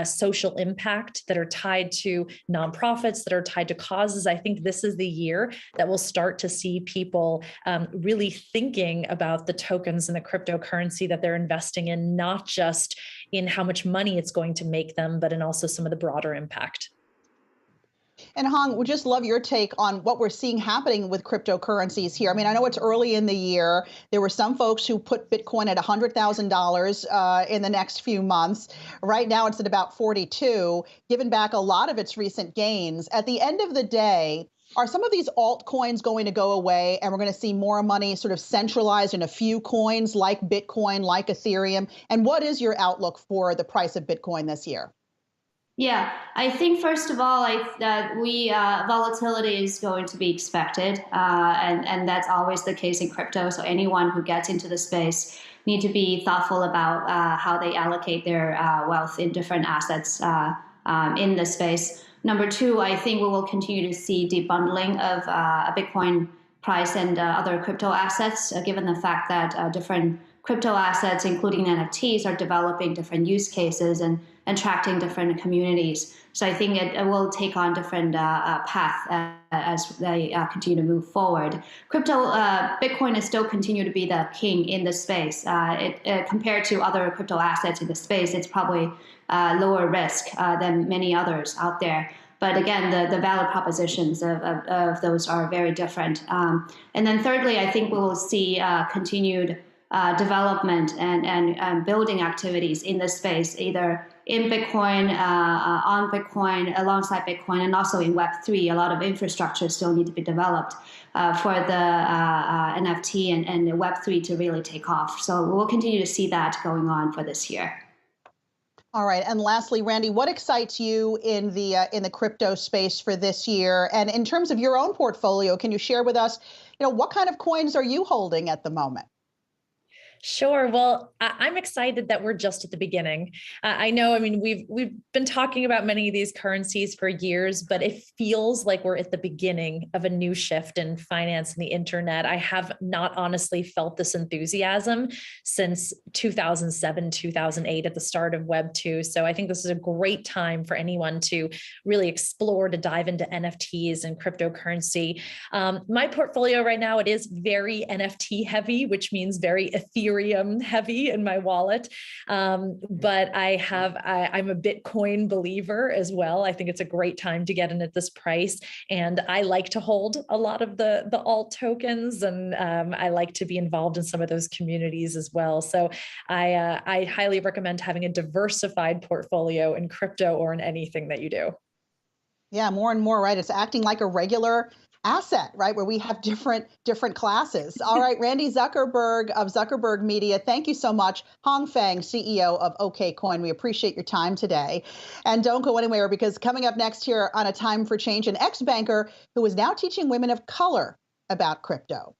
[SPEAKER 18] social impact, that are tied to nonprofits, that are tied to causes. I think this is the year that we'll start to see people really thinking about the tokens and the cryptocurrency that they're investing in, not just in how much money it's going to make them, but in also some of the broader impact.
[SPEAKER 14] And Hong, would just love your take on what we're seeing happening with cryptocurrencies here. I mean, I know it's early in the year. There were some folks who put Bitcoin at $100,000 in the next few months. Right now, it's at about 42, given back a lot of its recent gains. At the end of the day, Are some of these altcoins going to go away and we're going to see more money sort of centralized in a few coins like Bitcoin, like Ethereum? And what is your outlook for the price of Bitcoin this year?
[SPEAKER 23] Yeah, I think first of all, volatility is going to be expected, and that's always the case in crypto. So anyone who gets into the space need to be thoughtful about how they allocate their wealth in different assets in the space. Number two, I think we will continue to see debundling of Bitcoin price and other crypto assets, given the fact that different crypto assets, including NFTs, are developing different use cases and attracting different communities. So I think it will take on different path as they continue to move forward. Bitcoin is still continue to be the king in the space. Compared to other crypto assets in the space, it's probably lower risk than many others out there. But again, the value propositions of those are very different. And then thirdly, I think we will see continued development and building activities in the space, either in Bitcoin, on Bitcoin, alongside Bitcoin, and also in Web3. A lot of infrastructure still need to be developed for the NFT and Web3 to really take off. So we'll continue to see that going on for this year.
[SPEAKER 14] All right, and lastly, Randy, what excites you in the crypto space for this year? And in terms of your own portfolio, can you share with us, what kind of coins are you holding at the moment?
[SPEAKER 18] Sure. Well, I'm excited that we're just at the beginning. I know, I mean, we've been talking about many of these currencies for years, but it feels like we're at the beginning of a new shift in finance and the internet. I have not honestly felt this enthusiasm since 2007, 2008 at the start of Web 2. So I think this is a great time for anyone to really explore, to dive into NFTs and cryptocurrency. My portfolio right now, it is very NFT heavy, which means very Ethereum heavy in my wallet. But I'm a Bitcoin believer as well. I think it's a great time to get in at this price. And I like to hold a lot of the alt tokens, and I like to be involved in some of those communities as well. So I highly recommend having a diversified portfolio in crypto or in anything that you do.
[SPEAKER 14] Yeah, more and more, right? It's acting like a regular asset, right? Where we have different classes. All right, Randy Zuckerberg of Zuckerberg Media, thank you so much. Hong Feng, CEO of OKCoin. We appreciate your time today. And don't go anywhere, because coming up next here on A Time for Change, an ex-banker who is now teaching women of color about crypto.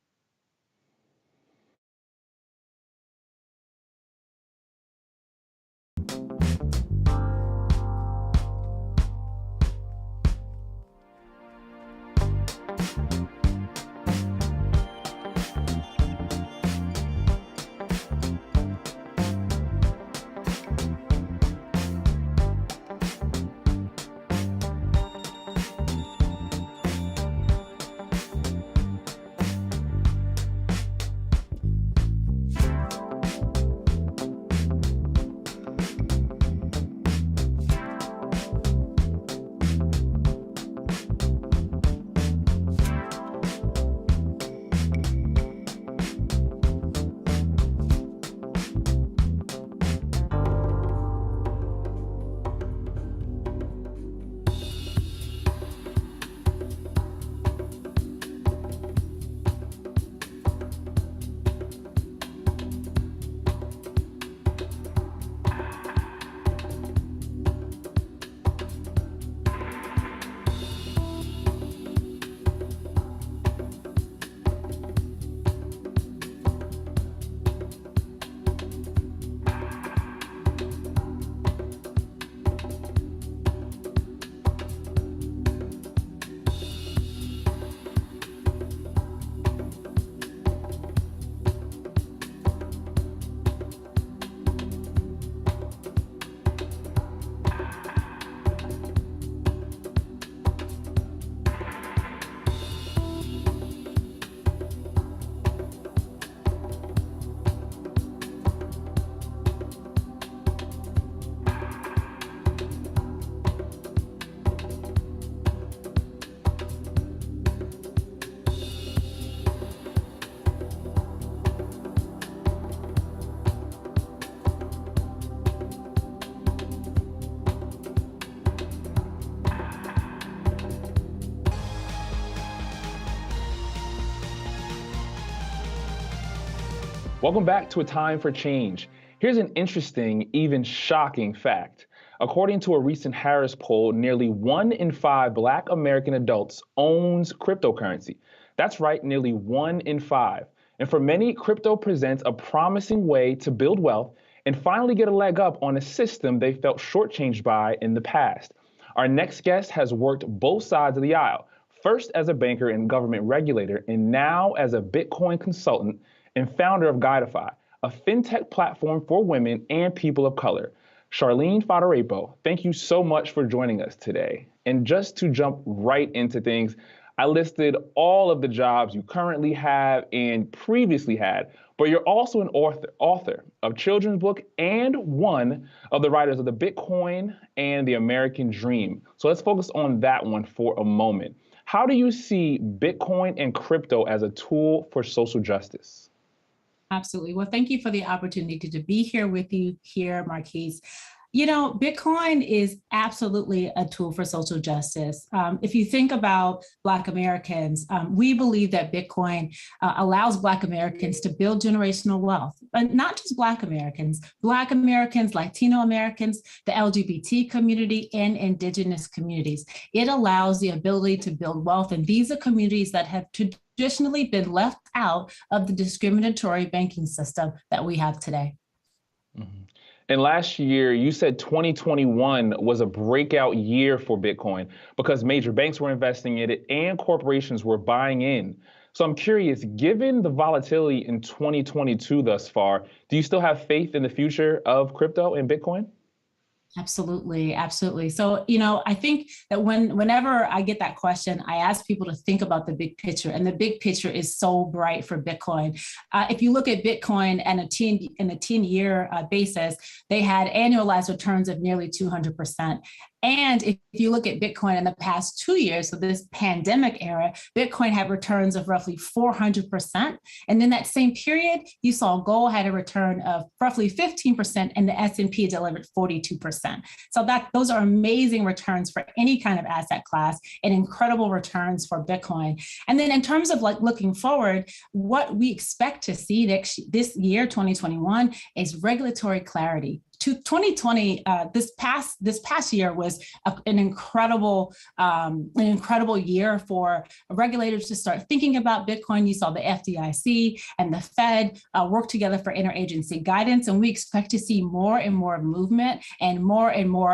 [SPEAKER 19] Welcome back to A Time for Change. Here's an interesting, even shocking fact. According to a recent Harris poll, nearly 1 in 5 Black American adults owns cryptocurrency. That's right, nearly 1 in 5. And for many, crypto presents a promising way to build wealth and finally get a leg up on a system they felt shortchanged by in the past. Our next guest has worked both sides of the aisle, first as a banker and government regulator, and now as a Bitcoin consultant and founder of Guidify, a fintech platform for women and people of color. Charlene Foderapo, thank you so much for joining us today. And just to jump right into things, I listed all of the jobs you currently have and previously had, but you're also an author of children's book and one of the writers of the Bitcoin and the American Dream. So let's focus on that one for a moment. How do you see Bitcoin and crypto as a tool for social justice?
[SPEAKER 20] Absolutely. Well, thank you for the opportunity to be here with you here, Marquise. You know, Bitcoin is absolutely a tool for social justice. If you think about Black Americans, we believe that Bitcoin allows Black Americans to build generational wealth, but not just Black Americans, Latino Americans, the LGBT community, and Indigenous communities. It allows the ability to build wealth, and these are communities that have traditionally been left out of the discriminatory banking system that we have today.
[SPEAKER 19] Mm-hmm. And last year, you said 2021 was a breakout year for Bitcoin because major banks were investing in it and corporations were buying in. So I'm curious, given the volatility in 2022 thus far, do you still have faith in the future of crypto and Bitcoin?
[SPEAKER 20] Absolutely, absolutely. So, you know, I think that whenever I get that question, I ask people to think about the big picture, and the big picture is so bright for Bitcoin. If you look at Bitcoin and a 10-year basis, they had annualized returns of nearly 200%. And if you look at Bitcoin in the past 2 years, so this pandemic era, Bitcoin had returns of roughly 400%. And in that same period, you saw gold had a return of roughly 15%, and the S&P delivered 42%. So those are amazing returns for any kind of asset class and incredible returns for Bitcoin. And then in terms of like looking forward, what we expect to see this year, 2021, is regulatory clarity. 2020, this past year was an incredible year for regulators to start thinking about Bitcoin. You saw the FDIC and the Fed work together for interagency guidance, and we expect to see more and more movement and more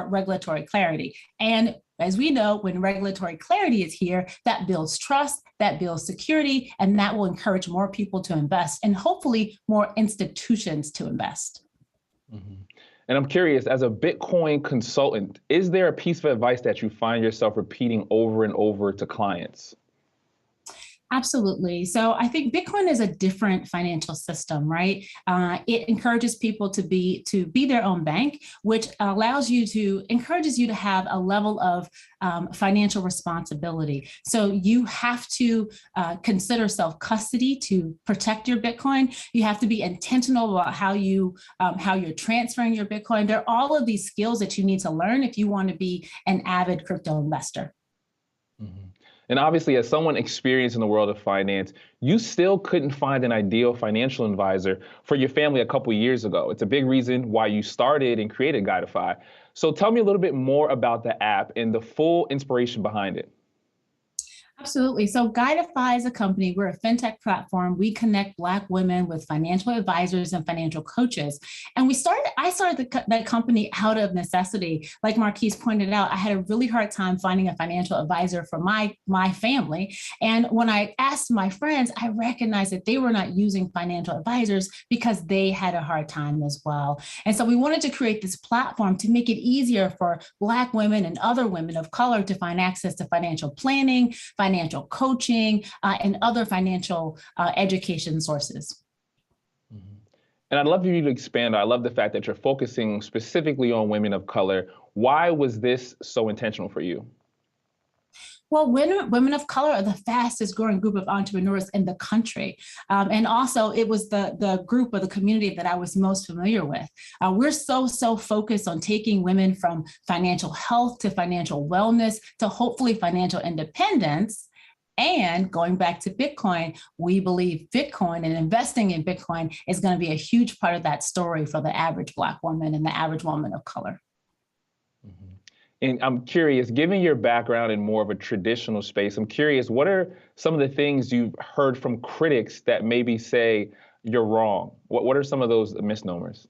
[SPEAKER 20] regulatory clarity. And as we know, when regulatory clarity is here, that builds trust, that builds security, and that will encourage more people to invest and hopefully more institutions to invest.
[SPEAKER 19] Mm-hmm. And I'm curious, as a Bitcoin consultant, is there a piece of advice that you find yourself repeating over and over to clients?
[SPEAKER 20] Absolutely. So I think Bitcoin is a different financial system, right? It encourages people to be their own bank, which encourages you to have a level of financial responsibility. So you have to consider self-custody to protect your Bitcoin. You have to be intentional about how you're transferring your Bitcoin. There are all of these skills that you need to learn if you want to be an avid crypto investor.
[SPEAKER 19] Mm-hmm. And obviously, as someone experienced in the world of finance, you still couldn't find an ideal financial advisor for your family a couple years ago. It's a big reason why you started and created Guidify. So tell me a little bit more about the app and the full inspiration behind it.
[SPEAKER 20] Absolutely. So Guidify is a company. We're a fintech platform. We connect Black women with financial advisors and financial coaches. And I started that company out of necessity. Like Marquise pointed out, I had a really hard time finding a financial advisor for my family. And when I asked my friends, I recognized that they were not using financial advisors because they had a hard time as well. And so we wanted to create this platform to make it easier for Black women and other women of color to find access to financial planning, financial coaching, and other financial education sources.
[SPEAKER 19] Mm-hmm. And I'd love for you to expand. I love the fact that you're focusing specifically on women of color. Why was this so intentional for you?
[SPEAKER 20] Well, women of color are the fastest growing group of entrepreneurs in the country. And also it was the group or the community that I was most familiar with. We're so focused on taking women from financial health to financial wellness to hopefully financial independence. And going back to Bitcoin, we believe Bitcoin and investing in Bitcoin is going to be a huge part of that story for the average Black woman and the average woman of color.
[SPEAKER 19] And I'm curious, given your background in more of a traditional space, I'm curious, what are some of the things you've heard from critics that maybe say you're wrong? What are some of those misnomers?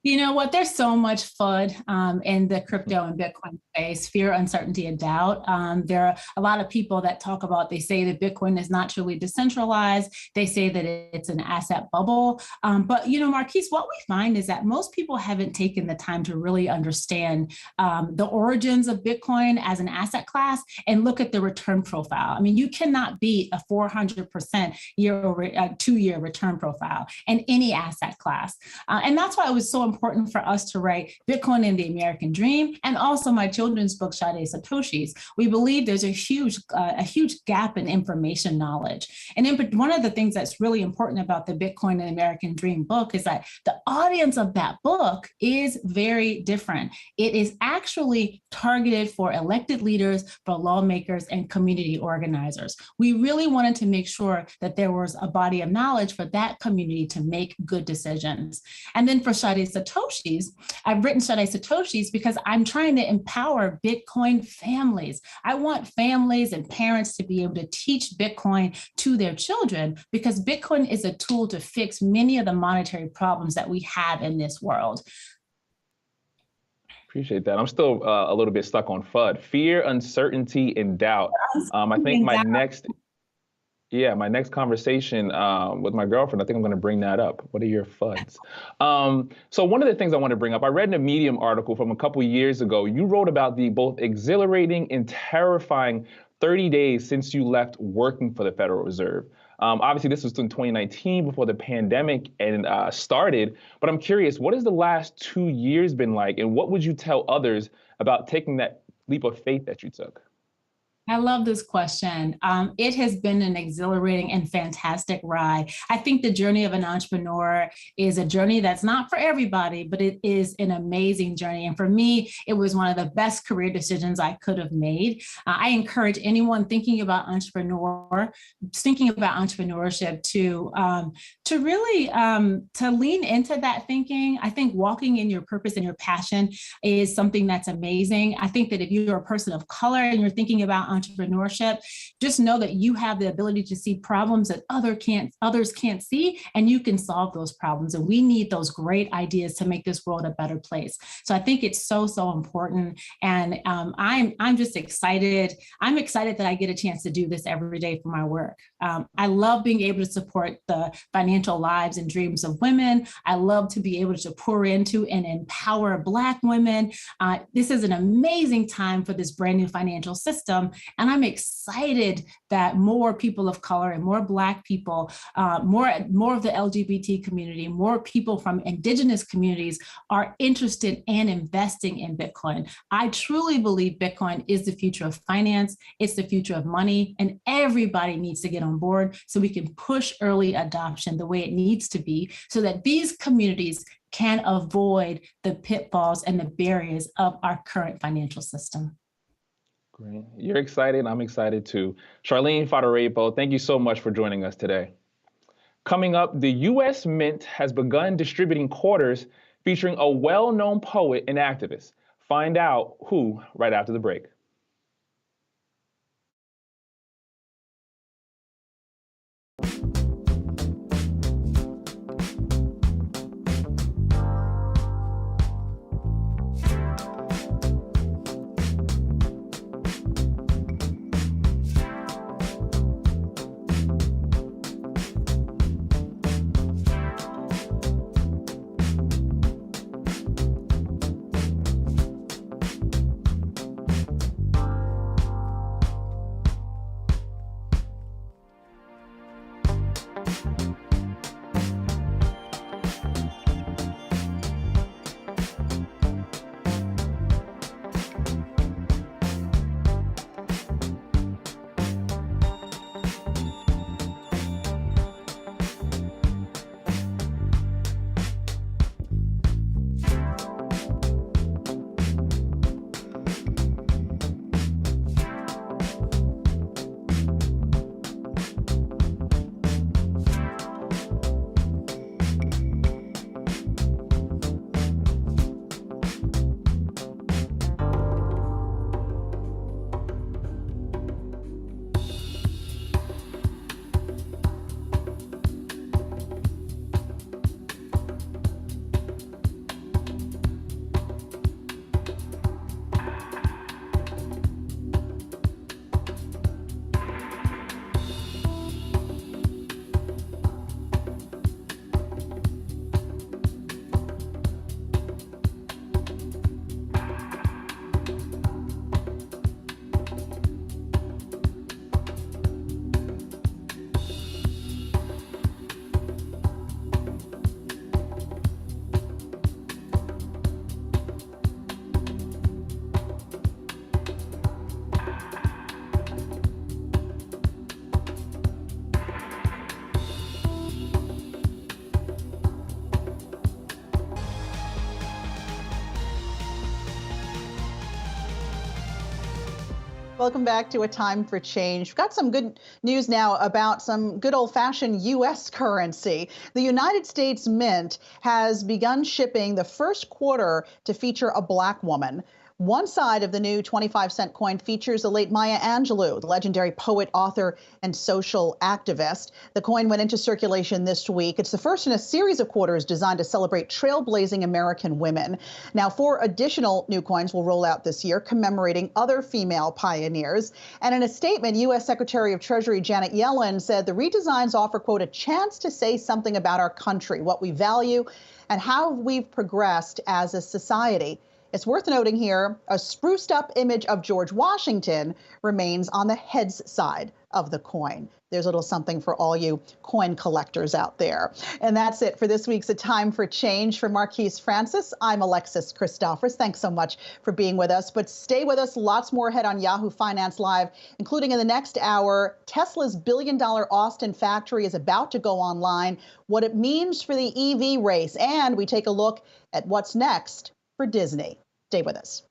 [SPEAKER 20] You know what? There's so much FUD in the crypto and Bitcoin space, fear, uncertainty, and doubt. There are a lot of people that talk about, they say that Bitcoin is not truly decentralized. They say that it's an asset bubble. But, you know, Marquise, what we find is that most people haven't taken the time to really understand the origins of Bitcoin as an asset class and look at the return profile. I mean, you cannot beat a 400% two-year return profile in any asset class. And that's why it was so important for us to write Bitcoin and the American Dream, and also my children's book, Sade Satoshi's. We believe there's a huge gap in information knowledge. And one of the things that's really important about the Bitcoin and American Dream book is that the audience of that book is very different. It is actually targeted for elected leaders, for lawmakers, and community organizers. We really wanted to make sure that there was a body of knowledge for that community to make good decisions. And then for Sade Satoshi's, I've written Sade Satoshi's because I'm trying to empower Bitcoin families. I want families and parents to be able to teach Bitcoin to their children, because Bitcoin is a tool to fix many of the monetary problems that we have in this world.
[SPEAKER 19] Appreciate that. I'm still a little bit stuck on FUD, fear, uncertainty, and doubt. I think my next conversation with my girlfriend, I think I'm going to bring that up. What are your FUDs? So one of the things I want to bring up, I read in a Medium article from a couple years ago, you wrote about the both exhilarating and terrifying 30 days since you left working for the Federal Reserve. Obviously, this was in 2019 before the pandemic started, but I'm curious, what has the last 2 years been like, and what would you tell others about taking that leap of faith that you took?
[SPEAKER 20] I love this question. It has been an exhilarating and fantastic ride. I think the journey of an entrepreneur is a journey that's not for everybody, but it is an amazing journey. And for me, it was one of the best career decisions I could have made. I encourage anyone thinking about entrepreneurship to really to lean into that thinking. I think walking in your purpose and your passion is something that's amazing. I think that if you're a person of color and you're thinking about entrepreneurship, just know that you have the ability to see problems that others can't see, and you can solve those problems. And we need those great ideas to make this world a better place. So I think it's so important. And I'm just excited. I'm excited that I get a chance to do this every day for my work. I love being able to support the financial lives and dreams of women. I love to be able to pour into and empower Black women. This is an amazing time for this brand new financial system. And I'm excited that more people of color and more Black people, more of the LGBT community, more people from indigenous communities are interested in investing in Bitcoin. I truly believe Bitcoin is the future of finance. It's the future of money, and everybody needs to get on board so we can push early adoption the way it needs to be, so that these communities can avoid the pitfalls and the barriers of our current financial system.
[SPEAKER 19] Great. You're excited. I'm excited too. Charlene Foderapo, thank you so much for joining us today. Coming up, the U.S. Mint has begun distributing quarters featuring a well-known poet and activist. Find out who right after the break.
[SPEAKER 14] Welcome back to A Time for Change. We've got some good news now about some good old-fashioned U.S. currency. The United States Mint has begun shipping the first quarter to feature a black woman. One side of the new 25-cent coin features the late Maya Angelou, the legendary poet, author, and social activist. The coin went into circulation this week. It's the first in a series of quarters designed to celebrate trailblazing American women. Now, 4 additional new coins will roll out this year, commemorating other female pioneers. And in a statement, U.S. Secretary of Treasury Janet Yellen said the redesigns offer, quote, a chance to say something about our country, what we value, and how we've progressed as a society. It's worth noting here, a spruced up image of George Washington remains on the heads side of the coin. There's a little something for all you coin collectors out there. And that's it for this week's A Time for Change. For Marquise Francis, I'm Alexis Christophorous. Thanks so much for being with us. But stay with us. Lots more ahead on Yahoo Finance Live, including in the next hour. Tesla's billion-dollar Austin factory is about to go online, what it means for the EV race, and we take a look at what's next for Disney. Stay with us.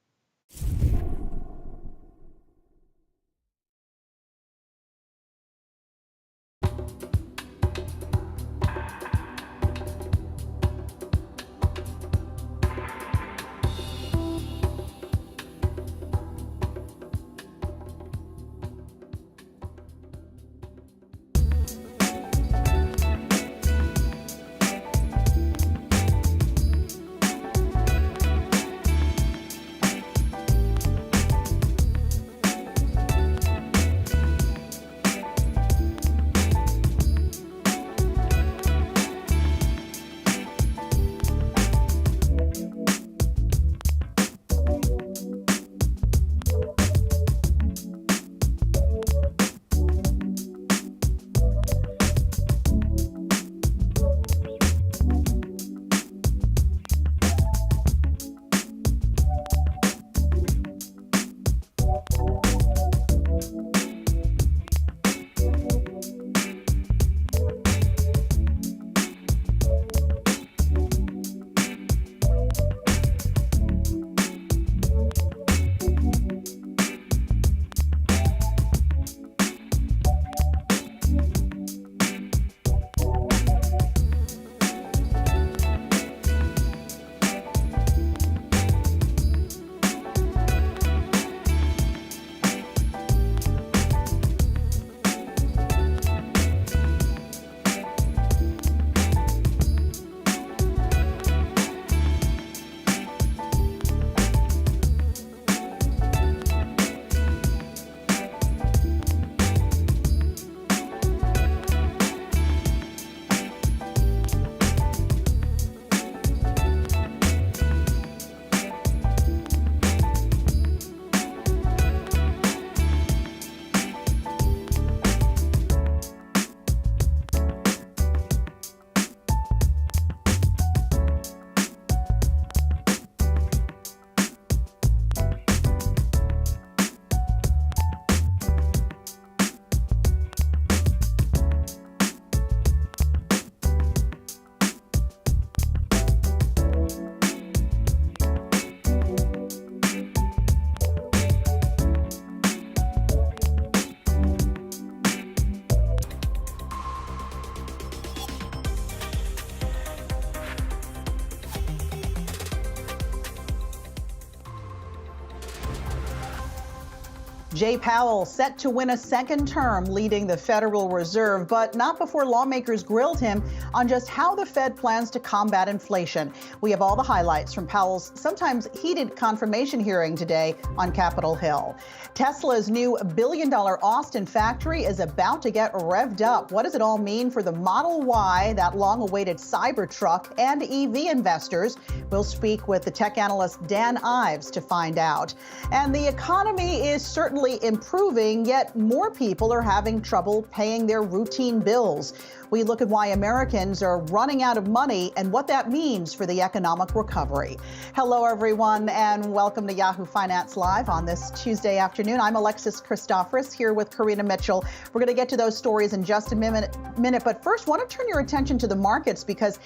[SPEAKER 14] Jay Powell set to win a second term leading the Federal Reserve, but not before lawmakers grilled him on just how the Fed plans to combat inflation. We have all the highlights from Powell's sometimes heated confirmation hearing today on Capitol Hill. Tesla's new billion-dollar Austin factory is about to get revved up. What does it all mean for the Model Y, that long-awaited Cybertruck, and EV investors? We'll speak with the tech analyst Dan Ives to find out. And the economy is certainly improving, yet more people are having trouble paying their routine bills. We look at why Americans are running out of money and what that means for the economic recovery. Hello, everyone, and welcome to Yahoo Finance Live on this Tuesday afternoon. I'm Alexis Christophorous here with Karina Mitchell. We're going to get to those stories in just a minute, but first, want to turn your attention to the markets because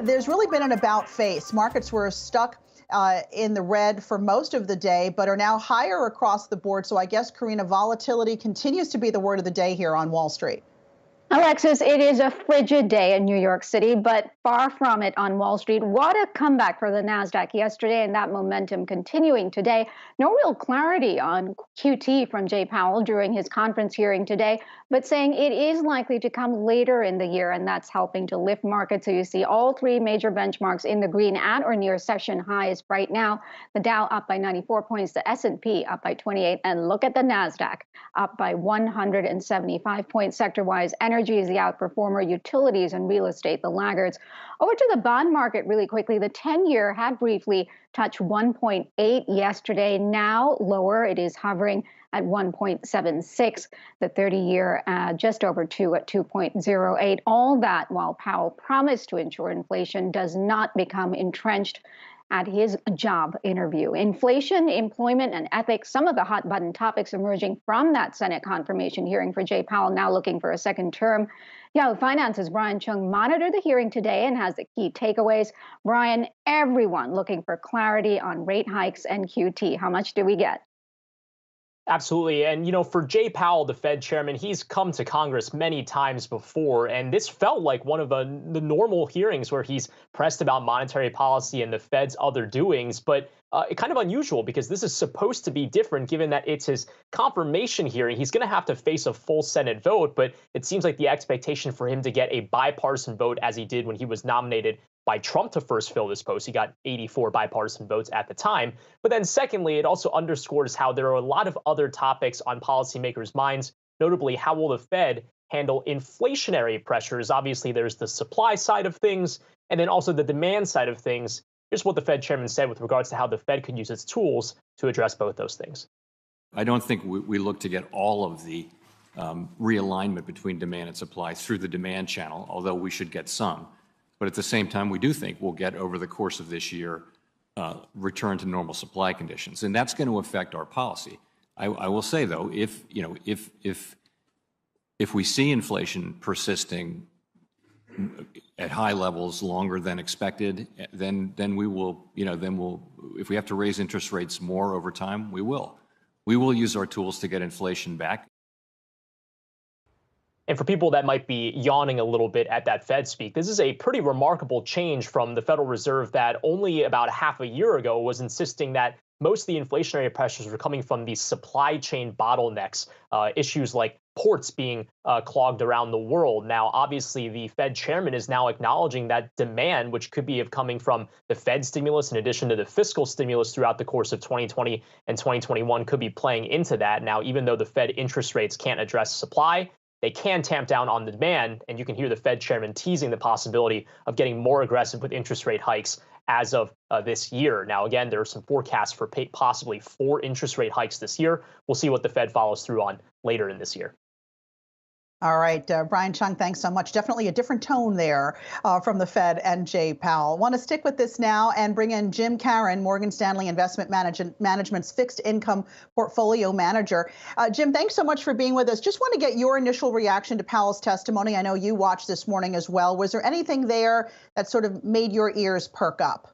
[SPEAKER 14] there's really been an about face. Markets were stuck in the red for most of the day, but are now higher across the board. So I guess, Karina, volatility continues to be the word of the day here on Wall Street.
[SPEAKER 3] Alexis, it is a frigid day in New York City, but far from it on Wall Street. What a comeback for the Nasdaq yesterday, and that momentum continuing today. No real clarity on QT from Jay Powell during his conference hearing today, but saying it is likely to come later in the year, and that's helping to lift markets. So you see all three major benchmarks in the green at or near session highs right now. The Dow up by 94 points, the S&P up by 28, and look at the Nasdaq up by 175 points sector-wise. Energy is the outperformer, utilities and real estate the laggards. Over to the bond market really quickly. The 10-year had briefly touched 1.8 yesterday, now lower. It is hovering at 1.76. The 30-year just over 2 at 2.08. All that while Powell promised to ensure inflation does not become entrenched at his job interview. Inflation, employment, and ethics, some of the hot button topics emerging from that Senate confirmation hearing for Jay Powell, now looking for a second term. Yahoo Finance's Brian Chung monitored the hearing today and has the key takeaways. Brian, everyone looking for clarity on rate hikes and QT. How much do we get?
[SPEAKER 22] Absolutely. And, you know, for Jay Powell, the Fed chairman, he's come to Congress many times before, and this felt like one of the normal hearings where he's pressed about monetary policy and the Fed's other doings. But kind of unusual because this is supposed to be different given that it's his confirmation hearing. He's going to have to face a full Senate vote, but it seems like the expectation for him to get a bipartisan vote as he did when he was nominated by Trump to first fill this post. He got 84 bipartisan votes at the time. But then secondly, it also underscores how there are a lot of other topics on policymakers' minds, notably how will the Fed handle inflationary pressures? Obviously, there's the supply side of things, and then also the demand side of things. Here's what the Fed chairman said with regards to how the Fed could use its tools to address both those things.
[SPEAKER 11] I don't think we look to get all of the realignment between demand and supply through the demand channel, although we should get some. But at the same time, we do think we'll get over the course of this year return to normal supply conditions, and that's going to affect our policy. I will say though, if we see inflation persisting at high levels longer than expected, then we will, if we have to raise interest rates more over time, we will. We will use our tools to get inflation back.
[SPEAKER 22] And for people that might be yawning a little bit at that Fed speak, this is a pretty remarkable change from the Federal Reserve that only about half a year ago was insisting that most of the inflationary pressures were coming from these supply chain bottlenecks, issues like ports being clogged around the world. Now, obviously, the Fed chairman is now acknowledging that demand, which could be coming from the Fed stimulus in addition to the fiscal stimulus throughout the course of 2020 and 2021, could be playing into that. Now, even though the Fed interest rates can't address supply, they can tamp down on the demand, and you can hear the Fed chairman teasing the possibility of getting more aggressive with interest rate hikes as of this year. Now, again, there are some forecasts for possibly 4 interest rate hikes this year. We'll see what the Fed follows through on later in this year.
[SPEAKER 14] All right, Brian Chung, thanks so much. Definitely a different tone there from the Fed and Jay Powell. Want to stick with this now and bring in Jim Caron, Morgan Stanley Investment Management's fixed income portfolio manager. Jim, thanks so much for being with us. Just want to get your initial reaction to Powell's testimony. I know you watched this morning as well. Was there anything there that sort of made your ears perk up?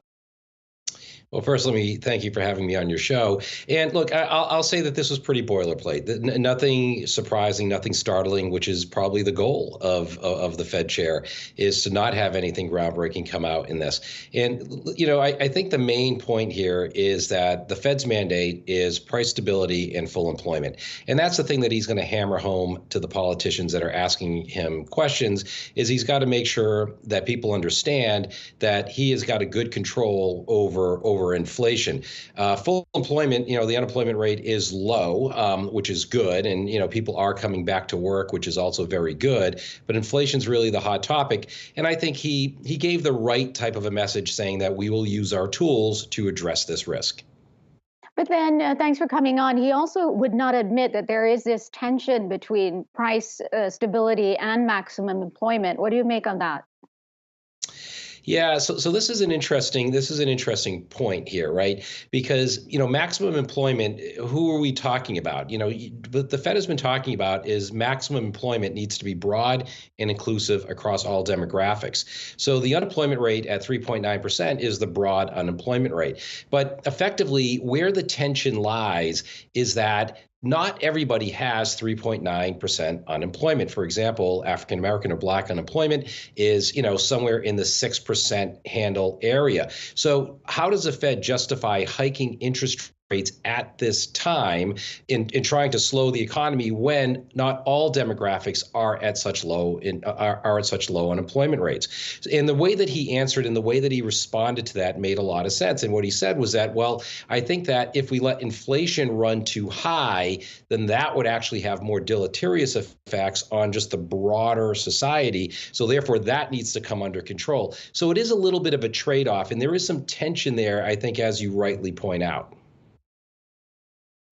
[SPEAKER 5] Well, first, let me thank you for having me on your show. And look, I'll say that this was pretty boilerplate. Nothing surprising, nothing startling, which is probably the goal of the Fed chair, is to not have anything groundbreaking come out in this. And, I think the main point here is that the Fed's mandate is price stability and full employment. And that's the thing that he's going to hammer home to the politicians that are asking him questions, is he's got to make sure that people understand that he has got a good control over inflation. Full employment, the unemployment rate is low, which is good. And, people are coming back to work, which is also very good. But inflation's really the hot topic. And I think he gave the right type of a message saying that we will use our tools to address this risk.
[SPEAKER 3] But then, thanks for coming on. He also would not admit that there is this tension between price stability and maximum employment. What do you make on that?
[SPEAKER 5] Yeah, so this is an interesting point here, right? Because, maximum employment, who are we talking about? What the Fed has been talking about is maximum employment needs to be broad and inclusive across all demographics. So the unemployment rate at 3.9% is the broad unemployment rate. But effectively, where the tension lies is that not everybody has 3.9% unemployment. For example, African American or Black unemployment is, somewhere in the 6% handle area. So how does the Fed justify hiking interest rates at this time in trying to slow the economy when not all demographics are at such low unemployment rates? And the way that he answered and the way that he responded to that made a lot of sense. And what he said was that, well, I think that if we let inflation run too high, then that would actually have more deleterious effects on just the broader society. So therefore, that needs to come under control. So it is a little bit of a trade-off, and there is some tension there, I think, as you rightly point out.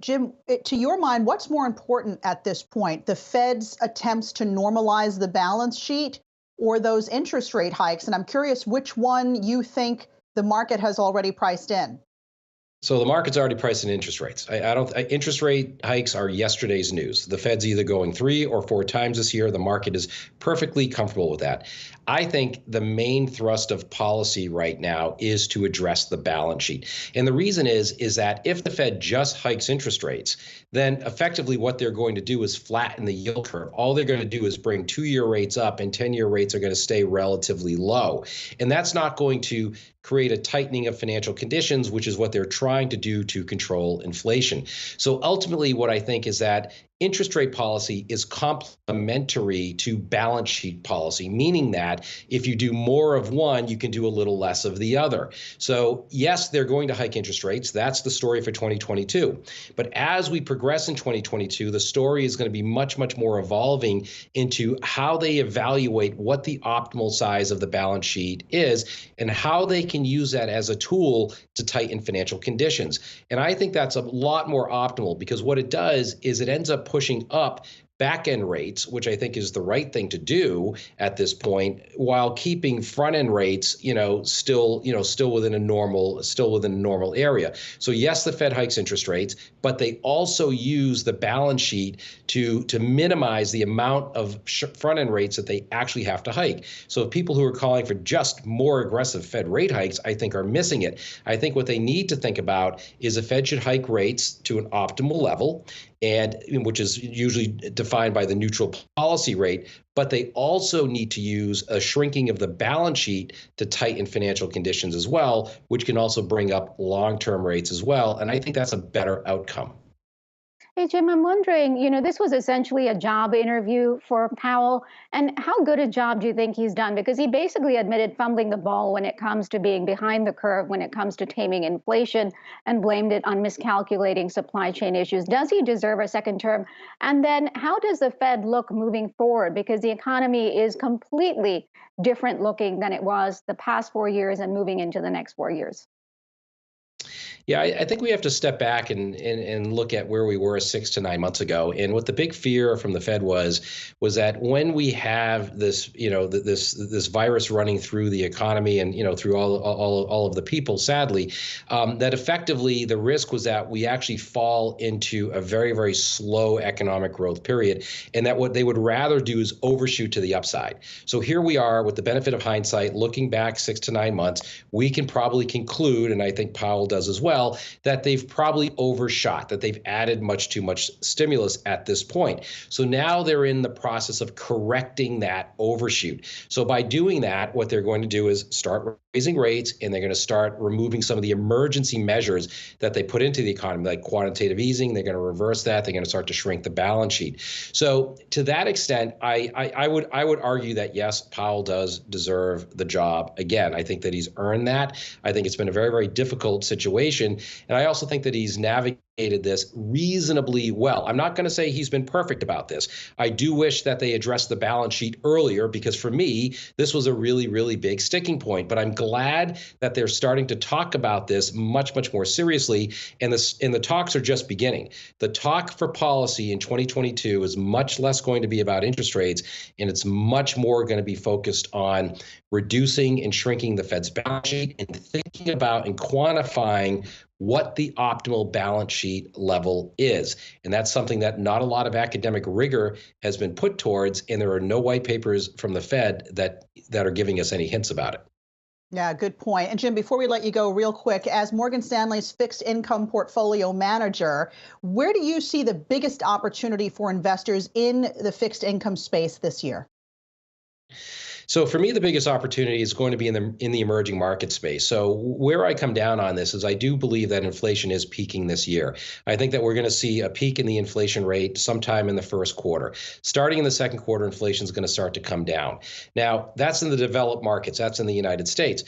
[SPEAKER 14] Jim, to your mind, what's more important at this point, the Fed's attempts to normalize the balance sheet or those interest rate hikes? And I'm curious which one you think the market has already priced in.
[SPEAKER 5] So the market's already priced in interest rates. Interest rate hikes are yesterday's news. The Fed's either going 3 or 4 times this year. The market is perfectly comfortable with that. I think the main thrust of policy right now is to address the balance sheet. And the reason is that if the Fed just hikes interest rates, then effectively what they're going to do is flatten the yield curve. All they're going to do is bring 2-year rates up and 10-year rates are going to stay relatively low. And that's not going to create a tightening of financial conditions, which is what they're trying to do to control inflation. So ultimately, what I think is that interest rate policy is complementary to balance sheet policy, meaning that if you do more of one, you can do a little less of the other. So yes, they're going to hike interest rates. That's the story for 2022. But as we progress in 2022, the story is going to be much, much more evolving into how they evaluate what the optimal size of the balance sheet is and how they can use that as a tool to tighten financial conditions. And I think that's a lot more optimal because what it does is it ends up pushing up back-end rates, which I think is the right thing to do at this point, while keeping front-end rates, still within a normal area. So yes, the Fed hikes interest rates, but they also use the balance sheet to minimize the amount of front-end rates that they actually have to hike. So people who are calling for just more aggressive Fed rate hikes, I think, are missing it. I think what they need to think about is the Fed should hike rates to an optimal level, and which is usually defined by the neutral policy rate, but they also need to use a shrinking of the balance sheet to tighten financial conditions as well, which can also bring up long-term rates as well. And I think that's a better outcome.
[SPEAKER 3] Hey, Jim, I'm wondering, this was essentially a job interview for Powell. And how good a job do you think he's done? Because he basically admitted fumbling the ball when it comes to being behind the curve, when it comes to taming inflation, and blamed it on miscalculating supply chain issues. Does he deserve a second term? And then how does the Fed look moving forward? Because the economy is completely different looking than it was the past 4 years and moving into the next 4 years.
[SPEAKER 5] Yeah, I think we have to step back and look at where we were 6 to 9 months ago. And what the big fear from the Fed was that when we have this, this virus running through the economy and, through all of the people, sadly, that effectively the risk was that we actually fall into a very, very slow economic growth period. And that what they would rather do is overshoot to the upside. So here we are with the benefit of hindsight, looking back 6 to 9 months, we can probably conclude, and I think Powell does as well, that they've probably overshot, that they've added much too much stimulus at this point. So now they're in the process of correcting that overshoot. So by doing that, what they're going to do is start raising rates, and they're going to start removing some of the emergency measures that they put into the economy, like quantitative easing. They're going to reverse that. They're going to start to shrink the balance sheet. So to that extent, I would argue that yes, Powell does deserve the job. Again, I think that he's earned that. I think it's been a very, very difficult situation. And I also think that he's navigated this reasonably well. I'm not going to say he's been perfect about this. I do wish that they addressed the balance sheet earlier, because for me, this was a really, really big sticking point. But I'm glad that they're starting to talk about this much, much more seriously. And the talks are just beginning. The talk for policy in 2022 is much less going to be about interest rates, and it's much more going to be focused on reducing and shrinking the Fed's balance sheet and thinking about and quantifying what the optimal balance sheet level is. And that's something that not a lot of academic rigor has been put towards, and there are no white papers from the Fed that are giving us any hints about it.
[SPEAKER 14] Yeah, good point. And Jim, before we let you go real quick, as Morgan Stanley's fixed income portfolio manager, where do you see the biggest opportunity for investors in the fixed income space this year?
[SPEAKER 5] So for me, the biggest opportunity is going to be in the emerging market space. So where I come down on this is I do believe that inflation is peaking this year. I think that we're going to see a peak in the inflation rate sometime in the first quarter. Starting in the second quarter, inflation is going to start to come down. Now, that's in the developed markets. That's in the United States.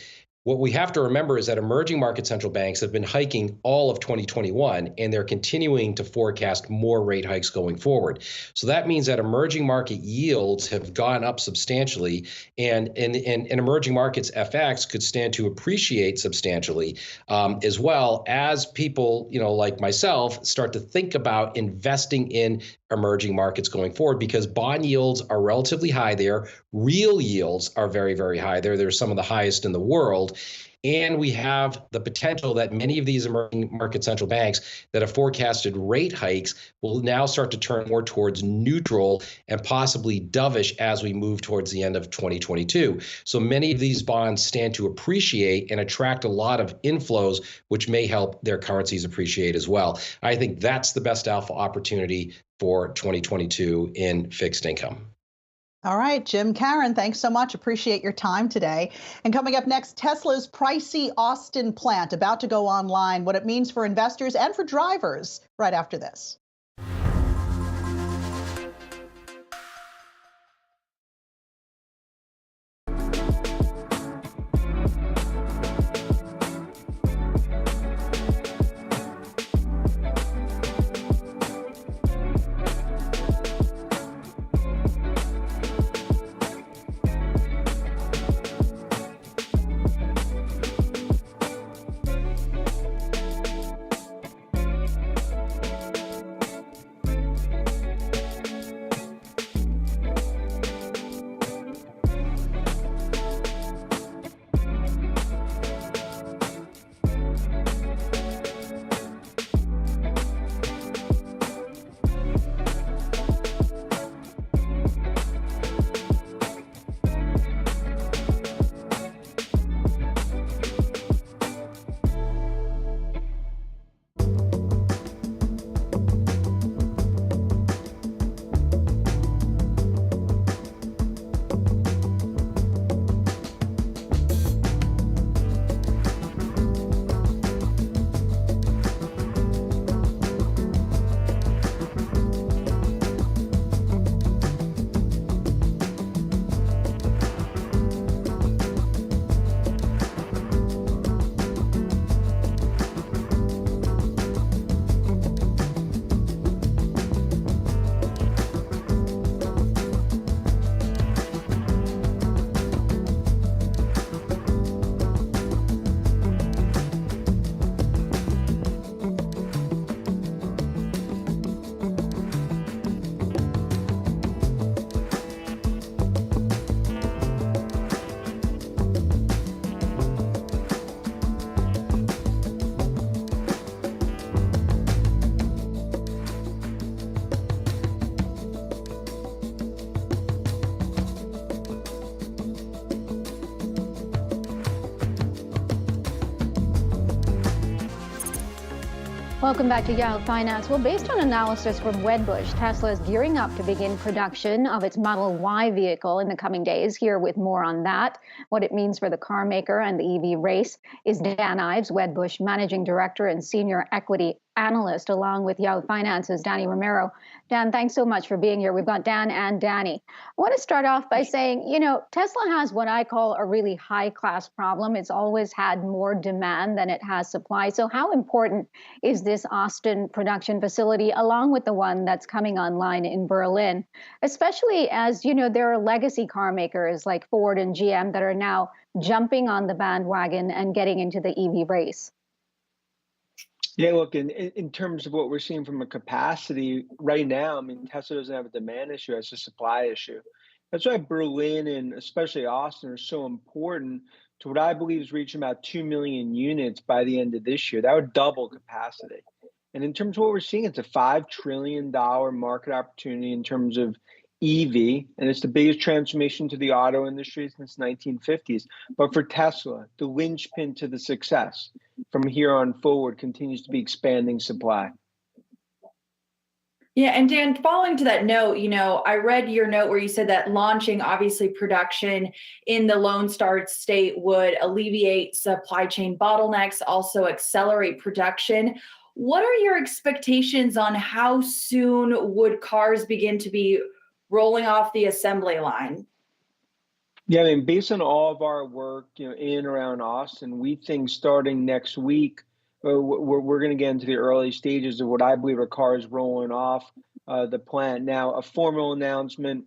[SPEAKER 5] What we have to remember is that emerging market central banks have been hiking all of 2021, and they're continuing to forecast more rate hikes going forward. So that means that emerging market yields have gone up substantially, and emerging markets FX could stand to appreciate substantially, as well as people, like myself, start to think about investing in emerging markets going forward, because bond yields are relatively high there. Real yields are very, very high there. They're some of the highest in the world. And we have the potential that many of these emerging market central banks that have forecasted rate hikes will now start to turn more towards neutral and possibly dovish as we move towards the end of 2022. So many of these bonds stand to appreciate and attract a lot of inflows, which may help their currencies appreciate as well. I think that's the best alpha opportunity for 2022 in fixed income.
[SPEAKER 14] All right, Jim, Karen, thanks so much. Appreciate your time today. And coming up next, Tesla's pricey Austin plant about to go online, what it means for investors and for drivers, right after this.
[SPEAKER 3] Welcome back to Yahoo Finance. Well, based on analysis from Wedbush, Tesla is gearing up to begin production of its Model Y vehicle in the coming days. Here with more on that, what it means for the car maker and the EV race, is Dan Ives, Wedbush Managing Director and Senior Equity analyst, along with Yahoo Finance's Danny Romero. Dan, thanks so much for being here. We've got Dan and Danny. I want to start off by saying, Tesla has what I call a really high-class problem. It's always had more demand than it has supply. So how important is this Austin production facility, along with the one that's coming online in Berlin, especially as, there are legacy car makers like Ford and GM that are now jumping on the bandwagon and getting into the EV race?
[SPEAKER 7] Yeah, look, in terms of what we're seeing from a capacity right now, I mean, Tesla doesn't have a demand issue, it's a supply issue. That's why Berlin and especially Austin are so important to what I believe is reaching about 2 million units by the end of this year. That would double capacity. And in terms of what we're seeing, it's a $5 trillion market opportunity in terms of EV, and it's the biggest transformation to the auto industry since the 1950s. But for Tesla, the linchpin to the success from here on forward continues to be expanding supply.
[SPEAKER 8] Yeah, and Dan, following to that note, I read your note where you said that launching obviously production in the Lone Star State would alleviate supply chain bottlenecks, also accelerate production. What are your expectations on how soon would cars begin to be rolling off the assembly line?
[SPEAKER 7] Yeah, I mean, based on all of our work, in and around Austin, we think starting next week, we're going to get into the early stages of what I believe are cars rolling off the plant. Now, a formal announcement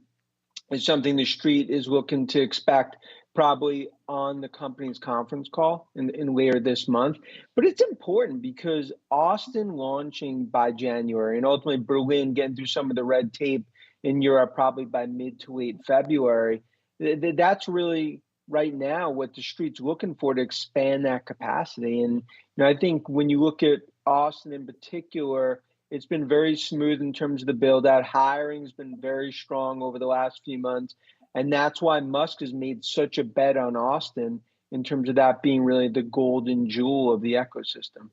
[SPEAKER 7] is something the street is looking to expect probably on the company's conference call in later this month. But it's important because Austin launching by January and ultimately Berlin getting through some of the red tape in Europe probably by mid to late February, that's really right now what the street's looking for to expand that capacity. And I think when you look at Austin in particular, it's been very smooth in terms of the build out. Hiring's been very strong over the last few months. And that's why Musk has made such a bet on Austin in terms of that being really the golden jewel of the ecosystem.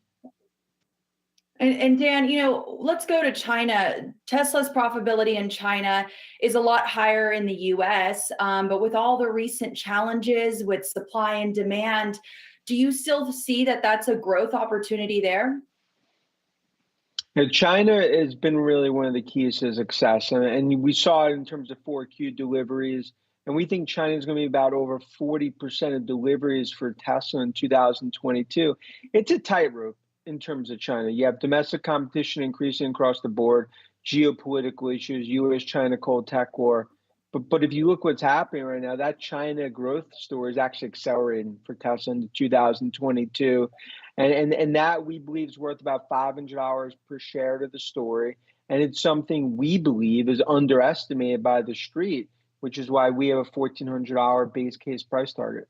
[SPEAKER 8] And Dan, let's go to China. Tesla's profitability in China is a lot higher in the US, but with all the recent challenges with supply and demand, do you still see that that's a growth opportunity there?
[SPEAKER 7] China has been really one of the keys to success, and we saw it in terms of 4Q deliveries, and we think China is going to be about over 40% of deliveries for Tesla in 2022. It's a tightrope in terms of China. You have domestic competition increasing across the board, geopolitical issues, U.S.-China cold tech war. But if you look what's happening right now, that China growth story is actually accelerating for Tesla into 2022. And that we believe is worth about $500 per share to the story. And it's something we believe is underestimated by the street, which is why we have a $1,400 base case price target.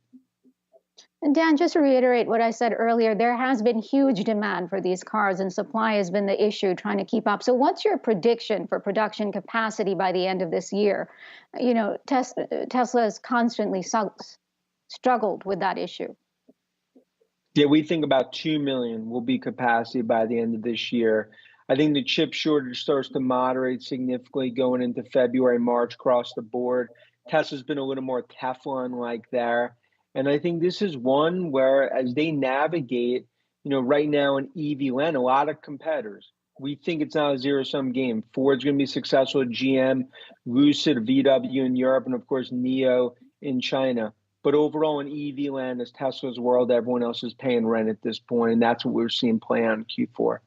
[SPEAKER 3] And Dan, just to reiterate what I said earlier, there has been huge demand for these cars and supply has been the issue trying to keep up. So what's your prediction for production capacity by the end of this year? Tesla has constantly struggled with that issue.
[SPEAKER 7] Yeah, we think about 2 million will be capacity by the end of this year. I think the chip shortage starts to moderate significantly going into February, March across the board. Tesla's been a little more Teflon-like there. And I think this is one where, as they navigate, right now in EV land, a lot of competitors. We think it's not a zero-sum game. Ford's going to be successful at GM, Lucid, VW in Europe, and of course, NIO in China. But overall in EV land, as Tesla's world, everyone else is paying rent at this point, and that's what we're seeing play on in Q4.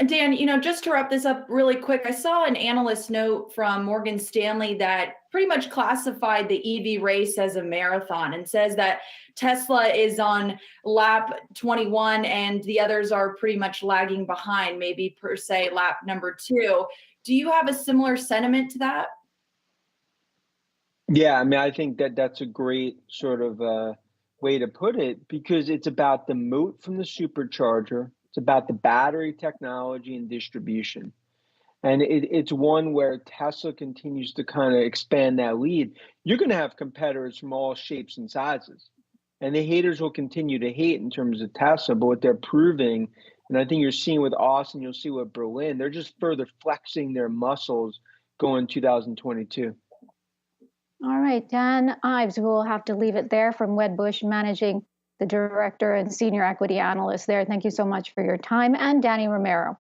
[SPEAKER 8] Dan, just to wrap this up really quick, I saw an analyst note from Morgan Stanley that pretty much classified the EV race as a marathon and says that Tesla is on lap 21 and the others are pretty much lagging behind, maybe per se lap number 2. Do you have a similar sentiment to that?
[SPEAKER 7] Yeah, I mean, I think that's a great sort of way to put it because it's about the moat from the supercharger. It's about the battery technology and distribution. And it's one where Tesla continues to kind of expand that lead. You're going to have competitors from all shapes and sizes. And the haters will continue to hate in terms of Tesla, but what they're proving, and I think you're seeing with Austin, you'll see with Berlin, they're just further flexing their muscles going 2022.
[SPEAKER 3] All right, Dan Ives, we'll have to leave it there from Wedbush Managing the director and senior equity analyst there. Thank you so much for your time. And Danny Romero.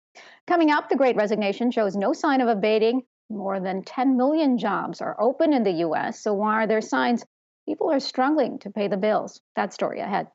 [SPEAKER 3] Coming up, the Great Resignation shows no sign of abating. More than 10 million jobs are open in the U.S. So why are there signs people are struggling to pay the bills? That story ahead.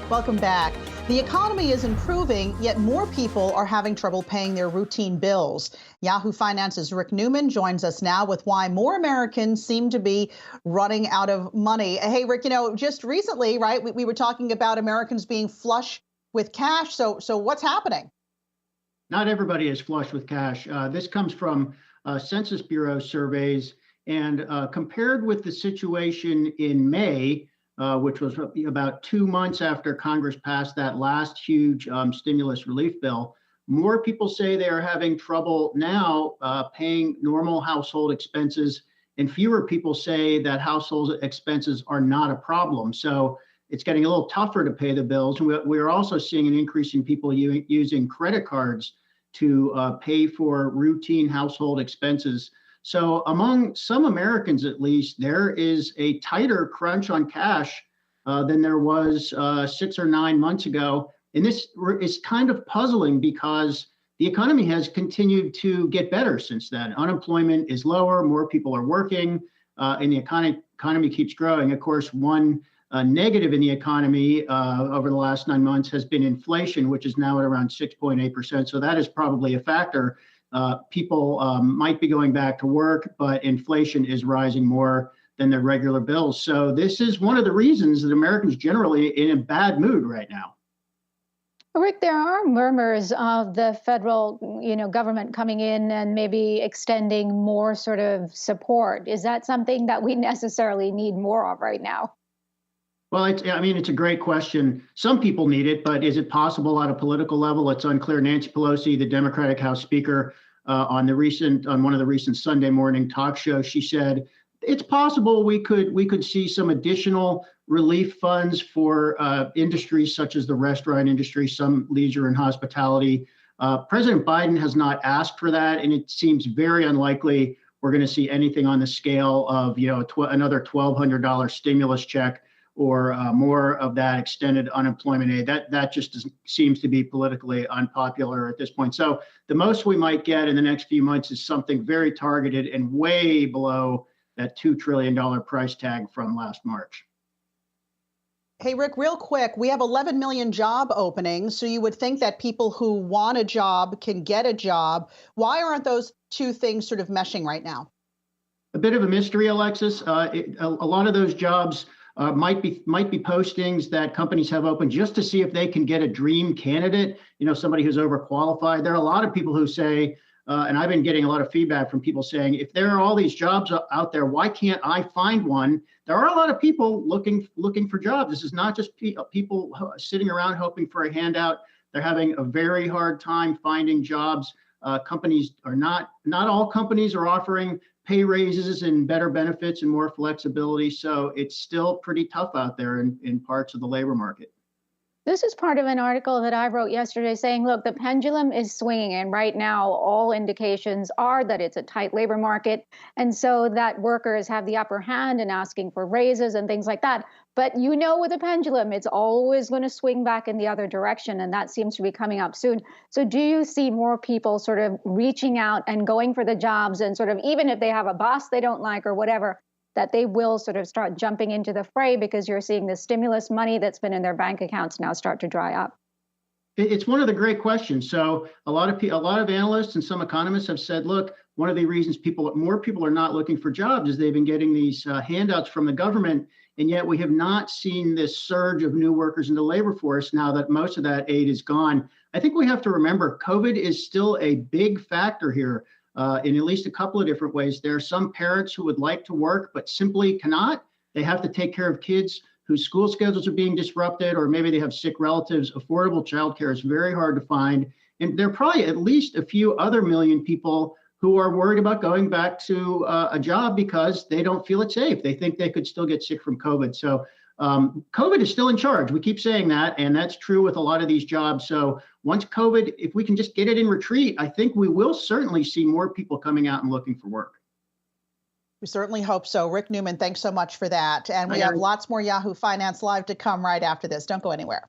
[SPEAKER 14] Welcome back. The economy is improving, yet more people are having trouble paying their routine bills. Yahoo Finance's Rick Newman joins us now with why more Americans seem to be running out of money. Hey, Rick, just recently, right, we were talking about Americans being flush with cash. So what's happening?
[SPEAKER 1] Not everybody is flush with cash. This comes from Census Bureau surveys, and compared with the situation in May, which was about 2 months after Congress passed that last huge stimulus relief bill, more people say they are having trouble now paying normal household expenses, and fewer people say that household expenses are not a problem. So it's getting a little tougher to pay the bills. And we're also seeing an increase in people using credit cards to pay for routine household expenses. So among some Americans, at least, there is a tighter crunch on cash than there was 6 or 9 months ago. And this is kind of puzzling because the economy has continued to get better since then. Unemployment is lower, more people are working, and the economy keeps growing. Of course, one negative in the economy over the last 9 months has been inflation, which is now at around 6.8%. So that is probably a factor. People might be going back to work, but inflation is rising more than their regular bills. So this is one of the reasons that Americans generally in a bad mood right now.
[SPEAKER 3] Rick, there are murmurs of the federal, government coming in and maybe extending more sort of support. Is that something that we necessarily need more of right now?
[SPEAKER 1] Well, it's a great question. Some people need it, but is it possible at a political level? It's unclear. Nancy Pelosi, the Democratic House Speaker, on one of the recent Sunday morning talk shows, she said it's possible we could see some additional relief funds for industries such as the restaurant industry, some leisure and hospitality. President Biden has not asked for that, and it seems very unlikely we're going to see anything on the scale of, another $1,200 stimulus check or more of that extended unemployment aid. That just seems to be politically unpopular at this point. So the most we might get in the next few months is something very targeted and way below that $2 trillion price tag from last March.
[SPEAKER 14] Hey, Rick, real quick, we have 11 million job openings. So you would think that people who want a job can get a job. Why aren't those two things sort of meshing right now?
[SPEAKER 1] A bit of a mystery, Alexis. A lot of those jobs might be postings that companies have open just to see if they can get a dream candidate, somebody who's overqualified. There are a lot of people who say, and I've been getting a lot of feedback from people saying, if there are all these jobs out there, why can't I find one? There are a lot of people looking for jobs. This is not just people sitting around hoping for a handout. They're having a very hard time finding jobs. Companies are not all companies are offering pay raises and better benefits and more flexibility. So it's still pretty tough out there in parts of the labor market.
[SPEAKER 3] This is part of an article that I wrote yesterday saying, look, the pendulum is swinging. And right now, all indications are that it's a tight labor market. And so that workers have the upper hand in asking for raises and things like that. But with a pendulum, it's always going to swing back in the other direction. And that seems to be coming up soon. So do you see more people sort of reaching out and going for the jobs and sort of, even if they have a boss they don't like or whatever, that they will sort of start jumping into the fray because you're seeing the stimulus money that's been in their bank accounts now start to dry up?
[SPEAKER 1] It's one of the great questions. So a lot of analysts and some economists have said, look, one of the reasons more people are not looking for jobs is they've been getting these handouts from the government, and yet we have not seen this surge of new workers in the labor force now that most of that aid is gone. I think we have to remember COVID is still a big factor here. In at least a couple of different ways. There are some parents who would like to work but simply cannot. They have to take care of kids whose school schedules are being disrupted, or maybe they have sick relatives. Affordable childcare is very hard to find. And there are probably at least a few other million people who are worried about going back to a job because they don't feel it's safe. They think they could still get sick from COVID. So COVID is still in charge. We keep saying that, and that's true with a lot of these jobs. So once COVID, if we can just get it in retreat, I think we will certainly see more people coming out and looking for work.
[SPEAKER 14] We certainly hope so. Rick Newman, thanks so much for that. And we have lots more Yahoo Finance Live to come right after this. Don't go anywhere.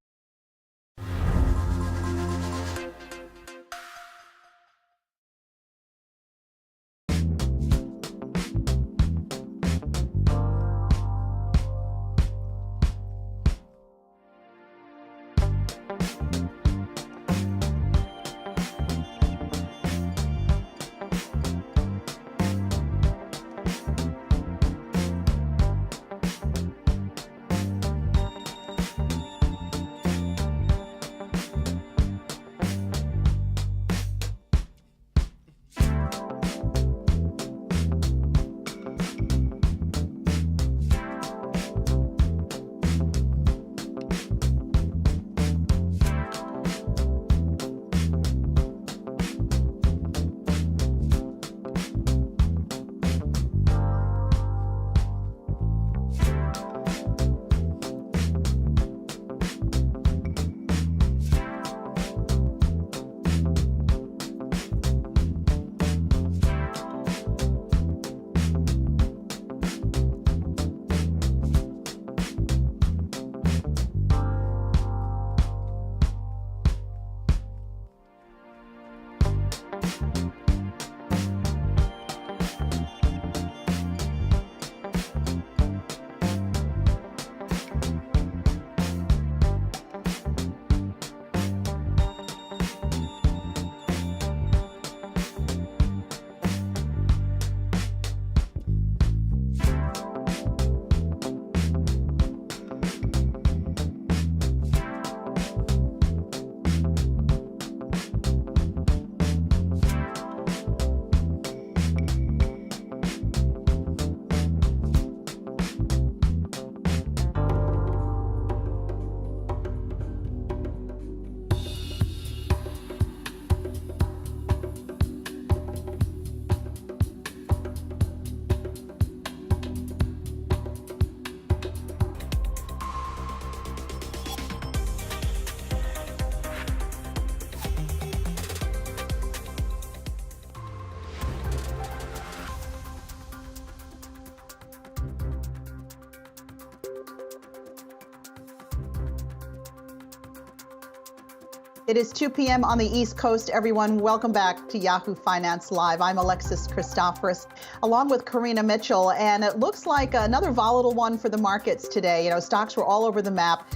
[SPEAKER 14] It is 2 p.m. on the East Coast, everyone. Welcome back to Yahoo Finance Live. I'm Alexis Christoforous, along with Karina Mitchell, and it looks like another volatile one for the markets today. You know, stocks were all over the map,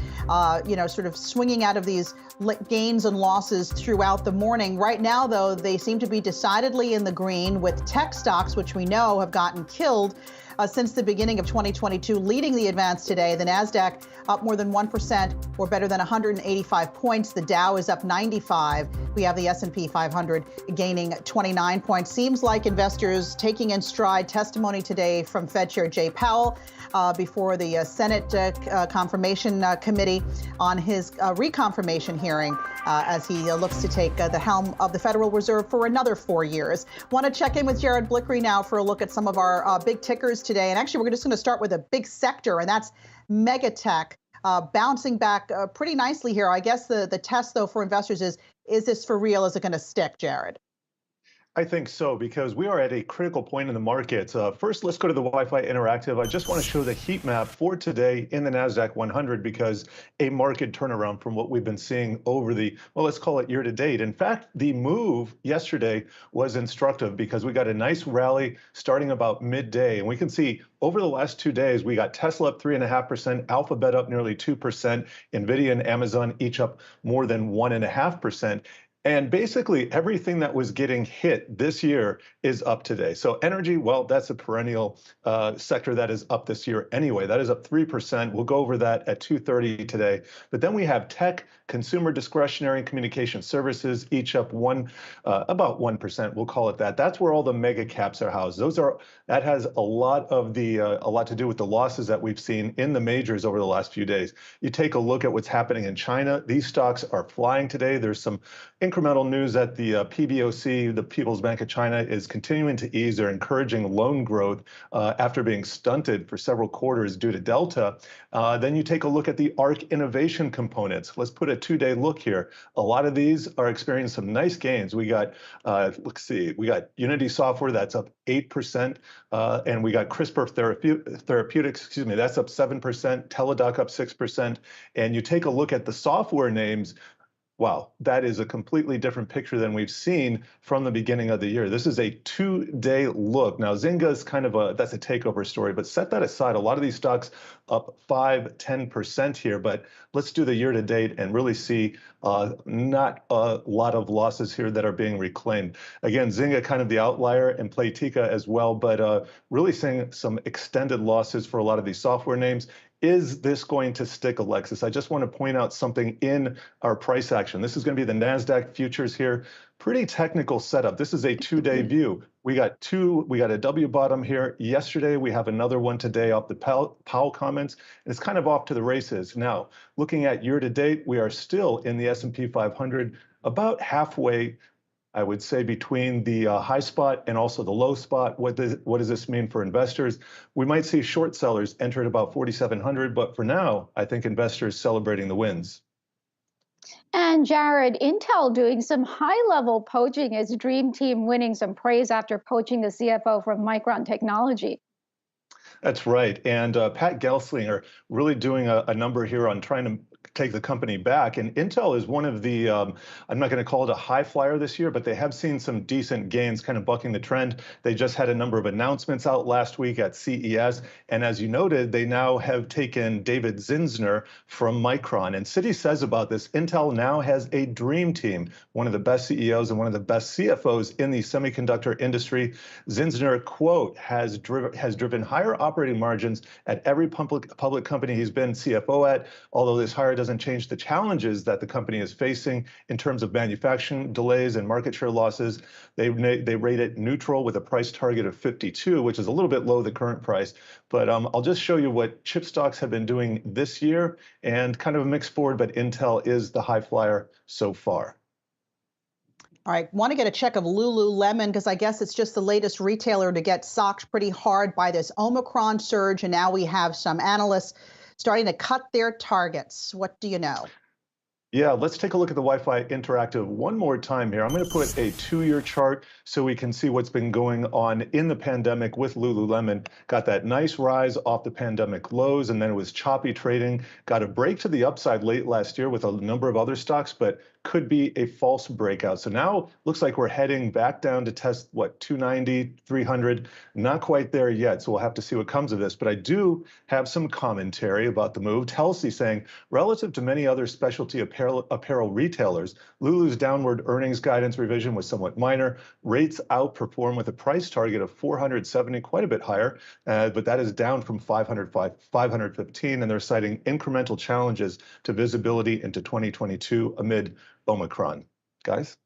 [SPEAKER 14] sort of swinging out of these gains and losses throughout the morning. Right now, though, they seem to be decidedly in the green, with tech stocks, which we know have gotten killed since the beginning of 2022, leading the advance today. The Nasdaq up more than 1%, or better than 185 points. The Dow is up 95. We have the S&P 500 gaining 29 points. Seems like investors taking in stride testimony today from Fed Chair Jay Powell before the Senate Confirmation Committee on his reconfirmation hearing as he looks to take the helm of the Federal Reserve for another 4 years. Want to check in with Jared Blickery now for a look at some of our big tickers today. And actually, we're just going to start with a big sector, and that's megatech, bouncing back pretty nicely here. I guess the test, though, for investors is this for real? Is it going to stick, Jared?
[SPEAKER 17] I think so, because we are at a critical point in the markets. First, let's go to the Wi-Fi Interactive. I just want to show the heat map for today in the Nasdaq 100, because a market turnaround from what we've been seeing over the, well, let's call it year to date. In fact, the move yesterday was instructive, because we got a nice rally starting about midday, and we can see over the last 2 days, we got Tesla up 3.5%, Alphabet up nearly 2%, NVIDIA and Amazon each up more than 1.5%. And basically everything that was getting hit this year is up today. So energy, well, that's a perennial sector that is up this year anyway. That is up 3%. We'll go over that at 2:30 today. But then we have tech, consumer discretionary, and communication services, each up about 1%. We'll call it that. That's where all the mega caps are housed. That has a lot to do with the losses that we've seen in the majors over the last few days. You take a look at what's happening in China. These stocks are flying today. There's some incremental news that the PBOC, the People's Bank of China, is continuing to ease. They're encouraging loan growth after being stunted for several quarters due to Delta. Then you take a look at the ARC innovation components. Let's put a 2-day look here. A lot of these are experiencing some nice gains. We got, we got Unity Software, that's up 8%, and we got CRISPR Therapeutics, that's up 7%, Teladoc up 6%, and you take a look at the software names. Wow, that is a completely different picture than we've seen from the beginning of the year. This is a 2-day look. Now, Zynga is kind of that's a takeover story, but set that aside. A lot of these stocks up 5-10% here, but let's do the year to date and really see not a lot of losses here that are being reclaimed. Again, Zynga kind of the outlier, and Playtika as well, but really seeing some extended losses for a lot of these software names. Is this going to stick, Alexis? I just want to point out something in our price action. This is going to be the NASDAQ futures here. Pretty technical setup. This is a 2-day view. We got a W bottom here yesterday. We have another one today off the Powell comments. And it's kind of off to the races. Now, looking at year to date, we are still in the S&P 500, about halfway, I would say, between the high spot and also the low spot. What does this mean for investors? We might see short sellers enter at about 4,700, but for now, I think investors celebrating the wins.
[SPEAKER 3] And Jared, Intel doing some high-level poaching as Dream Team winning some praise after poaching the CFO from Micron Technology.
[SPEAKER 17] That's right. And Pat Gelsinger really doing a number here on trying to take the company back. And Intel is one of the, I'm not going to call it a high flyer this year, but they have seen some decent gains, kind of bucking the trend. They just had a number of announcements out last week at CES. And as you noted, they now have taken David Zinsner from Micron. And Citi says about this, Intel now has a dream team, one of the best CEOs and one of the best CFOs in the semiconductor industry. Zinsner, quote, has driven higher operating margins at every public company he's been CFO at, although this hire doesn't change the challenges that the company is facing in terms of manufacturing delays and market share losses. They rate it neutral with a price target of 52, which is a little bit low the current price. But I'll just show you what chip stocks have been doing this year, and kind of a mixed board, but Intel is the high flyer so far.
[SPEAKER 14] All right, want to get a check of Lululemon, because I guess it's just the latest retailer to get socked pretty hard by this Omicron surge, and now we have some analysts starting to cut their targets. What do you know?
[SPEAKER 17] Yeah, let's take a look at the Wi-Fi Interactive one more time here. I'm going to put a 2-year chart so we can see what's been going on in the pandemic with Lululemon. Got that nice rise off the pandemic lows, and then it was choppy trading. Got a break to the upside late last year with a number of other stocks, but could be a false breakout. So now looks like we're heading back down to test, what, 290, 300, not quite there yet. So we'll have to see what comes of this. But I do have some commentary about the move. Telsey saying, relative to many other specialty apparel retailers, Lulu's downward earnings guidance revision was somewhat minor. Rates outperform with a price target of 470, quite a bit higher, but that is down from 515, and they're citing incremental challenges to visibility into 2022 amid Omicron. Guys?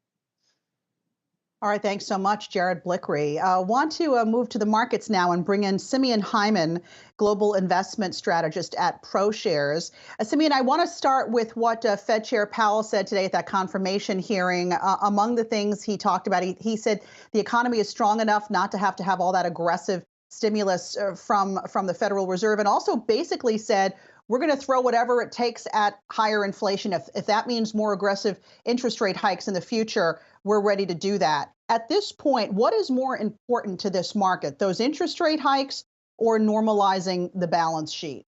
[SPEAKER 14] All right, thanks so much, Jared Blickery. Want to move to the markets now and bring in Simeon Hyman, Global Investment Strategist at ProShares. Simeon, I want to start with what Fed Chair Powell said today at that confirmation hearing. Among the things he talked about, he said the economy is strong enough not to have all that aggressive stimulus from the Federal Reserve, and also basically said, we're going to throw whatever it takes at higher inflation. If that means more aggressive interest rate hikes in the future, we're ready to do that. At this point, what is more important to this market, those interest rate hikes or normalizing the balance sheet?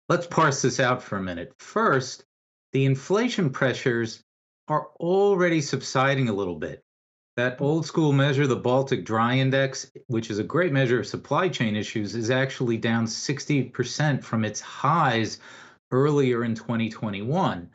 [SPEAKER 4] Let's parse this out for a minute. First, the inflation pressures are already subsiding a little bit. That old school measure, the Baltic Dry Index, which is a great measure of supply chain issues, is actually down 60% from its highs earlier in 2021.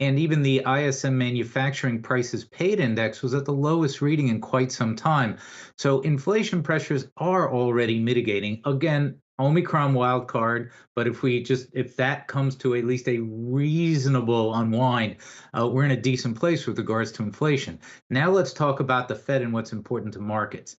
[SPEAKER 4] And even the ISM Manufacturing Prices Paid Index was at the lowest reading in quite some time. So inflation pressures are already mitigating. Again, Omicron wild card, but if that comes to at least a reasonable unwind, we're in a decent place with regards to inflation. Now let's talk about the Fed and what's important to markets.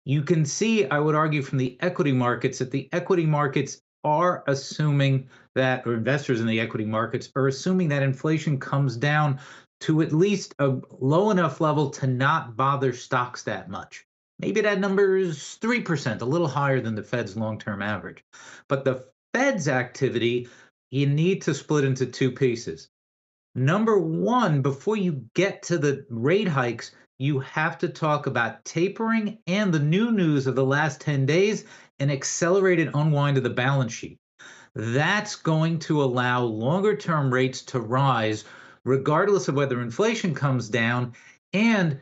[SPEAKER 4] You can see, I would argue, from the equity markets that the equity markets are assuming that, or investors in the equity markets are assuming that inflation comes down to at least a low enough level to not bother stocks that much. Maybe that number is 3%, a little higher than the Fed's long-term average. But the Fed's activity, you need to split into two pieces. Number one, before you get to the rate hikes, you have to talk about tapering and the new news of the last 10 days, an accelerated unwind of the balance sheet. That's going to allow longer-term rates to rise, regardless of whether inflation comes down and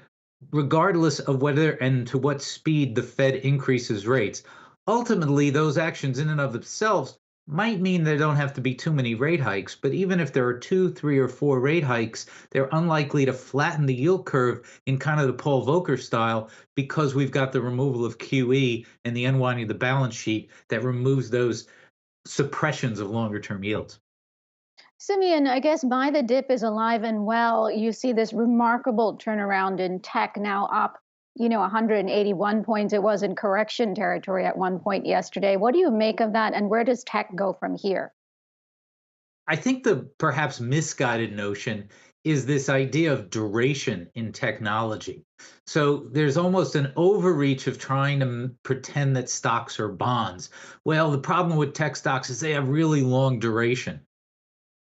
[SPEAKER 4] regardless of whether and to what speed the Fed increases rates. Ultimately, those actions in and of themselves might mean there don't have to be too many rate hikes, but even if there are 2, 3, or 4 rate hikes, they're unlikely to flatten the yield curve in kind of the Paul Volcker style because we've got the removal of QE and the unwinding of the balance sheet that removes those suppressions of longer-term yields.
[SPEAKER 3] Simeon, I guess buy the dip is alive and well. You see this remarkable turnaround in tech, now up, 181 points. It was in correction territory at one point yesterday. What do you make of that, and where does tech go from here?
[SPEAKER 4] I think the perhaps misguided notion is this idea of duration in technology. So there's almost an overreach of trying to pretend that stocks are bonds. Well, the problem with tech stocks is they have really long duration.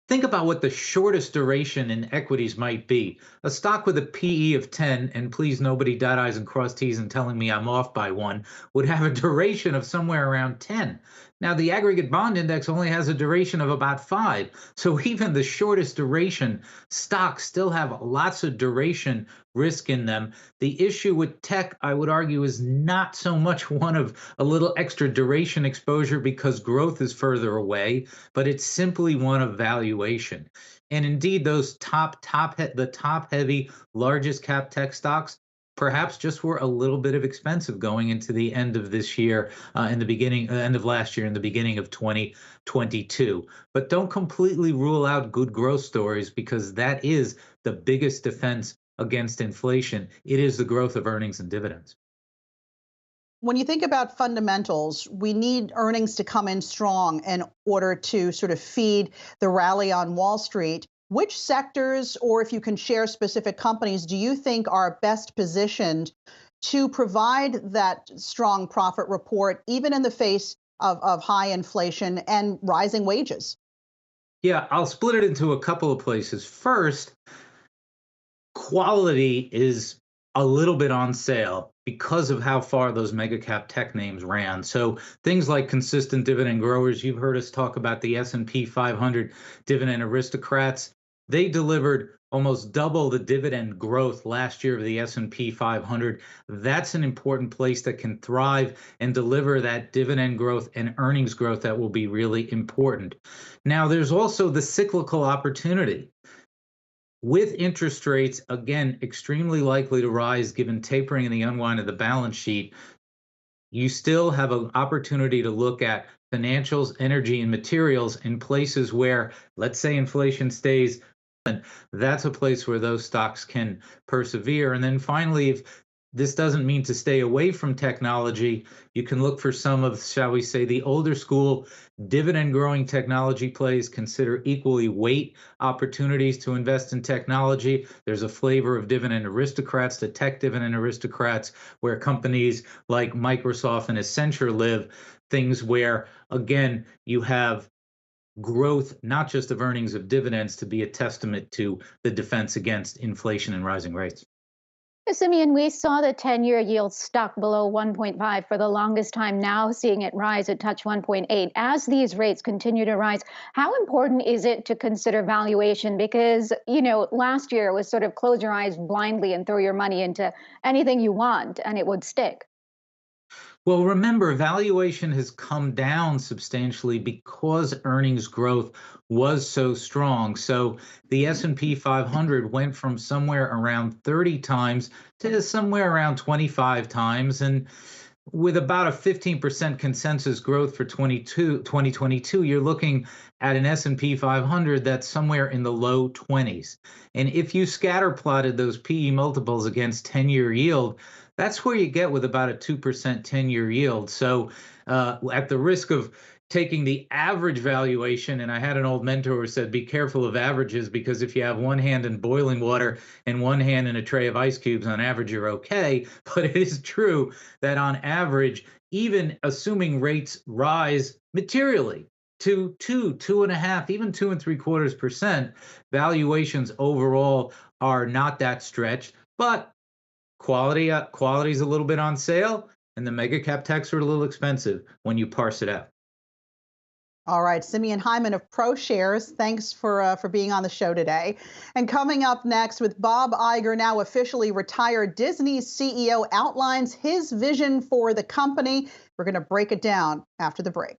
[SPEAKER 4] Think about what the shortest duration in equities might be. A stock with a PE of 10, and please nobody dot I's and cross T's and telling me I'm off by one, would have a duration of somewhere around 10. Now, the aggregate bond index only has a duration of about 5. So even the shortest duration stocks still have lots of duration risk in them. The issue with tech, I would argue, is not so much one of a little extra duration exposure because growth is further away, but it's simply one of valuation. And indeed, those the top heavy, largest cap tech stocks perhaps just were a little bit of expensive going into the end of this year, end of last year, and the beginning of 2022. But don't completely rule out good growth stories because that is the biggest defense against inflation. It is the growth of earnings and dividends.
[SPEAKER 14] When you think about fundamentals, we need earnings to come in strong in order to sort of feed the rally on Wall Street. Which sectors, or if you can share specific companies, do you think are best positioned to provide that strong profit report, even in the face of high inflation and rising wages?
[SPEAKER 4] Yeah, I'll split it into a couple of places. First, quality is a little bit on sale because of how far those mega cap tech names ran. So things like consistent dividend growers, you've heard us talk about the S&P 500 dividend aristocrats. They delivered almost double the dividend growth last year of the S&P 500. That's an important place that can thrive and deliver that dividend growth and earnings growth that will be really important. Now, there's also the cyclical opportunity. With interest rates, again, extremely likely to rise given tapering and the unwind of the balance sheet, you still have an opportunity to look at financials, energy, and materials in places where, let's say, inflation stays. That's a place where those stocks can persevere. And then finally, if this doesn't mean to stay away from technology, you can look for some of, shall we say, the older school dividend growing technology plays. Consider equally weight opportunities to invest in technology. There's a flavor of dividend aristocrats, the tech dividend aristocrats, where companies like Microsoft and Accenture live, things where, again, you have growth, not just of earnings, of dividends, to be a testament to the defense against inflation and rising rates.
[SPEAKER 3] Simeon, we saw the 10-year yield stuck below 1.5 for the longest time, now seeing it rise and touch 1.8. As these rates continue to rise, how important is it to consider valuation? Because, last year was sort of close your eyes blindly and throw your money into anything you want and it would stick.
[SPEAKER 4] Well, remember, valuation has come down substantially because earnings growth was so strong. So the S&P 500 went from somewhere around 30 times to somewhere around 25 times. And with about a 15% consensus growth for 2022, you're looking at an S&P 500 that's somewhere in the low 20s. And if you scatter plotted those PE multiples against 10-year yield, that's where you get with about a 2% 10-year yield. So at the risk of taking the average valuation, and I had an old mentor who said, be careful of averages, because if you have one hand in boiling water and one hand in a tray of ice cubes, on average, you're okay. But it is true that on average, even assuming rates rise materially to 2.5%, even 2.75%, valuations overall are not that stretched. But quality is a little bit on sale, and the mega cap techs are a little expensive when you parse it out.
[SPEAKER 14] All right, Simeon Hyman of ProShares, thanks for being on the show today. And coming up next, with Bob Iger now officially retired, Disney's CEO outlines his vision for the company. We're going to break it down after the break.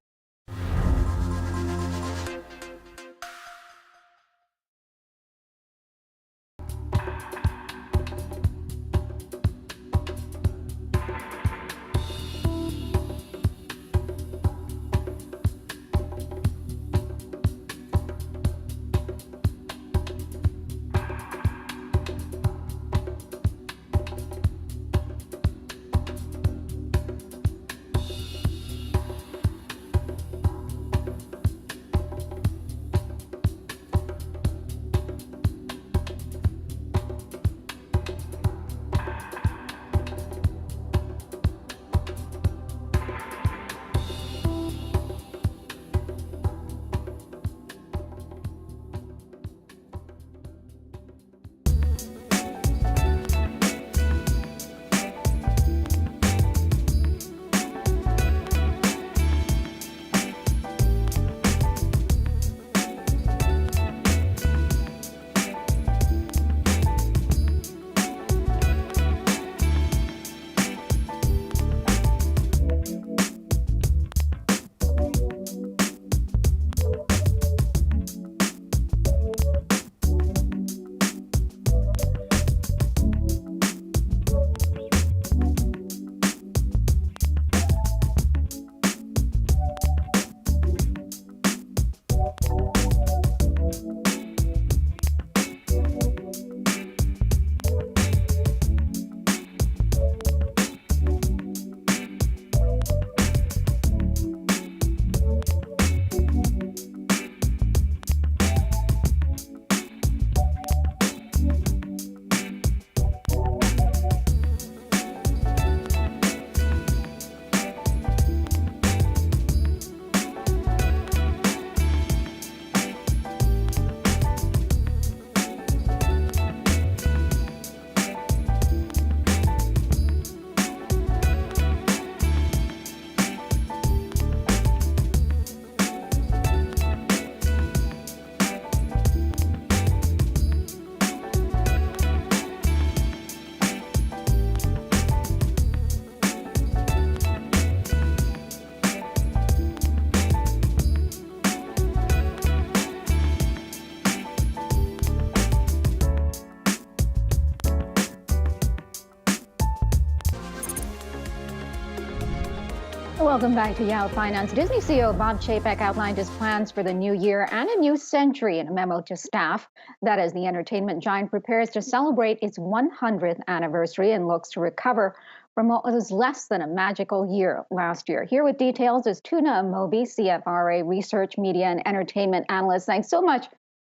[SPEAKER 3] Welcome back to Yahoo Finance. Disney CEO Bob Chapek outlined his plans for the new year and a new century in a memo to staff. That as the entertainment giant prepares to celebrate its 100th anniversary and looks to recover from what was less than a magical year last year. Here with details is Tuna Amobi, CFRA research, media, and entertainment analyst. Thanks so much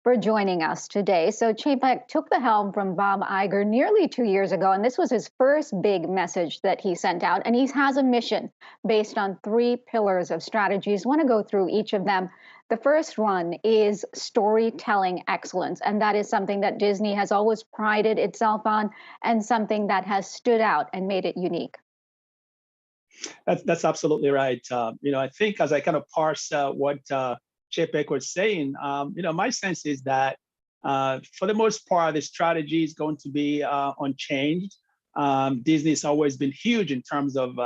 [SPEAKER 3] for joining us today. So Chapek took the helm from Bob Iger nearly 2 years ago, and this was his first big message that he sent out. And he has a mission based on 3 pillars of strategies. I want to go through each of them. The first one is storytelling excellence, and that is something that Disney has always prided itself on and something that has stood out and made it unique.
[SPEAKER 12] That's absolutely right. I think as I kind of parse what Chapek was saying, my sense is that for the most part, the strategy is going to be unchanged. Disney's always been huge in terms of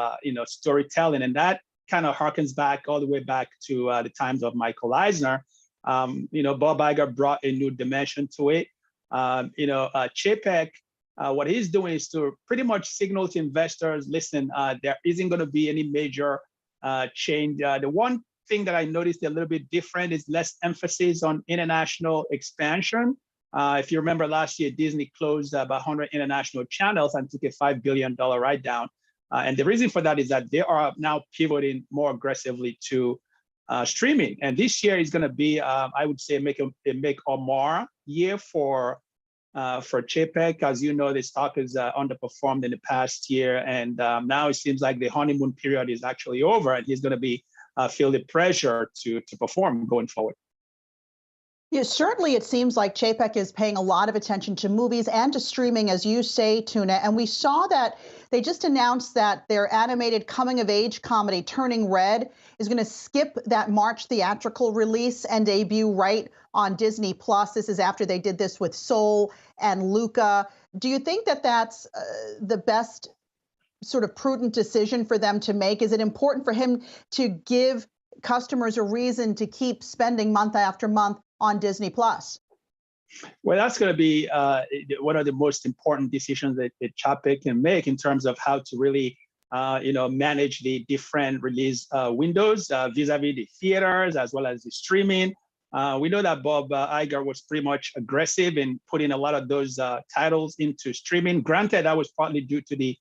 [SPEAKER 12] storytelling, and that kind of harkens back all the way back to the times of Michael Eisner. Bob Iger brought a new dimension to it. Chapek, what he's doing is to pretty much signal to investors, listen, there isn't going to be any major change. The one thing that I noticed a little bit different is less emphasis on international expansion. If you remember last year, Disney closed about 100 international channels and took a $5 billion write-down. And the reason for that is that they are now pivoting more aggressively to streaming. And this year is going to be, I would say, make or mar year for Chapek. As you know, the stock has underperformed in the past year, and now it seems like the honeymoon period is actually over, and he's going to be feel the pressure to perform going forward.
[SPEAKER 14] Yeah, certainly it seems like Chapek is paying a lot of attention to movies and to streaming, as you say, Tuna. And we saw that they just announced that their animated coming-of-age comedy, Turning Red, is going to skip that March theatrical release and debut right on Disney+. This is after they did this with Soul and Luca. Do you think that that's the best sort of prudent decision for them to make? Is it important for him to give customers a reason to keep spending month after month on Disney+?
[SPEAKER 12] Well, that's going to be one of the most important decisions that Chapek can make in terms of how to really, manage the different release windows vis-a-vis the theaters as well as the streaming. We know that Bob Iger was pretty much aggressive in putting a lot of those titles into streaming. Granted, that was partly due to the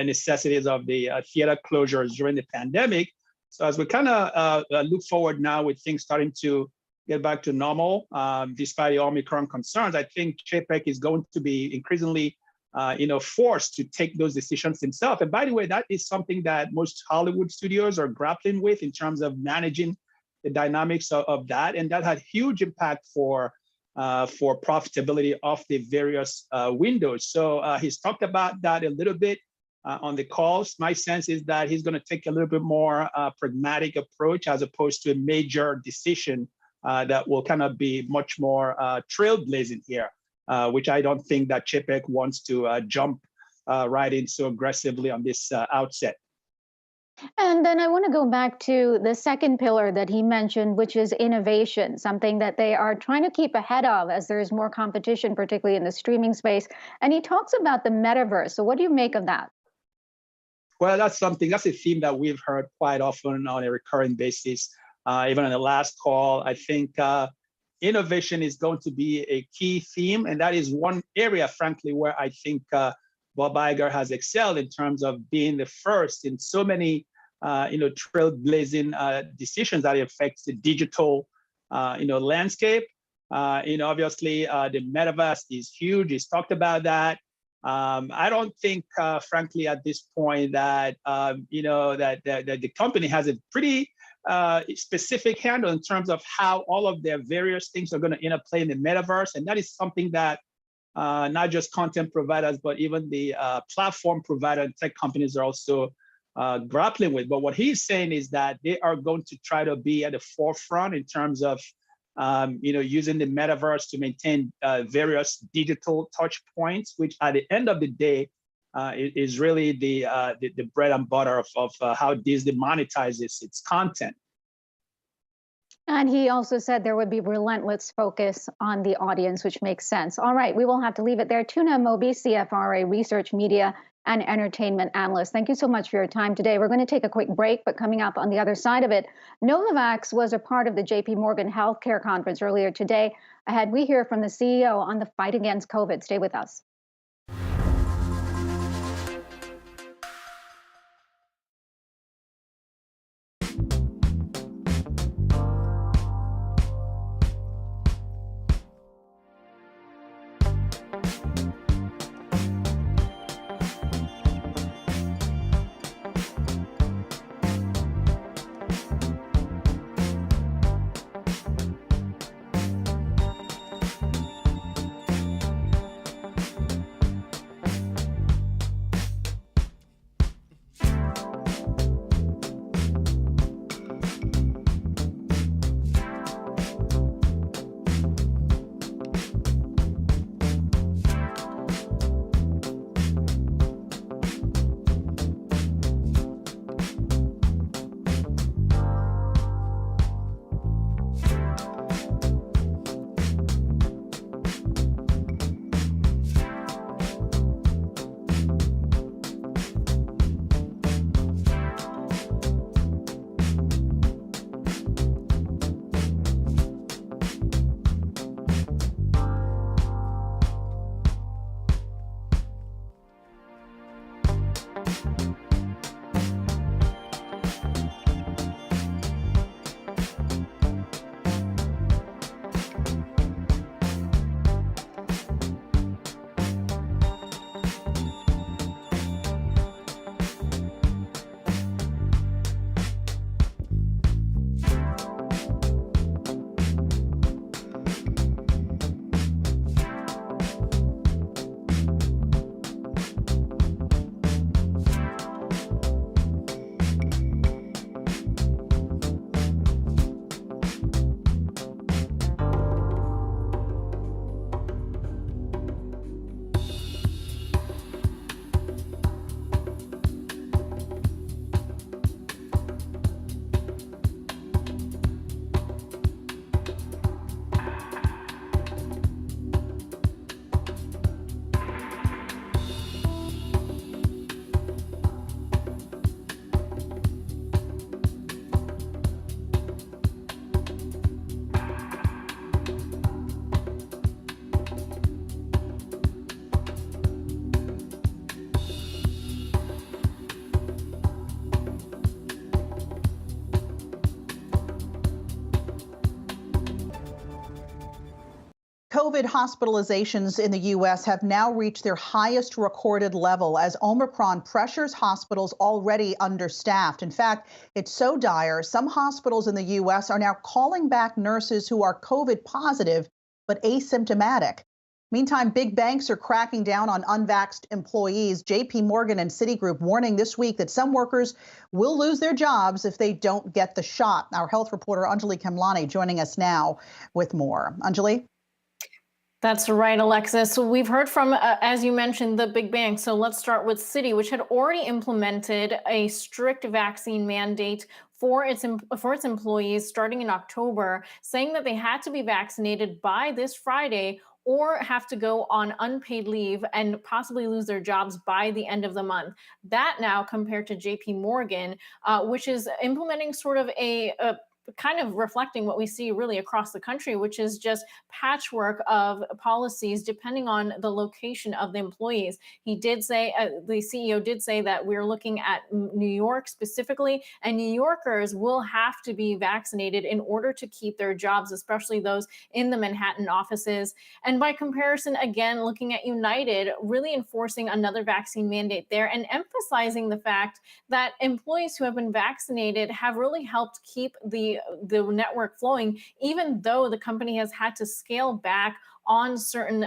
[SPEAKER 12] necessities of the theater closures during the pandemic. So as we kind of look forward now with things starting to get back to normal, despite the Omicron concerns, I think Chapek is going to be increasingly, forced to take those decisions himself. And by the way, that is something that most Hollywood studios are grappling with in terms of managing the dynamics of that, and that had huge impact for profitability of the various windows. So he's talked about that a little bit on the calls. My sense is that he's going to take a little bit more pragmatic approach as opposed to a major decision that will kind of be much more trailblazing here, which I don't think that Chapek wants to jump right in so aggressively on this outset.
[SPEAKER 3] And then I want to go back to the second pillar that he mentioned, which is innovation, something that they are trying to keep ahead of as there is more competition, particularly in the streaming space. And he talks about the metaverse. So what do you make of that?
[SPEAKER 12] Well, that's a theme that we've heard quite often on a recurring basis. Even on the last call, I think innovation is going to be a key theme. And that is one area, frankly, where I think Bob Iger has excelled in terms of being the first in so many, trailblazing decisions that affects the digital, landscape. Obviously, the metaverse is huge. He's talked about that. I don't think, frankly, at this point that that the company has a pretty specific handle in terms of how all of their various things are going to interplay in the metaverse, and that is something that not just content providers, but even the platform provider and tech companies are also grappling with. But what he's saying is that they are going to try to be at the forefront in terms of using the metaverse to maintain various digital touch points, which at the end of the day is really the bread and butter of how Disney monetizes its content.
[SPEAKER 3] And he also said there would be relentless focus on the audience, which makes sense. All right, we will have to leave it there. Tuna Amobi, CFRA Research, Media, and entertainment analyst. Thank you so much for your time today. We're going to take a quick break, but coming up on the other side of it, Novavax was a part of the JP Morgan Healthcare Conference earlier today. Ahead, we hear from the CEO on the fight against COVID. Stay with us.
[SPEAKER 14] COVID hospitalizations in the U.S. have now reached their highest recorded level as Omicron pressures hospitals already understaffed. In fact, it's so dire, some hospitals in the U.S. are now calling back nurses who are COVID positive but asymptomatic. Meantime, big banks are cracking down on unvaxxed employees. JP Morgan and Citigroup warning this week that some workers will lose their jobs if they don't get the shot. Our health reporter Anjali Kamlani joining us now with more. Anjali?
[SPEAKER 16] That's right, Alexis. So we've heard from, as you mentioned, the big banks. So let's start with Citi, which had already implemented a strict vaccine mandate for its employees starting in October, saying that they had to be vaccinated by this Friday or have to go on unpaid leave and possibly lose their jobs by the end of the month. That now compared to JP Morgan, which is implementing sort of a kind of reflecting what we see really across the country, which is just patchwork of policies depending on the location of the employees. He did say, the CEO did say that we're looking at New York specifically, and New Yorkers will have to be vaccinated in order to keep their jobs, especially those in the Manhattan offices. And by comparison, again, looking at United, really enforcing another vaccine mandate there and emphasizing the fact that employees who have been vaccinated have really helped keep the network flowing, even though the company has had to scale back on certain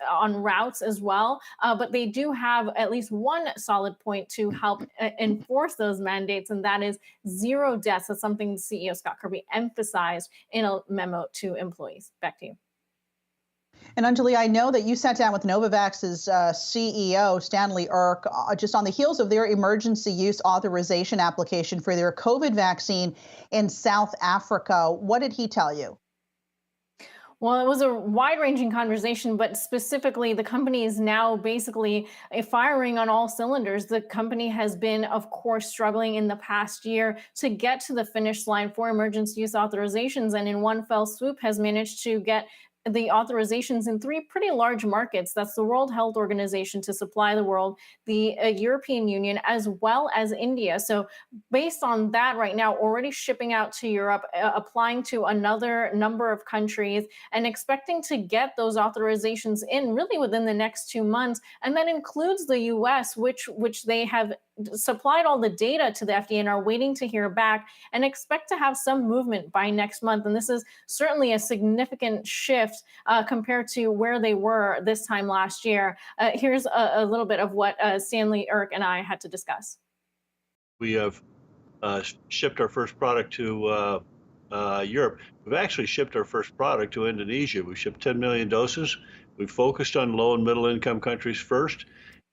[SPEAKER 16] on routes as well. But they do have at least one solid point to help enforce those mandates, and that is 0 deaths. That's something CEO Scott Kirby emphasized in a memo to employees. Back to you.
[SPEAKER 14] And Anjali, I know that you sat down with Novavax's CEO, Stanley Erck, just on the heels of their emergency use authorization application for their COVID vaccine in South Africa. What did he tell you?
[SPEAKER 16] Well, it was a wide-ranging conversation, but specifically, the company is now basically firing on all cylinders. The company has been, of course, struggling in the past year to get to the finish line for emergency use authorizations, and in one fell swoop has managed to get the authorizations in three pretty large markets. That's the World Health Organization to supply the world, the European Union, as well as India. So based on that right now, already shipping out to Europe, applying to another number of countries, and expecting to get those authorizations in really within the next 2 months. And that includes the US, which they have supplied all the data to the FDA and are waiting to hear back, and expect to have some movement by next month. And this is certainly a significant shift compared to where they were this time last year. Here's a little bit of what Stanley Erck and I had to discuss.
[SPEAKER 15] We have shipped our first product to Europe. We've actually shipped our first product to Indonesia. We shipped 10 million doses. We focused on low and middle income countries first.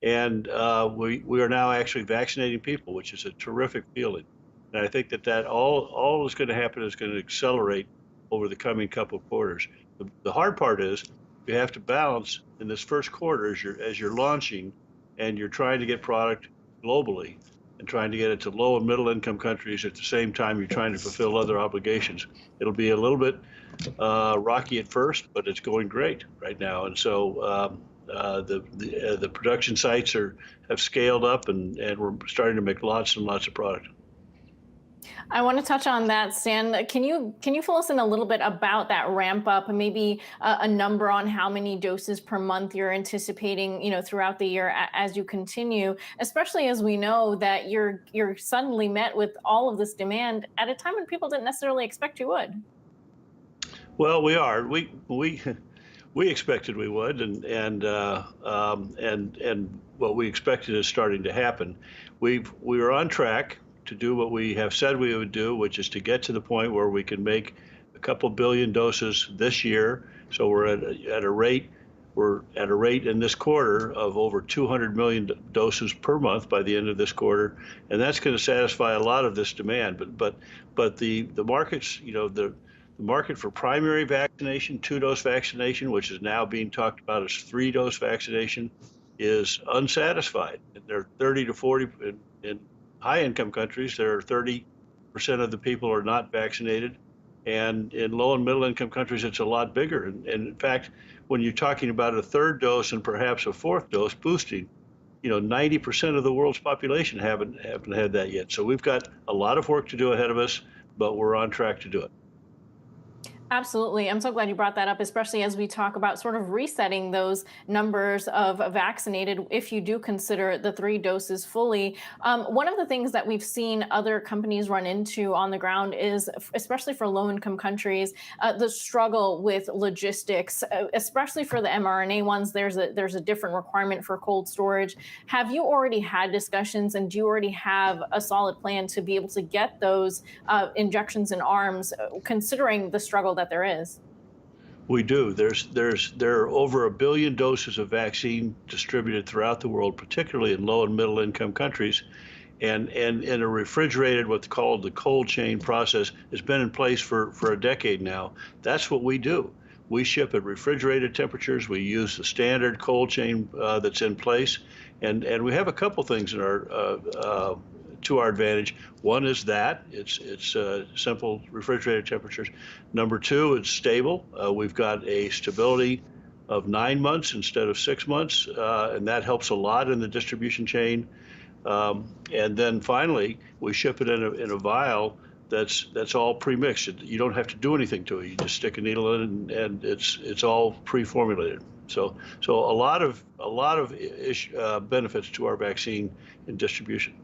[SPEAKER 15] And we are now actually vaccinating people, which is a terrific feeling. And I think that all is going to happen is going to accelerate over the coming couple of quarters. The hard part is you have to balance in this first quarter as you're launching and you're trying to get product globally and trying to get it to low and middle income countries at the same time you're trying to fulfill other obligations. It'll be a little bit rocky at first, but it's going great right now. And so the production sites have scaled up and we're starting to make lots and lots of product.
[SPEAKER 16] I want to touch on that, Stan. Can you fill us in a little bit about that ramp up, and maybe a number on how many doses per month you're anticipating, throughout the year as you continue, especially as we know that you're suddenly met with all of this demand at a time when people didn't necessarily expect you would.
[SPEAKER 15] Well, we are. We expected we would, and what we expected is starting to happen. We are on track to do what we have said we would do, which is to get to the point where we can make a couple billion doses this year. So we're at a rate in this quarter of over 200 million doses per month by the end of this quarter, and that's going to satisfy a lot of this demand. But the markets, the market for primary vaccination, 2-dose vaccination, which is now being talked about as 3-dose vaccination, is unsatisfied. There are 30 to 40 in high-income countries. There are 30% of the people are not vaccinated, and in low and middle-income countries, it's a lot bigger. And in fact, when you're talking about a 3rd dose and perhaps a 4th dose boosting, 90% of the world's population haven't had that yet. So we've got a lot of work to do ahead of us, but we're on track to do it.
[SPEAKER 16] Absolutely. I'm so glad you brought that up, especially as we talk about sort of resetting those numbers of vaccinated, if you do consider the 3 doses fully. One of the things that we've seen other companies run into on the ground is, especially for low-income countries, the struggle with logistics, especially for the mRNA ones. There's a different requirement for cold storage. Have you already had discussions, and do you already have a solid plan to be able to get those injections in arms, considering the struggle that there is?
[SPEAKER 15] We do. There are over 1 billion doses of vaccine distributed throughout the world, particularly in low and middle income countries. And in a refrigerated, what's called the cold chain process, has been in place for a decade now. That's what we do. We ship at refrigerated temperatures. We use the standard cold chain that's in place. And we have a couple things in our to our advantage. One is that it's simple refrigerated temperatures. Number 2, it's stable. We've got a stability of 9 months instead of 6 months, and that helps a lot in the distribution chain. And then finally, we ship it in a vial that's all pre-mixed. You don't have to do anything to it. You just stick a needle in, and it's all pre-formulated. So a lot of benefits to our vaccine and distribution.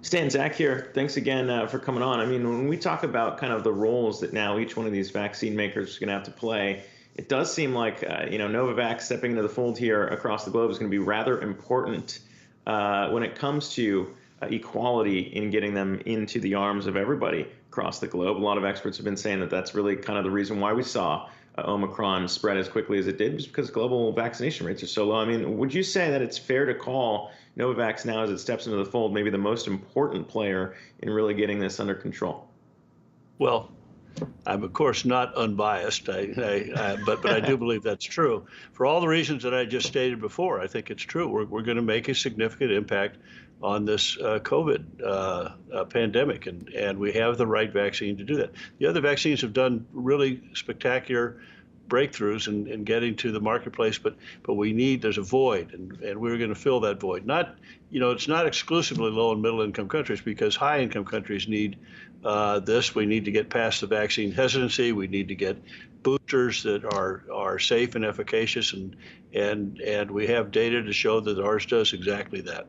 [SPEAKER 13] Stan, Zach here. Thanks again for coming on. I mean, when we talk about kind of the roles that now each one of these vaccine makers is going to have to play, it does seem like Novavax stepping into the fold here across the globe is going to be rather important when it comes to equality in getting them into the arms of everybody across the globe. A lot of experts have been saying that that's really kind of the reason why we saw Omicron spread as quickly as it did, was because global vaccination rates are so low. I mean, would you say that it's fair to call Novavax now, as it steps into the fold, maybe the most important player in really getting this under control?
[SPEAKER 15] Well, I'm of course not unbiased, but I do believe that's true. For all the reasons that I just stated before, I think it's true. We're going to make a significant impact on this COVID pandemic, and we have the right vaccine to do that. The other vaccines have done really spectacular breakthroughs in getting to the marketplace, but there's a void, and we're going to fill that void. It's not exclusively low and middle income countries, because high income countries need this. We need to get past the vaccine hesitancy. We need to get boosters that are safe and efficacious, and we have data to show that ours does exactly that.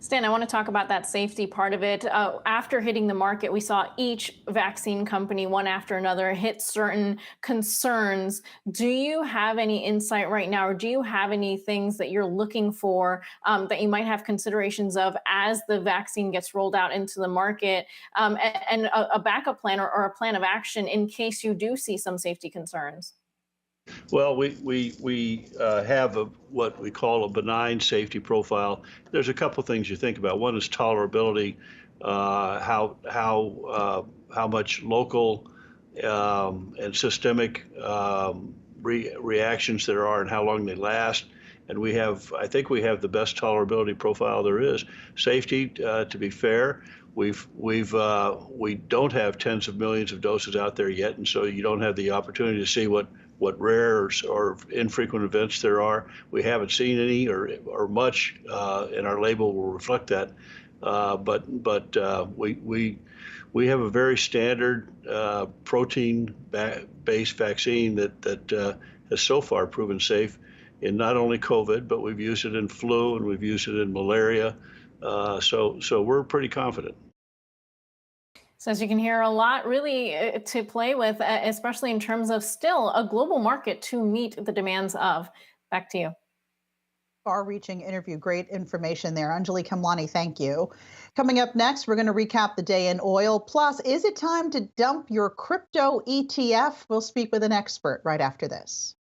[SPEAKER 16] Stan, I want to talk about that safety part of it. After hitting the market, we saw each vaccine company, one after another, hit certain concerns. Do you have any insight right now, or do you have any things that you're looking for that you might have considerations of as the vaccine gets rolled out into the market, and a backup plan or a plan of action in case you do see some safety concerns?
[SPEAKER 15] Well, we have what we call a benign safety profile. There's a couple things you think about. One is tolerability, how much local and systemic reactions there are, and how long they last. And I think we have the best tolerability profile there is. Safety, to be fair, we don't have tens of millions of doses out there yet, and so you don't have the opportunity to see what rare or infrequent events there are. We haven't seen any or much, and our label will reflect that. But we have a very standard protein-based vaccine that has so far proven safe in not only COVID, but we've used it in flu and we've used it in malaria. So we're pretty confident.
[SPEAKER 16] So as you can hear, a lot really to play with, especially in terms of still a global market to meet the demands of. Back to you.
[SPEAKER 14] Far-reaching interview. Great information there. Anjali Kamlani, thank you. Coming up next, we're going to recap the day in oil. Plus, is it time to dump your crypto ETF? We'll speak with an expert right after this.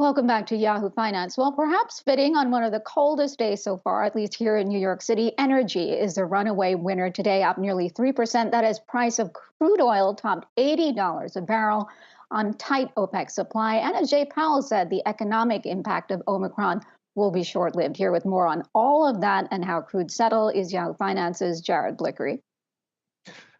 [SPEAKER 3] Welcome back to Yahoo Finance. Well, perhaps fitting on one of the coldest days so far, at least here in New York City, energy is the runaway winner today, up nearly 3%. That is, price of crude oil topped $80 a barrel on tight OPEC supply. And as Jay Powell said, the economic impact of Omicron will be short-lived. Here with more on all of that and how crude settle is Yahoo Finance's Jared Blickery.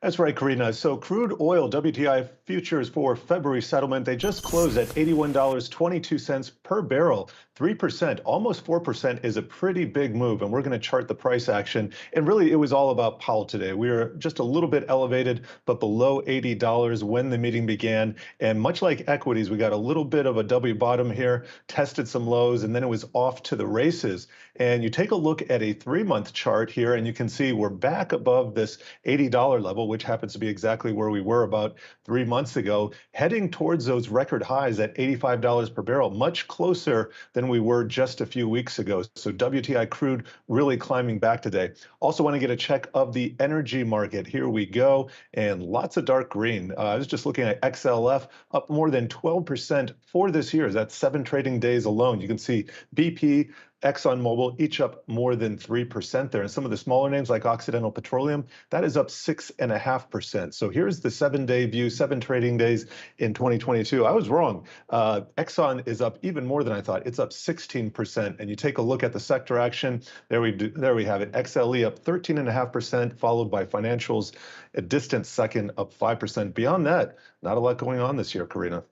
[SPEAKER 17] That's right, Karina. So crude oil WTI futures for February settlement, they just closed at $81.22 per barrel. 3%, almost 4% is a pretty big move, and we're going to chart the price action. And really, it was all about Powell today. We were just a little bit elevated, but below $80 when the meeting began. And much like equities, we got a little bit of a W bottom here, tested some lows, and then it was off to the races. And you take a look at a 3-month chart here, and you can see we're back above this $80 level, which happens to be exactly where we were about 3 months ago, heading towards those record highs at $85 per barrel, much closer than we were just a few weeks ago. So WTI crude really climbing back today. Also want to get a check of the energy market. Here we go, and lots of dark green. I was just looking at XLF, up more than 12% for this year. That's 7 trading days alone. You can see BP, ExxonMobil, each up more than 3% there. And some of the smaller names like Occidental Petroleum, that is up 6.5%. So here's the 7-day view, 7 trading days in 2022. I was wrong. Exxon is up even more than I thought. It's up 16%. And you take a look at the sector action, there we have it. XLE up 13.5%, followed by financials, a distant second, up 5%. Beyond that, not a lot going on this year, Karina.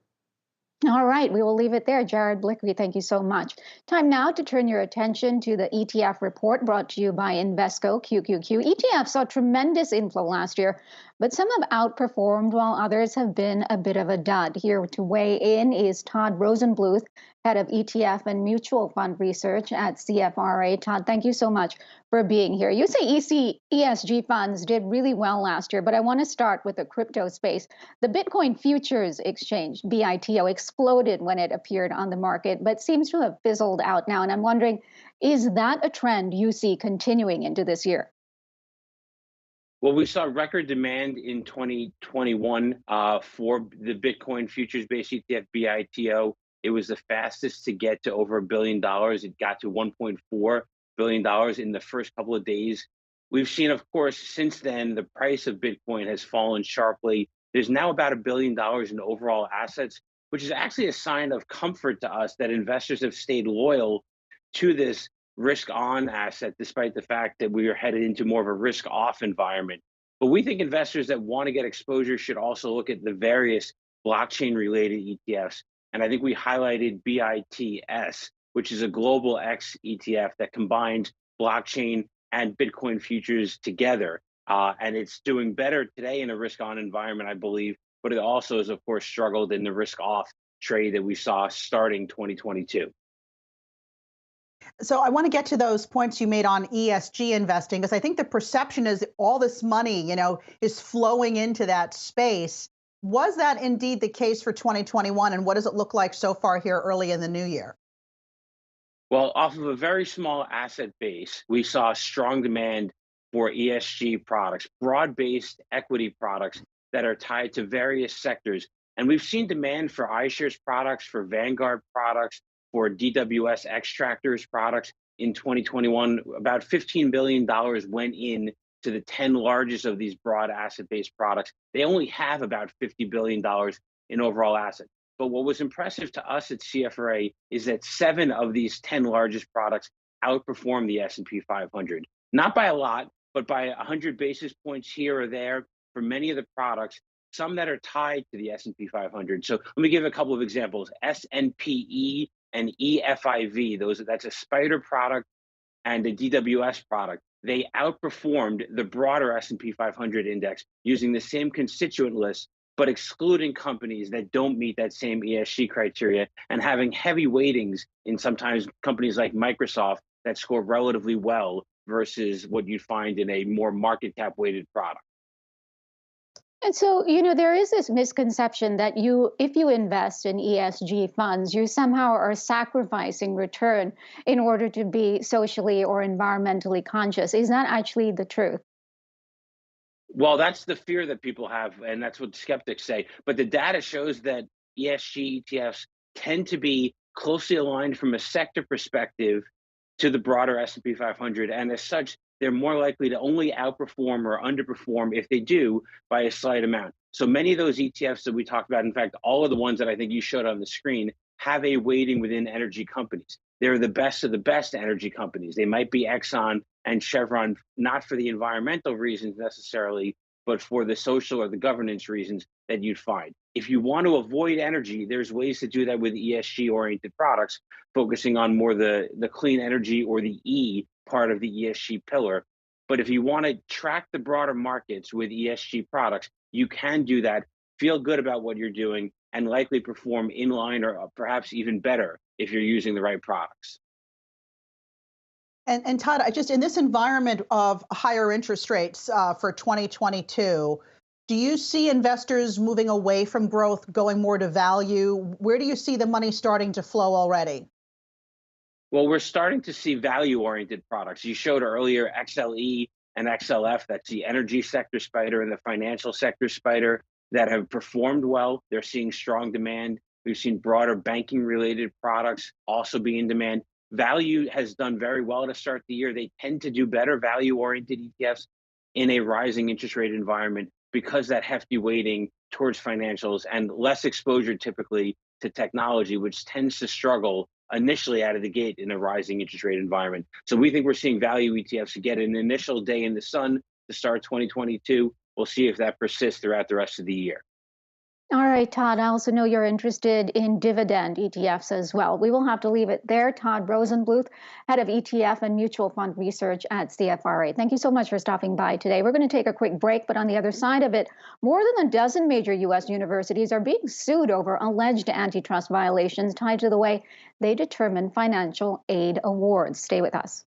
[SPEAKER 3] All right, we will leave it there. Jared Blickery, thank you so much. Time now to turn your attention to the ETF report brought to you by Invesco QQQ. ETFs saw tremendous inflow last year, but some have outperformed while others have been a bit of a dud. Here to weigh in is Todd Rosenbluth, head of ETF and mutual fund research at CFRA. Todd, thank you so much for being here. You say ESG funds did really well last year, but I want to start with the crypto space. The Bitcoin Futures Exchange, BITO, exploded when it appeared on the market, but seems to have fizzled out now. And I'm wondering, is that a trend you see continuing into this year?
[SPEAKER 6] Well, we saw record demand in 2021 for the Bitcoin futures-based ETF BITO. It was the fastest to get to over $1 billion. It got to $1.4 billion in the first couple of days. We've seen, of course, since then, the price of Bitcoin has fallen sharply. There's now about $1 billion in overall assets, which is actually a sign of comfort to us that investors have stayed loyal to this risk-on asset, despite the fact that we are headed into more of a risk-off environment. But we think investors that want to get exposure should also look at the various blockchain-related ETFs. And I think we highlighted BITS, which is a global X ETF that combines blockchain and Bitcoin futures together. And it's doing better today in a risk-on environment, I believe, but it also has, of course, struggled in the risk-off trade that we saw starting 2022.
[SPEAKER 14] So I want to get to those points you made on ESG investing, because I think the perception is all this money, is flowing into that space. Was that indeed the case for 2021? And what does it look like so far here early in the new year?
[SPEAKER 6] Well, off of a very small asset base, we saw strong demand for ESG products, broad-based equity products that are tied to various sectors. And we've seen demand for iShares products, for Vanguard products, for DWS Extractors products in 2021. About $15 billion went in to the 10 largest of these broad asset-based products. They only have about $50 billion in overall assets. But what was impressive to us at CFRA is that 7 of these 10 largest products outperformed the S&P 500. Not by a lot, but by 100 basis points here or there for many of the products, some that are tied to the S&P 500. So let me give a couple of examples. SNPE and EFIV, that's a SPDR product and a DWS product. They outperformed the broader S&P 500 index using the same constituent list, but excluding companies that don't meet that same ESG criteria and having heavy weightings in sometimes companies like Microsoft that score relatively well versus what you'd find in a more market cap weighted product.
[SPEAKER 3] And so, there is this misconception that if you invest in ESG funds, you somehow are sacrificing return in order to be socially or environmentally conscious. Is that actually the truth?
[SPEAKER 6] Well, that's the fear that people have, and that's what skeptics say. But the data shows that ESG ETFs tend to be closely aligned from a sector perspective to the broader S&P 500, and as such, they're more likely to only outperform or underperform if they do by a slight amount. So many of those ETFs that we talked about, in fact, all of the ones that I think you showed on the screen, have a weighting within energy companies. They're the best of the best energy companies. They might be Exxon and Chevron, not for the environmental reasons necessarily, but for the social or the governance reasons that you'd find. If you want to avoid energy, there's ways to do that with ESG-oriented products, focusing on more the clean energy or the E part of the ESG pillar. But if you want to track the broader markets with ESG products, you can do that, feel good about what you're doing, and likely perform in line or perhaps even better if you're using the right products.
[SPEAKER 14] And Todd, just in this environment of higher interest rates for 2022, do you see investors moving away from growth, going more to value? Where do you see the money starting to flow already?
[SPEAKER 6] Well, we're starting to see value-oriented products. You showed earlier XLE and XLF, that's the energy sector spider and the financial sector spider, that have performed well. They're seeing strong demand. We've seen broader banking-related products also be in demand. Value has done very well to start the year. They tend to do better, value-oriented ETFs, in a rising interest rate environment because that hefty weighting towards financials and less exposure typically to technology, which tends to struggle initially out of the gate in a rising interest rate environment. So we think we're seeing value ETFs get an initial day in the sun to start 2022. We'll see if that persists throughout the rest of the year.
[SPEAKER 3] All right, Todd, I also know you're interested in dividend ETFs as well. We will have to leave it there. Todd Rosenbluth, head of ETF and mutual fund research at CFRA. Thank you so much for stopping by today. We're going to take a quick break, but on the other side of it, more than a dozen major U.S. universities are being sued over alleged antitrust violations tied to the way they determine financial aid awards. Stay with us.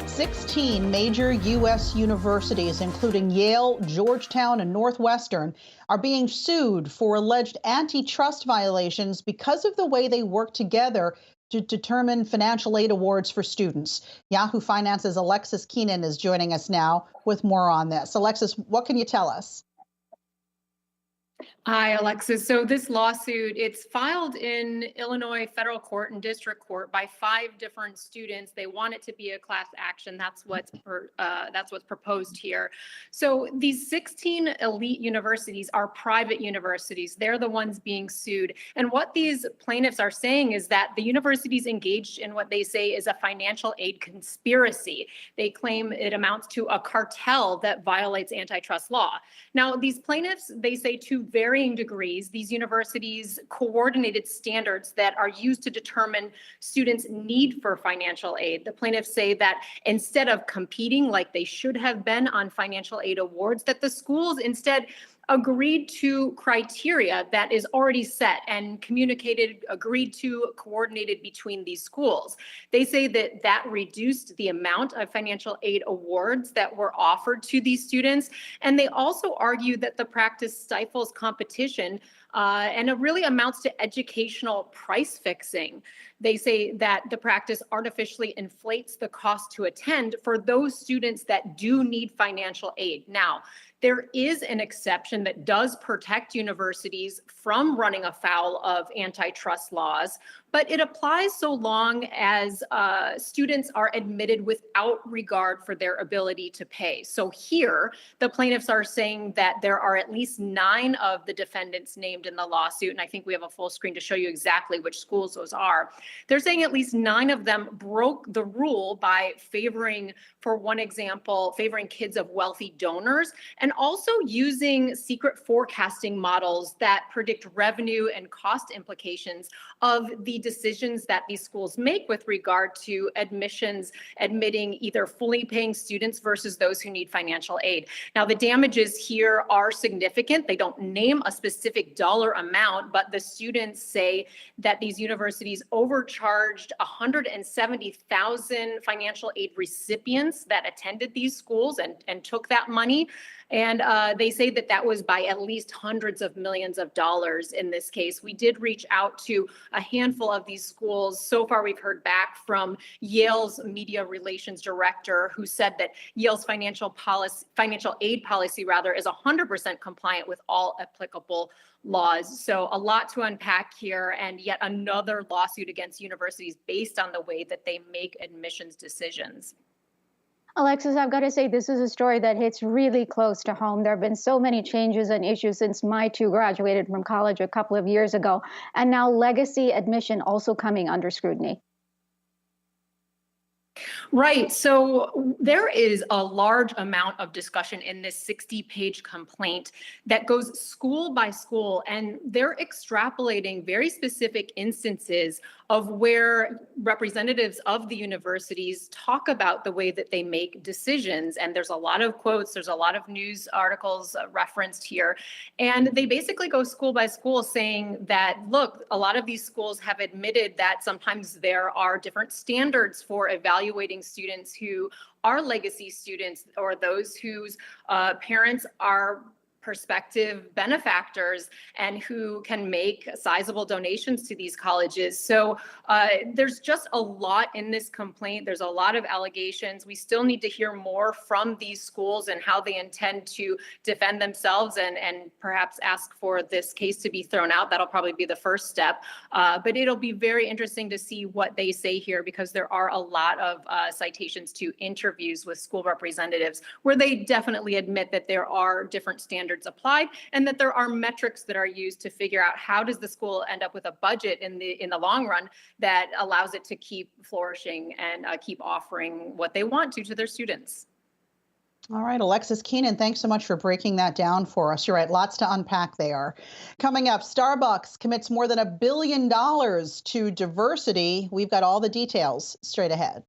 [SPEAKER 14] Sixteen major U.S. universities, including Yale, Georgetown, and Northwestern, are being sued for alleged antitrust violations because of the way they work together to determine financial aid awards for students. Yahoo Finance's Alexis Keenan is joining us now with more on this. Alexis, what can you tell us?
[SPEAKER 9] Hi, Alexis. So this lawsuit, it's filed in Illinois federal court and district court by 5 different students. They want it to be a class action. That's what's proposed here. So these 16 elite universities are private universities. They're the ones being sued. And what these plaintiffs are saying is that the universities engaged in what they say is a financial aid conspiracy. They claim it amounts to a cartel that violates antitrust law. Now, these plaintiffs, they say to varying degrees, these universities coordinated standards that are used to determine students' need for financial aid. The plaintiffs say that instead of competing like they should have been on financial aid awards, that the schools instead agreed to criteria that is already set and communicated, agreed to, coordinated between these schools. They say that that reduced the amount of financial aid awards that were offered to these students. And they also argue that the practice stifles competition and it really amounts to educational price fixing. They say that the practice artificially inflates the cost to attend for those students that do need financial aid. Now, there is an exception that does protect universities from running afoul of antitrust laws, but it applies so long as students are admitted without regard for their ability to pay. So here, the plaintiffs are saying that there are at least 9 of the defendants named in the lawsuit, and I think we have a full screen to show you exactly which schools those are. They're saying at least 9 of them broke the rule by favoring, for one example, favoring kids of wealthy donors, and also using secret forecasting models that predict revenue and cost implications of the decisions that these schools make with regard to admissions, admitting either fully paying students versus those who need financial aid. Now, the damages here are significant. They don't name a specific dollar amount, but the students say that these universities overcharged 170,000 financial aid recipients that attended these schools and took that money. And they say that that was by at least hundreds of millions of dollars in this case. We did reach out to a handful of these schools. So far, we've heard back from Yale's media relations director, who said that Yale's financial aid policy is 100% compliant with all applicable laws. So a lot to unpack here, and yet another lawsuit against universities based on the way that they make admissions decisions.
[SPEAKER 3] Alexis, I've got to say, this is a story that hits really close to home. There have been so many changes and issues since my 2 graduated from college a couple of years ago, and now legacy admission also coming under scrutiny.
[SPEAKER 9] Right. So there is a large amount of discussion in this 60-page complaint that goes school by school, and they're extrapolating very specific instances of where representatives of the universities talk about the way that they make decisions. And there's a lot of quotes, there's a lot of news articles referenced here. And they basically go school by school saying that, look, a lot of these schools have admitted that sometimes there are different standards for evaluating students who are legacy students or those whose parents are prospective benefactors and who can make sizable donations to these colleges. So there's just a lot in this complaint. There's a lot of allegations. We still need to hear more from these schools and how they intend to defend themselves and perhaps ask for this case to be thrown out. That'll probably be the first step. But it'll be very interesting to see what they say here, because there are a lot of citations to interviews with school representatives where they definitely admit that there are different standards applied and that there are metrics that are used to figure out how does the school end up with a budget in the long run that allows it to keep flourishing and keep offering what they want to their students.
[SPEAKER 14] All right, Alexis Keenan, thanks so much for breaking that down for us. You're right, lots to unpack there. Coming up, Starbucks commits more than $1 billion to diversity. We've got all the details straight ahead.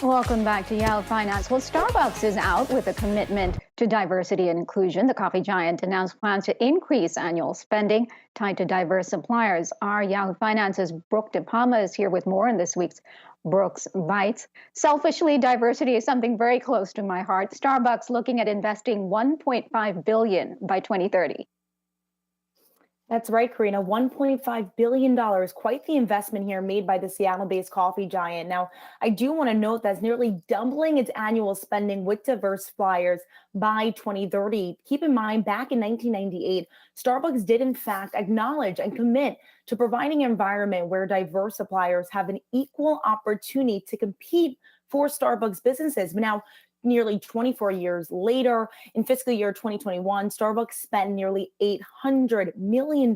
[SPEAKER 3] Welcome back to Yahoo Finance. Well, Starbucks is out with a commitment to diversity and inclusion. The coffee giant announced plans to increase annual spending tied to diverse suppliers. Our Yahoo Finance's Brooke DePalma is here with more in this week's Brooks Bites. Selfishly, diversity is something very close to my heart. Starbucks looking at investing $1.5 billion by 2030.
[SPEAKER 8] That's right, Karina. $1.5 billion, quite the investment here made by the Seattle-based coffee giant. Now, I do want to note that's nearly doubling its annual spending with diverse suppliers by 2030. Keep in mind, back in 1998, Starbucks did in fact acknowledge and commit to providing an environment where diverse suppliers have an equal opportunity to compete for Starbucks businesses. But now, nearly 24 years later, in fiscal year 2021, Starbucks spent nearly $800 million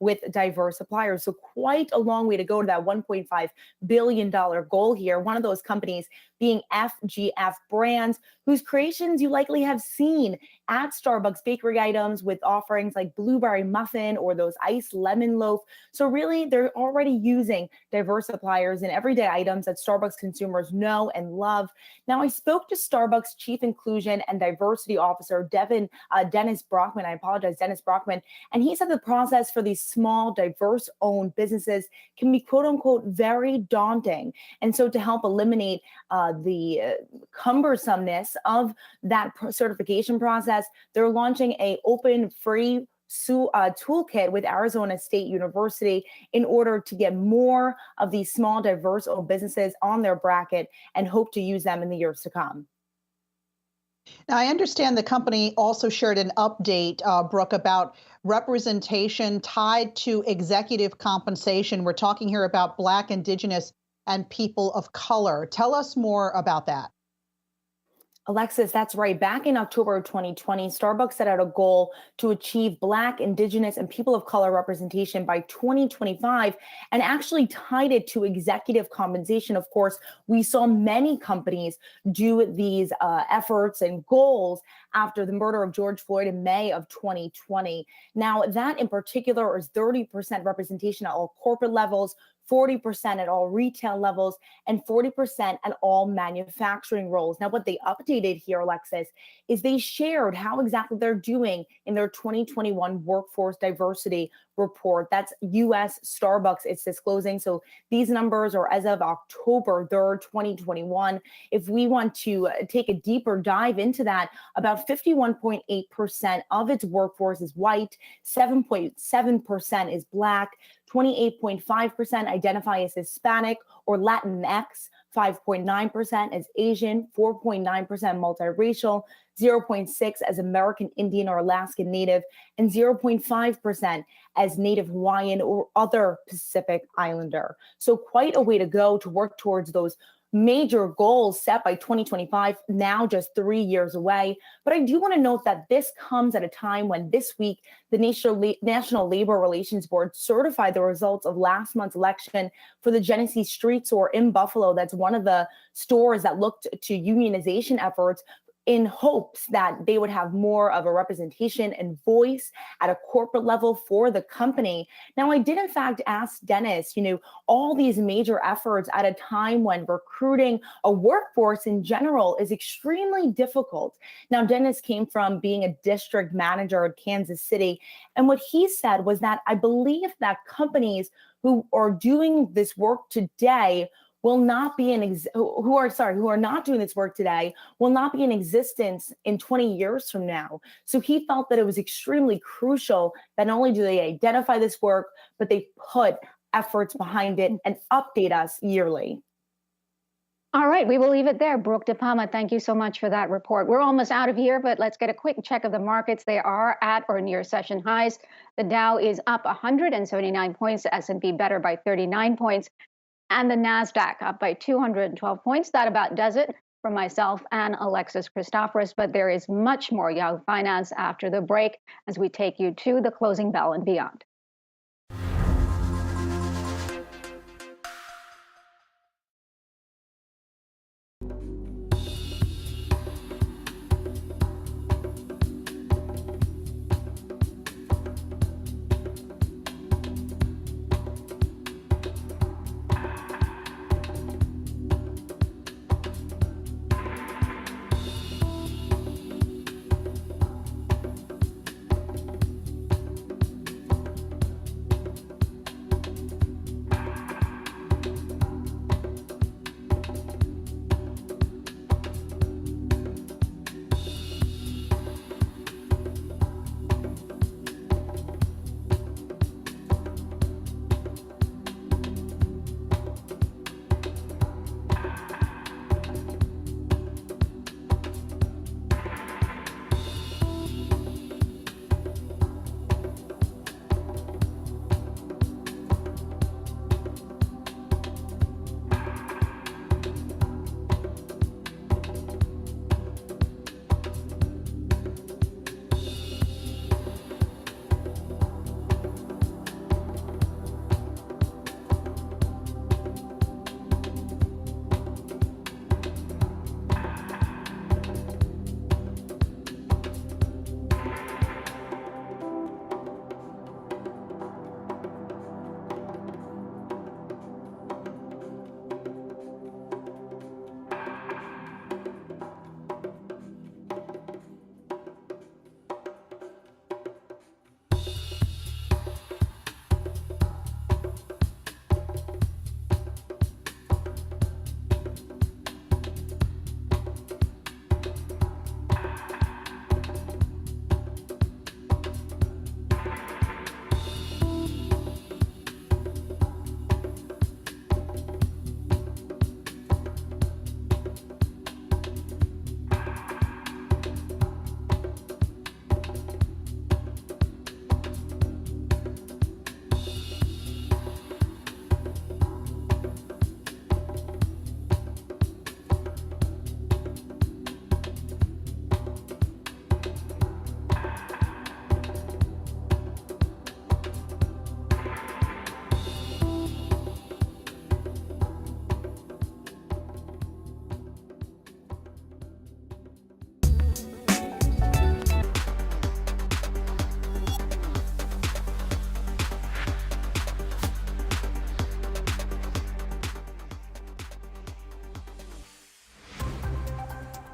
[SPEAKER 8] with diverse suppliers. So quite a long way to go to that $1.5 billion goal here. One of those companies being FGF Brands, whose creations you likely have seen at Starbucks bakery items with offerings like blueberry muffin or those iced lemon loaf. So really, they're already using diverse suppliers in everyday items that Starbucks consumers know and love. Now, I spoke to Starbucks Chief Inclusion and Diversity Officer Dennis Brockman. I apologize, Dennis Brockman. And he said the process for these small, diverse-owned businesses can be, quote unquote, very daunting. And so to help eliminate the cumbersomeness of that certification process, they're launching a open, free toolkit with Arizona State University in order to get more of these small, diverse-owned businesses on their bracket and hope to use them in the years to come.
[SPEAKER 14] Now, I understand the company also shared an update, Brooke, about representation tied to executive compensation. We're talking here about Black, Indigenous, and people of color. Tell us more about that.
[SPEAKER 8] Alexis, that's right. Back in October of 2020, Starbucks set out a goal to achieve Black, Indigenous, and people of color representation by 2025 and actually tied it to executive compensation. Of course, we saw many companies do these efforts and goals after the murder of George Floyd in May of 2020. Now, that in particular is 30% representation at all corporate levels, 40% at all retail levels, and 40% at all manufacturing roles. Now, what they updated here, Alexis, is they shared how exactly they're doing in their 2021 workforce diversity report. That's U.S. Starbucks it's disclosing. So these numbers are as of October 3rd, 2021. If we want to take a deeper dive into that, about 51.8% of its workforce is white, 7.7% is Black, 28.5% identify as Hispanic or Latinx, 5.9% as Asian, 4.9% multiracial, 0.6% as American Indian or Alaskan Native, and 0.5% as Native Hawaiian or other Pacific Islander. So quite a way to go to work towards those major goals set by 2025, now just 3 years away. But I do want to note that this comes at a time when this week, the National Labor Relations Board certified the results of last month's election for the Genesee Street store in Buffalo. That's one of the stores that looked to unionization efforts in hopes that they would have more of a representation and voice at a corporate level for the company. Now, I did in fact ask Dennis, all these major efforts at a time when recruiting a workforce in general is extremely difficult. Now, Dennis came from being a district manager at Kansas City. And what he said was that I believe that companies who are doing this work today will not be who are not doing this work today will not be in existence in 20 years from now. So he felt that it was extremely crucial that not only do they identify this work, but they put efforts behind it and update us yearly.
[SPEAKER 3] All right, we will leave it there. Brooke DePalma, thank you so much for that report. We're almost out of here, but let's get a quick check of the markets. They are at or near session highs. The Dow is up 179 points, the S&P better by 39 points, and the Nasdaq up by 212 points. That about does it for myself and Alexis Christoforous, but there is much more Yahoo Finance after the break as we take you to the closing bell and beyond.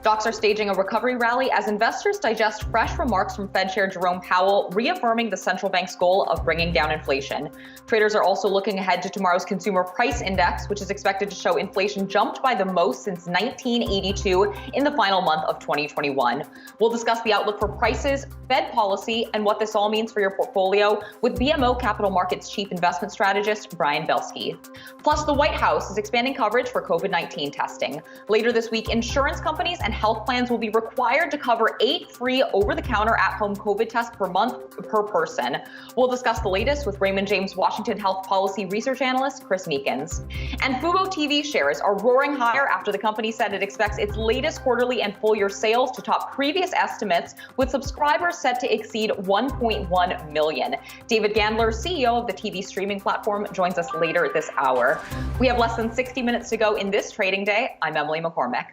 [SPEAKER 2] Stocks are staging a recovery rally as investors digest fresh remarks from Fed Chair Jerome Powell, reaffirming the central bank's goal of bringing down inflation. Traders are also looking ahead to tomorrow's consumer price index, which is expected to show inflation jumped by the most since 1982 in the final month of 2021. We'll discuss the outlook for prices, Fed policy, and what this all means for your portfolio with BMO Capital Markets Chief Investment Strategist Brian Belsky. Plus, the White House is expanding coverage for COVID-19 testing. Later this week, insurance companies and health plans will be required to cover 8 free over-the-counter at-home COVID tests per month per person. We'll discuss the latest with Raymond James Washington Health Policy Research Analyst Chris Meekins. And Fubo TV shares are roaring higher after the company said it expects its latest quarterly and full-year sales to top previous estimates, with subscribers set to exceed 1.1 million. David Gandler, CEO of the TV streaming platform, joins us later this hour. We have less than 60 minutes to go in this trading day. I'm Emily McCormick.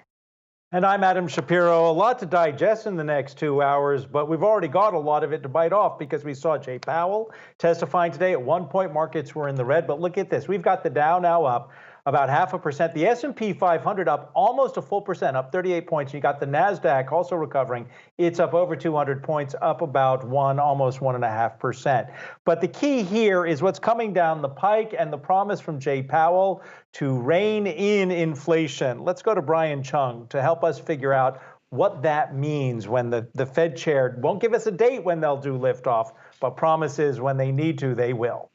[SPEAKER 10] And I'm Adam Shapiro. A lot to digest in the next 2 hours, but we've already got a lot of it to bite off because we saw Jay Powell testifying today. At one point, markets were in the red, but look at this. We've got the Dow now up about 0.5%. The S&P 500 up almost a full percent, up 38 points. You got the Nasdaq also recovering. It's up over 200 points, up about almost 1.5%. But the key here is what's coming down the pike and the promise from Jay Powell to rein in inflation. Let's go to Brian Chung to help us figure out what that means when the Fed chair won't give us a date when they'll do liftoff, but promises when they need to, they will.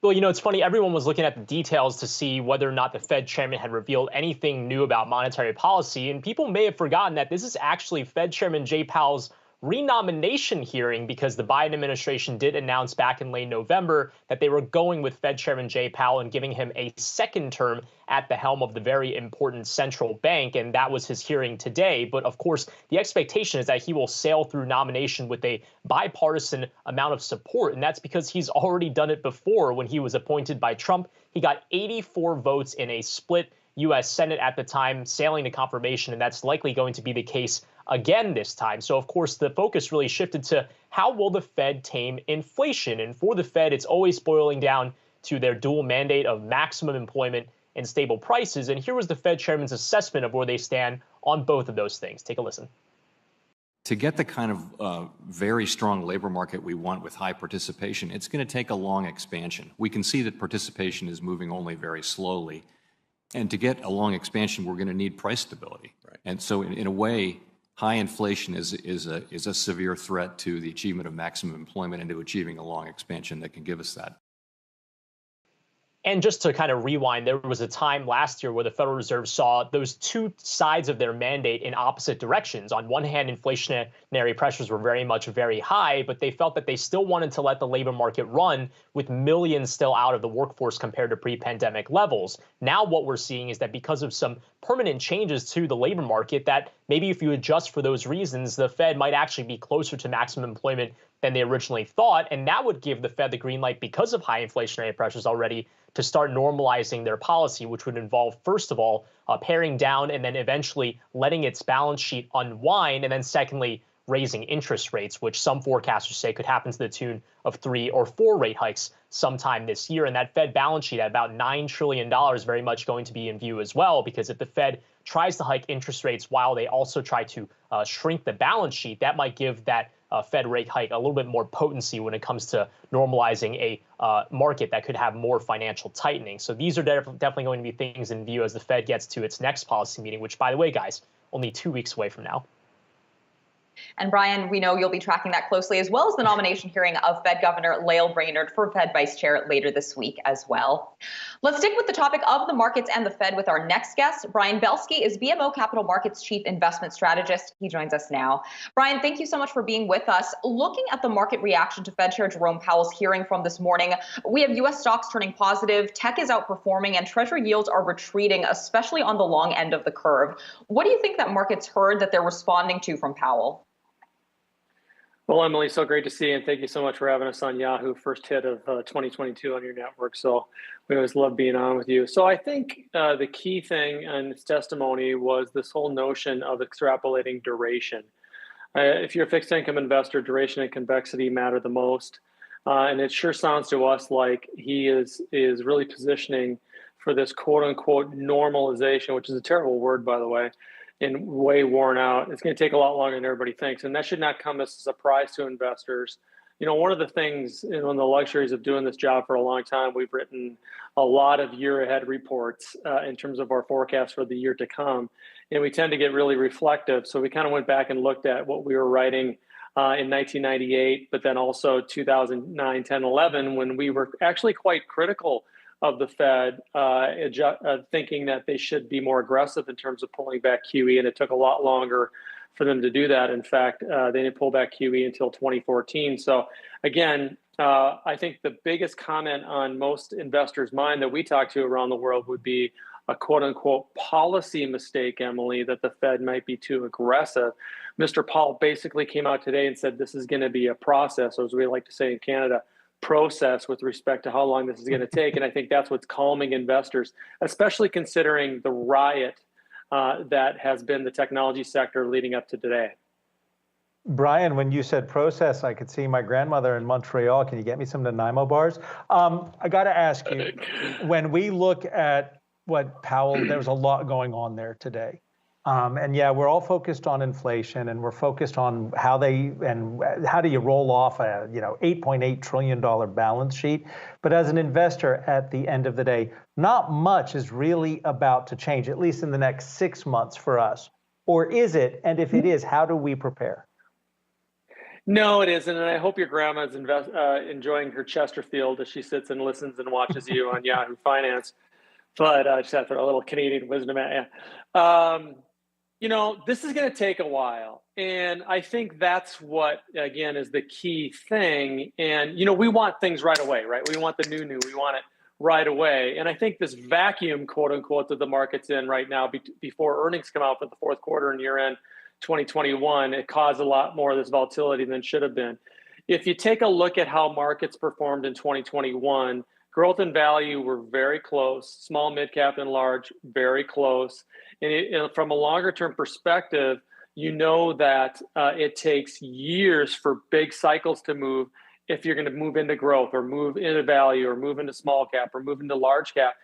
[SPEAKER 22] Well, you know, it's funny. Everyone was looking at the details to see whether or not the Fed chairman had revealed anything new about monetary policy. And people may have forgotten that this is actually Fed Chairman Jay Powell's renomination hearing, because the Biden administration did announce back in late November that they were going with Fed Chairman Jay Powell and giving him a second term at the helm of the very important central bank. And that was his hearing today. But of course, the expectation is that he will sail through nomination with a bipartisan amount of support. And that's because he's already done it before. When he was appointed by Trump, he got 84 votes in a split U.S. Senate at the time, sailing to confirmation. And that's likely going to be the case again this time. So, of course, the focus really shifted to how will the Fed tame inflation? And for the Fed, it's always boiling down to their dual mandate of maximum employment and stable prices. And here was the Fed chairman's assessment of where they stand on both of those things. Take a listen.
[SPEAKER 11] To get the kind of very strong labor market we want with high participation, it's going to take a long expansion. We can see that participation is moving only very slowly. And to get a long expansion, we're going to need price stability. Right. And so in a way, high inflation is a severe threat to the achievement of maximum employment and to achieving a long expansion that can give us that.
[SPEAKER 22] And just to kind of rewind, there was a time last year where the Federal Reserve saw those two sides of their mandate in opposite directions. On one hand, inflationary pressures were very high, but they felt that they still wanted to let the labor market run with millions still out of the workforce compared to pre-pandemic levels. Now what we're seeing is that because of some permanent changes to the labor market, that maybe if you adjust for those reasons, the Fed might actually be closer to maximum employment than they originally thought. And that would give the Fed the green light, because of high inflationary pressures already, to start normalizing their policy, which would involve, first of all, paring down and then eventually letting its balance sheet unwind. And then secondly, raising interest rates, which some forecasters say could happen to the tune of 3 or 4 rate hikes sometime this year. And that Fed balance sheet at about $9 trillion very much going to be in view as well, because if the Fed tries to hike interest rates while they also try to shrink the balance sheet, that might give that Fed rate hike a little bit more potency when it comes to normalizing a market that could have more financial tightening. So these are definitely going to be things in view as the Fed gets to its next policy meeting, which, by the way, guys, only 2 weeks away from now.
[SPEAKER 2] And Brian, we know you'll be tracking that closely, as well as the nomination hearing of Fed Governor Lael Brainerd for Fed Vice Chair later this week as well. Let's stick with the topic of the markets and the Fed with our next guest. Brian Belsky is BMO Capital Markets Chief Investment Strategist. He joins us now. Brian, thank you so much for being with us. Looking at the market reaction to Fed Chair Jerome Powell's hearing from this morning, we have U.S. stocks turning positive, tech is outperforming, and Treasury yields are retreating, especially on the long end of the curve. What do you think that markets heard that they're responding to from Powell?
[SPEAKER 21] Well, Emily, so great to see you, and thank you so much for having us on Yahoo, first hit of 2022 on your network. So we always love being on with you. So I think the key thing in its testimony was this whole notion of extrapolating duration. If you're a fixed income investor, duration and convexity matter the most. And it sure sounds to us like he is really positioning for this quote unquote normalization, which is a terrible word, by the way, and way worn out. It's going to take a lot longer than everybody thinks. And that should not come as a surprise to investors. You know, one of the things, one of the luxuries of doing this job for a long time, we've written a lot of year ahead reports in terms of our forecast for the year to come. And we tend to get really reflective. So we kind of went back and looked at what we were writing in 1998, but then also 2009, 10, 11, when we were actually quite critical of the Fed, thinking that they should be more aggressive in terms of pulling back QE. And it took a lot longer for them to do that. In fact, they didn't pull back QE until 2014. So again, I think the biggest comment on most investors' mind that we talk to around the world would be a quote unquote policy mistake, Emily, that the Fed might be too aggressive. Mr. Powell basically came out today and said this is going to be a process, or as we like to say in Canada, process with respect to how long this is going to take. And I think that's what's calming investors, especially considering the riot that has been the technology sector leading up to today.
[SPEAKER 10] Brian, when you said process, I could see my grandmother in Montreal. Can you get me some Nanaimo bars? I got to ask you, when we look at what Powell, there was a lot going on there today. And yeah, we're all focused on inflation, and we're focused on how do you roll off a $8.8 trillion balance sheet. But as an investor, at the end of the day, not much is really about to change, at least in the next 6 months for us. Or is it? And if it is, how do we prepare?
[SPEAKER 21] No, it isn't. And I hope your grandma's enjoying her Chesterfield as she sits and listens and watches you on Yahoo Finance. But I just have to throw a little Canadian wisdom at you. This is going to take a while. And I think that's what, again, is the key thing. And, we want things right away, right? We want the new. We want it right away. And I think this vacuum, quote unquote, that the market's in right now before earnings come out for the fourth quarter and year end 2021, it caused a lot more of this volatility than should have been. If you take a look at how markets performed in 2021, growth and value were very close, small, mid cap, and large, very close. And from a longer term perspective, that it takes years for big cycles to move if you're going to move into growth or move into value or move into small cap or move into large cap.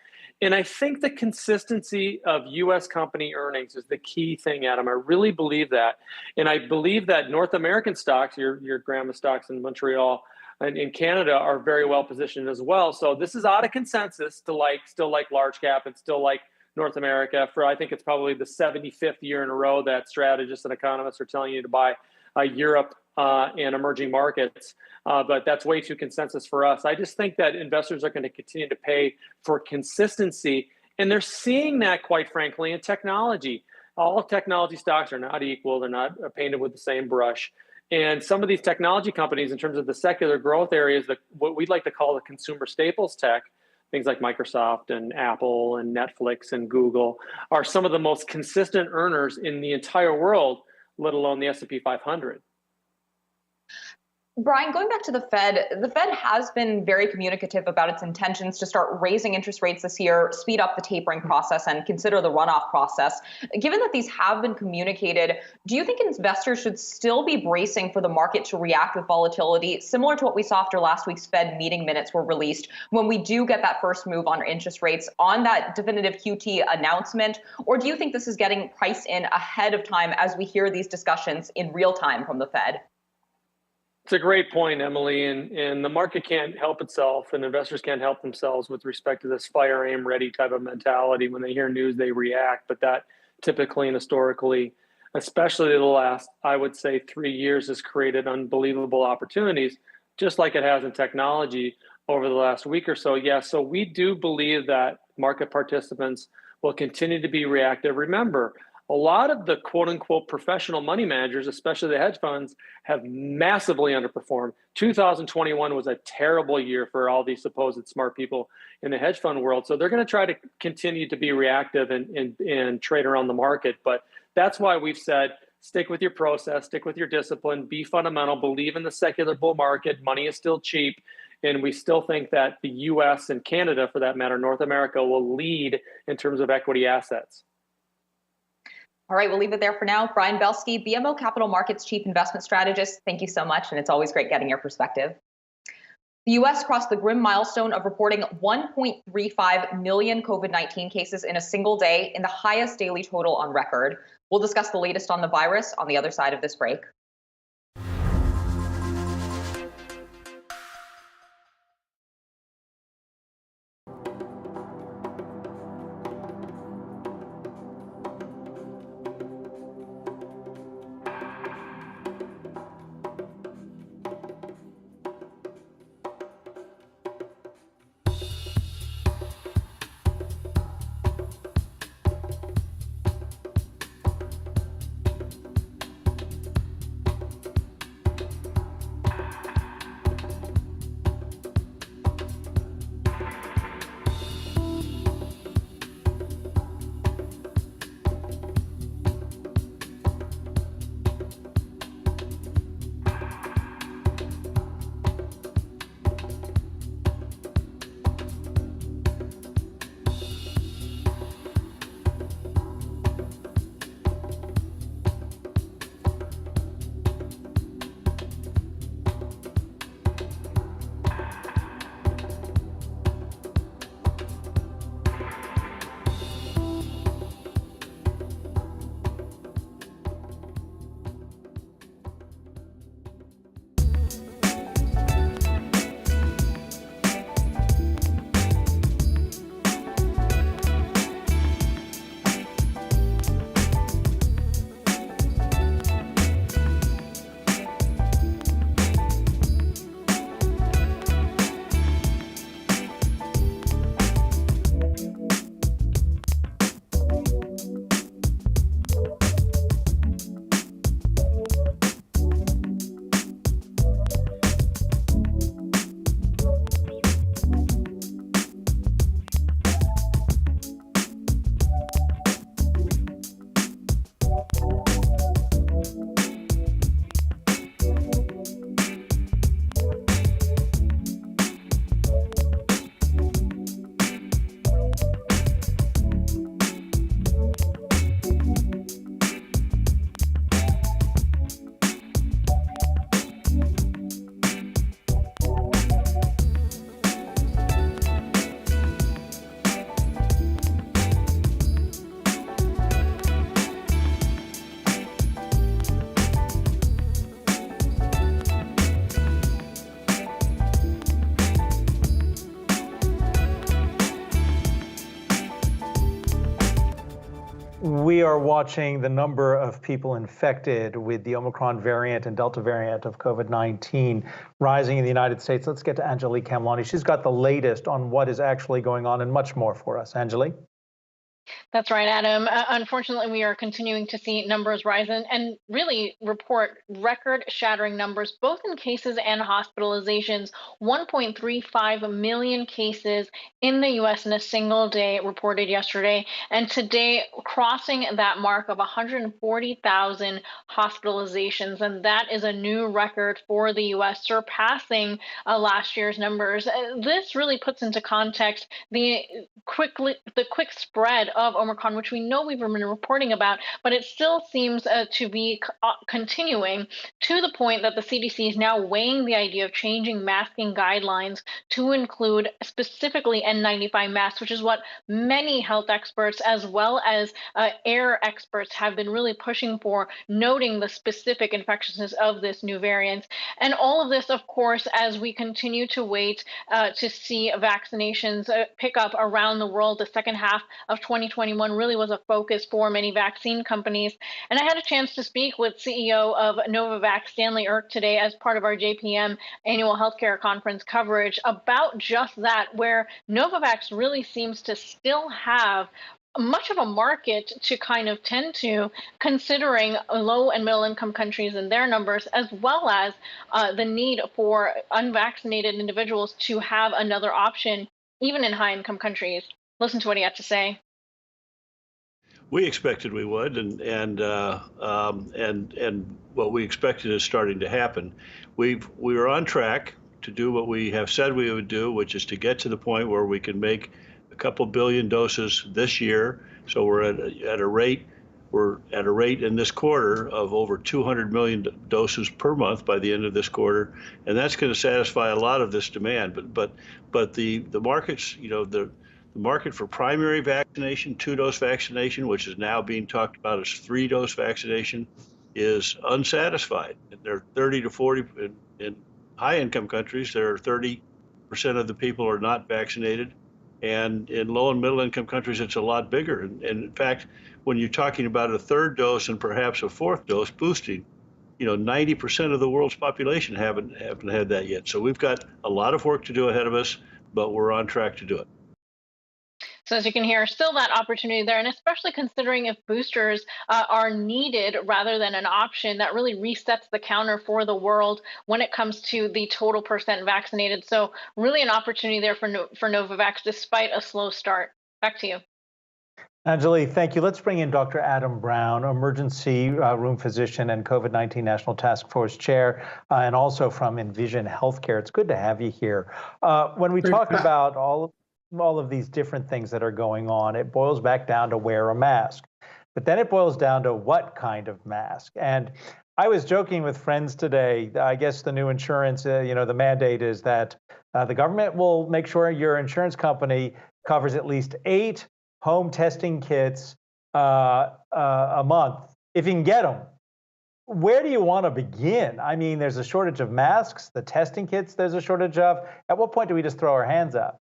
[SPEAKER 21] And I think the consistency of U.S. company earnings is the key thing, Adam. I really believe that. And I believe that North American stocks, your grandma stocks in Montreal and in Canada, are very well positioned as well. So this is out of consensus to still like large cap and still like North America for, I think it's probably the 75th year in a row that strategists and economists are telling you to buy Europe and emerging markets. But that's way too consensus for us. I just think that investors are going to continue to pay for consistency. And they're seeing that, quite frankly, in technology. All technology stocks are not equal. They're not painted with the same brush. And some of these technology companies, in terms of the secular growth areas, what we'd like to call the consumer staples tech, things like Microsoft and Apple and Netflix and Google, are some of the most consistent earners in the entire world, let alone the S&P 500.
[SPEAKER 2] Brian, going back to the Fed has been very communicative about its intentions to start raising interest rates this year, speed up the tapering process, and consider the runoff process. Given that these have been communicated, do you think investors should still be bracing for the market to react with volatility, similar to what we saw after last week's Fed meeting minutes were released, when we do get that first move on interest rates on that definitive QT announcement? Or do you think this is getting priced in ahead of time as we hear these discussions in real time from the Fed?
[SPEAKER 21] It's a great point, Emily, and the market can't help itself, and investors can't help themselves with respect to this fire, aim, ready type of mentality. When they hear news, they react, but that typically and historically, especially the last, I would say, 3 years, has created unbelievable opportunities, just like it has in technology over the last week or so. Yeah, so we do believe that market participants will continue to be reactive. Remember, a lot of the quote unquote professional money managers, especially the hedge funds, have massively underperformed. 2021 was a terrible year for all these supposed smart people in the hedge fund world. So they're going to try to continue to be reactive and trade around the market. But that's why we've said, stick with your process, stick with your discipline, be fundamental, believe in the secular bull market. Money is still cheap. And we still think that the US and Canada, for that matter, North America, will lead in terms of equity assets.
[SPEAKER 2] All right, we'll leave it there for now. Brian Belsky, BMO Capital Markets Chief Investment Strategist, thank you so much. And it's always great getting your perspective. The U.S. crossed the grim milestone of reporting 1.35 million COVID-19 cases in a single day, in the highest daily total on record. We'll discuss the latest on the virus on the other side of this break.
[SPEAKER 10] We are watching the number of people infected with the Omicron variant and Delta variant of COVID-19 rising in the United States. Let's get to Angelique Kamlani. She's got the latest on what is actually going on and much more for us. Angelique?
[SPEAKER 16] That's right, Adam. Unfortunately, we are continuing to see numbers rise and really report record-shattering numbers, both in cases and hospitalizations. 1.35 million cases in the U.S. in a single day reported yesterday, and today crossing that mark of 140,000 hospitalizations, and that is a new record for the U.S., surpassing last year's numbers. This really puts into context the quick spread of Omicron, which we know we've been reporting about, but it still seems to be continuing, to the point that the CDC is now weighing the idea of changing masking guidelines to include specifically N95 masks, which is what many health experts as well as air experts have been really pushing for, noting the specific infectiousness of this new variant. And all of this, of course, as we continue to wait to see vaccinations pick up around the world. The second half of 2021 really was a focus for many vaccine companies. And I had a chance to speak with CEO of Novavax, Stanley Erck, today as part of our JPM annual healthcare conference coverage about just that, where Novavax really seems to still have much of a market to kind of tend to, considering low and middle income countries and their numbers, as well as the need for unvaccinated individuals to have another option, even in high income countries. Listen to what he had to say.
[SPEAKER 15] We expected we would, and what we expected is starting to happen. We were on track to do what we have said we would do, which is to get to the point where we can make a couple billion doses this year. So we're at a rate we're at a rate in this quarter of over 200 million doses per month by the end of this quarter, and that's going to satisfy a lot of this demand. But the markets, the market for primary vaccination, 2-dose vaccination, which is now being talked about as 3-dose vaccination, is unsatisfied. There are 30 to 40 in high-income countries. There are 30% of the people are not vaccinated, and in low and middle-income countries, it's a lot bigger. And in fact, when you're talking about a 3rd dose and perhaps a 4th dose boosting, 90% of the world's population haven't had that yet. So we've got a lot of work to do ahead of us, but we're on track to do it.
[SPEAKER 16] So as you can hear, still that opportunity there, and especially considering if boosters are needed rather than an option, that really resets the counter for the world when it comes to the total percent vaccinated. So really an opportunity there for Novavax, despite a slow start. Back to you.
[SPEAKER 10] Anjali, thank you. Let's bring in Dr. Adam Brown, emergency room physician and COVID-19 National Task Force Chair, and also from Envision Healthcare. It's good to have you here. When we talk about all of these different things that are going on, it boils back down to wear a mask. But then it boils down to what kind of mask. And I was joking with friends today. I guess the new insurance, the mandate is that the government will make sure your insurance company covers at least 8 home testing kits a month, if you can get them. Where do you want to begin? I mean, there's a shortage of masks, the testing kits there's a shortage of. At what point do we just throw our hands up?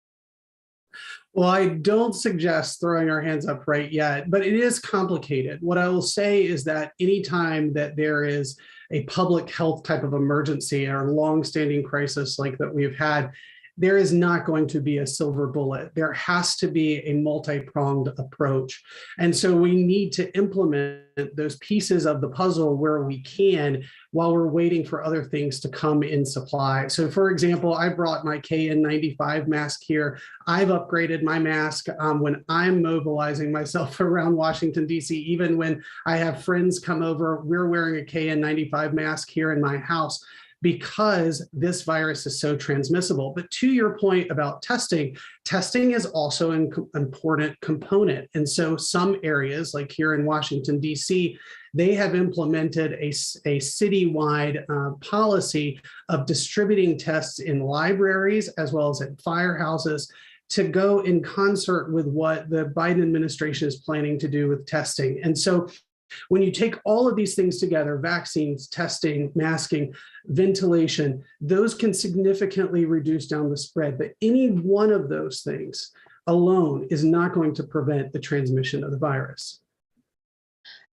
[SPEAKER 18] Well, I don't suggest throwing our hands up right yet, but it is complicated. What I will say is that anytime that there is a public health type of emergency or a longstanding crisis like that we've had, there is not going to be a silver bullet. There has to be a multi-pronged approach. And so we need to implement those pieces of the puzzle where we can while we're waiting for other things to come in supply. So for example, I brought my KN95 mask here. I've upgraded my mask when I'm mobilizing myself around Washington, D.C. Even when I have friends come over, we're wearing a KN95 mask here in my house, because this virus is so transmissible. But to your point about testing is also an important component. And so some areas, like here in Washington, D.C., they have implemented a citywide policy of distributing tests in libraries as well as at firehouses to go in concert with what the Biden administration is planning to do with testing. And so when you take all of these things together, vaccines, testing, masking, ventilation, those can significantly reduce down the spread. But any one of those things alone is not going to prevent the transmission of the virus.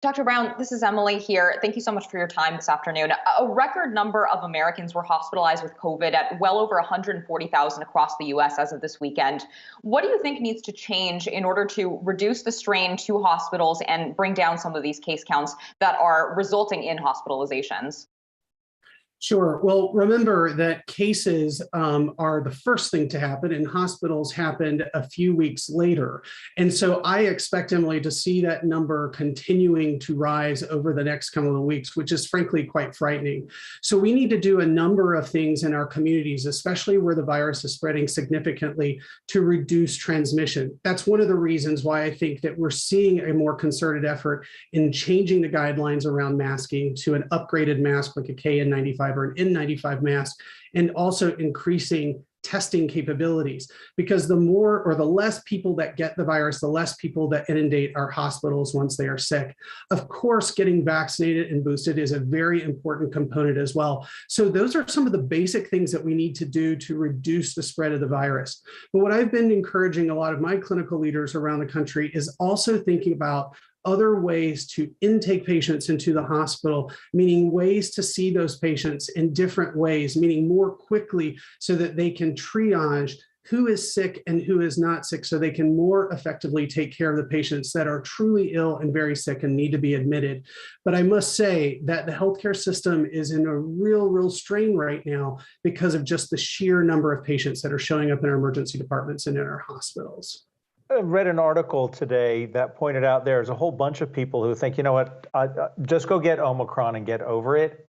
[SPEAKER 2] Dr. Brown, this is Emily here. Thank you so much for your time this afternoon. A record number of Americans were hospitalized with COVID at well over 140,000 across the U.S. as of this weekend. What do you think needs to change in order to reduce the strain to hospitals and bring down some of these case counts that are resulting in hospitalizations?
[SPEAKER 18] Sure. Well, remember that cases are the first thing to happen, and hospitals happened a few weeks later. And so I expect, Emily, to see that number continuing to rise over the next couple of weeks, which is frankly quite frightening. So we need to do a number of things in our communities, especially where the virus is spreading significantly, to reduce transmission. That's one of the reasons why I think that we're seeing a more concerted effort in changing the guidelines around masking to an upgraded mask like a KN95 or an N95 mask, and also increasing testing capabilities, because the more or the less people that get the virus, the less people that inundate our hospitals once they are sick. Of course, getting vaccinated and boosted is a very important component as well. So those are some of the basic things that we need to do to reduce the spread of the virus. But what I've been encouraging a lot of my clinical leaders around the country is also thinking about other ways to intake patients into the hospital, meaning ways to see those patients in different ways, meaning more quickly so that they can triage who is sick and who is not sick, so they can more effectively take care of the patients that are truly ill and very sick and need to be admitted. But I must say that the healthcare system is in a real strain right now because of just the sheer number of patients that are showing up in our emergency departments and in our hospitals.
[SPEAKER 10] I read an article today that pointed out there's a whole bunch of people who think, you know what, just go get Omicron and get over it.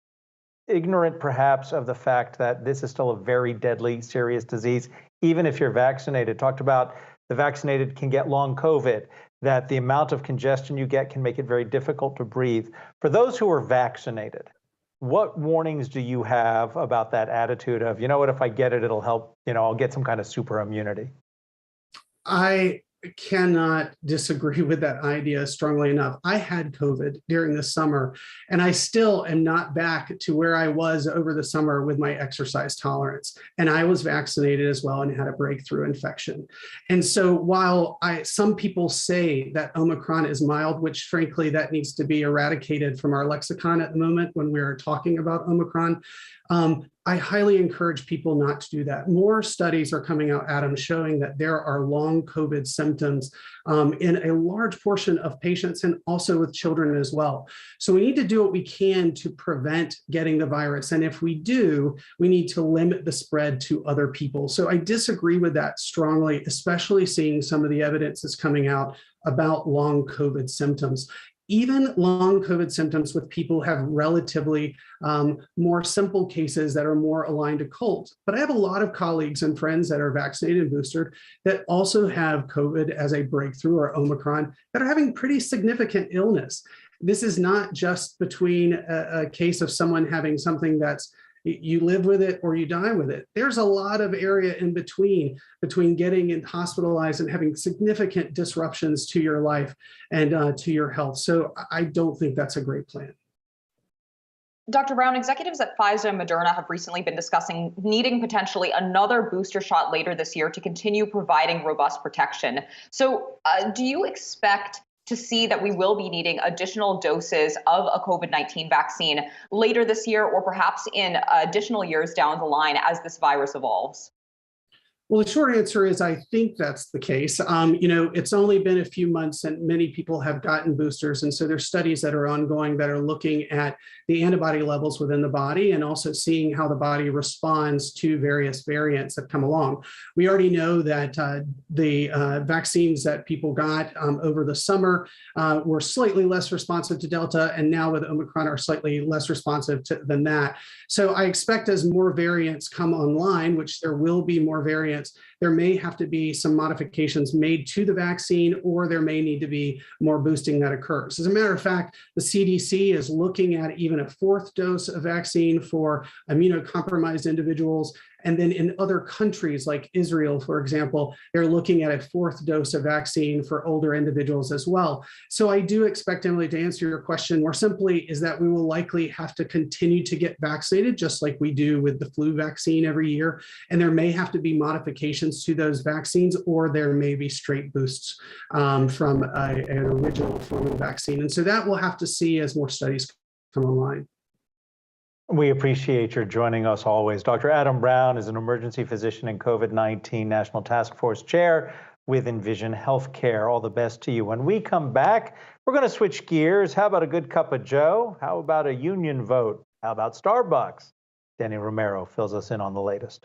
[SPEAKER 10] Ignorant perhaps of the fact that this is still a very deadly, serious disease, even if you're vaccinated. Talked about the vaccinated can get long COVID. that the amount of congestion you get can make it very difficult to breathe. For those who are vaccinated, what warnings do you have about that attitude of, you know what, if I get it, it'll help, I'll get some kind of super immunity?
[SPEAKER 18] I cannot disagree with that idea strongly enough. I had COVID during the summer, and I still am not back to where I was over the summer with my exercise tolerance. And I was vaccinated as well and had a breakthrough infection. And so while some people say that Omicron is mild, which frankly, that needs to be eradicated from our lexicon at the moment when we are talking about Omicron, I highly encourage people not to do that. More studies are coming out, Adam, showing that there are long COVID symptoms in a large portion of patients and also with children as well. So we need to do what we can to prevent getting the virus. And if we do, we need to limit the spread to other people. So I disagree with that strongly, especially seeing some of the evidence that's coming out about long COVID symptoms. Even long COVID symptoms with people who have relatively more simple cases that are more aligned to colds. But I have a lot of colleagues and friends that are vaccinated and boosted that also have COVID as a breakthrough or Omicron that are having pretty significant illness. This is not just between a case of someone having something that's you live with it or you die with it. There's a lot of area in between getting hospitalized and having significant disruptions to your life and to your health. So I don't think that's a great plan.
[SPEAKER 2] Dr. Brown, executives at Pfizer and Moderna have recently been discussing needing potentially another booster shot later this year to continue providing robust protection. So do you expect to see that we will be needing additional doses of a COVID-19 vaccine later this year or perhaps in additional years down the line as this virus evolves?
[SPEAKER 18] Well, the short answer is I think that's the case. It's only been a few months and many people have gotten boosters. And so there's studies that are ongoing that are looking at the antibody levels within the body and also seeing how the body responds to various variants that come along. We already know that the vaccines that people got over the summer were slightly less responsive to Delta, and now with Omicron are slightly less responsive than that. So I expect as more variants come online, which there will be more variants, there may have to be some modifications made to the vaccine, or there may need to be more boosting that occurs. As a matter of fact, the CDC is looking at even a fourth dose of vaccine for immunocompromised individuals. And then in other countries like Israel, for example, they're looking at a fourth dose of vaccine for older individuals as well. So I do expect, Emily, to answer your question more simply, is that we will likely have to continue to get vaccinated, just like we do with the flu vaccine every year. And there may have to be modifications to those vaccines, or there may be straight boosts from an original form of vaccine. And so that we'll have to see as more studies come online.
[SPEAKER 10] We appreciate your joining us always. Dr. Adam Brown is an emergency physician and COVID-19 National Task Force Chair with Envision Healthcare. All the best to you. When we come back, we're going to switch gears. How about a good cup of Joe? How about a union vote? How about Starbucks? Danny Romero fills us in on the latest.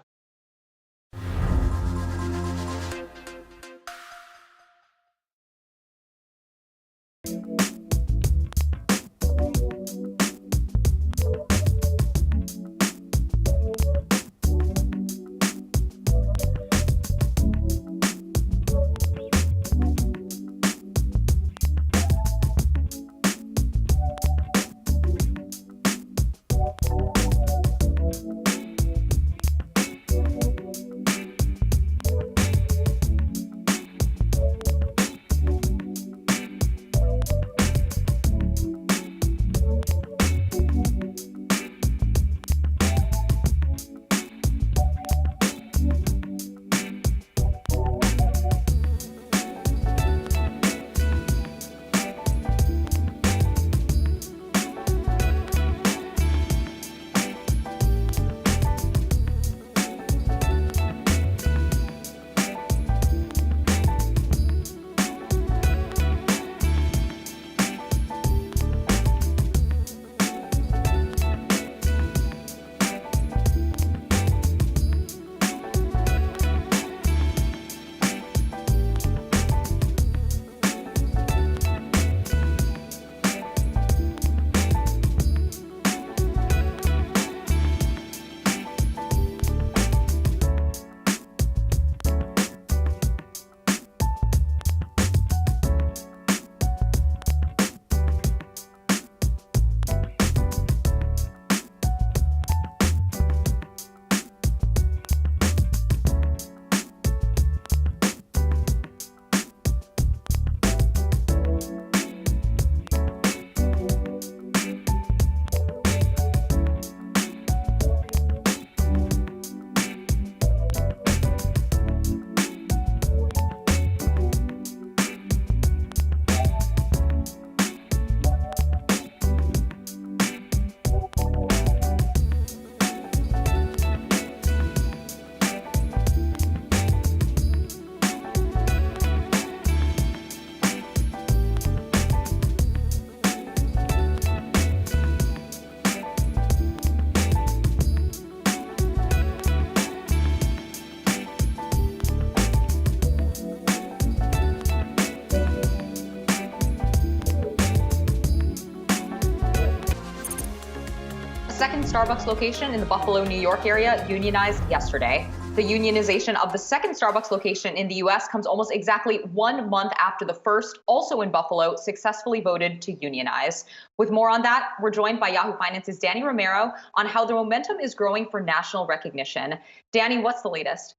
[SPEAKER 2] Starbucks location in the Buffalo, New York area unionized yesterday. The unionization of the second Starbucks location in the U.S. comes almost exactly 1 month after the first, also in Buffalo, successfully voted to unionize. With more on that, we're joined by Yahoo Finance's Danny Romero on how the momentum is growing for national recognition. Danny, what's the latest?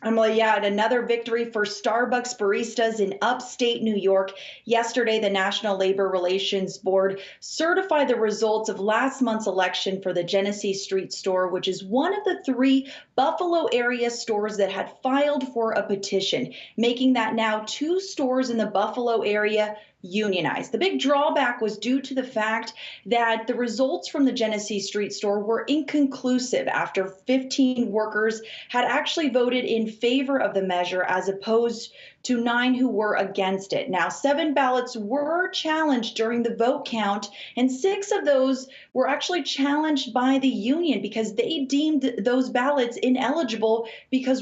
[SPEAKER 19] Emily, yeah, and another victory for Starbucks baristas in upstate New York. Yesterday, the National Labor Relations Board certified the results of last month's election for the Genesee Street store, which is one of the 3 Buffalo area stores that had filed for a petition, making that now 2 stores in the Buffalo area unionized. The big drawback was due to the fact that the results from the Genesee Street store were inconclusive after 15 workers had actually voted in favor of the measure as opposed to 9 who were against it. Now, 7 ballots were challenged during the vote count, and 6 of those were actually challenged by the union because they deemed those ballots ineligible because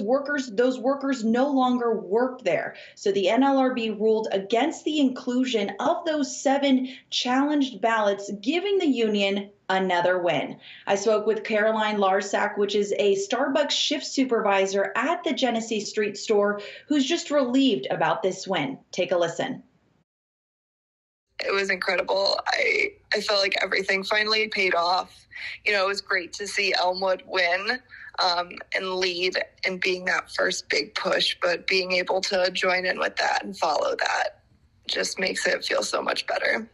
[SPEAKER 19] those workers no longer worked there. So the NLRB ruled against the inclusion of those 7 challenged ballots, giving the union another win. I spoke with Caroline Larsack, which is a Starbucks shift supervisor at the Genesee Street store, who's just relieved about this win. Take a listen.
[SPEAKER 20] It was incredible. I felt like everything finally paid off. You know, it was great to see Elmwood win and lead and being that first big push, but being able to join in with that and follow that just makes it feel so much better.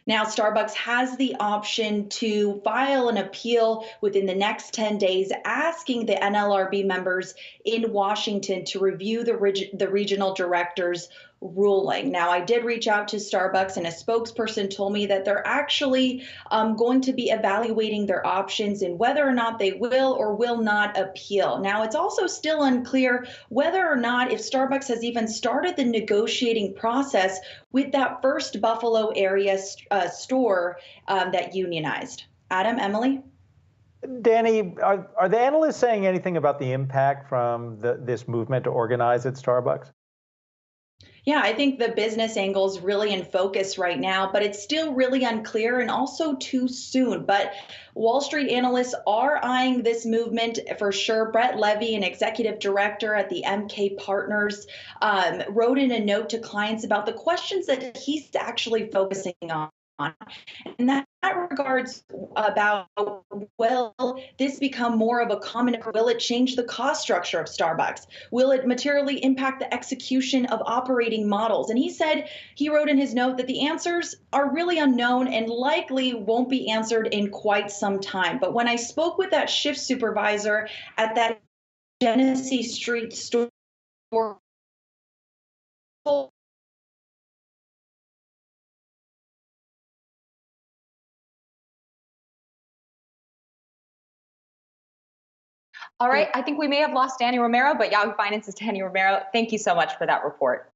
[SPEAKER 19] Now, Starbucks has the option to file an appeal within the next 10 days, asking the NLRB members in Washington to review the regional director's ruling. Now, I did reach out to Starbucks, and a spokesperson told me that they're actually going to be evaluating their options and whether or not they will or will not appeal. Now, it's also still unclear whether or not if Starbucks has even started the negotiating process with that first Buffalo area store that unionized. Adam, Emily?
[SPEAKER 10] Danny, are the analysts saying anything about the impact from this movement to organize at Starbucks?
[SPEAKER 19] Yeah, I think the business angle is really in focus right now, but it's still really unclear and also too soon. But Wall Street analysts are eyeing this movement for sure. Brett Levy, an executive director at the MK Partners, wrote in a note to clients about the questions that he's actually focusing on. And that regards about, will this become more of a common, will it change the cost structure of Starbucks? Will it materially impact the execution of operating models? And he wrote in his note that the answers are really unknown and likely won't be answered in quite some time. But when I spoke with that shift supervisor at that Genesee Street store,
[SPEAKER 2] All right, I think we may have lost Danny Romero, but Yahoo Finance's Danny Romero, thank you so much for that report.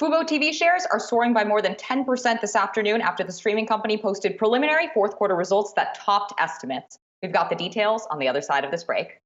[SPEAKER 2] Fubo TV shares are soaring by more than 10% this afternoon after the streaming company posted preliminary fourth quarter results that topped estimates. We've got the details on the other side of this break.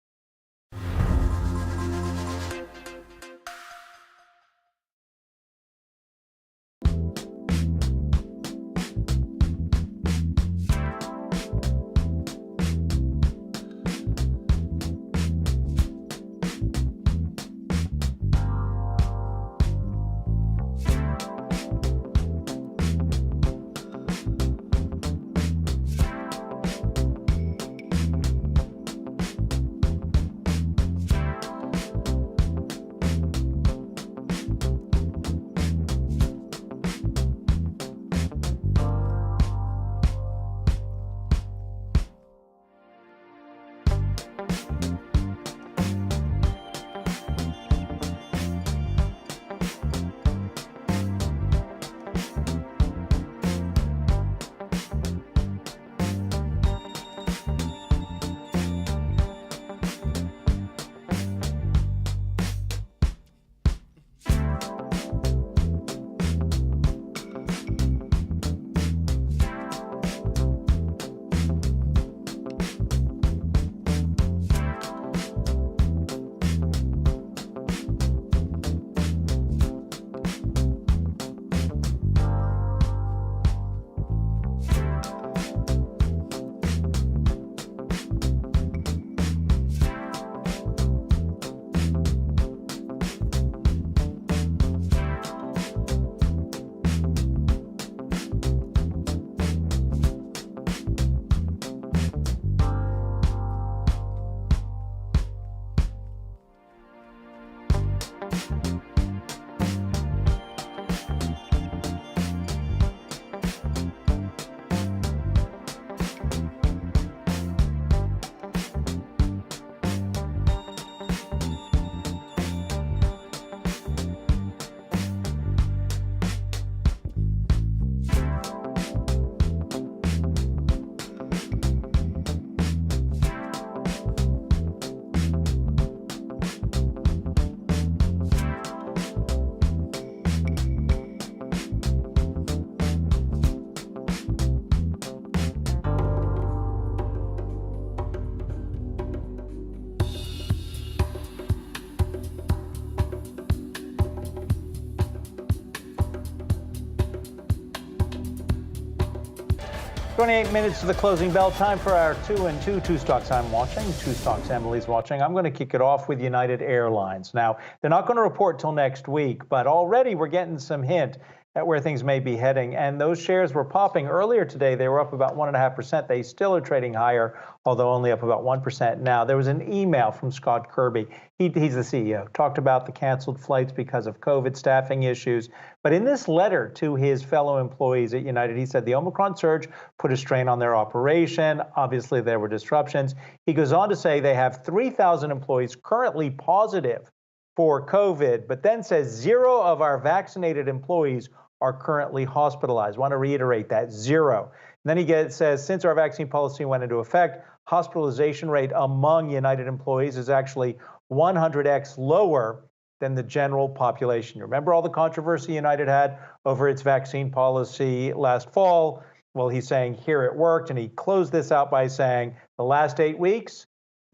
[SPEAKER 10] 28 minutes to the closing bell. Time for our 2 and 2. Two stocks I'm watching, two stocks Emily's watching. I'm going to kick it off with United Airlines. Now, they're not going to report till next week, but already we're getting some hint at where things may be heading. And those shares were popping earlier today. They were up about 1.5%. They still are trading higher, although only up about 1% now. There was an email from Scott Kirby. He's the CEO. Talked about the canceled flights because of COVID staffing issues. But in this letter to his fellow employees at United, he said the Omicron surge put a strain on their operation. Obviously, there were disruptions. He goes on to say they have 3,000 employees currently positive for COVID, but then says 0 of our vaccinated employees are currently hospitalized. I want to reiterate that, 0. And then he says, since our vaccine policy went into effect, hospitalization rate among United employees is actually 100x lower than the general population. You remember all the controversy United had over its vaccine policy last fall? Well, he's saying here it worked, and he closed this out by saying the last 8 weeks,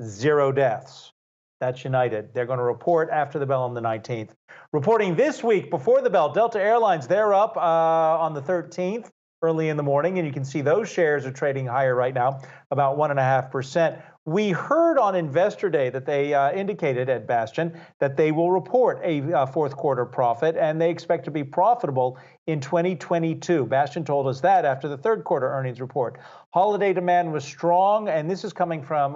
[SPEAKER 10] 0 deaths. That's United. They're going to report after the bell on the 19th. Reporting this week before the bell, Delta Airlines, they're up on the 13th early in the morning, and you can see those shares are trading higher right now, about 1.5%. We heard on Investor Day that they indicated at Bastion that they will report a fourth quarter profit, and they expect to be profitable in 2022. Bastion told us that after the third quarter earnings report. Holiday demand was strong, and this is coming from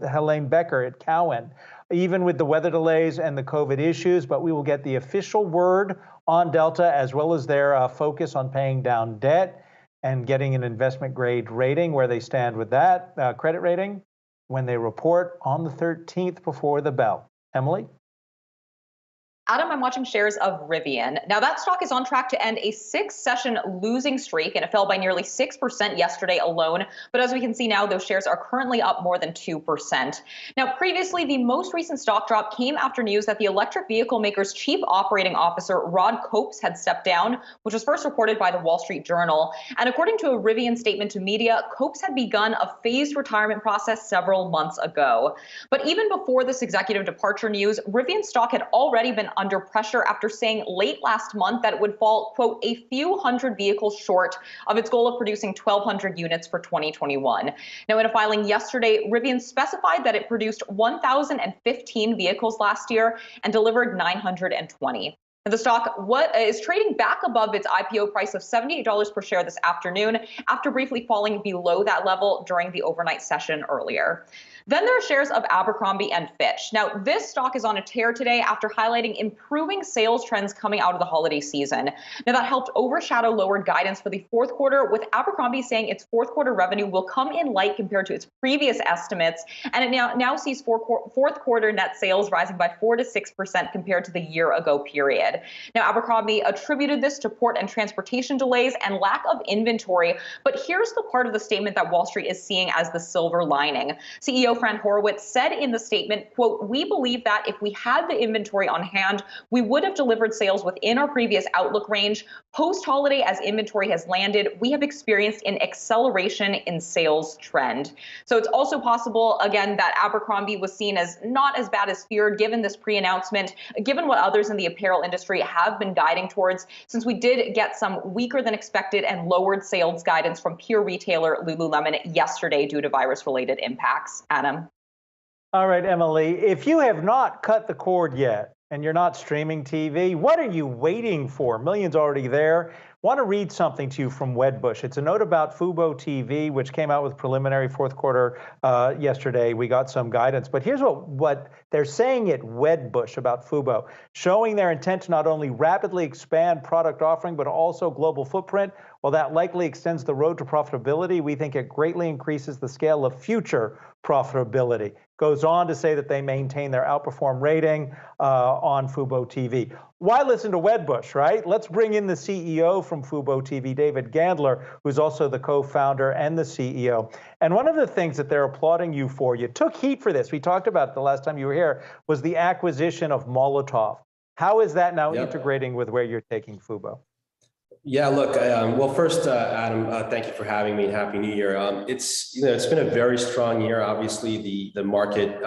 [SPEAKER 10] Helene Becker at Cowen. Even with the weather delays and the COVID issues, but we will get the official word on Delta as well as their focus on paying down debt and getting an investment grade rating, where they stand with that credit rating when they report on the 13th before the bell. Emily?
[SPEAKER 2] Adam, I'm watching shares of Rivian. Now, that stock is on track to end a 6-session losing streak, and it fell by nearly 6% yesterday alone. But as we can see now, those shares are currently up more than 2%. Now, previously, the most recent stock drop came after news that the electric vehicle maker's chief operating officer, Rod Copes, had stepped down, which was first reported by the Wall Street Journal. And according to a Rivian statement to media, Copes had begun a phased retirement process several months ago. But even before this executive departure news, Rivian stock had already been under pressure after saying late last month that it would fall, quote, a few hundred vehicles short of its goal of producing 1,200 units for 2021. Now, in a filing yesterday, Rivian specified that it produced 1,015 vehicles last year and delivered 920. The stock is trading back above its IPO price of $78 per share this afternoon after briefly falling below that level during the overnight session earlier. Then there are shares of Abercrombie and Fitch. Now, this stock is on a tear today after highlighting improving sales trends coming out of the holiday season. Now, that helped overshadow lowered guidance for the fourth quarter, with Abercrombie saying its fourth quarter revenue will come in light compared to its previous estimates, and it now sees fourth quarter net sales rising by 4 to 6% compared to the year ago period. Now, Abercrombie attributed this to port and transportation delays and lack of inventory, but here's the part of the statement that Wall Street is seeing as the silver lining. CEO Fran Horowitz said in the statement, quote, "We believe that if we had the inventory on hand, we would have delivered sales within our previous outlook range. Post-holiday, as inventory has landed, we have experienced an acceleration in sales trend." So it's also possible, again, that Abercrombie was seen as not as bad as feared given this pre-announcement, given what others in the apparel industry have been guiding towards, since we did get some weaker than expected and lowered sales guidance from peer retailer Lululemon yesterday due to virus-related impacts. Adam?
[SPEAKER 10] All right, Emily, if you have not cut the cord yet and you're not streaming TV, what are you waiting for? Millions already there. Want to read something to you from Wedbush. It's a note about Fubo TV, which came out with preliminary fourth quarter yesterday. We got some guidance, but here's what they're saying at Wedbush about Fubo, showing their intent to not only rapidly expand product offering, but also global footprint. While that likely extends the road to profitability, we think it greatly increases the scale of future profitability. Goes on to say that they maintain their outperform rating on Fubo TV. Why listen to Wedbush, right? Let's bring in the CEO from Fubo TV, David Gandler, who's also the co-founder and the CEO. And one of the things that they're applauding you for, you took heat for this, we talked about it the last time you were here, was the acquisition of Molotov. How is that now integrating with where you're taking Fubo?
[SPEAKER 5] Yeah, look, well, first, Adam, thank you for having me and Happy New Year. It's been a very strong year. Obviously, the market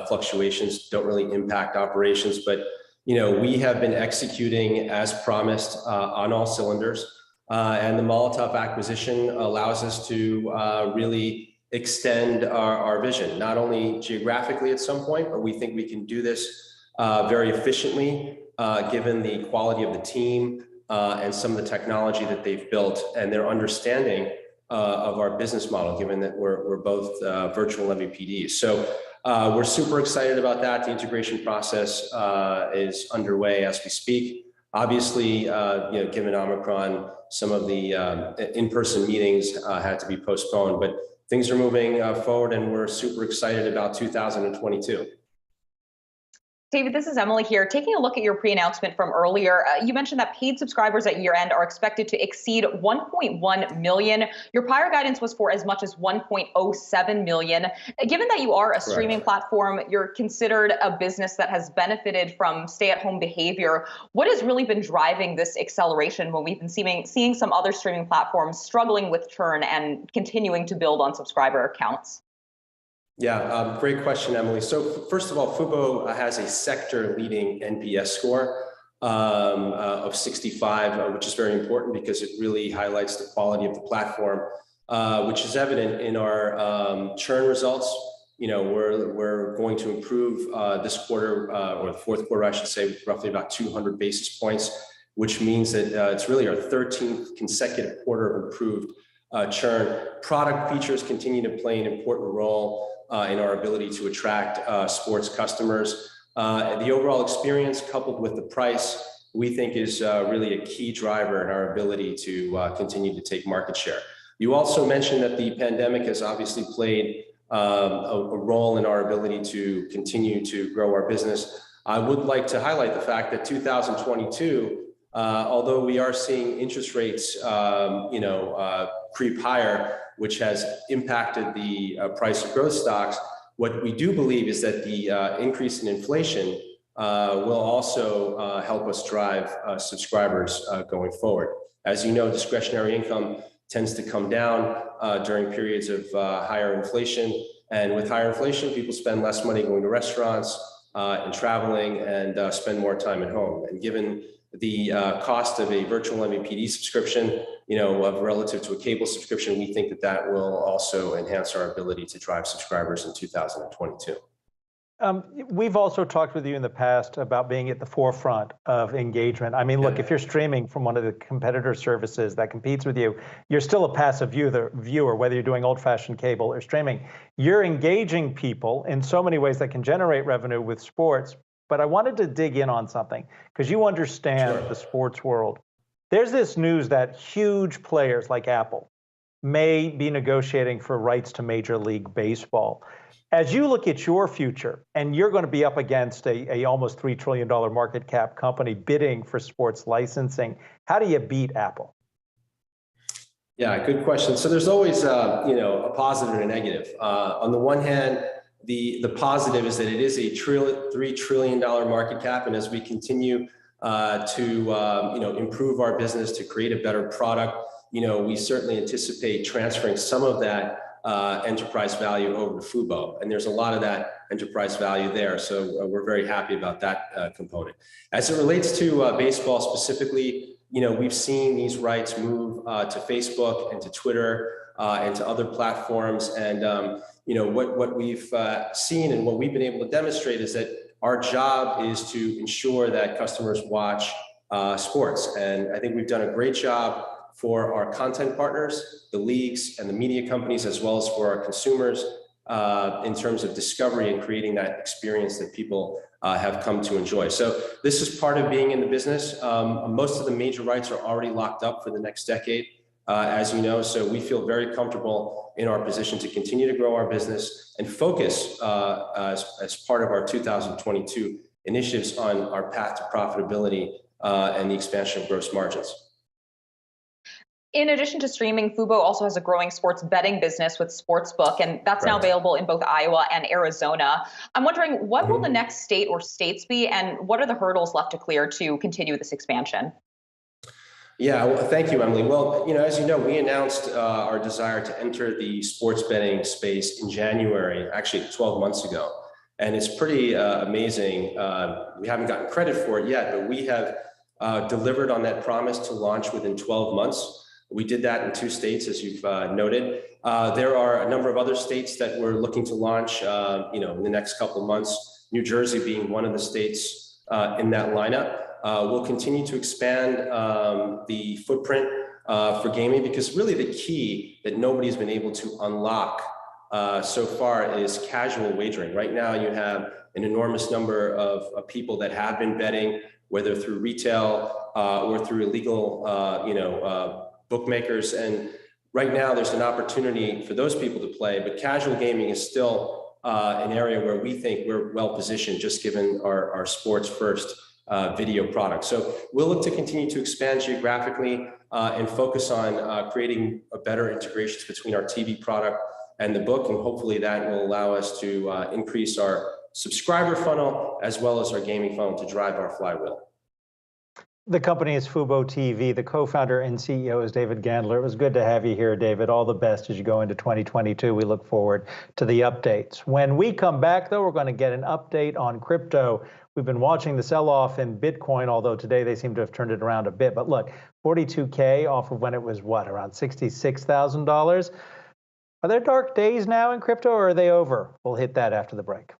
[SPEAKER 5] fluctuations don't really impact operations, but we have been executing as promised on all cylinders. And the Molotov acquisition allows us to really extend our vision, not only geographically at some point, but we think we can do this very efficiently, given the quality of the team, and some of the technology that they've built and their understanding of our business model, given that we're both virtual MVPDs. So we're super excited about that. The integration process is underway as we speak. Obviously, given Omicron, some of the in-person meetings had to be postponed, but things are moving forward and we're super excited about 2022.
[SPEAKER 2] David, this is Emily here. Taking a look at your pre-announcement from earlier, you mentioned that paid subscribers at year-end are expected to exceed 1.1 million. Your prior guidance was for as much as 1.07 million. Given that you are a streaming platform, you're considered a business that has benefited from stay-at-home behavior. What has really been driving this acceleration when we've been seeing some other streaming platforms struggling with churn and continuing to build on subscriber counts?
[SPEAKER 5] Yeah, great question, Emily. So first of all, Fubo has a sector-leading NPS score of 65, which is very important because it really highlights the quality of the platform, which is evident in our churn results. We're going to improve this quarter, or the fourth quarter, I should say, roughly about 200 basis points, which means that it's really our 13th consecutive quarter of improved churn. Product features continue to play an important role in our ability to attract sports customers. The overall experience coupled with the price, we think is really a key driver in our ability to continue to take market share. You also mentioned that the pandemic has obviously played a role in our ability to continue to grow our business. I would like to highlight the fact that 2022, although we are seeing interest rates creep higher, which has impacted the price of growth stocks, what we do believe is that the increase in inflation will also help us drive subscribers going forward. As you know, discretionary income tends to come down during periods of higher inflation. And with higher inflation, people spend less money going to restaurants and traveling and spend more time at home. And given the cost of a virtual MVPD subscription, relative to a cable subscription, we think that will also enhance our ability to drive subscribers in 2022.
[SPEAKER 10] We've also talked with you in the past about being at the forefront of engagement. I mean, look, if you're streaming from one of the competitor services that competes with you, you're still a passive viewer, whether you're doing old-fashioned cable or streaming. You're engaging people in so many ways that can generate revenue with sports. But I wanted to dig in on something because you understand the sports world. There's this news that huge players like Apple may be negotiating for rights to Major League Baseball. As you look at your future, and you're going to be up against a almost $3 trillion market cap company bidding for sports licensing, how do you beat Apple?
[SPEAKER 5] Yeah, good question. So there's always a positive and a negative. On the one hand, the positive is that it is a $3 trillion market cap, and as we continue to improve our business to create a better product, we certainly anticipate transferring some of that enterprise value over to Fubo, and there's a lot of that enterprise value there. So we're very happy about that component. As it relates to baseball specifically, we've seen these rights move to Facebook and to Twitter and to other platforms, and what we've seen and what we've been able to demonstrate is that our job is to ensure that customers watch sports. And I think we've done a great job for our content partners, the leagues and the media companies, as well as for our consumers in terms of discovery and creating that experience that people have come to enjoy. So this is part of being in the business. Most of the major rights are already locked up for the next decade, as you know, so we feel very comfortable in our position to continue to grow our business and focus as part of our 2022 initiatives on our path to profitability and the expansion of gross margins.
[SPEAKER 2] In addition to streaming, Fubo also has a growing sports betting business with Sportsbook, and that's now available in both Iowa and Arizona. I'm wondering, what will the next state or states be, and what are the hurdles left to clear to continue this expansion?
[SPEAKER 5] Yeah, well, thank you, Emily. Well, as you know, we announced our desire to enter the sports betting space in January, actually 12 months ago. And it's pretty amazing. We haven't gotten credit for it yet, but we have delivered on that promise to launch within 12 months. We did that in 2 states, as you've noted. There are a number of other states that we're looking to launch, in the next couple of months, New Jersey being one of the states in that lineup. We'll continue to expand the footprint for gaming, because really the key that nobody's been able to unlock so far is casual wagering. Right now, you have an enormous number of people that have been betting, whether through retail or through illegal, bookmakers. And right now, there's an opportunity for those people to play, but casual gaming is still an area where we think we're well positioned, just given our sports first video product. So we'll look to continue to expand geographically and focus on creating a better integration between our TV product and the book. And hopefully that will allow us to increase our subscriber funnel as well as our gaming funnel to drive our flywheel.
[SPEAKER 10] The company is Fubo TV. The co-founder and CEO is David Gandler. It was good to have you here, David. All the best as you go into 2022. We look forward to the updates. When we come back, though, we're going to get an update on crypto. We've been watching the sell-off in Bitcoin, although today they seem to have turned it around a bit. But look, 42K off of when it was, around $66,000. Are there dark days now in crypto, or are they over? We'll hit that after the break.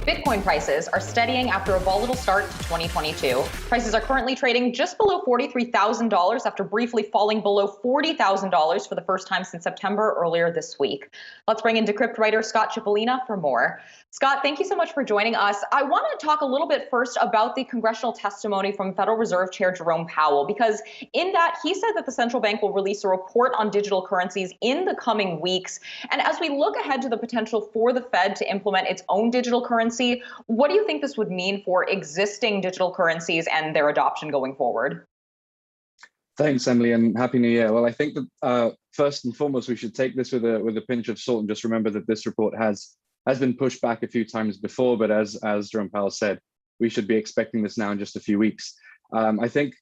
[SPEAKER 2] Bitcoin prices are steadying after a volatile start to 2022. Prices are currently trading just below $43,000 after briefly falling below $40,000 for the first time since September earlier this week. Let's bring in Decrypt writer Scott Cipollina for more. Scott, thank you so much for joining us. I want to talk a little bit first about the congressional testimony from Federal Reserve Chair Jerome Powell, because in that he said that the central bank will release a report on digital currencies in the coming weeks. And as we look ahead to the potential for the Fed to implement its own digital currency, what do you think this would mean for existing digital currencies and their adoption going forward?
[SPEAKER 1] Thanks, Emily, and Happy New Year. Well, I think that first and foremost, we should take this with a pinch of salt and just remember that this report has been pushed back a few times before, but as Jerome Powell said, we should be expecting this now in just a few weeks. I think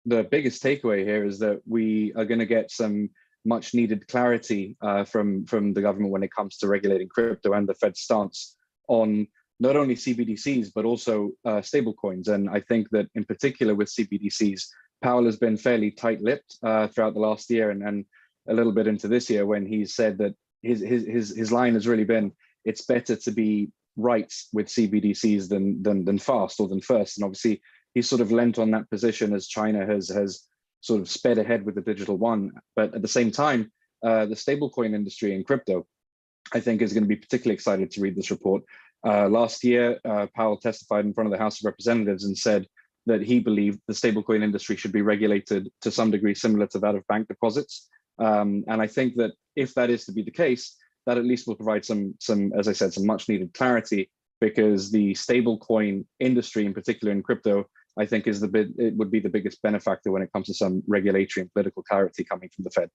[SPEAKER 1] the biggest takeaway here is that we are going to get some much needed clarity from the government when it comes to regulating crypto and the Fed's stance on not only CBDCs, but also stablecoins. And I think that in particular with CBDCs, Powell has been fairly tight-lipped throughout the last year and a little bit into this year when he said that his line has really been, it's better to be right with CBDCs than fast or than first. And obviously, he's sort of lent on that position as China has sort of sped ahead with the digital yuan. But at the same time, the stablecoin industry and crypto, I think, is going to be particularly excited to read this report. Last year, Powell testified in front of the House of Representatives and said that he believed the stablecoin industry should be regulated to some degree similar to that of bank deposits. And I think that if that is to be the case, that at least will provide some, as I said, some much needed clarity, because the stablecoin industry, in particular in crypto, I think it would be the biggest benefactor when it comes to some regulatory and political clarity coming from the Fed.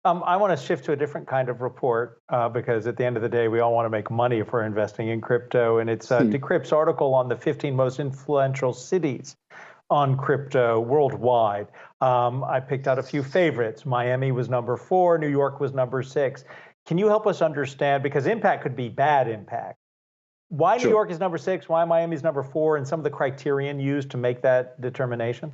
[SPEAKER 10] I want to shift to a different kind of report because at the end of the day, we all want to make money if we're investing in crypto. And it's Decrypt's article on the 15 most influential cities on crypto worldwide. I picked out a few favorites. Miami was number 4, New York was number 6. Can you help us understand, because impact could be bad impact, why New York is number 6, why Miami is number 4, and some of the criterion used to make that determination?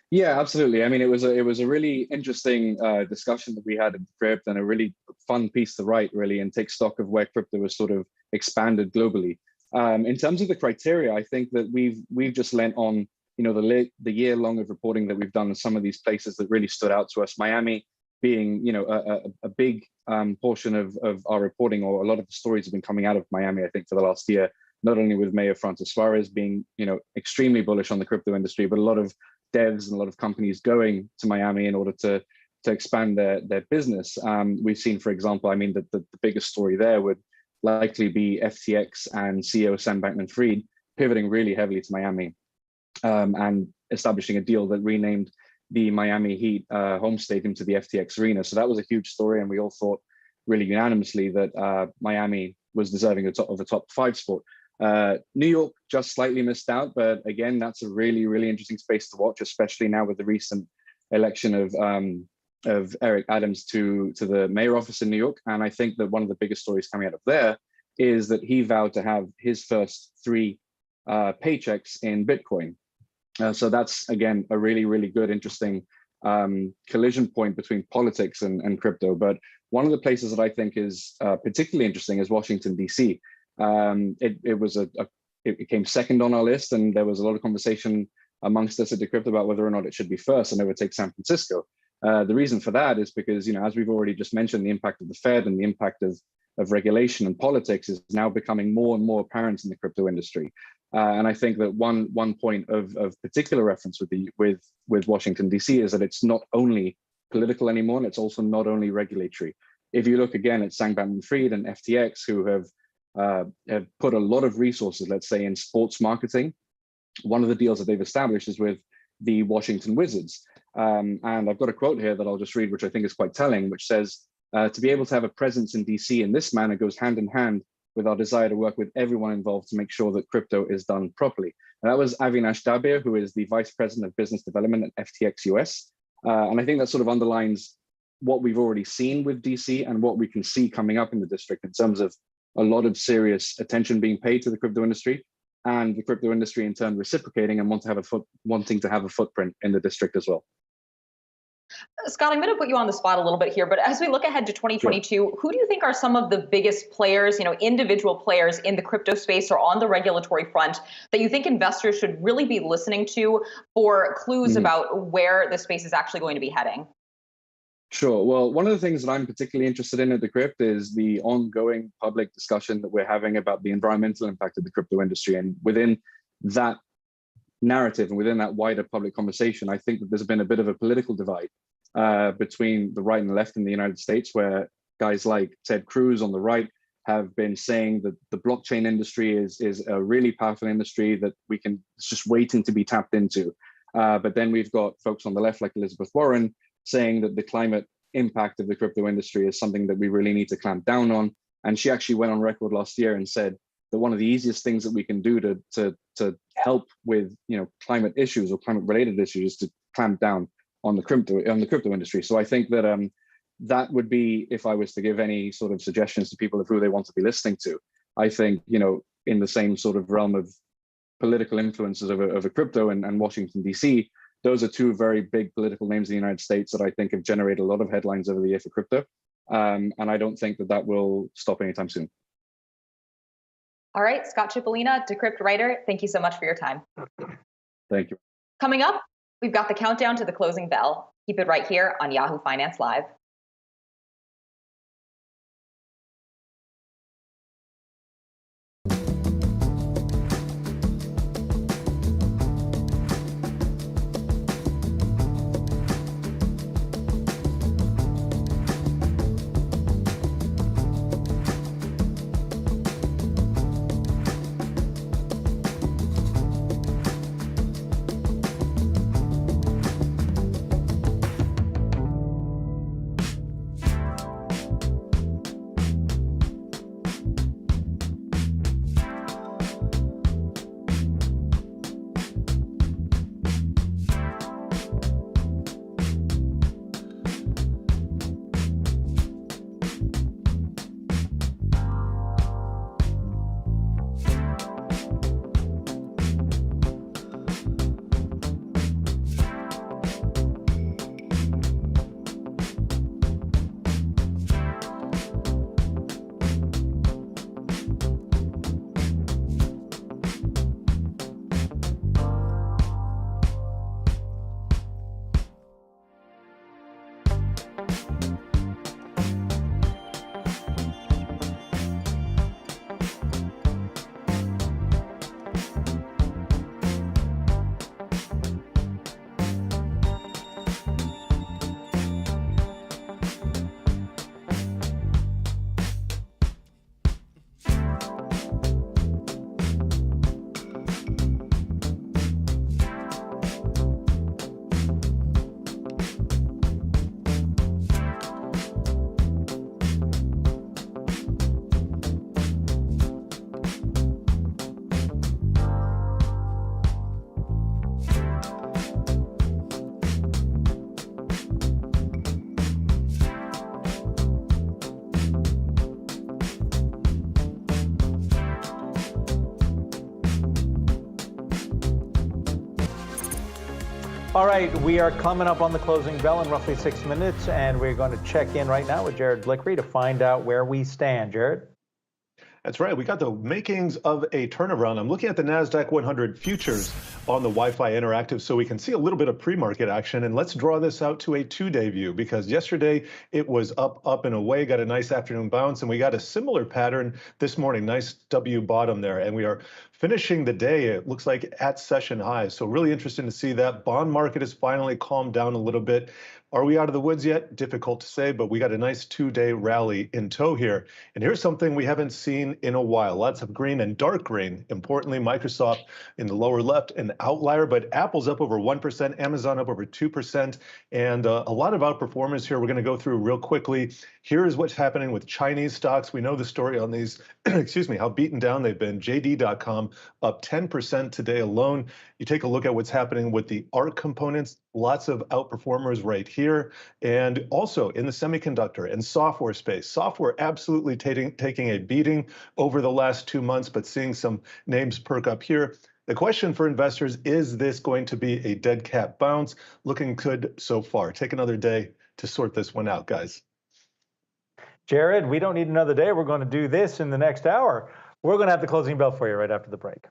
[SPEAKER 1] Yeah, absolutely. I mean, it was a really interesting discussion that we had in Decrypt, and a really fun piece to write, really, and take stock of where crypto was sort of expanded globally. In terms of the criteria, I think that we've just lent on, the year long of reporting that we've done in some of these places that really stood out to us. Miami being, a big portion of our reporting, or a lot of the stories have been coming out of Miami, I think, for the last year, not only with Mayor Francis Suarez being, extremely bullish on the crypto industry, but a lot of devs and a lot of companies going to Miami in order to expand their business. We've seen, for example, I mean, the biggest story there would likely be FTX and CEO Sam Bankman-Fried pivoting really heavily to Miami and establishing a deal that renamed the Miami Heat home stadium to the FTX Arena. So that was a huge story, and we all thought really unanimously that Miami was deserving of a top 5 spot. New York just slightly missed out, but again, that's a really, really interesting space to watch, especially now with the recent election of Eric Adams to the mayor office in New York. And I think that one of the biggest stories coming out of there is that he vowed to have his first 3 paychecks in Bitcoin. So that's, again, a really, really good, interesting collision point between politics and crypto. But one of the places that I think is particularly interesting is Washington, D.C. It came second on our list, and there was a lot of conversation amongst us at Decrypt about whether or not it should be first and overtake San Francisco. The reason for that is because, as we've already just mentioned, the impact of the Fed and the impact of regulation and politics is now becoming more and more apparent in the crypto industry. And I think that one point of particular reference with Washington, D.C. is that it's not only political anymore, and it's also not only regulatory. If you look again at Sam Bankman-Fried and FTX, who have put a lot of resources, let's say, in sports marketing, one of the deals that they've established is with the Washington Wizards. And I've got a quote here that I'll just read, which I think is quite telling, which says, to be able to have a presence in DC in this manner goes hand in hand with our desire to work with everyone involved to make sure that crypto is done properly. And that was Avinash Dabir, who is the Vice President of Business Development at FTX US. And I think that sort of underlines what we've already seen with DC and what we can see coming up in the district in terms of a lot of serious attention being paid to the crypto industry, and the crypto industry in turn reciprocating and wanting to have a footprint in the district as well.
[SPEAKER 2] Scott, I'm going to put you on the spot a little bit here, but as we look ahead to 2022, who do you think are some of the biggest players, individual players in the crypto space or on the regulatory front that you think investors should really be listening to for clues about where the space is actually going to be heading?
[SPEAKER 1] Sure. Well, one of the things that I'm particularly interested in at the Crypt is the ongoing public discussion that we're having about the environmental impact of the crypto industry. And within that narrative and within that wider public conversation, I think that there's been a bit of a political divide between the right and the left in the United States, where guys like Ted Cruz on the right have been saying that the blockchain industry is a really powerful industry that it's just waiting to be tapped into. But then we've got folks on the left like Elizabeth Warren saying that the climate impact of the crypto industry is something that we really need to clamp down on. And she actually went on record last year and said that one of the easiest things that we can do to help with climate issues or climate related issues is to clamp down on the crypto industry. So I think that that would be, if I was to give any sort of suggestions to people of who they want to be listening to, I think in the same sort of realm of political influences of a crypto and Washington DC, those are two very big political names in the United States that I think have generated a lot of headlines over the year for crypto. And I don't think that will stop anytime soon.
[SPEAKER 2] All right, Scott Cipollina, Decrypt writer, thank you so much for your time.
[SPEAKER 1] Thank you.
[SPEAKER 2] Coming up, we've got the countdown to the closing bell. Keep it right here on Yahoo Finance Live.
[SPEAKER 10] All right, we are coming up on the closing bell in roughly 6 minutes, and we're going to check in right now with Jared Blickery to find out where we stand. Jared?
[SPEAKER 17] That's right. We got the makings of a turnaround. I'm looking at the Nasdaq 100 futures on the Wi-Fi Interactive so we can see a little bit of pre-market action. And let's draw this out to a two-day view, because yesterday it was up and away, got a nice afternoon bounce, and we got a similar pattern this morning. Nice W bottom there. And we are finishing the day, it looks like, at session highs. So really interesting to see that. Bond market has finally calmed down a little bit. Are we out of the woods yet? Difficult to say, but we got a nice two-day rally in tow here. And here's something we haven't seen in a while. Lots of green and dark green. Importantly, Microsoft in the lower left, an outlier, but Apple's up over 1%, Amazon up over 2%, and a lot of outperformers here we're going to go through real quickly. Here's what's happening with Chinese stocks. We know the story on these, excuse me, how beaten down they've been. JD.com up 10% today alone. You take a look at what's happening with the ARC components, lots of outperformers right here. And also in the semiconductor and software space, software absolutely taking a beating over the last 2 months, but seeing some names perk up here. The question for investors, is this going to be a dead cat bounce? Looking good so far. Take another day to sort this one out, guys.
[SPEAKER 10] Jared, we don't need another day. We're going to do this in the next hour. We're going to have the closing bell for you right after the break.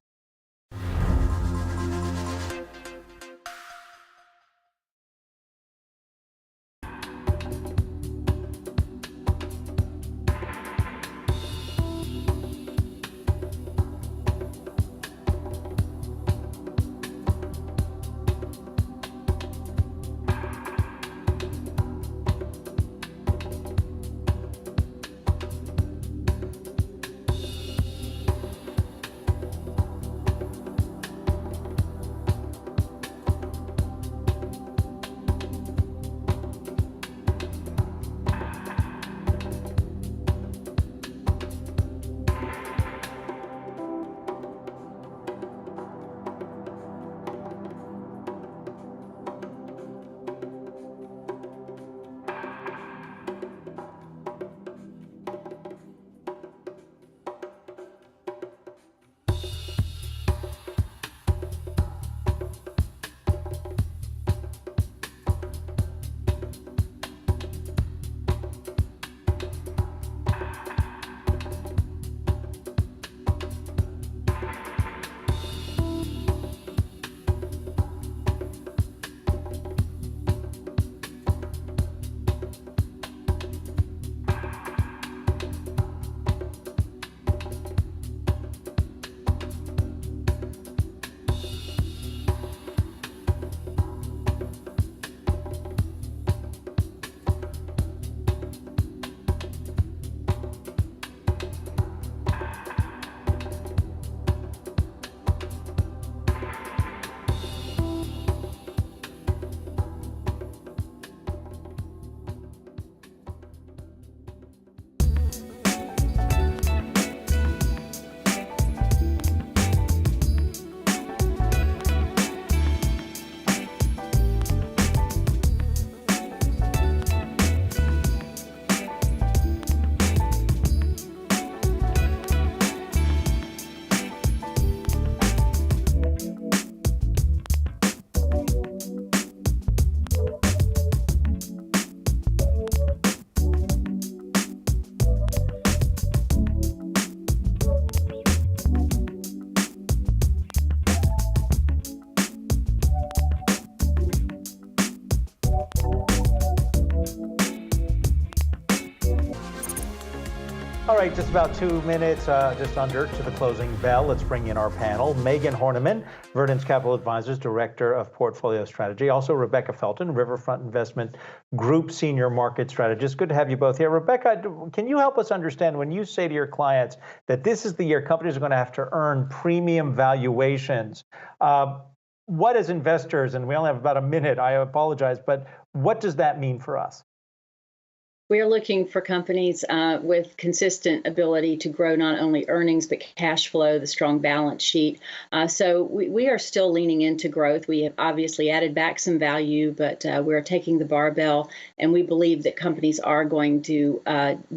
[SPEAKER 10] All right, just about 2 minutes, just under to the closing bell. Let's bring in our panel. Megan Horniman, Verdance Capital Advisors, Director of Portfolio Strategy. Also, Rebecca Felton, Riverfront Investment Group Senior Market Strategist. Good to have you both here. Rebecca, can you help us understand when you say to your clients that this is the year companies are going to have to earn premium valuations? What as investors, and we only have about a minute, I apologize, but what does that mean for us?
[SPEAKER 4] We're looking for companies with consistent ability to grow not only earnings, but cash flow, the strong balance sheet. So we are still leaning into growth. We have obviously added back some value, but we're taking the barbell, and we believe that companies are going to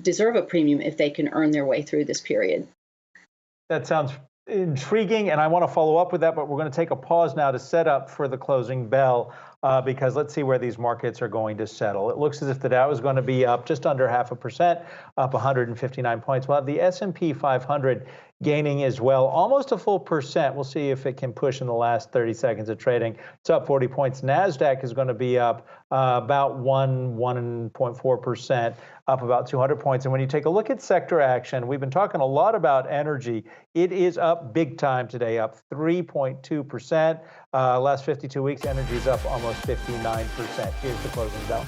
[SPEAKER 4] deserve a premium if they can earn their way through this period.
[SPEAKER 10] That sounds intriguing, and I want to follow up with that, but we're going to take a pause now to set up for the closing bell. Because let's see where these markets are going to settle. It looks as if the Dow is going to be up just under 0.5%, up 159 points. We'll have the S&P 500 gaining as well, almost a full percent. We'll see if it can push in the last 30 seconds of trading. It's up 40 points. Nasdaq is going to be up about 1.4%, up about 200 points. And when you take a look at sector action, we've been talking a lot about energy. It is up big time today, up 3.2%. Last 52 weeks, energy is up almost 59%. Here's the closing bell.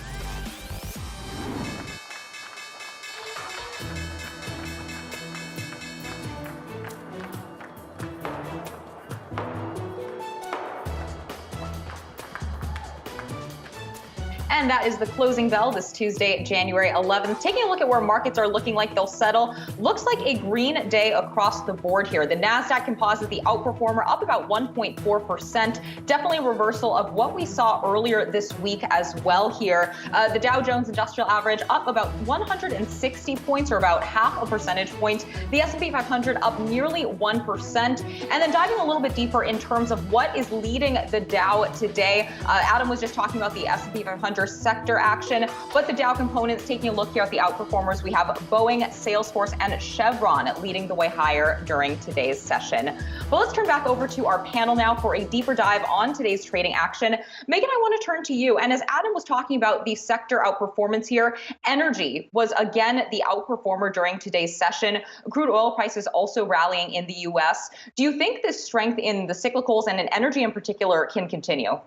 [SPEAKER 2] And that is the closing bell this Tuesday, January 11th. Taking a look at where markets are looking like they'll settle, looks like a green day across the board here. The Nasdaq Composite, the outperformer, up about 1.4%. Definitely reversal of what we saw earlier this week as well here. The Dow Jones Industrial Average up about 160 points, or about half a percentage point. The S&P 500 up nearly 1%. And then diving a little bit deeper in terms of what is leading the Dow today. Adam was just talking about the S&P 500 sector action, but the Dow components, taking a look here at the outperformers, we have Boeing, Salesforce, and Chevron leading the way higher during today's session. But let's turn back over to our panel now for a deeper dive on today's trading action. Megan, I want to turn to you. And as Adam was talking about the sector outperformance here, energy was again the outperformer during today's session. Crude oil prices also rallying in the U.S. Do you think this strength in the cyclicals and in energy in particular can continue?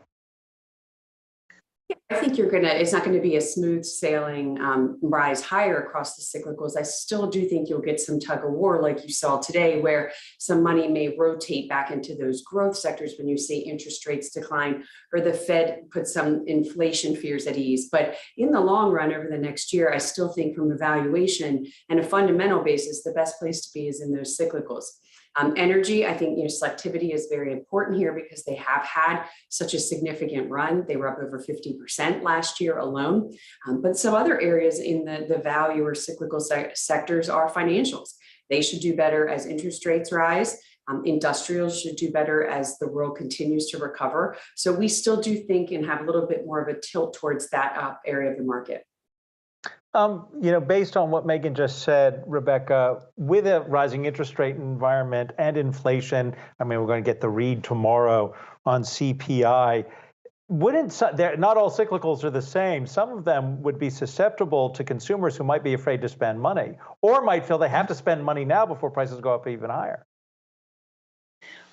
[SPEAKER 7] I think it's not going to be a smooth sailing rise higher across the cyclicals. I still do think you'll get some tug of war like you saw today, where some money may rotate back into those growth sectors when you see interest rates decline or the Fed put some inflation fears at ease. But in the long run, over the next year, I still think from a valuation and a fundamental basis, the best place to be is in those cyclicals. Energy, I think selectivity is very important here because they have had such a significant run. They were up over 50% last year alone. But some other areas in the value or cyclical sectors are financials. They should do better as interest rates rise. Industrials should do better as the world continues to recover. So we still do think and have a little bit more of a tilt towards that area of the market.
[SPEAKER 10] Based on what Megan just said, Rebecca, with a rising interest rate environment and inflation, I mean, we're going to get the read tomorrow on CPI. Not all cyclicals are the same. Some of them would be susceptible to consumers who might be afraid to spend money, or might feel they have to spend money now before prices go up even higher.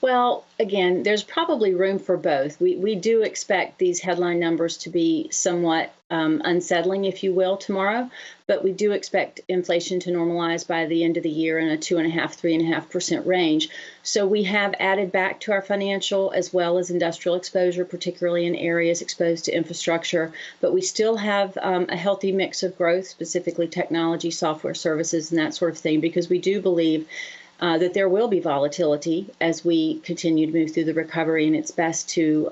[SPEAKER 4] Well, again, there's probably room for both. We do expect these headline numbers to be somewhat unsettling, if you will, tomorrow, but we do expect inflation to normalize by the end of the year in a 2.5–3.5% range. So we have added back to our financial as well as industrial exposure, particularly in areas exposed to infrastructure, but we still have a healthy mix of growth, specifically technology, software services, and that sort of thing, because we do believe that there will be volatility as we continue to move through the recovery, and it's best to,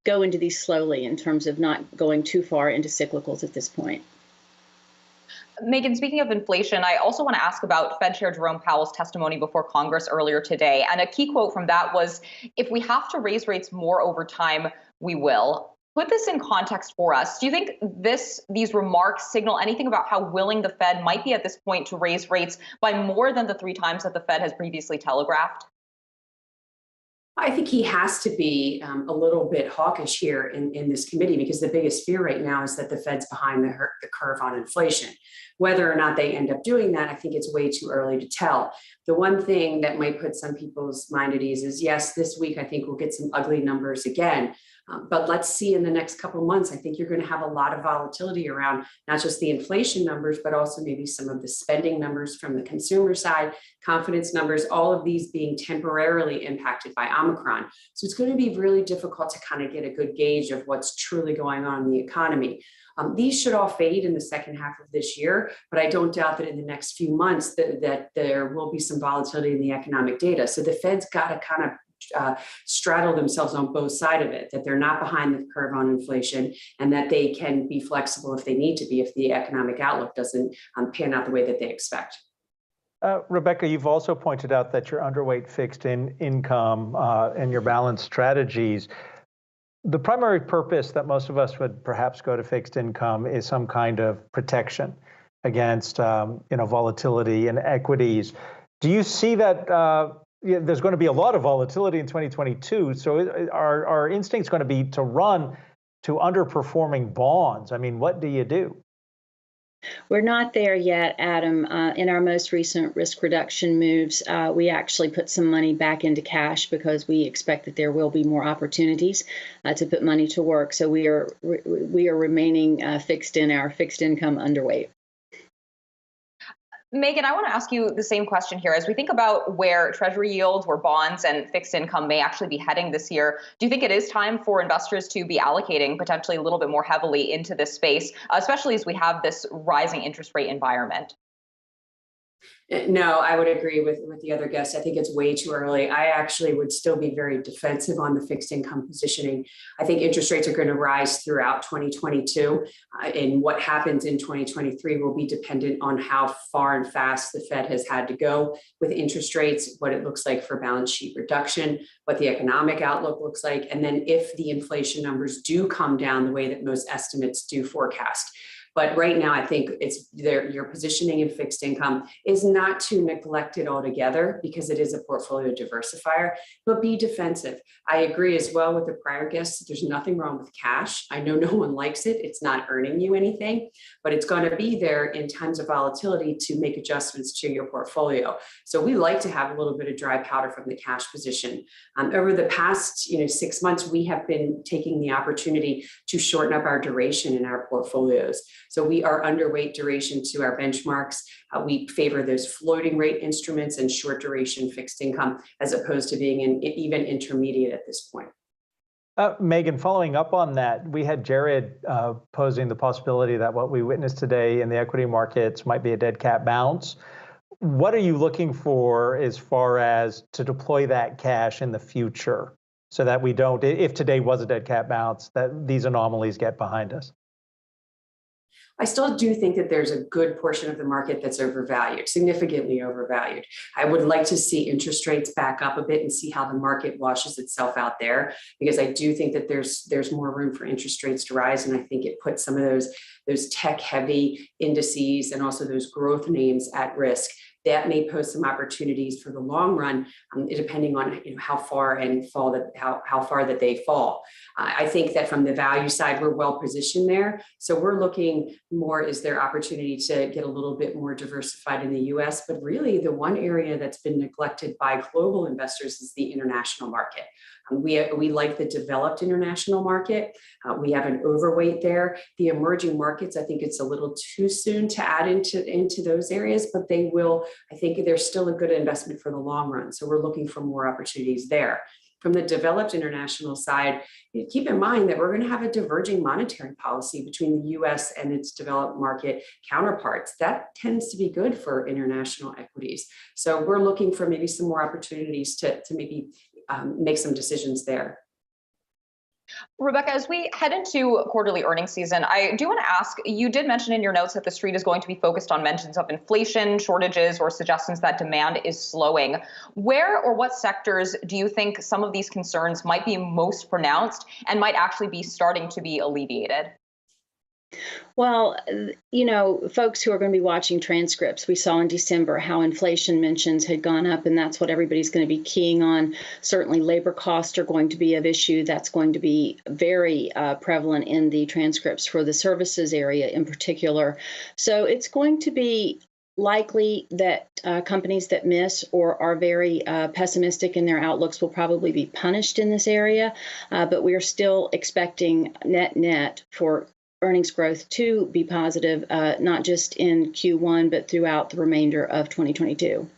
[SPEAKER 4] go into these slowly in terms of not going too far into cyclicals at this point.
[SPEAKER 2] Megan, speaking of inflation, I also want to ask about Fed Chair Jerome Powell's testimony before Congress earlier today. And a key quote from that was, if we have to raise rates more over time, we will. Put this in context for us. Do you think these remarks signal anything about how willing the Fed might be at this point to raise rates by more than the 3 times that the Fed has previously telegraphed?
[SPEAKER 7] I think he has to be a little bit hawkish here in this committee, because the biggest fear right now is that the Fed's behind the curve on inflation. Whether or not they end up doing that, I think it's way too early to tell. The one thing that might put some people's mind at ease is, yes, this week I think we'll get some ugly numbers again. But let's see in the next couple of months, I think you're going to have a lot of volatility around not just the inflation numbers, but also maybe some of the spending numbers from the consumer side, confidence numbers, all of these being temporarily impacted by Omicron. So it's going to be really difficult to kind of get a good gauge of what's truly going on in the economy. These should all fade in the second half of this year, but I don't doubt that in the next few months that there will be some volatility in the economic data. So the Fed's got to kind of straddle themselves on both sides of it, that they're not behind the curve on inflation and that they can be flexible if they need to be, if the economic outlook doesn't pan out the way that they expect.
[SPEAKER 10] Rebecca, you've also pointed out that you're underweight fixed income and your balanced strategies. The primary purpose that most of us would perhaps go to fixed income is some kind of protection against volatility in equities. Do you see that there's going to be a lot of volatility in 2022? So our instinct's going to be to run to underperforming bonds. I mean, what do you do?
[SPEAKER 4] We're not there yet, Adam. In our most recent risk reduction moves, we actually put some money back into cash because we expect that there will be more opportunities to put money to work. So we are remaining fixed in our fixed income underweight.
[SPEAKER 2] Megan, I want to ask you the same question here. As we think about where Treasury yields, where bonds and fixed income may actually be heading this year, do you think it is time for investors to be allocating potentially a little bit more heavily into this space, especially as we have this rising interest rate environment?
[SPEAKER 7] No, I would agree with the other guests. I think it's way too early. I actually would still be very defensive on the fixed income positioning. I think interest rates are going to rise throughout 2022, and what happens in 2023 will be dependent on how far and fast the Fed has had to go with interest rates, what it looks like for balance sheet reduction, what the economic outlook looks like, and then if the inflation numbers do come down the way that most estimates do forecast. But right now, I think it's there. Your positioning in fixed income is not to neglect it altogether because it is a portfolio diversifier, but be defensive. I agree as well with the prior guests. There's nothing wrong with cash. I know no one likes it. It's not earning you anything, but it's going to be there in times of volatility to make adjustments to your portfolio. So we like to have a little bit of dry powder from the cash position. Over the past 6 months, we have been taking the opportunity to shorten up our duration in our portfolios. So we are underweight duration to our benchmarks. We favor those floating rate instruments and short duration fixed income as opposed to being even intermediate at this point.
[SPEAKER 10] Megan, following up on that, we had Jared posing the possibility that what we witnessed today in the equity markets might be a dead cat bounce. What are you looking for as far as to deploy that cash in the future so that we don't, if today was a dead cat bounce, that these anomalies get behind us?
[SPEAKER 7] I still do think that there's a good portion of the market that's overvalued, significantly overvalued. I would like to see interest rates back up a bit and see how the market washes itself out there, because I do think that there's more room for interest rates to rise. And I think it puts some of those tech heavy indices and also those growth names at risk. That may pose some opportunities for the long run, depending on how far how far that they fall. I think that from the value side, we're well positioned there. So we're looking more, is there opportunity to get a little bit more diversified in the US? But really, the one area that's been neglected by global investors is the international market. We like the developed international market. We have an overweight there. The emerging markets, I think it's a little too soon to add into those areas, but they will. I think they're still a good investment for the long run. So we're looking for more opportunities there. From the developed international side, keep in mind that we're going to have a diverging monetary policy between the US and its developed market counterparts. That tends to be good for international equities. So we're looking for maybe some more opportunities to maybe make some decisions there.
[SPEAKER 2] Rebecca, as we head into quarterly earnings season, I do want to ask, you did mention in your notes that the street is going to be focused on mentions of inflation, shortages, or suggestions that demand is slowing. Where or what sectors do you think some of these concerns might be most pronounced and might actually be starting to be alleviated?
[SPEAKER 4] Well, folks who are going to be watching transcripts, we saw in December how inflation mentions had gone up, and that's what everybody's going to be keying on. Certainly, labor costs are going to be of issue. That's going to be very prevalent in the transcripts for the services area in particular. So it's going to be likely that companies that miss or are very pessimistic in their outlooks will probably be punished in this area. But we are still expecting net for earnings growth to be positive, not just in Q1, but throughout the remainder of 2022.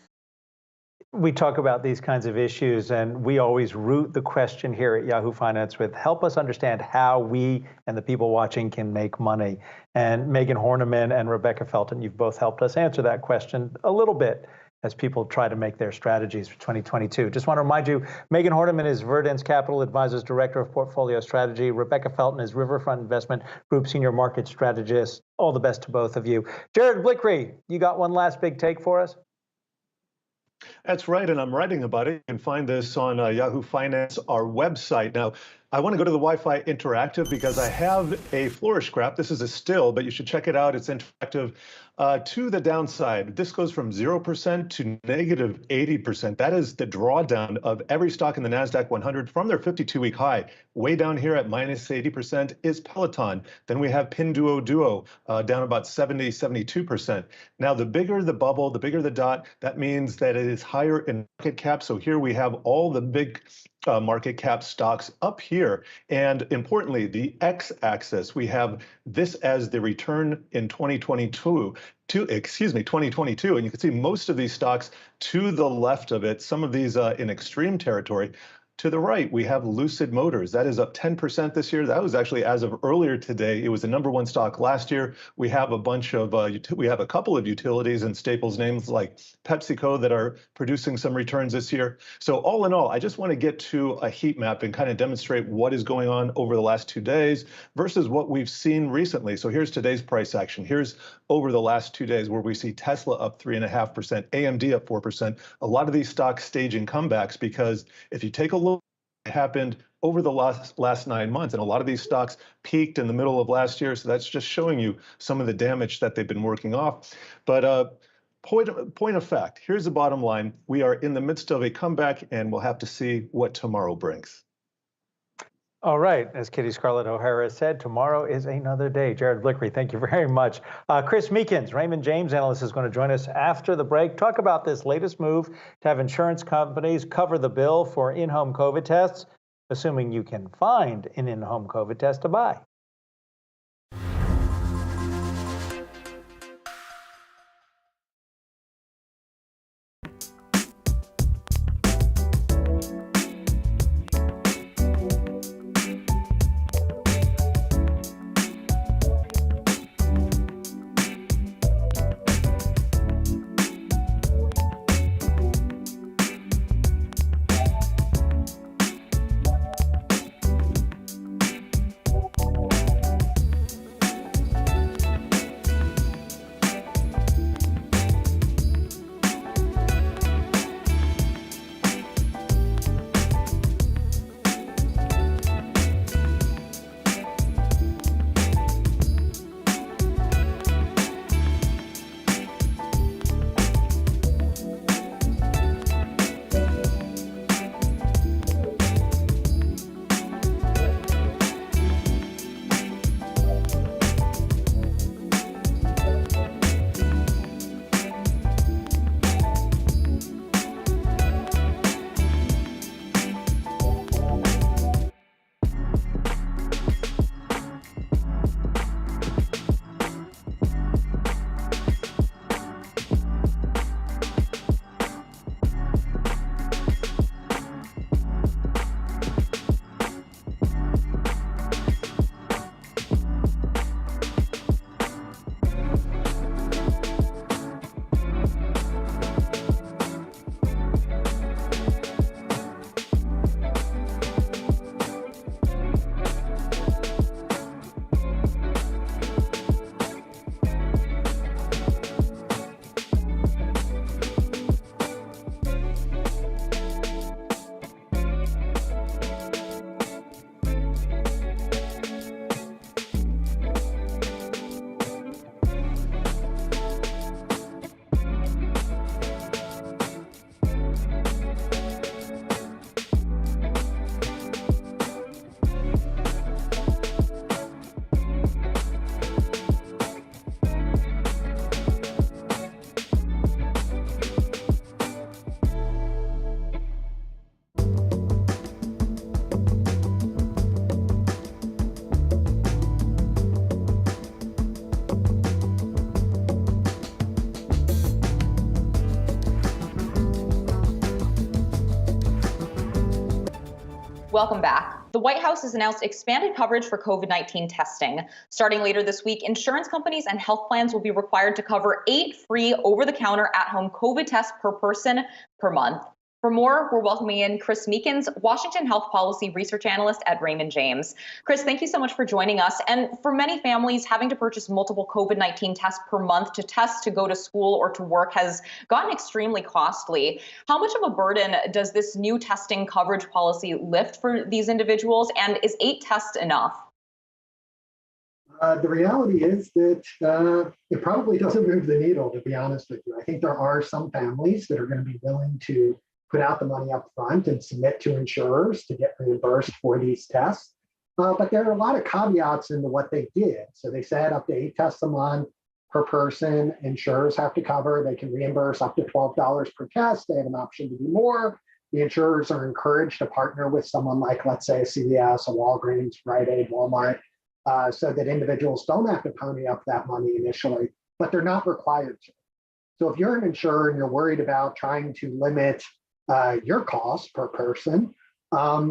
[SPEAKER 10] We talk about these kinds of issues, and we always root the question here at Yahoo Finance with help us understand how we and the people watching can make money. And Megan Horniman and Rebecca Felton, you've both helped us answer that question a little bit as people try to make their strategies for 2022. Just want to remind you, Megan Horniman is Verdence Capital Advisors Director of Portfolio Strategy. Rebecca Felton is Riverfront Investment Group Senior Market Strategist. All the best to both of you. Jared Blickery, you got one last big take for us?
[SPEAKER 17] That's right, and I'm writing about it. You can find this on Yahoo Finance, our website. Now, I want to go to the Wi-Fi Interactive because I have a Flourish graph. This is a still, but you should check it out. It's interactive to the downside. This goes from 0% to negative 80%. That is the drawdown of every stock in the Nasdaq 100 from their 52-week high. Way down here at minus 80% is Peloton. Then we have Pinduoduo down about 72%. Now, the bigger the bubble, the bigger the dot, that means that it is higher in market cap. So here we have all the big market cap stocks up here. And importantly, the x-axis, we have this as the return in 2022. 2022, and you can see most of these stocks to the left of it, some of these in extreme territory. To the right, we have Lucid Motors. That is up 10% this year. That was actually as of earlier today. It was the number one stock last year. We have a bunch of, we have a couple of utilities and staples names like PepsiCo that are producing some returns this year. So all in all, I just want to get to a heat map and kind of demonstrate what is going on over the last 2 days versus what we've seen recently. So here's today's price action. Here's over the last 2 days where we see Tesla up 3.5%, AMD up 4%. A lot of these stocks staging comebacks because if you take a look, it happened over the last 9 months, and a lot of these stocks peaked in the middle of last year. So that's just showing you some of the damage that they've been working off. But point of fact, here's the bottom line. We are in the midst of a comeback, and we'll have to see what tomorrow brings.
[SPEAKER 10] All right, as Kitty Scarlett O'Hara said, tomorrow is another day. Jared Blickery, thank you very much. Chris Meekins, Raymond James analyst, is going to join us after the break. Talk about this latest move to have insurance companies cover the bill for in-home COVID tests, assuming you can find an in-home COVID test to buy.
[SPEAKER 2] Welcome back. The White House has announced expanded coverage for COVID-19 testing. Starting later this week, insurance companies and health plans will be required to cover 8 free over-the-counter at-home COVID tests per person per month. For more, we're welcoming in Chris Meekins, Washington Health Policy Research Analyst at Raymond James. Chris, thank you so much for joining us. And for many families, having to purchase multiple COVID-19 tests per month to test to go to school or to work has gotten extremely costly. How much of a burden does this new testing coverage policy lift for these individuals? And is 8 tests enough?
[SPEAKER 12] The reality is that it probably doesn't move the needle, to be honest with you. I think there are some families that are going to be willing to put out the money up front and submit to insurers to get reimbursed for these tests. But there are a lot of caveats into what they did. So they said up to 8 tests a month per person, insurers have to cover. They can reimburse up to $12 per test. They have an option to do more. the insurers are encouraged to partner with someone like, let's say, a CVS, a Walgreens, Rite Aid, Walmart, so that individuals don't have to pony up that money initially, but they're not required to. So if you're an insurer and you're worried about trying to limit your cost per person,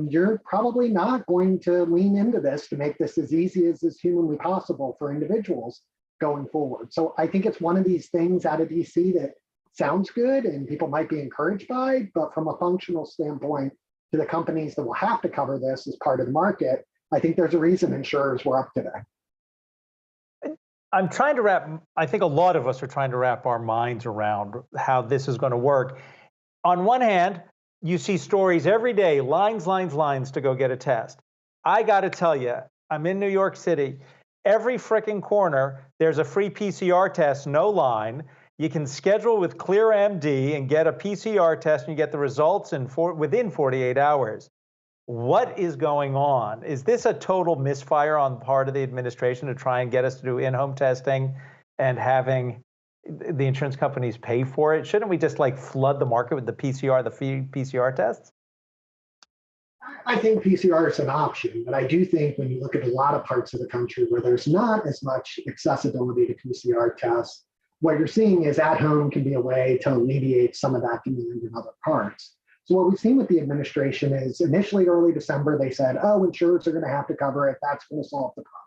[SPEAKER 12] you're probably not going to lean into this to make this as easy as is humanly possible for individuals going forward. So I think it's one of these things out of DC that sounds good and people might be encouraged by, but from a functional standpoint to the companies that will have to cover this as part of the market, I think there's a reason insurers were up today.
[SPEAKER 10] I'm trying to I think a lot of us are trying to wrap our minds around how this is going to work. On one hand, you see stories every day, lines to go get a test. I got to tell you, I'm in New York City. Every frickin' corner, there's a free PCR test, no line. You can schedule with ClearMD and get a PCR test, and you get the results within 48 hours. What is going on? Is this a total misfire on the part of the administration to try and get us to do in-home testing and having the insurance companies pay for it? Shouldn't we just like flood the market with the PCR, the free PCR tests?
[SPEAKER 12] I think PCR is an option, but I do think when you look at a lot of parts of the country where there's not as much accessibility to PCR tests, what you're seeing is at home can be a way to alleviate some of that demand in other parts. So what we've seen with the administration is initially early December, they said, oh, insurers are going to have to cover it. That's going to solve the problem.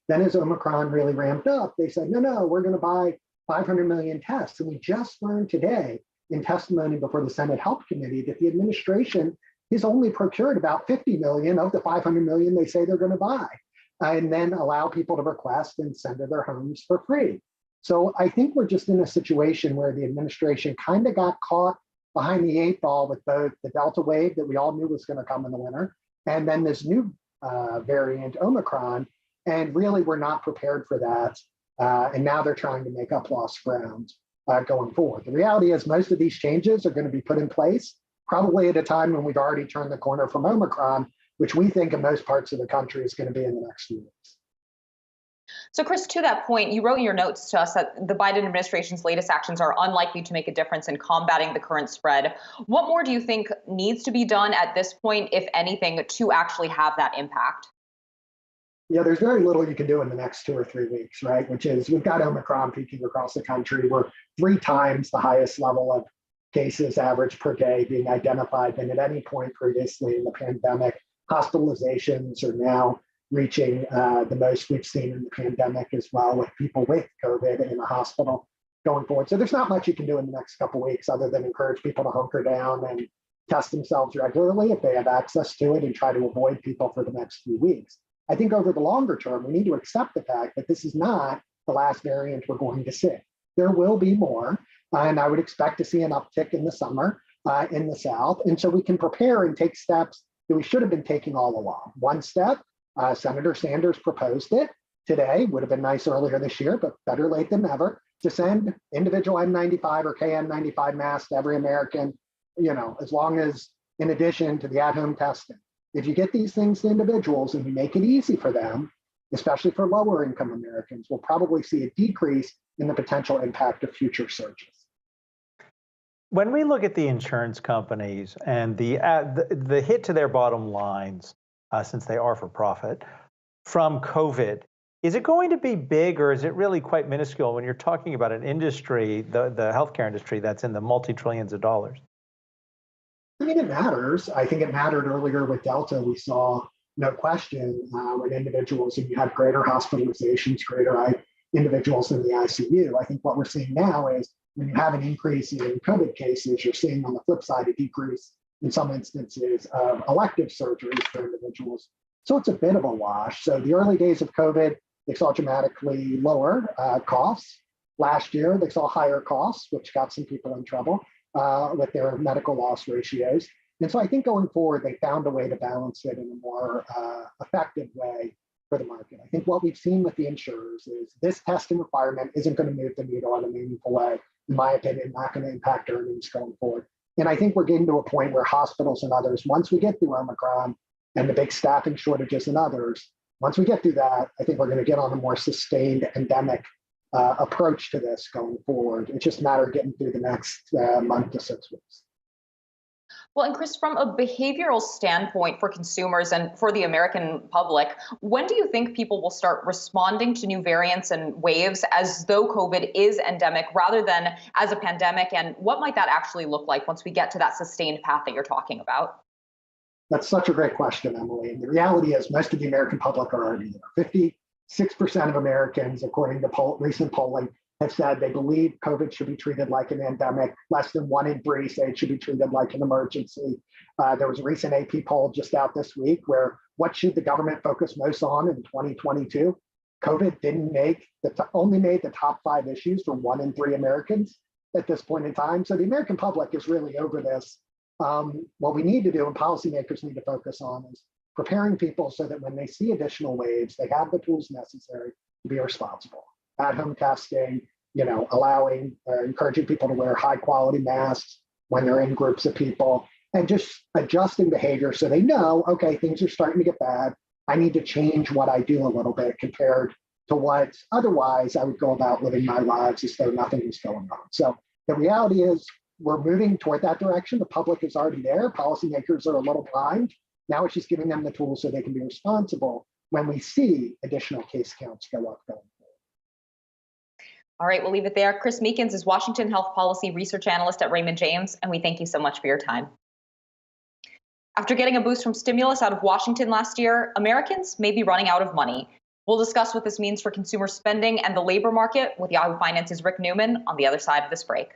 [SPEAKER 12] Then as Omicron really ramped up, they said, no, we're going to buy 500 million tests. And we just learned today in testimony before the Senate Health Committee that the administration has only procured about 50 million of the 500 million they say they're going to buy, and then allow people to request and send to their homes for free. So I think we're just in a situation where the administration kind of got caught behind the 8 ball with both the Delta wave that we all knew was going to come in the winter, and then this new variant, Omicron, and really we're not prepared for that. And now they're trying to make up lost ground going forward. The reality is most of these changes are going to be put in place probably at a time when we've already turned the corner from Omicron, which we think in most parts of the country is going to be in the next few weeks.
[SPEAKER 2] So Chris, to that point, you wrote in your notes to us that the Biden administration's latest actions are unlikely to make a difference in combating the current spread. What more do you think needs to be done at this point, if anything, to actually have that impact?
[SPEAKER 12] Yeah, there's very little you can do in the next 2 or 3 weeks, right? Which is we've got Omicron peaking across the country. We're 3 times the highest level of cases average per day being identified than at any point previously in the pandemic. Hospitalizations are now reaching the most we've seen in the pandemic as well, with people with COVID in the hospital going forward. So there's not much you can do in the next couple of weeks other than encourage people to hunker down and test themselves regularly if they have access to it and try to avoid people for the next few weeks. I think over the longer term, we need to accept the fact that this is not the last variant we're going to see. There will be more, and I would expect to see an uptick in the summer in the South. And so we can prepare and take steps that we should have been taking all along. One step, Senator Sanders proposed it today, would have been nice earlier this year, but better late than never, to send individual N95 or KN95 masks to every American, as long as in addition to the at-home testing. If you get these things to individuals and you make it easy for them, especially for lower income Americans, we'll probably see a decrease in the potential impact of future surges.
[SPEAKER 10] When we look at the insurance companies and the hit to their bottom lines, since they are for profit, from COVID, is it going to be big or is it really quite minuscule when you're talking about an industry, the healthcare industry, that's in the multi-trillions of dollars?
[SPEAKER 12] I mean, it matters. I think it mattered earlier with Delta. We saw, no question, when individuals, and you had greater hospitalizations, greater individuals in the ICU. I think what we're seeing now is when you have an increase in COVID cases, you're seeing on the flip side a decrease in some instances of elective surgeries for individuals. So it's a bit of a wash. So the early days of COVID, they saw dramatically lower costs. Last year, they saw higher costs, which got some people in trouble with their medical loss ratios. And so I think going forward, they found a way to balance it in a more effective way for the market. I think what we've seen with the insurers is this testing requirement isn't going to move the needle in a meaningful way. In my opinion, not going to impact earnings going forward. And I think we're getting to a point where hospitals and others, once we get through Omicron and the big staffing shortages and others, once we get through that, I think we're going to get on a more sustained endemic approach to this going forward. It's just a matter of getting through the next month to 6 weeks.
[SPEAKER 2] Well, Well, and Chris, from a behavioral standpoint for consumers and for the American public, when do you think people will start responding to new variants and waves as though COVID is endemic rather than as a pandemic? And what might that actually look like once we get to that sustained path that you're talking about?
[SPEAKER 12] That's such a great question, Emily. And the reality is most of the American public are already there. 56% of Americans, according to recent polling, have said they believe COVID should be treated like an endemic. Less than 1 in 3 say it should be treated like an emergency. There was a recent AP poll just out this week where what should the government focus most on in 2022? COVID only made the top 5 issues for 1 in 3 Americans at this point in time. So the American public is really over this. What we need to do and policymakers need to focus on is preparing people so that when they see additional waves, they have the tools necessary to be responsible. At-home testing, encouraging people to wear high-quality masks when they're in groups of people, and just adjusting behavior so they know, okay, things are starting to get bad. I need to change what I do a little bit compared to what otherwise I would go about living my lives as though nothing was going on. So the reality is we're moving toward that direction. The public is already there. Policymakers are a little blind. Now it's just giving them the tools so they can be responsible when we see additional case counts go up going forward.
[SPEAKER 2] All right, we'll leave it there. Chris Meekins is Washington Health Policy Research Analyst at Raymond James, and we thank you so much for your time. After getting a boost from stimulus out of Washington last year, Americans may be running out of money. We'll discuss what this means for consumer spending and the labor market with Yahoo Finance's Rick Newman on the other side of this break.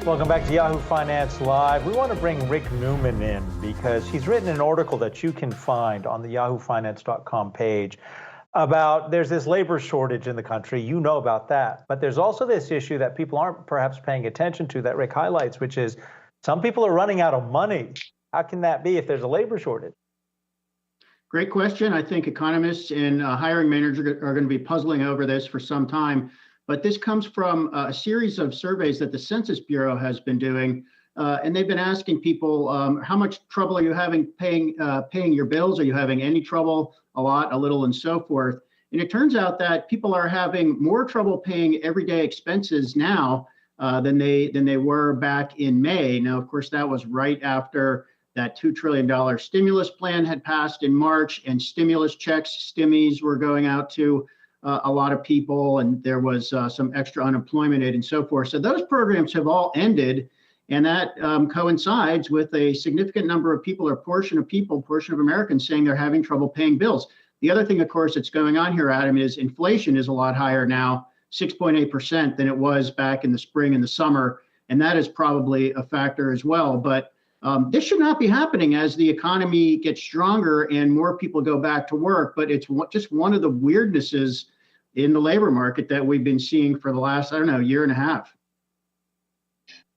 [SPEAKER 10] Welcome back to Yahoo Finance Live. We want to bring Rick Newman in because he's written an article that you can find on the yahoofinance.com page about there's this labor shortage in the country. You know about that. But there's also this issue that people aren't perhaps paying attention to that Rick highlights, which is some people are running out of money. How can that be if there's a labor shortage?
[SPEAKER 6] Great question. I think economists and hiring managers are going to be puzzling over this for some time. But this comes from a series of surveys that the Census Bureau has been doing. And they've been asking people, how much trouble are you having paying your bills? Are you having any trouble a lot, a little, and so forth. And it turns out that people are having more trouble paying everyday expenses now than they were back in May. Now, of course, that was right after that $2 trillion stimulus plan had passed in March, and stimulus checks, stimmies, were going out to a lot of people, and there was some extra unemployment aid and so forth. So those programs have all ended, and that coincides with a significant number of people, or portion of Americans saying they're having trouble paying bills. The other thing, of course, that's going on here, Adam, is inflation is a lot higher now, 6.8%, than it was back in the spring and the summer, and that is probably a factor as well. But this should not be happening as the economy gets stronger and more people go back to work, but it's just one of the weirdnesses in the labor market that we've been seeing for the last, year and a half.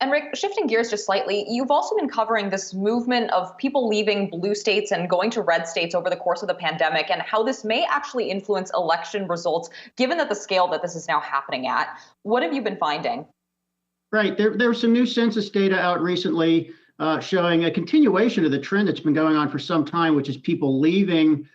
[SPEAKER 2] And Rick, shifting gears just slightly, you've also been covering this movement of people leaving blue states and going to red states over the course of the pandemic, and how this may actually influence election results, given that the scale that this is now happening at. What have you been finding? Right. There was some new census data out recently showing a continuation of the trend that's been going on for some time, which is people leaving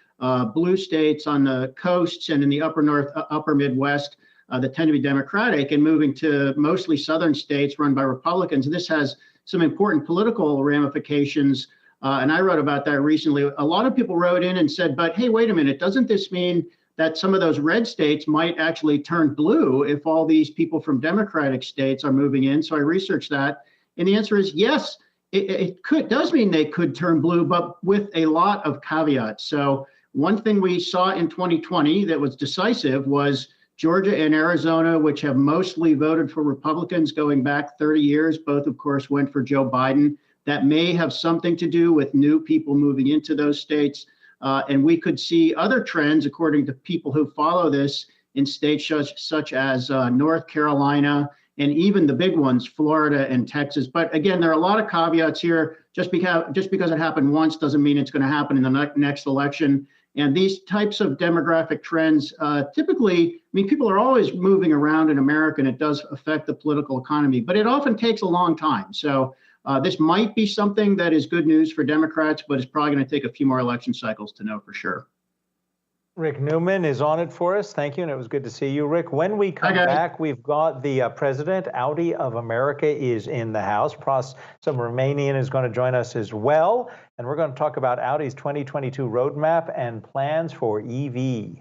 [SPEAKER 2] blue states on the coasts and in the upper north, upper Midwest that tend to be Democratic, and moving to mostly southern states run by Republicans. And this has some important political ramifications. And I wrote about that recently. A lot of people wrote in and said, but hey, wait a minute, doesn't this mean that some of those red states might actually turn blue if all these people from Democratic states are moving in? So I researched that. And the answer is yes, it does mean they could turn blue, but with a lot of caveats. So one thing we saw in 2020 that was decisive was Georgia and Arizona, which have mostly voted for Republicans going back 30 years, both, of course, went for Joe Biden. That may have something to do with new people moving into those states. And we could see other trends, according to people who follow this, in states such as North Carolina, and even the big ones, Florida and Texas. But again, there are a lot of caveats here. Just because it happened once doesn't mean it's going to happen in the next election. And these types of demographic trends typically, people are always moving around in America, and it does affect the political economy, but it often takes a long time. So this might be something that is good news for Democrats, but it's probably going to take a few more election cycles to know for sure.
[SPEAKER 10] Rick Newman is on it for us. Thank you, and it was good to see you, Rick. When we come back, we've got the president. Audi of America is in the house. Pras Subramanian is going to join us as well, and we're going to talk about Audi's 2022 roadmap and plans for EV.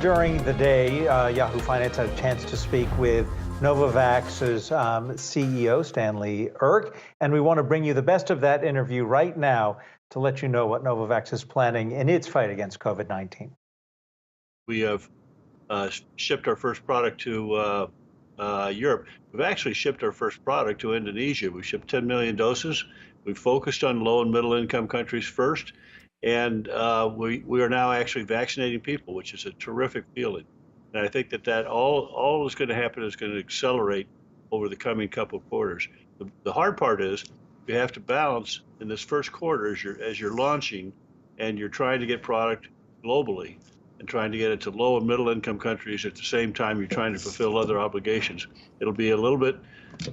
[SPEAKER 10] During the day, Yahoo Finance had a chance to speak with Novavax's CEO, Stanley Erck, and we want to bring you the best of that interview right now to let you know what Novavax is planning in its fight against COVID-19.
[SPEAKER 15] We have shipped our first product to Europe. We've actually shipped our first product to Indonesia. We shipped 10 million doses. We focused on low and middle income countries first, and we are now actually vaccinating people, which is a terrific feeling. And I think that all is going to happen is going to accelerate over the coming couple of quarters. The hard part is you have to balance in this first quarter as you're launching and you're trying to get product globally and trying to get it to low and middle income countries at the same time you're trying to fulfill other obligations. It'll be a little bit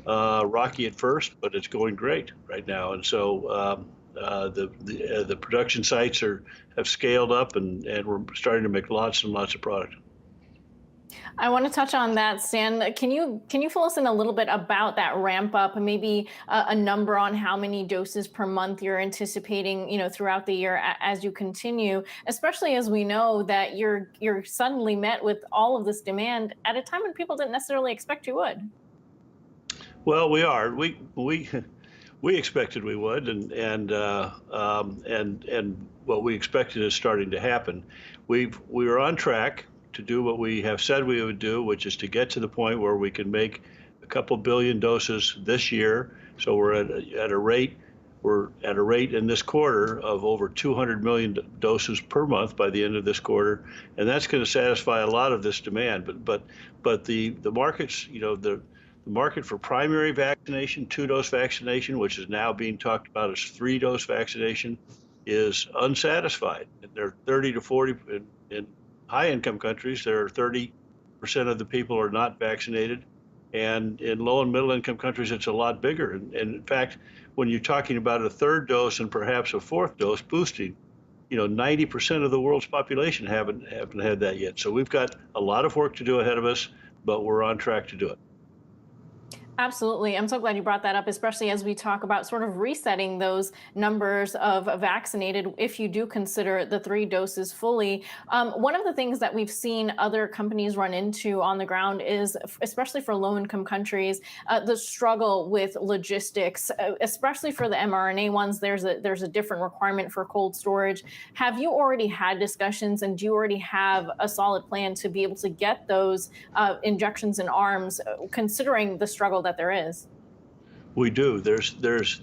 [SPEAKER 15] rocky at first, but it's going great right now. And so the production sites have scaled up and we're starting to make lots and lots of product.
[SPEAKER 16] I want to touch on that, Stan. Can you fill us in a little bit about that ramp up and maybe a number on how many doses per month you're anticipating, throughout the year as you continue, especially as we know that you're suddenly met with all of this demand at a time when people didn't necessarily expect you would?
[SPEAKER 15] Well, we are. We expected we would, and what we expected is starting to happen. We are on track to do what we have said we would do, which is to get to the point where we can make a couple billion doses this year. So we're at a rate in this quarter of over 200 million doses per month by the end of this quarter, and that's going to satisfy a lot of this demand. But the markets, the market for primary vaccination, 2-dose vaccination, which is now being talked about as 3-dose vaccination, is unsatisfied. And there are 30 to 40 in high-income countries, there are 30% of the people are not vaccinated. And in low and middle-income countries, it's a lot bigger. And in fact, when you're talking about a 3rd dose and perhaps a 4th dose boosting, 90% of the world's population haven't had that yet. So we've got a lot of work to do ahead of us, but we're on track to do it.
[SPEAKER 16] Absolutely. I'm so glad you brought that up, especially as we talk about sort of resetting those numbers of vaccinated, if you do consider the 3 doses fully. One of the things that we've seen other companies run into on the ground is, especially for low-income countries, the struggle with logistics, especially for the mRNA ones. There's a different requirement for cold storage. Have you already had discussions, and do you already have a solid plan to be able to get those injections in arms, considering the struggle that there is?
[SPEAKER 15] We do. There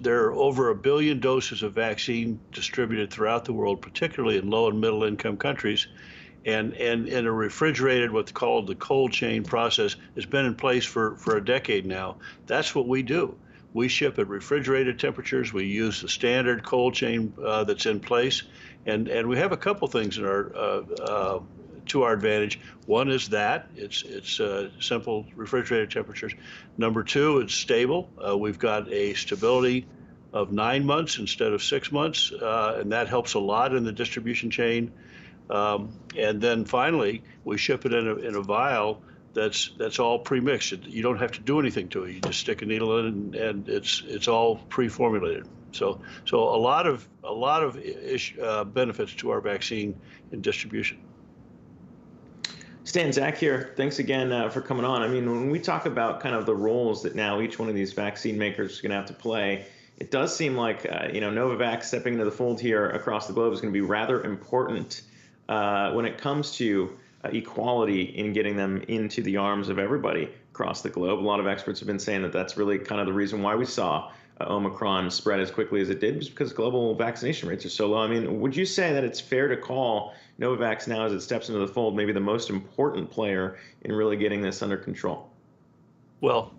[SPEAKER 15] are over 1 billion doses of vaccine distributed throughout the world, particularly in low and middle income countries. And a refrigerated, what's called the cold chain process, has been in place for a decade now. That's what we do. We ship at refrigerated temperatures. We use the standard cold chain that's in place. And we have a couple things in our to our advantage. One is that it's simple refrigerated temperatures. Number 2, it's stable. We've got a stability of 9 months instead of 6 months, and that helps a lot in the distribution chain. And then finally, we ship it in a vial that's all pre-mixed. You don't have to do anything to it. You just stick a needle in, and it's all pre-formulated. So a lot of benefits to our vaccine and distribution.
[SPEAKER 9] Stan, Zach here. Thanks again for coming on. I mean, when we talk about kind of the roles that now each one of these vaccine makers is going to have to play, it does seem like, Novavax stepping into the fold here across the globe is going to be rather important when it comes to equality in getting them into the arms of everybody across the globe. A lot of experts have been saying that that's really kind of the reason why we saw Omicron spread as quickly as it did, was because global vaccination rates are so low. I mean, would you say that it's fair to call Novavax now, as it steps into the fold, maybe the most important player in really getting this under control?
[SPEAKER 15] Well,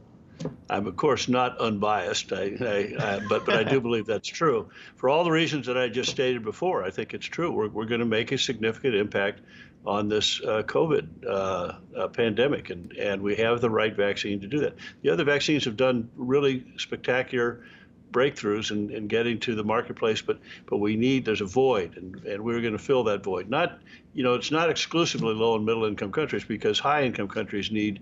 [SPEAKER 15] I'm of course not unbiased, but I do believe that's true. For all the reasons that I just stated before, I think it's true. We're going to make a significant impact on this COVID pandemic, and we have the right vaccine to do that. The other vaccines have done really spectacular breakthroughs in getting to the marketplace, but there's a void, and we're going to fill that void. It's not exclusively low and middle income countries, because high income countries need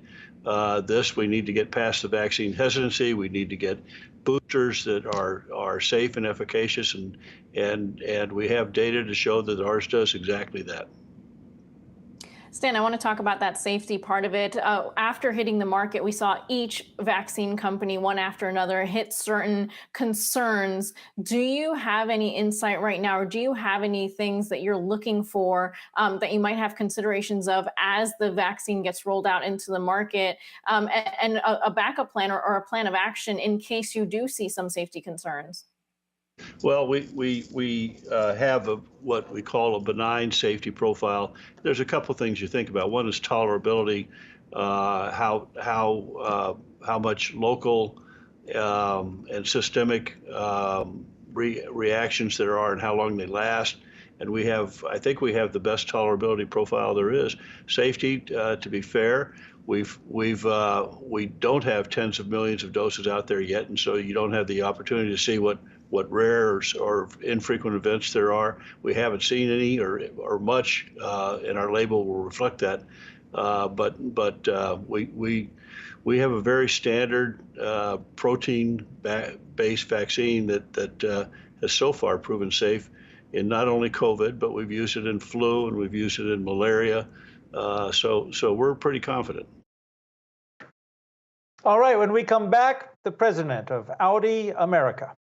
[SPEAKER 15] this. We need to get past the vaccine hesitancy. We need to get boosters that are safe and efficacious, and we have data to show that ours does exactly that.
[SPEAKER 16] Stan, I want to talk about that safety part of it. After hitting the market, we saw each vaccine company, one after another, hit certain concerns. Do you have any insight right now, or do you have any things that you're looking for that you might have considerations of as the vaccine gets rolled out into the market, and a backup plan or a plan of action in case you do see some safety concerns?
[SPEAKER 15] Well, we have what we call a benign safety profile. There's a couple things you think about. One is tolerability, how much local and systemic reactions there are, and how long they last. And I think we have the best tolerability profile there is. Safety, to be fair, we don't have tens of millions of doses out there yet, and so you don't have the opportunity to see what rare or infrequent events there are. We haven't seen any or much, and our label will reflect that. But we have a very standard protein-based vaccine that has so far proven safe in not only COVID, but we've used it in flu and we've used it in malaria. So we're pretty confident.
[SPEAKER 10] All right, when we come back, the president of Audi America.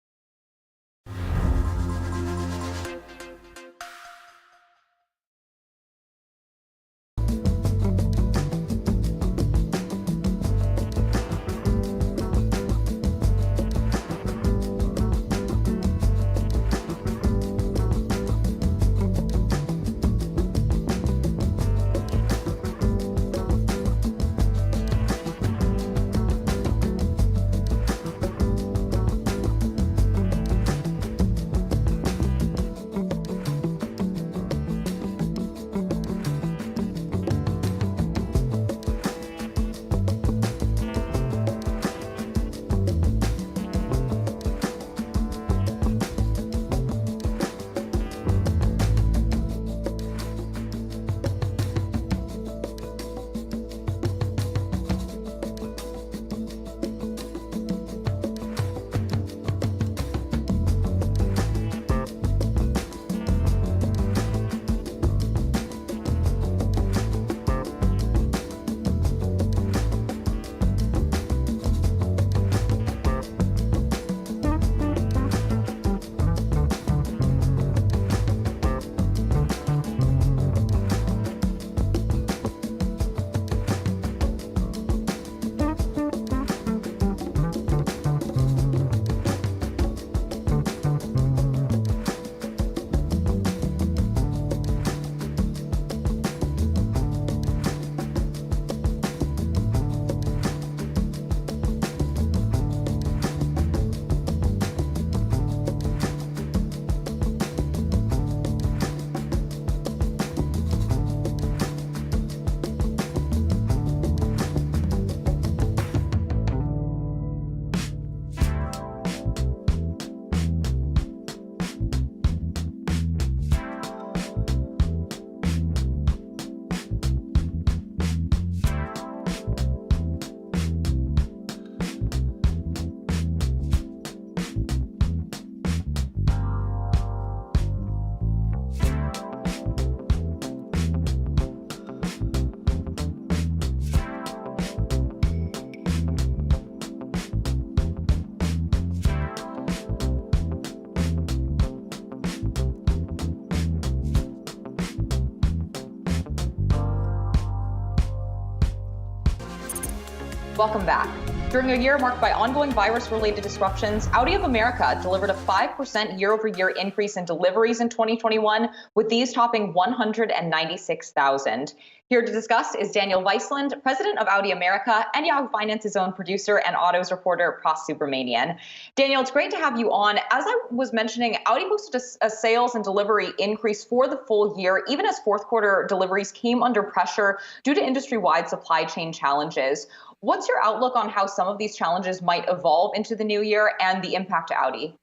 [SPEAKER 2] Welcome back. During a year marked by ongoing virus-related disruptions, Audi of America delivered a 5% year-over-year increase in deliveries in 2021, with these topping 196,000. Here to discuss is Daniel Weisland, president of Audi America and Yahoo Finance's own producer and autos reporter, Pras Subramanian. Daniel, it's great to have you on. As I was mentioning, Audi posted a sales and delivery increase for the full year, even as fourth quarter deliveries came under pressure due to industry-wide supply chain challenges. What's your outlook on how some of these challenges might evolve into the new year and the impact to Audi?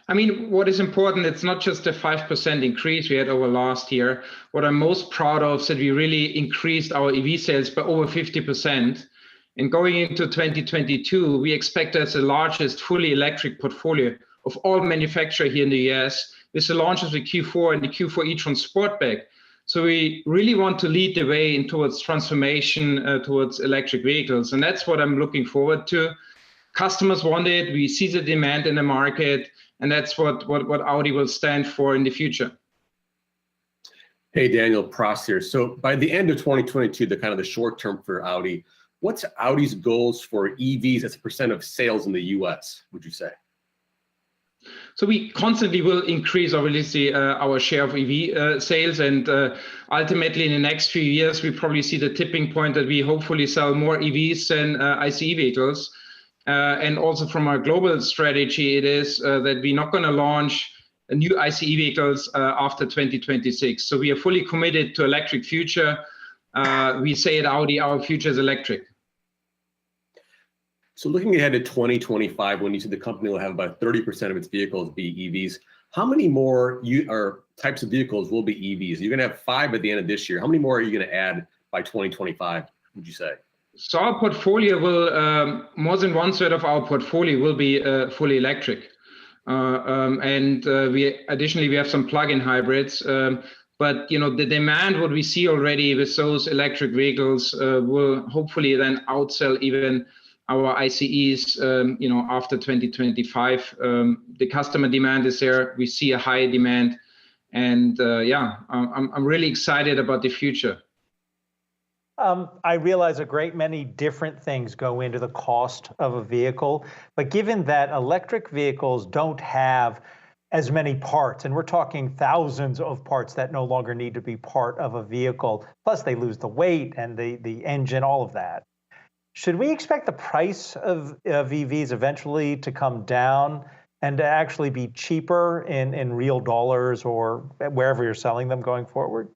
[SPEAKER 13] I mean, what is important, it's not just a 5% increase we had over last year. What I'm most proud of is that we really increased our EV sales by over 50%. And going into 2022, we expect as the largest fully electric portfolio of all manufacturers here in the US, with the launches of the Q4 and the Q4 e-tron Sportback. So we really want to lead the way in towards transformation towards electric vehicles. And that's what I'm looking forward to. Customers want it. We see the demand in the market. And that's what Audi will stand for in the future.
[SPEAKER 8] Hey, Daniel, Prost here. So by the end of 2022, the kind of the short term for Audi, what's Audi's goals for EVs as a percent of sales in the US, would you say?
[SPEAKER 13] So we constantly will increase, obviously, our share of EV sales. And ultimately, in the next few years, we probably see the tipping point that we hopefully sell more EVs than ICE vehicles. And also from our global strategy, it is that we're not going to launch new ICE vehicles after 2026. So we are fully committed to electric future. We say at Audi, our future is electric.
[SPEAKER 8] So looking ahead to 2025, when you said the company will have about 30% of its vehicles be EVs, how many more types of vehicles will be EVs? You're going to have 5 at the end of this year. How many more are you going to add by 2025, would you say?
[SPEAKER 13] So our portfolio will, more than 1/3 of our portfolio will be fully electric. Additionally, we have some plug-in hybrids. But the demand, what we see already with those electric vehicles, will hopefully then outsell even our ICEs. After 2025, the customer demand is there. We see a high demand, and I'm really excited about the future.
[SPEAKER 10] I realize a great many different things go into the cost of a vehicle, but given that electric vehicles don't have as many parts, and we're talking thousands of parts that no longer need to be part of a vehicle, plus they lose the weight and the engine, all of that. Should we expect the price of EVs eventually to come down and to actually be cheaper in real dollars or wherever you're selling them going forward?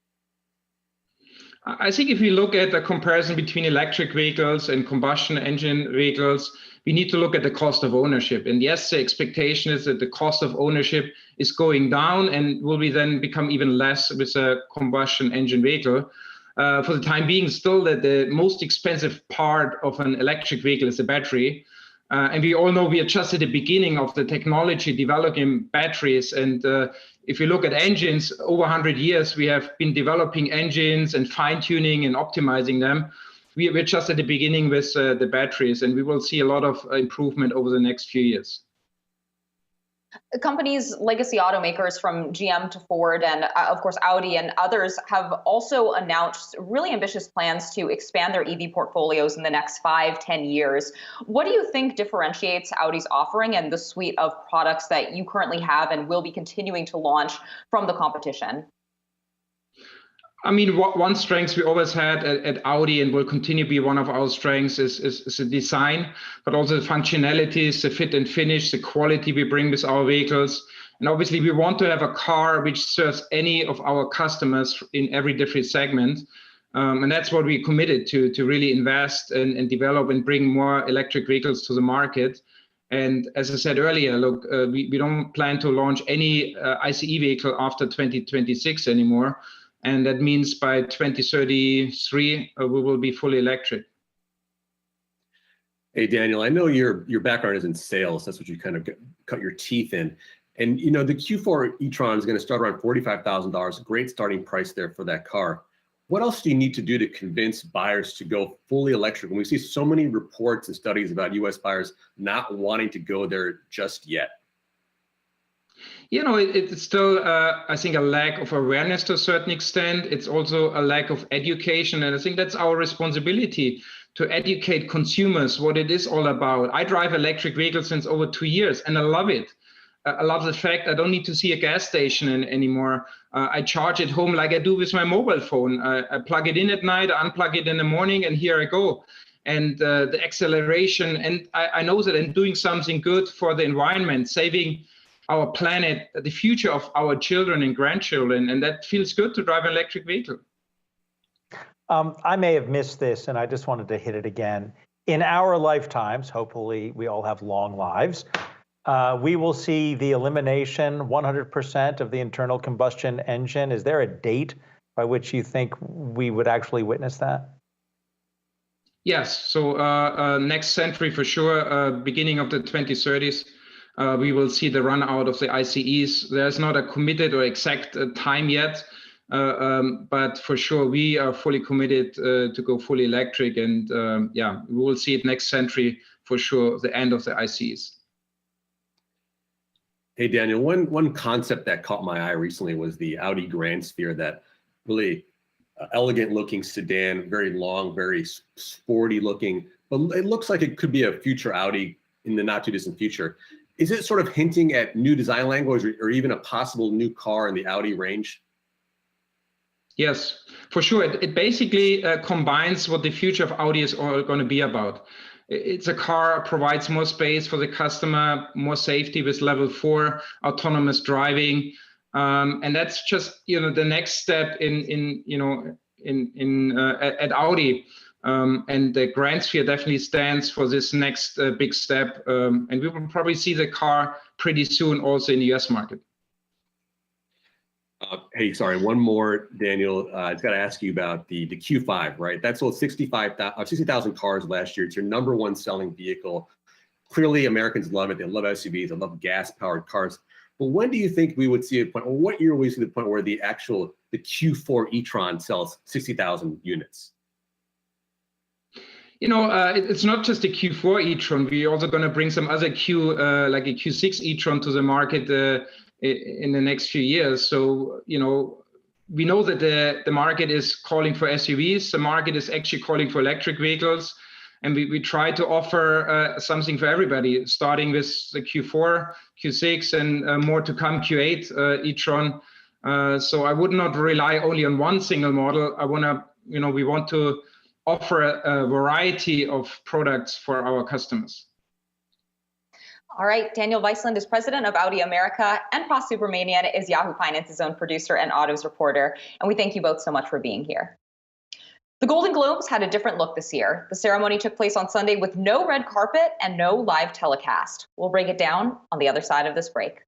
[SPEAKER 13] I think if we look at the comparison between electric vehicles and combustion engine vehicles, we need to look at the cost of ownership. And yes, the expectation is that the cost of ownership is going down and will then become even less with a combustion engine vehicle. For the time being, still that the most expensive part of an electric vehicle is the battery. And we all know we are just at the beginning of the technology developing batteries. And if you look at engines, over 100 years, we have been developing engines and fine-tuning and optimizing them. We're just at the beginning with the batteries, and we will see a lot of improvement over the next few years.
[SPEAKER 2] Companies, legacy automakers from GM to Ford and of course Audi and others have also announced really ambitious plans to expand their EV portfolios in the next 5-10 years. What do you think differentiates Audi's offering and the suite of products that you currently have and will be continuing to launch from the competition?
[SPEAKER 13] I mean, one strength we always had at Audi and will continue to be one of our strengths is the design, but also the functionalities, the fit and finish, the quality we bring with our vehicles. And obviously, we want to have a car which serves any of our customers in every different segment. And that's what we committed to really invest and develop and bring more electric vehicles to the market. And as I said earlier, look, we don't plan to launch any ICE vehicle after 2026 anymore. And that means by 2033, we will be fully electric.
[SPEAKER 8] Hey, Daniel, I know your background is in sales. That's what you kind of cut your teeth in. And, the Q4 e-tron is going to start around $45,000, a great starting price there for that car. What else do you need to do to convince buyers to go fully electric? And we see so many reports and studies about US buyers not wanting to go there just yet.
[SPEAKER 13] It's still, I think, a lack of awareness to a certain extent. It's also a lack of education. And I think that's our responsibility to educate consumers what it is all about. I drive electric vehicles since over 2 years, and I love it. I love the fact I don't need to see a gas station anymore. I charge at home like I do with my mobile phone. I plug it in at night, I unplug it in the morning, and here I go. And the acceleration, and I know that I'm doing something good for the environment, saving our planet, the future of our children and grandchildren, and that feels good to drive an electric vehicle.
[SPEAKER 10] I may have missed this, and I just wanted to hit it again. In our lifetimes, hopefully we all have long lives, we will see the elimination 100% of the internal combustion engine. Is there a date by which you think we would actually witness that?
[SPEAKER 13] Yes, so next century for sure, beginning of the 2030s. We will see the run out of the ICEs. There's not a committed or exact time yet, But for sure, we are fully committed to go fully electric, and yeah, we will see it next century for sure, the end of the ICs.
[SPEAKER 8] Hey, Daniel, one concept that caught my eye recently was the Audi Grand Sphere, that really elegant looking sedan, very long, very sporty looking, but it looks like it could be a future Audi in the not too distant future. Is it sort of hinting at new design language or even a possible new car in the Audi range?
[SPEAKER 13] Yes, for sure. It basically combines what the future of Audi is all going to be about. It's a car, provides more space for the customer, more safety with level 4 autonomous driving, and that's just the next step at Audi. And the Grand Sphere definitely stands for this next big step, and we will probably see the car pretty soon also in the US market.
[SPEAKER 8] Hey, sorry, one more, Daniel. I've got to ask you about the Q5, right? That sold 60,000 cars last year. It's your number one selling vehicle. Clearly, Americans love it. They love SUVs. They love gas-powered cars. But when do you think we would see a point, or what year will we see the point where the Q4 e-tron sells 60,000 units?
[SPEAKER 13] It's not just the Q4 e-tron. We're also going to bring some other like a Q6 e-tron to the market in the next few years. So, we know that the market is calling for SUVs. The market is actually calling for electric vehicles. And we try to offer something for everybody, starting with the Q4, Q6, and more to come, Q8 e-tron. So I would not rely only on one single model. We want to offer a variety of products for our customers.
[SPEAKER 2] All right, Daniel Weisland is president of Audi America, and Pras Subramanian is Yahoo Finance's own producer and autos reporter. And we thank you both so much for being here. The Golden Globes had a different look this year. The ceremony took place on Sunday with no red carpet and no live telecast. We'll break it down on the other side of this break.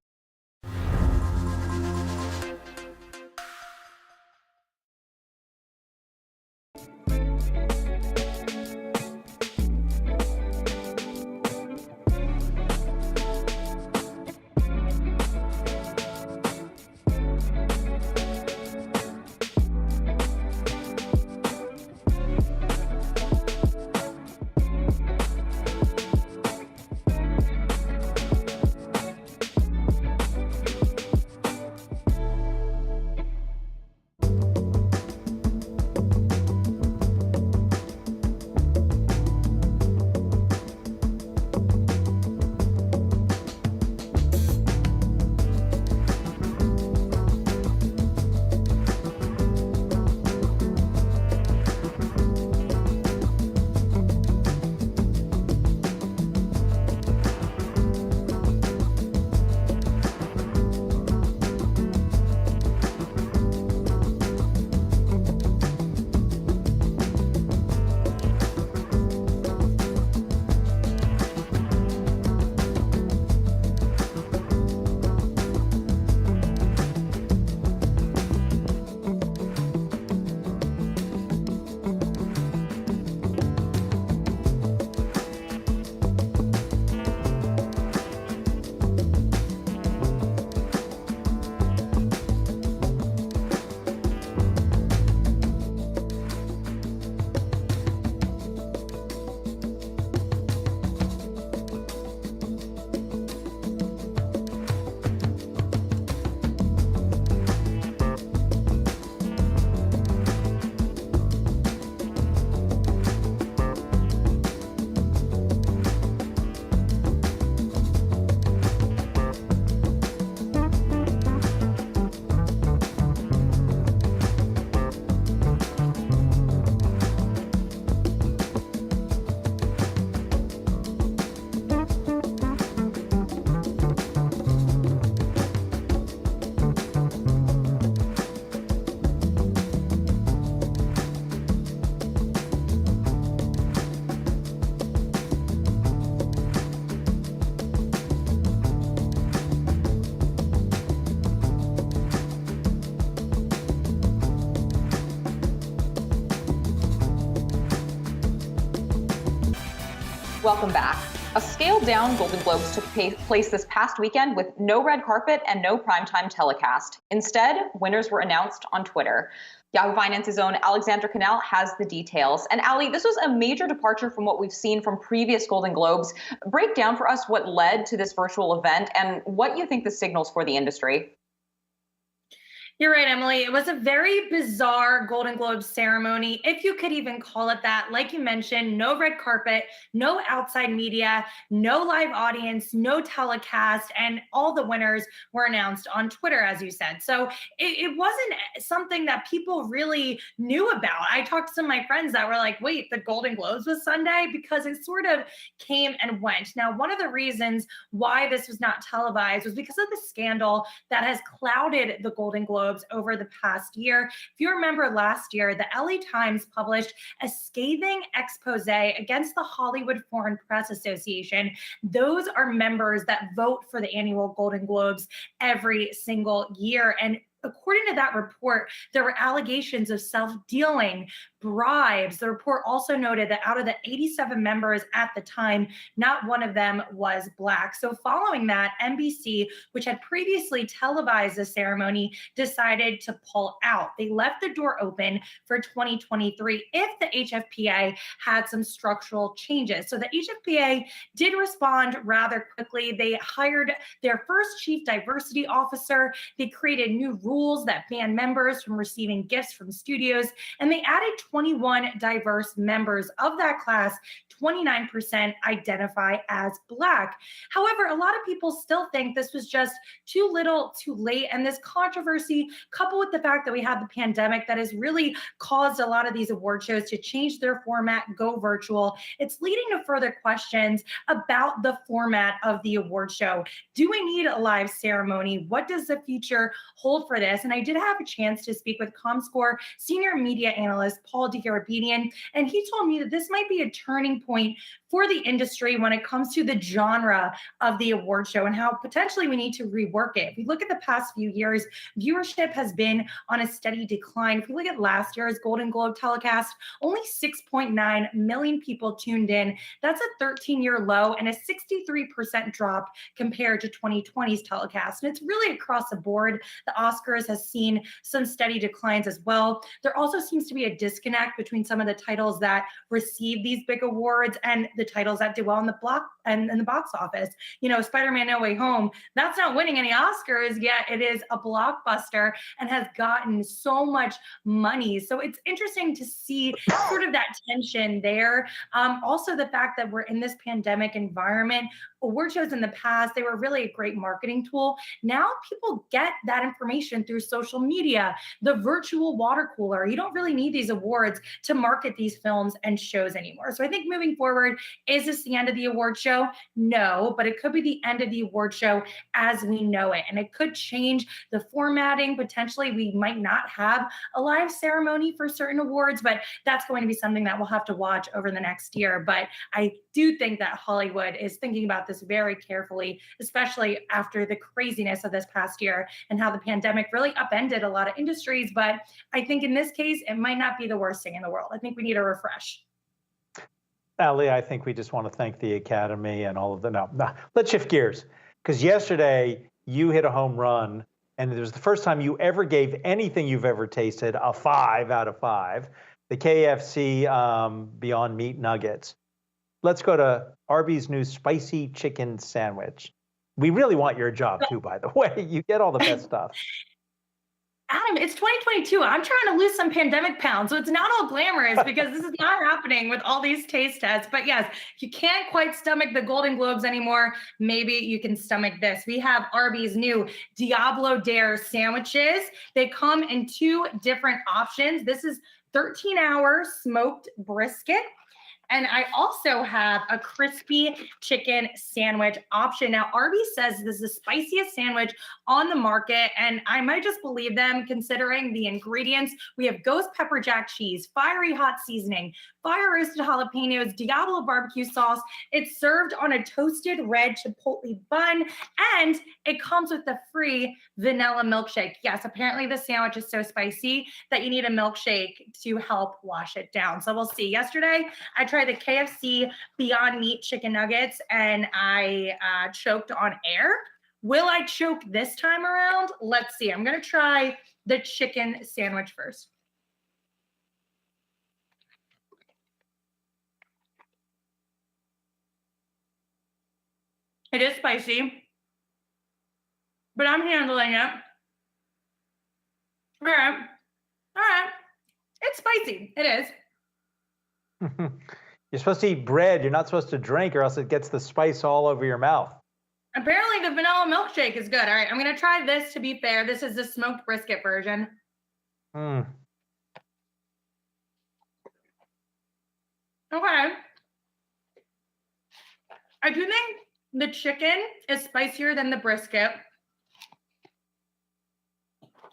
[SPEAKER 2] Welcome back. A scaled-down Golden Globes took place this past weekend with no red carpet and no primetime telecast. Instead, winners were announced on Twitter. Yahoo Finance's own Alexandra Canal has the details. And Ali, this was a major departure from what we've seen from previous Golden Globes. Break down for us what led to this virtual event and what you think this signals for the industry.
[SPEAKER 3] You're right, Emily. It was a very bizarre Golden Globes ceremony, if you could even call it that. Like you mentioned, no red carpet, no outside media, no live audience, no telecast, and all the winners were announced on Twitter, as you said. So it wasn't something that people really knew about. I talked to some of my friends that were like, wait, the Golden Globes was Sunday? Because it sort of came and went. Now, one of the reasons why this was not televised was because of the scandal that has clouded the Golden Globes over the past year. If you remember last year, the LA Times published a scathing expose against the Hollywood Foreign Press Association. Those are members that vote for the annual Golden Globes every single year. And according to that report, there were allegations of self-dealing, bribes. The report also noted that out of the 87 members at the time, not one of them was Black. So following that, NBC, which had previously televised the ceremony, decided to pull out. They left the door open for 2023 if the HFPA had some structural changes. So the HFPA did respond rather quickly. They hired their first chief diversity officer. They created new rules that ban members from receiving gifts from studios, and they added 21 diverse members. Of that class, 29% identify as Black. However, a lot of people still think this was just too little, too late. And this controversy, coupled with the fact that we had the pandemic that has really caused a lot of these award shows to change their format, go virtual, it's leading to further questions about the format of the award show. Do we need a live ceremony? What does the future hold for this? And I did have a chance to speak with ComScore senior media analyst Paul DeGarabedian, and he told me that this might be a turning point for the industry when it comes to the genre of the award show and how potentially we need to rework it. If we look at the past few years, viewership has been on a steady decline. If we look at last year's Golden Globe telecast, only 6.9 million people tuned in. That's a 13-year low and a 63% drop compared to 2020's telecast. And it's really across the board. The Oscars has seen some steady declines as well. There also seems to be a disconnect between some of the titles that receive these big awards and the titles that do well in the box office. You know, Spider-Man No Way Home, that's not winning any Oscars, yet it is a blockbuster and has gotten so much money. So it's interesting to see sort of that tension there. Also the fact that we're in this pandemic environment. Award shows in the past, they were really a great marketing tool. Now people get that information through social media, the virtual water cooler. You don't really need these awards to market these films and shows anymore. So I think moving forward, is this the end of the award show? No, but it could be the end of the award show as we know it. And it could change the formatting. Potentially, we might not have a live ceremony for certain awards, but that's going to be something that we'll have to watch over the next year. But I do think that Hollywood is thinking about this very carefully, especially after the craziness of this past year and how the pandemic really upended a lot of industries. But I think in this case, it might not be the worst thing in the world. I think we need a refresh.
[SPEAKER 10] Ali, I think we just want to thank the Academy and all of the, no, let's shift gears. Because yesterday you hit a home run and it was the first time you ever gave anything you've ever tasted a 5 out of 5, the KFC Beyond Meat Nuggets. Let's go to Arby's new spicy chicken sandwich. We really want your job too, by the way. You get all the best stuff.
[SPEAKER 3] Adam, it's 2022. I'm trying to lose some pandemic pounds, so it's not all glamorous because this is not happening with all these taste tests. But yes, if you can't quite stomach the Golden Globes anymore, maybe you can stomach this. We have Arby's new Diablo Dare sandwiches. They come in 2 different options. This is 13-hour smoked brisket. And I also have a crispy chicken sandwich option. Now, Arby's says this is the spiciest sandwich on the market, and I might just believe them considering the ingredients. We have ghost pepper jack cheese, fiery hot seasoning, fire roasted jalapenos, Diablo barbecue sauce. It's served on a toasted red chipotle bun, and it comes with a free vanilla milkshake. Yes, apparently the sandwich is so spicy that you need a milkshake to help wash it down. So we'll see. Yesterday, I tried the KFC Beyond Meat chicken nuggets and I choked on air. Will I choke this time around? Let's see. I'm going to try the chicken sandwich first. It is spicy, but I'm handling it. All right. It's spicy. It is.
[SPEAKER 10] You're supposed to eat bread. You're not supposed to drink, or else it gets the spice all over your mouth.
[SPEAKER 3] Apparently the vanilla milkshake is good. All right, I'm going to try this to be fair. This is the smoked brisket version. Okay. I do think the chicken is spicier than the brisket.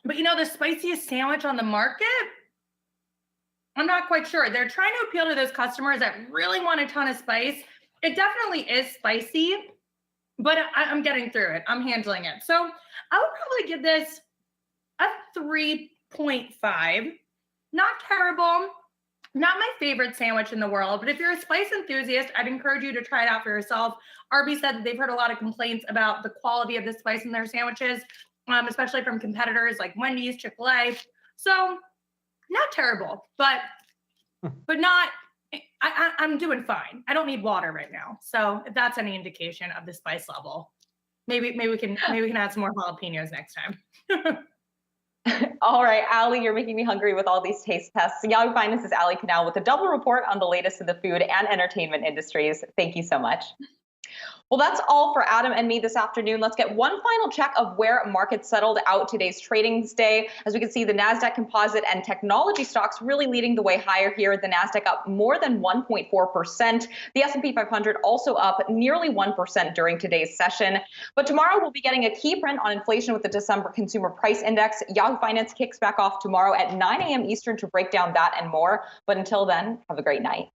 [SPEAKER 3] But the spiciest sandwich on the market, I'm not quite sure. They're trying to appeal to those customers that really want a ton of spice. It definitely is spicy, but I'm getting through it. I'm handling it. So I would probably give this a 3.5. Not terrible. Not my favorite sandwich in the world, but if you're a spice enthusiast, I'd encourage you to try it out for yourself. Arby's said that they've heard a lot of complaints about the quality of the spice in their sandwiches, especially from competitors like Wendy's, Chick-fil-A. So not terrible, but not, I'm doing fine. I don't need water right now. So if that's any indication of the spice level, maybe we can add some more jalapenos next time.
[SPEAKER 2] All right, Allie, you're making me hungry with all these taste tests. Yahoo Finance's Allie Canal with a double report on the latest in the food and entertainment industries. Thank you so much. Well, that's all for Adam and me this afternoon. Let's get one final check of where markets settled out today's trading day. As we can see, the Nasdaq Composite and technology stocks really leading the way higher here. The Nasdaq up more than 1.4%. The S&P 500 also up nearly 1% during today's session. But tomorrow we'll be getting a key print on inflation with the December Consumer Price Index. Yahoo Finance kicks back off tomorrow at 9 a.m. Eastern to break down that and more. But until then, have a great night.